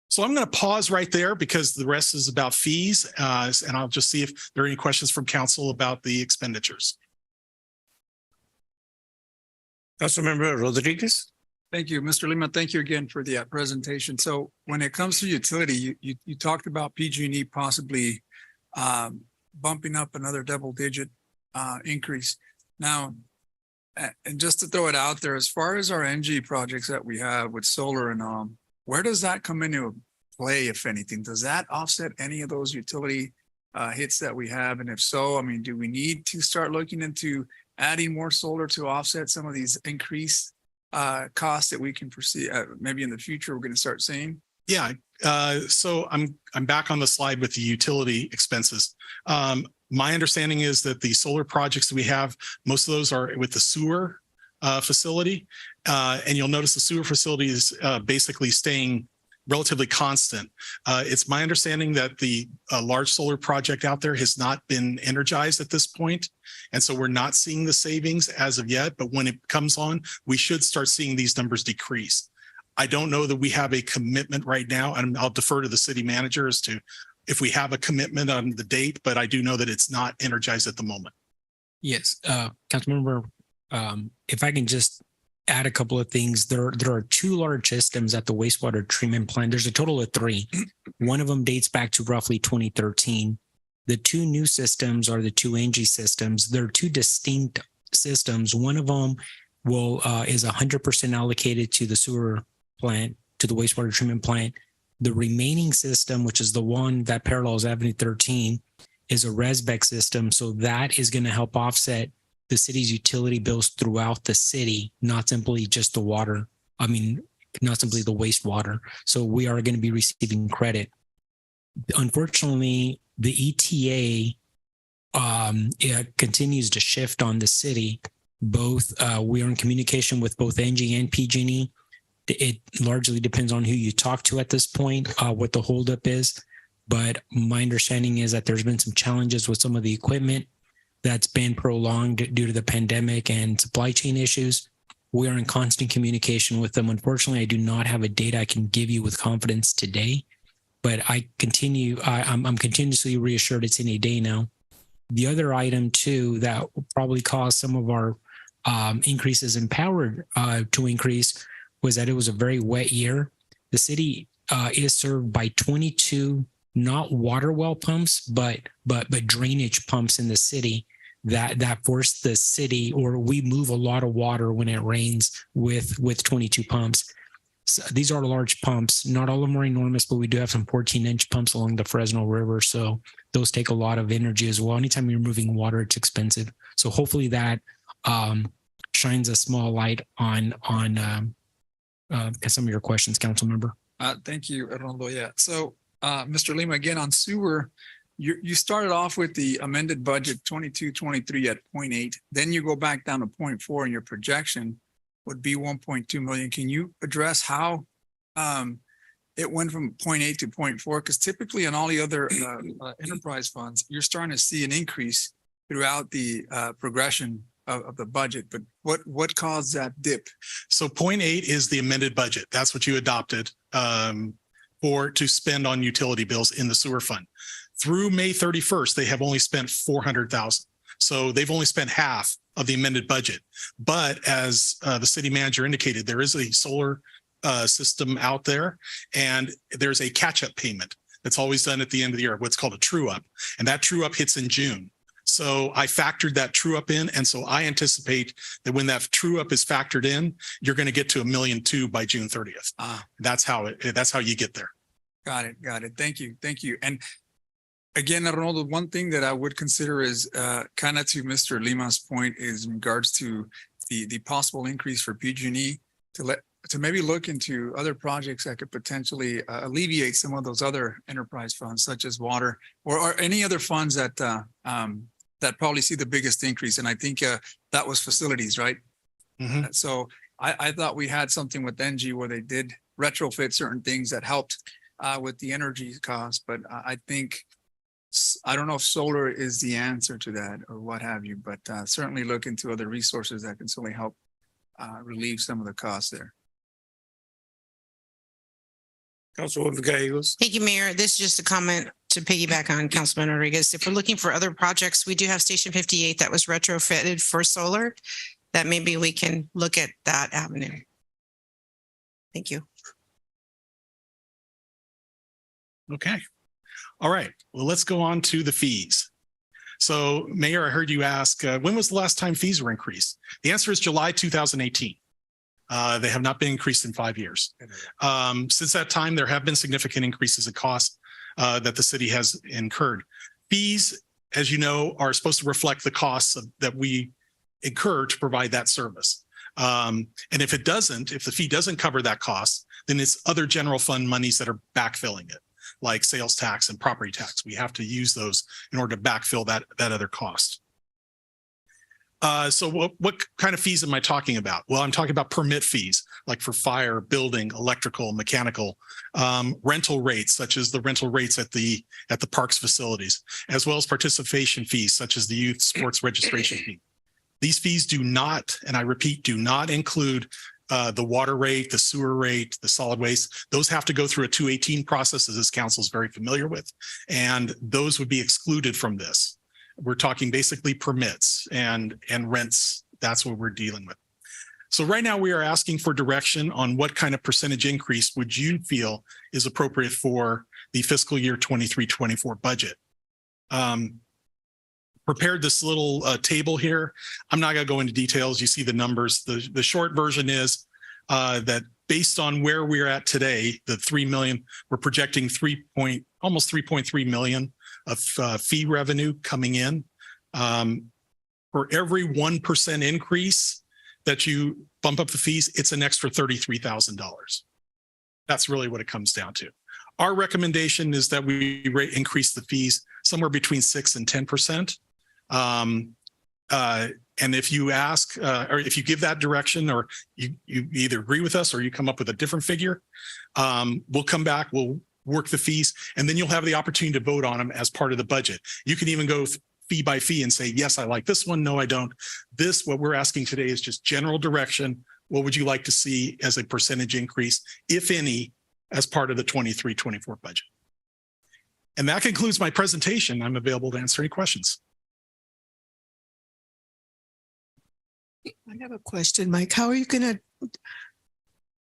So I'm going to pause right there because the rest is about fees, and I'll just see if there are any questions from council about the expenditures. Councilmember Rodriguez. Thank you, Mr. Lima. Thank you again for the presentation. So when it comes to utility, you talked about PG&E possibly bumping up another double-digit increase. Now, and just to throw it out there, as far as our NG projects that we have with solar and where does that come into play, if anything? Does that offset any of those utility hits that we have? And if so, I mean, do we need to start looking into adding more solar to offset some of these increased costs that we can foresee maybe in the future we're going to start seeing? Yeah. So I'm back on the slide with the utility expenses. My understanding is that the solar projects that we have, most of those are with the sewer facility. And you'll notice the sewer facility is basically staying relatively constant. It's my understanding that the large solar project out there has not been energized at this point. And so we're not seeing the savings as of yet, but when it comes on, we should start seeing these numbers decrease. I don't know that we have a commitment right now, and I'll defer to the city manager as to if we have a commitment on the date, but I do know that it's not energized at the moment. Yes, Councilmember, if I can just add a couple of things. There are two large systems at the wastewater treatment plant. There's a total of three. One of them dates back to roughly 2013. The two new systems are the two NG systems. They're two distinct systems. One of them is 100% allocated to the sewer plant, to the wastewater treatment plant. The remaining system, which is the one that parallels Avenue 13, is a ResBEC system. So that is going to help offset the city's utility bills throughout the city, not simply just the water. I mean, not simply the wastewater. So we are going to be receiving credit. Unfortunately, the ETA it continues to shift on the city. Both we are in communication with both NG and PG&E. It largely depends on who you talk to at this point, what the holdup is. But my understanding is that there's been some challenges with some of the equipment. that's been prolonged due to the pandemic and supply chain issues. We are in constant communication with them. Unfortunately, I do not have a date I can give you with confidence today, but I'm continuously reassured it's any day now. The other item too that will probably cause some of our increases in power to increase was that it was a very wet year. The city is served by 22 not water well pumps, but drainage pumps in the city that force the city, or we move a lot of water when it rains with 22 pumps. So these are large pumps. Not all of them are enormous, but we do have some 14-inch pumps along the Fresno River. So those take a lot of energy as well. Anytime you're moving water, it's expensive. So hopefully that shines a small light on some of your questions, council member. Thank you, Arnoldo. Yeah. So, Mr. Lima, again on sewer, you started off with the amended budget 22-23 at 0.8. Then you go back down to 0.4, and your projection would be 1.2 million. Can you address how it went from 0.8 to 0.4? Because typically on all the other enterprise funds, you're starting to see an increase throughout the progression of the budget. But what caused that dip? So 0.8 is the amended budget. That's what you adopted to spend on utility bills in the sewer fund. Through May 31st, they have only spent 400,000. So they've only spent half of the amended budget. But as the city manager indicated, there is a solar system out there, and there's a catch-up payment that's always done at the end of the year, what's called a true-up. And that true-up hits in June. So I factored that true-up in. And so I anticipate that when that true-up is factored in, you're going to get to $1.2 million by June 30th. That's how you get there. Got it. Thank you. And again, Arnoldo, one thing that I would consider is kind of to Mr. Lima's point is in regards to the possible increase for PG&E to maybe look into other projects that could potentially alleviate some of those other enterprise funds, such as water or any other funds that that probably see the biggest increase. And I think that was facilities, right? Mm-hmm. So I thought we had something with NG where they did retrofit certain things that helped with the energy costs, but I don't know if solar is the answer to that or what have you, but certainly look into other resources that can certainly help relieve some of the costs there. Councilwoman Gallegos. Thank you, Mayor. This is just a comment to piggyback on Councilman Rodriguez. If we're looking for other projects, we do have Station 58 that was retrofitted for solar, that maybe we can look at that avenue. Thank you. Okay. All right. Well, let's go on to the fees. So, Mayor, I heard you ask, when was the last time fees were increased? The answer is July 2018. They have not been increased in 5 years. Since that time, there have been significant increases in costs that the city has incurred. Fees, as you know, are supposed to reflect the costs that we incur to provide that service. And if the fee doesn't cover that cost, then it's other general fund monies that are backfilling it, like sales tax and property tax. We have to use those in order to backfill that other cost. So what kind of fees am I talking about? Well, I'm talking about permit fees, like for fire, building, electrical, mechanical, rental rates, such as the rental rates at the parks facilities, as well as participation fees, such as the youth sports registration fee. These fees do not, and I repeat, do not include the water rate, the sewer rate, the solid waste. Those have to go through a 218 process, as this council is very familiar with, and those would be excluded from this. We're talking basically permits and rents. That's what we're dealing with. So right now we are asking for direction on what kind of percentage increase would you feel is appropriate for the fiscal year 23-24 budget. Prepared this little table here. I'm not going to go into details. You see the numbers. The short version is that based on where we're at today, the 3 million, we're projecting almost 3.3 million of fee revenue coming in. For every 1% increase that you bump up the fees, it's an extra $33,000. That's really what it comes down to. Our recommendation is that we increase the fees somewhere between 6 and 10%. And if you ask, or if you give that direction, or you either agree with us or you come up with a different figure, we'll come back, we'll work the fees, and then you'll have the opportunity to vote on them as part of the budget. You can even go fee by fee and say, yes, I like this one. No, I don't. This, what we're asking today is just general direction. What would you like to see as a percentage increase, if any, as part of the 23-24 budget? And that concludes my presentation. I'm available to answer any questions. I have a question, Mike. How are you going to,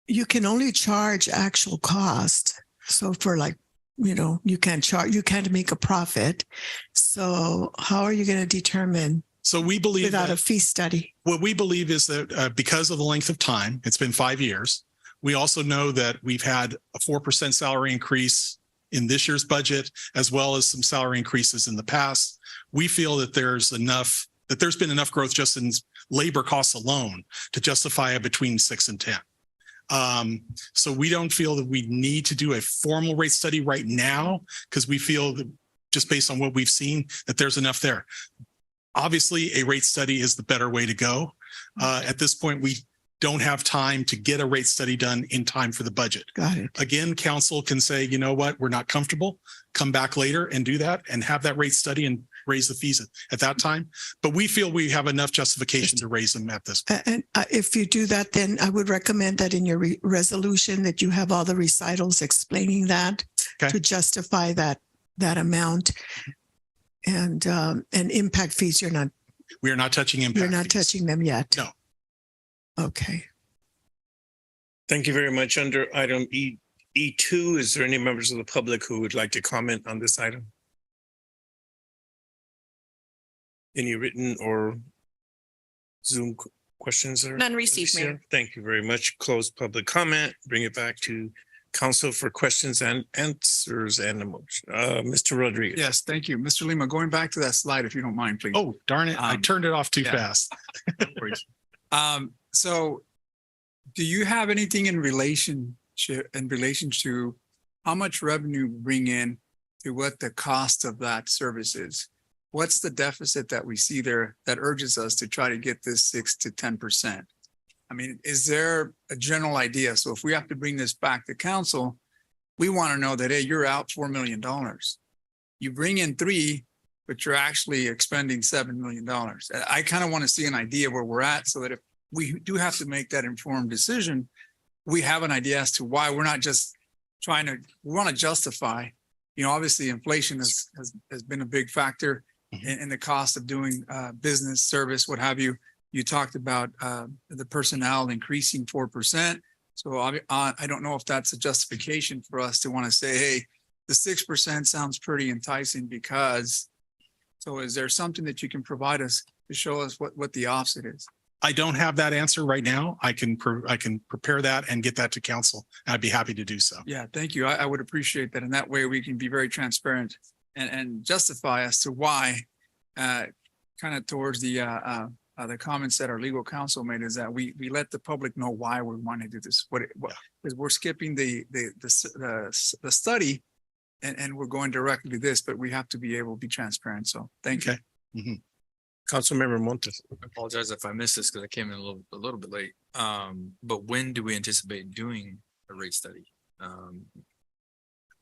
you can only charge actual cost. So for like, you know, you can't make a profit. So how are you going to determine? So we believe without that, a fee study. What we believe is that because of the length of time, it's been 5 years. We also know that we've had a 4% salary increase in this year's budget, as well as some salary increases in the past. We feel that there's been enough growth just in labor costs alone to justify a between 6 and 10. So we don't feel that we need to do a formal rate study right now, because we feel that just based on what we've seen, that there's enough there. Obviously, a rate study is the better way to go. At this point, we don't have time to get a rate study done in time for the budget. Got it. Again, council can say, you know what, we're not comfortable, come back later and do that and have that rate study and raise the fees at that time. But we feel we have enough justification to raise them at this point. And if you do that, then I would recommend that in your resolution that you have all the recitals explaining that to justify that amount. And impact fees, we are not touching impact. You're not fees. touching them yet. No. Okay. Thank you very much. Under item E2, is there any members of the public who would like to comment on this item? Any written or Zoom questions? None received, Mayor. Thank you very much. Close public comment. Bring it back to council for questions and answers and emotion. Mr. Rodriguez. Yes, thank you. Mr. Lima, going back to that slide, if you don't mind, please. Oh, darn it. I turned it off too fast. So do you have anything in relation to how much revenue you bring in to what the cost of that service is? What's the deficit that we see there that urges us to try to get this 6 to 10%? I mean, is there a general idea? So if we have to bring this back to council, we want to know that, hey, you're out $4 million. You bring in 3, but you're actually expending $7 million. I kind of want to see an idea where we're at, so that if we do have to make that informed decision, we have an idea as to why we're not just we want to justify, obviously inflation has been a big factor in the cost of doing business, service, what have you. You talked about the personnel increasing 4%. So I don't know if that's a justification for us to want to say, hey, the 6% sounds pretty enticing because. So is there something that you can provide us to show us what the offset is? I don't have that answer right now. I can prepare that and get that to council. I'd be happy to do so. Yeah, thank you. I would appreciate that. And that way we can be very transparent and justify as to why, kind of towards the comments that our legal counsel made, is that we let the public know why we want to do this. Because we're skipping the study and we're going directly to this, but we have to be able to be transparent. So thank you. Mm-hmm. Councilmember Montes. I apologize if I missed this because I came in a little bit late. But when do we anticipate doing a rate study?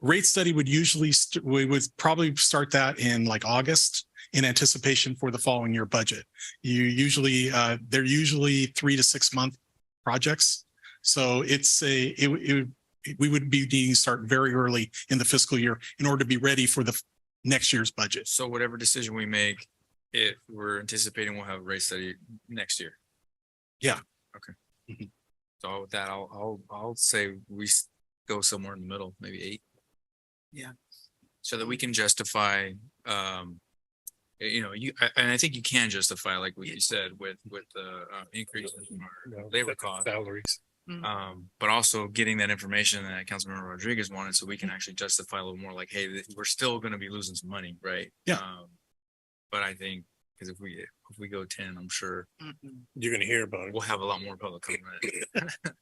Rate study would usually, we would probably start that in like August in anticipation for the following year budget. They're usually 3 to 6 month projects. So we would be needing to start very early in the fiscal year in order to be ready for the next year's budget. So whatever decision we make, if we're anticipating we'll have a rate study next year. Yeah. Okay. Mm-hmm. So with that, I'll say we go somewhere in the middle, maybe 8. Yeah. So that we can justify, and I think you can justify, like what you said, with the increase in our labor costs, salaries. But also getting that information that Councilmember Rodriguez wanted, so we can actually justify a little more, like, hey, we're still going to be losing some money, right? Yeah. But I think because if we go 10, I'm sure You're going to hear about it. we'll have a lot more public comment.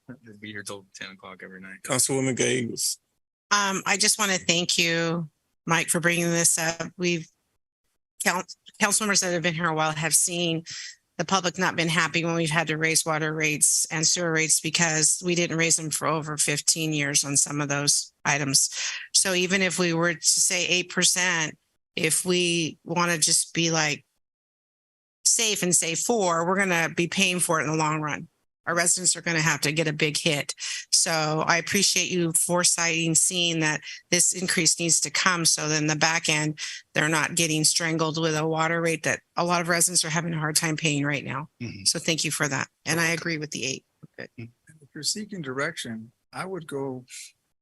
We'll be here till 10 o'clock every night. Councilwoman Gallegos. I just want to thank you, Mike, for bringing this up. Council members that have been here a while have seen the public not been happy when we've had to raise water rates and sewer rates because we didn't raise them for over 15 years on some of those items. So even if we were to say 8%, if we want to just be like safe and say 4, we're going to be paying for it in the long run. Our residents are going to have to get a big hit. So I appreciate you foresighting, seeing that this increase needs to come. So then the back end, they're not getting strangled with a water rate that a lot of residents are having a hard time paying right now. So thank you for that. And I agree with the 8. Good. If you're seeking direction, I would go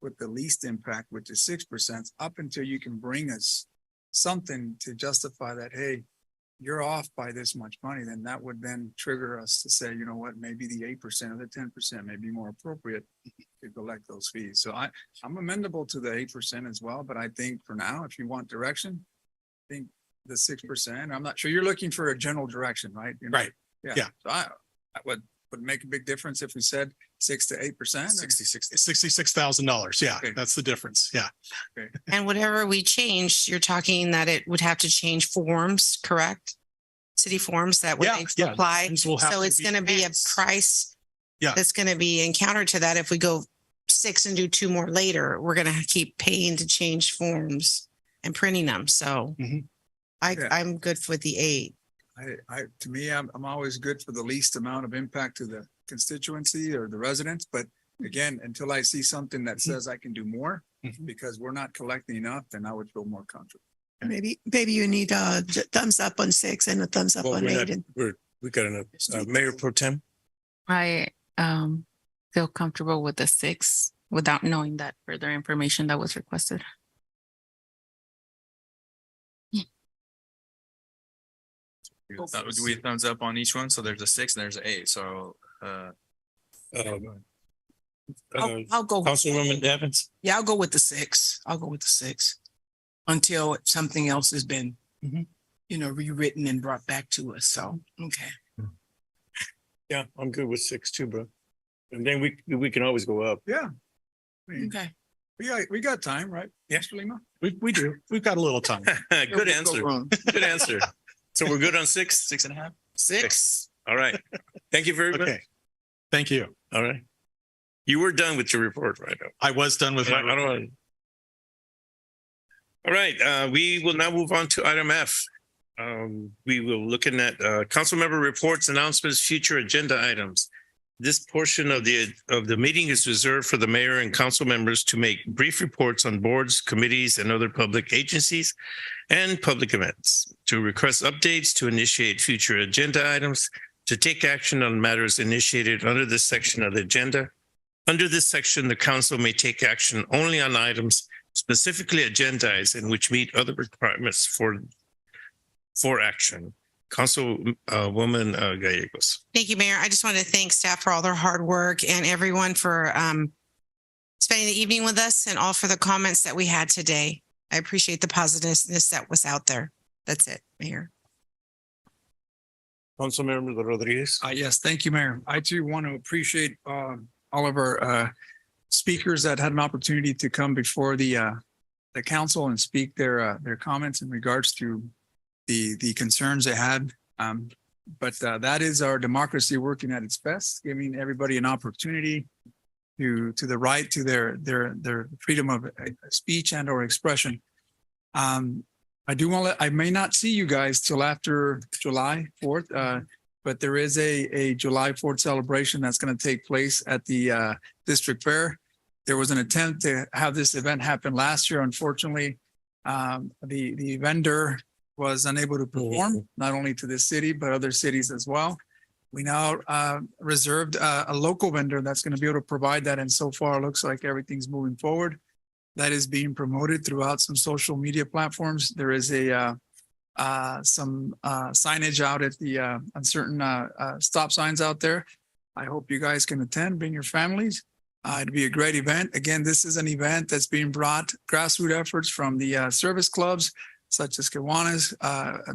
with the least impact, which is 6%, up until you can bring us something to justify that, hey, you're off by this much money, then that would then trigger us to say, you know what, maybe the 8% or the 10% may be more appropriate to collect those fees. So I'm amendable to the 8% as well, but I think for now, if you want direction, I think the 6%, I'm not sure you're looking for a general direction, right? Right. Yeah. So I would make a big difference if we said 6 to 8%. $66,000. Yeah, Okay. that's the difference. Yeah. Okay. And whatever we change, you're talking that it would have to change forms, correct? City forms that would apply. Will have So to it's be- going to be a price Yeah. that's going to be encountered to that. If we go 6 and do 2 more later, we're going to keep paying to change forms and printing them. So Mhm. I'm good for the 8. To me, I'm always good for the least amount of impact to the constituency or the residents. But again, until I see something that says I can do more because we're not collecting enough, then I would feel more comfortable. Maybe you need a thumbs up on 6 and a thumbs up on 8. And We got enough. Mayor Pro Tem. I feel comfortable with the 6 without knowing that further information that was requested. Do we thumbs up on each one? So there's a 6 and there's an 8. So I'll go. Councilwoman Evans. Yeah, I'll go with the 6. I'll go with the 6 until something else has been, rewritten and brought back to us. So, okay. Yeah, I'm good with 6 too, bro. And then we can always go up. Yeah. Okay. We got time, right? Yeah. Lima? We do. We've got a little time. Good answer. Good answer. So we're good on 6, 6.5? 6. All right. Thank you very much. Okay. Thank you. All right. You were done with your report, right? I was done with my I don't want. All right. We will now move on to item F. We will looking at council member reports, announcements, future agenda items. This portion of the meeting is reserved for the mayor and council members to make brief reports on boards, committees, and other public agencies and public events, to request updates, to initiate future agenda items, to take action on matters initiated under this section of the agenda. Under this section, the council may take action only on items specifically agendized and which meet other requirements for action. Councilwoman Gallegos. Thank you, Mayor. I just want to thank staff for all their hard work and everyone for spending the evening with us and all for the comments that we had today. I appreciate the positiveness that was out there. That's it, Mayor. Councilmember Rodriguez. Yes, thank you, Mayor. I too want to appreciate all of our speakers that had an opportunity to come before the council and speak their comments in regards to the concerns they had. But that is our democracy working at its best, giving everybody an opportunity to the right to their freedom of speech and or expression. I may not see you guys till after July 4th, but there is a July 4th celebration that's going to take place at the district fair. There was an attempt to have this event happen last year. Unfortunately, the vendor was unable to perform, not only to this city, but other cities as well. We now reserved a local vendor that's going to be able to provide that. And so far, it looks like everything's moving forward. That is being promoted throughout some social media platforms. There is some signage out at the on certain stop signs out there. I hope you guys can attend, bring your families. It'd be a great event. Again, this is an event that's being brought grassroots efforts from the service clubs, such as Kiwanis,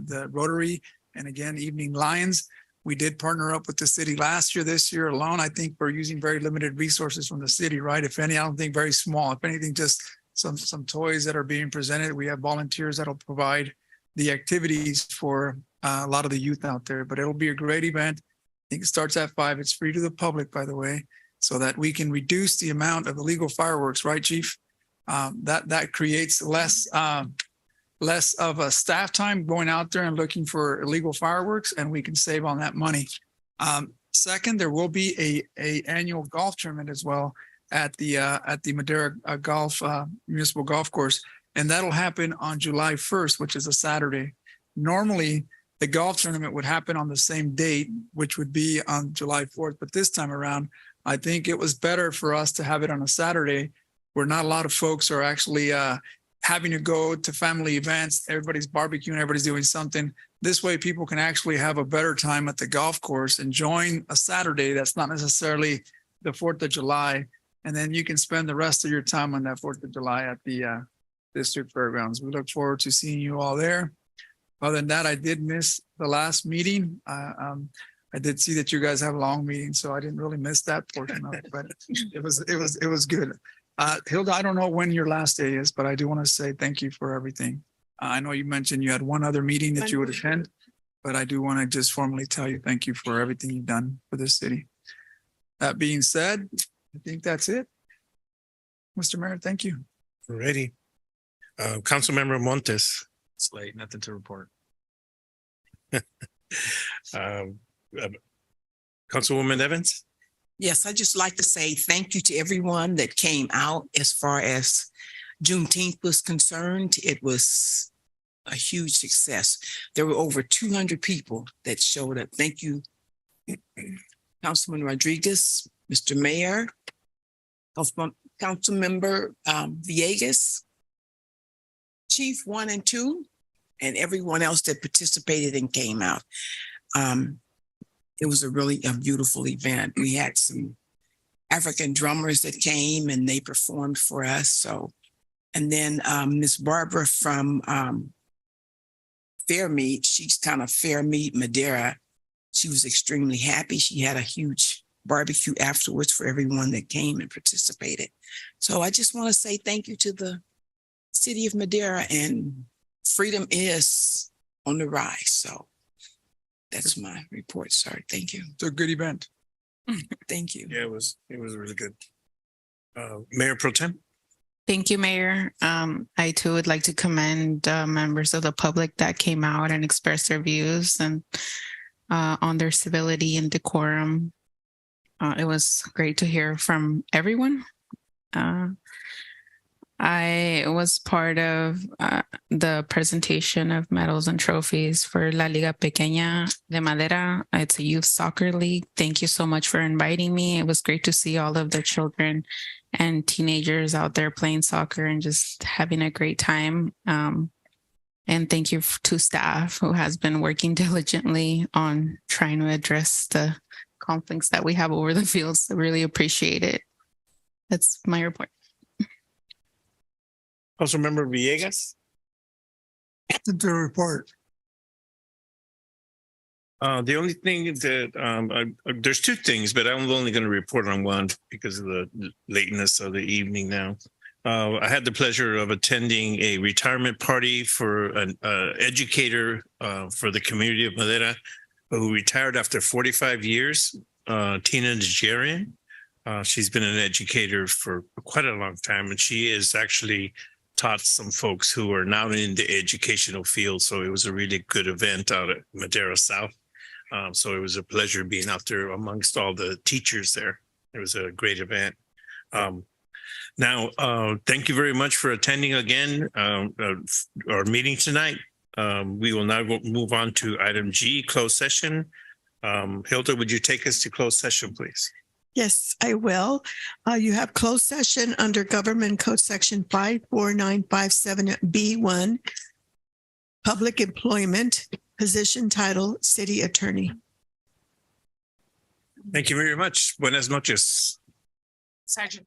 the Rotary, and again, Evening Lions. We did partner up with the city last year. This year alone, I think we're using very limited resources from the city, right? If any, I don't think very small. If anything, just some toys that are being presented. We have volunteers that'll provide the activities for a lot of the youth out there, but it'll be a great event. I think it starts at 5. It's free to the public, by the way, so that we can reduce the amount of illegal fireworks, right, Chief? That creates less less of a staff time going out there and looking for illegal fireworks, and we can save on that money. Second, there will be a annual golf tournament as well at the Madera Golf Municipal Golf Course, and that'll happen on July 1st, which is a Saturday. Normally, the golf tournament would happen on the same date, which would be on July 4th, but this time around, I think it was better for us to have it on a Saturday where not a lot of folks are actually having to go to family events. Everybody's barbecuing, everybody's doing something. This way, people can actually have a better time at the golf course, enjoying a Saturday that's not necessarily the 4th of July. And then you can spend the rest of your time on that 4th of July at the district fairgrounds. We look forward to seeing you all there. Other than that, I did miss the last meeting. I did see that you guys have a long meeting, so I didn't really miss that portion of it, but it was good. Hilda, I don't know when your last day is, but I do want to say thank you for everything. I know you mentioned you had one other meeting that you would attend, but I do want to just formally tell you thank you for everything you've done for this city. That being said, I think that's it. Mr. Mayor, thank you. Ready. Councilmember Montes. It's late, nothing to report. Councilwoman Evans. Yes, I'd just like to say thank you to everyone that came out as far as Juneteenth was concerned. It was a huge success. There were over 200 people that showed up. Thank you, Councilman Rodriguez, Mr. Mayor, Councilmember Villegas, Chief 1 and 2, and everyone else that participated and came out. It was a beautiful event. We had some African drummers that came and they performed for us. So, and then Miss Barbara from Fairmead, she's kind of Fairmead Madera. She was extremely happy. She had a huge barbecue afterwards for everyone that came and participated. So I just want to say thank you to the city of Madera, and freedom is on the rise. So that's my report. Sorry. Thank you. It's a good event. Thank you. Yeah, it was really good. Mayor Pro Tem. Thank you, Mayor. I too would like to commend members of the public that came out and expressed their views and on their civility and decorum. It was great to hear from everyone. I was part of the presentation of medals and trophies for La Liga Pequeña de Madera. It's a youth soccer league. Thank you so much for inviting me. It was great to see all of the children and teenagers out there playing soccer and just having a great time. And thank you to staff who has been working diligently on trying to address the conflicts that we have over the fields. I really appreciate it. That's my report. Councilmember Villegas. The report. The only thing that there's two things, but I'm only going to report on one because of the lateness of the evening now. I had the pleasure of attending a retirement party for an educator for the community of Madera who retired after 45 years, Tina Nigerian. She's been an educator for quite a long time, and she is actually taught some folks who are now in the educational field. So it was a really good event out at Madera South. So it was a pleasure being out there amongst all the teachers there. It was a great event. Now, thank you very much for attending again our meeting tonight. We will now move on to item G, closed session. Hilda, would you take us to closed session, please? Yes, I will. You have closed session under Government Code Section 54957B1, Public Employment, Position Title, City Attorney. Thank you very much. Buenas noches. Sergeant.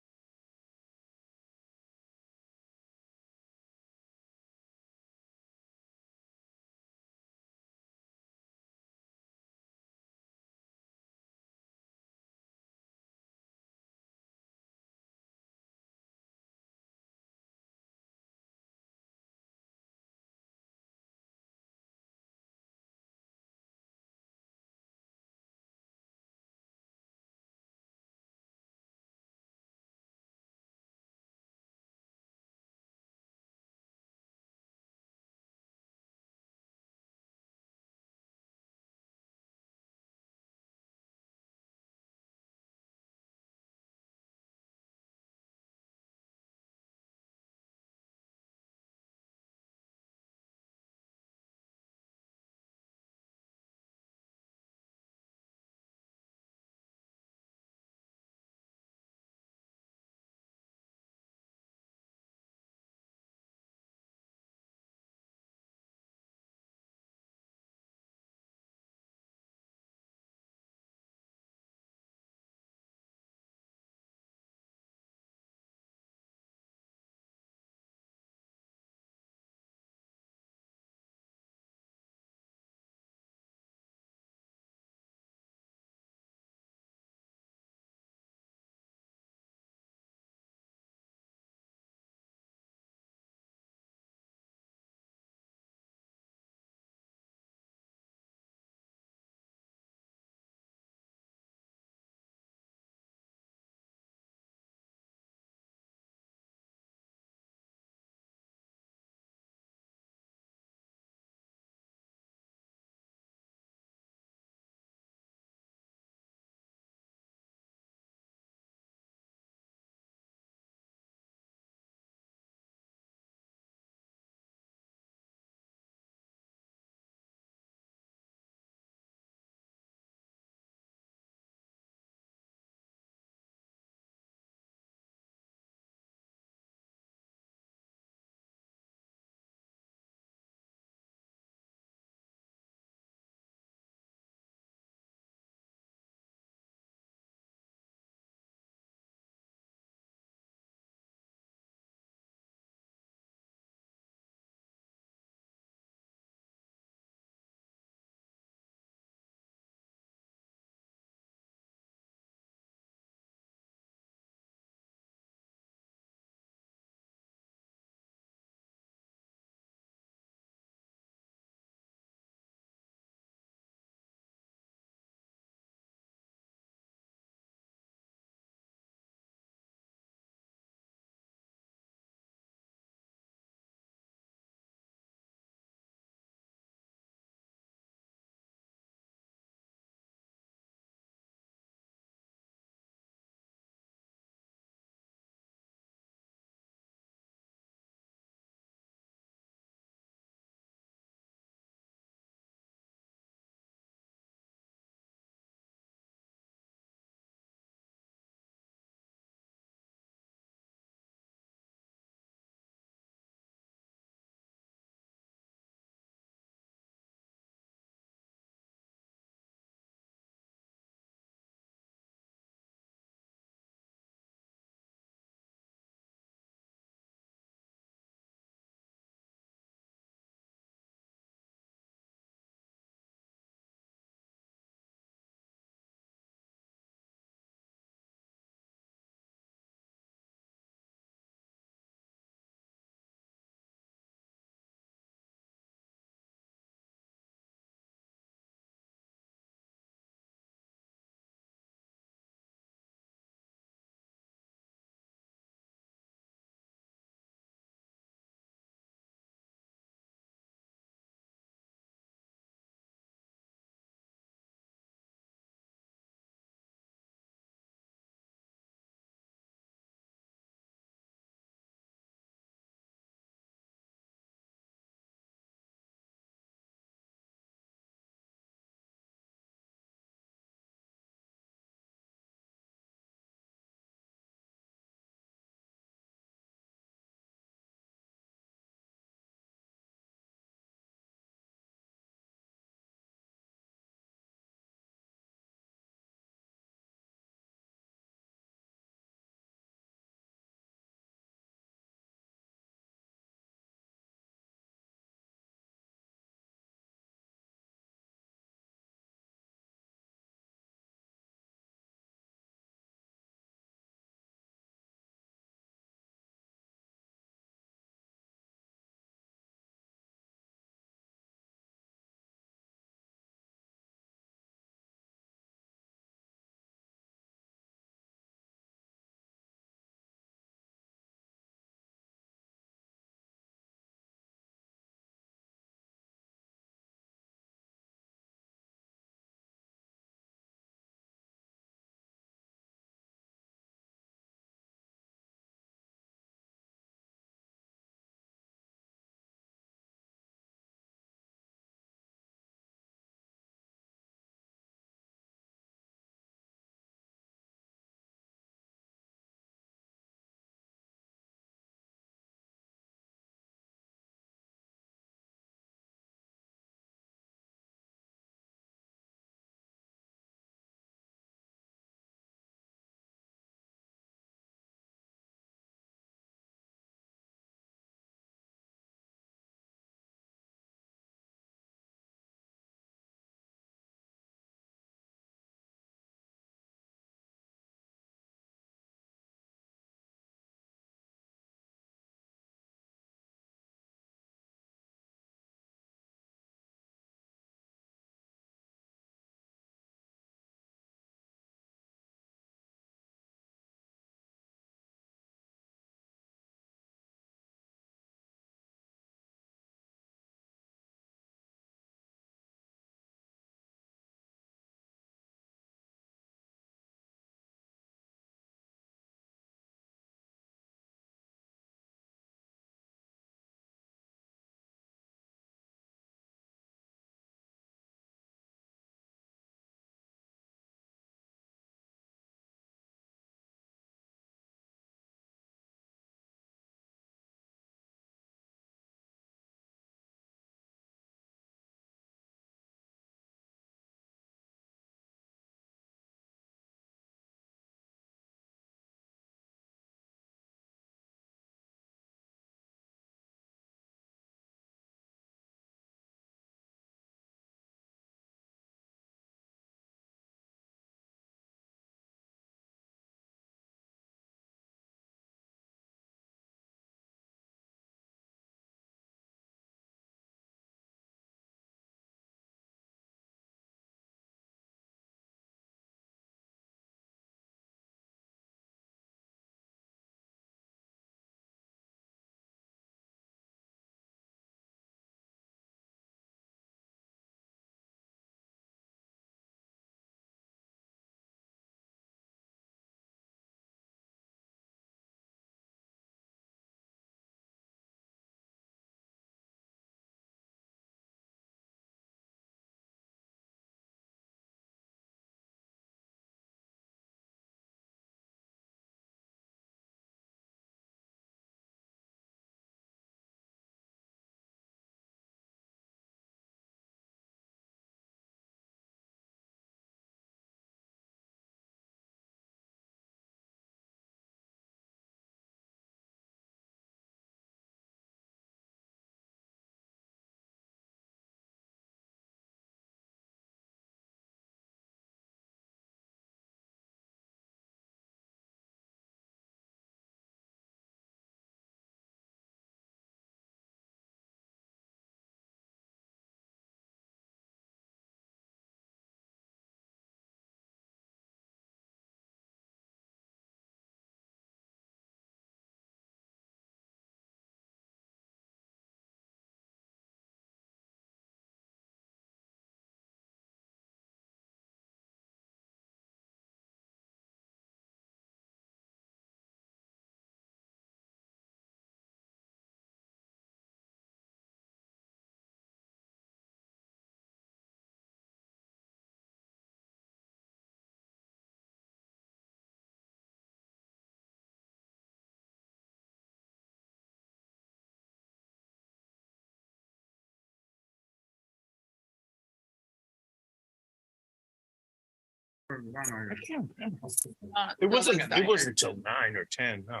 It wasn't till 9 or 10, no.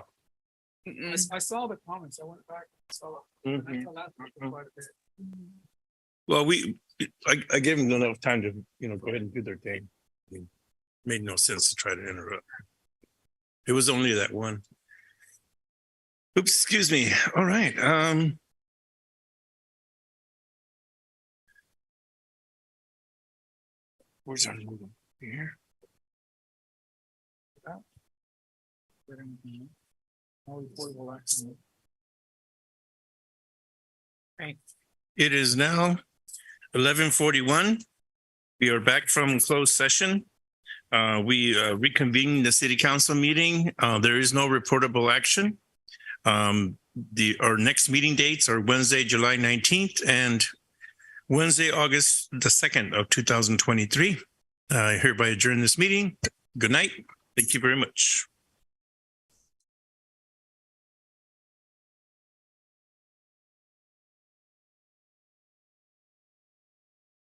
I saw the comments. I went back. And saw it. I saw that quite a bit. Well, I gave them enough time to, go ahead and do their thing. It made no sense to try to interrupt. It was only that one. Oops, excuse me. All right. Where's our moving here? It is now 11:41. We are back from closed session. We reconvene the city council meeting. There is no reportable action. Our next meeting dates are Wednesday, July 19th and Wednesday, August the 2nd of 2023. I hereby adjourn this meeting. Good night. Thank you very much.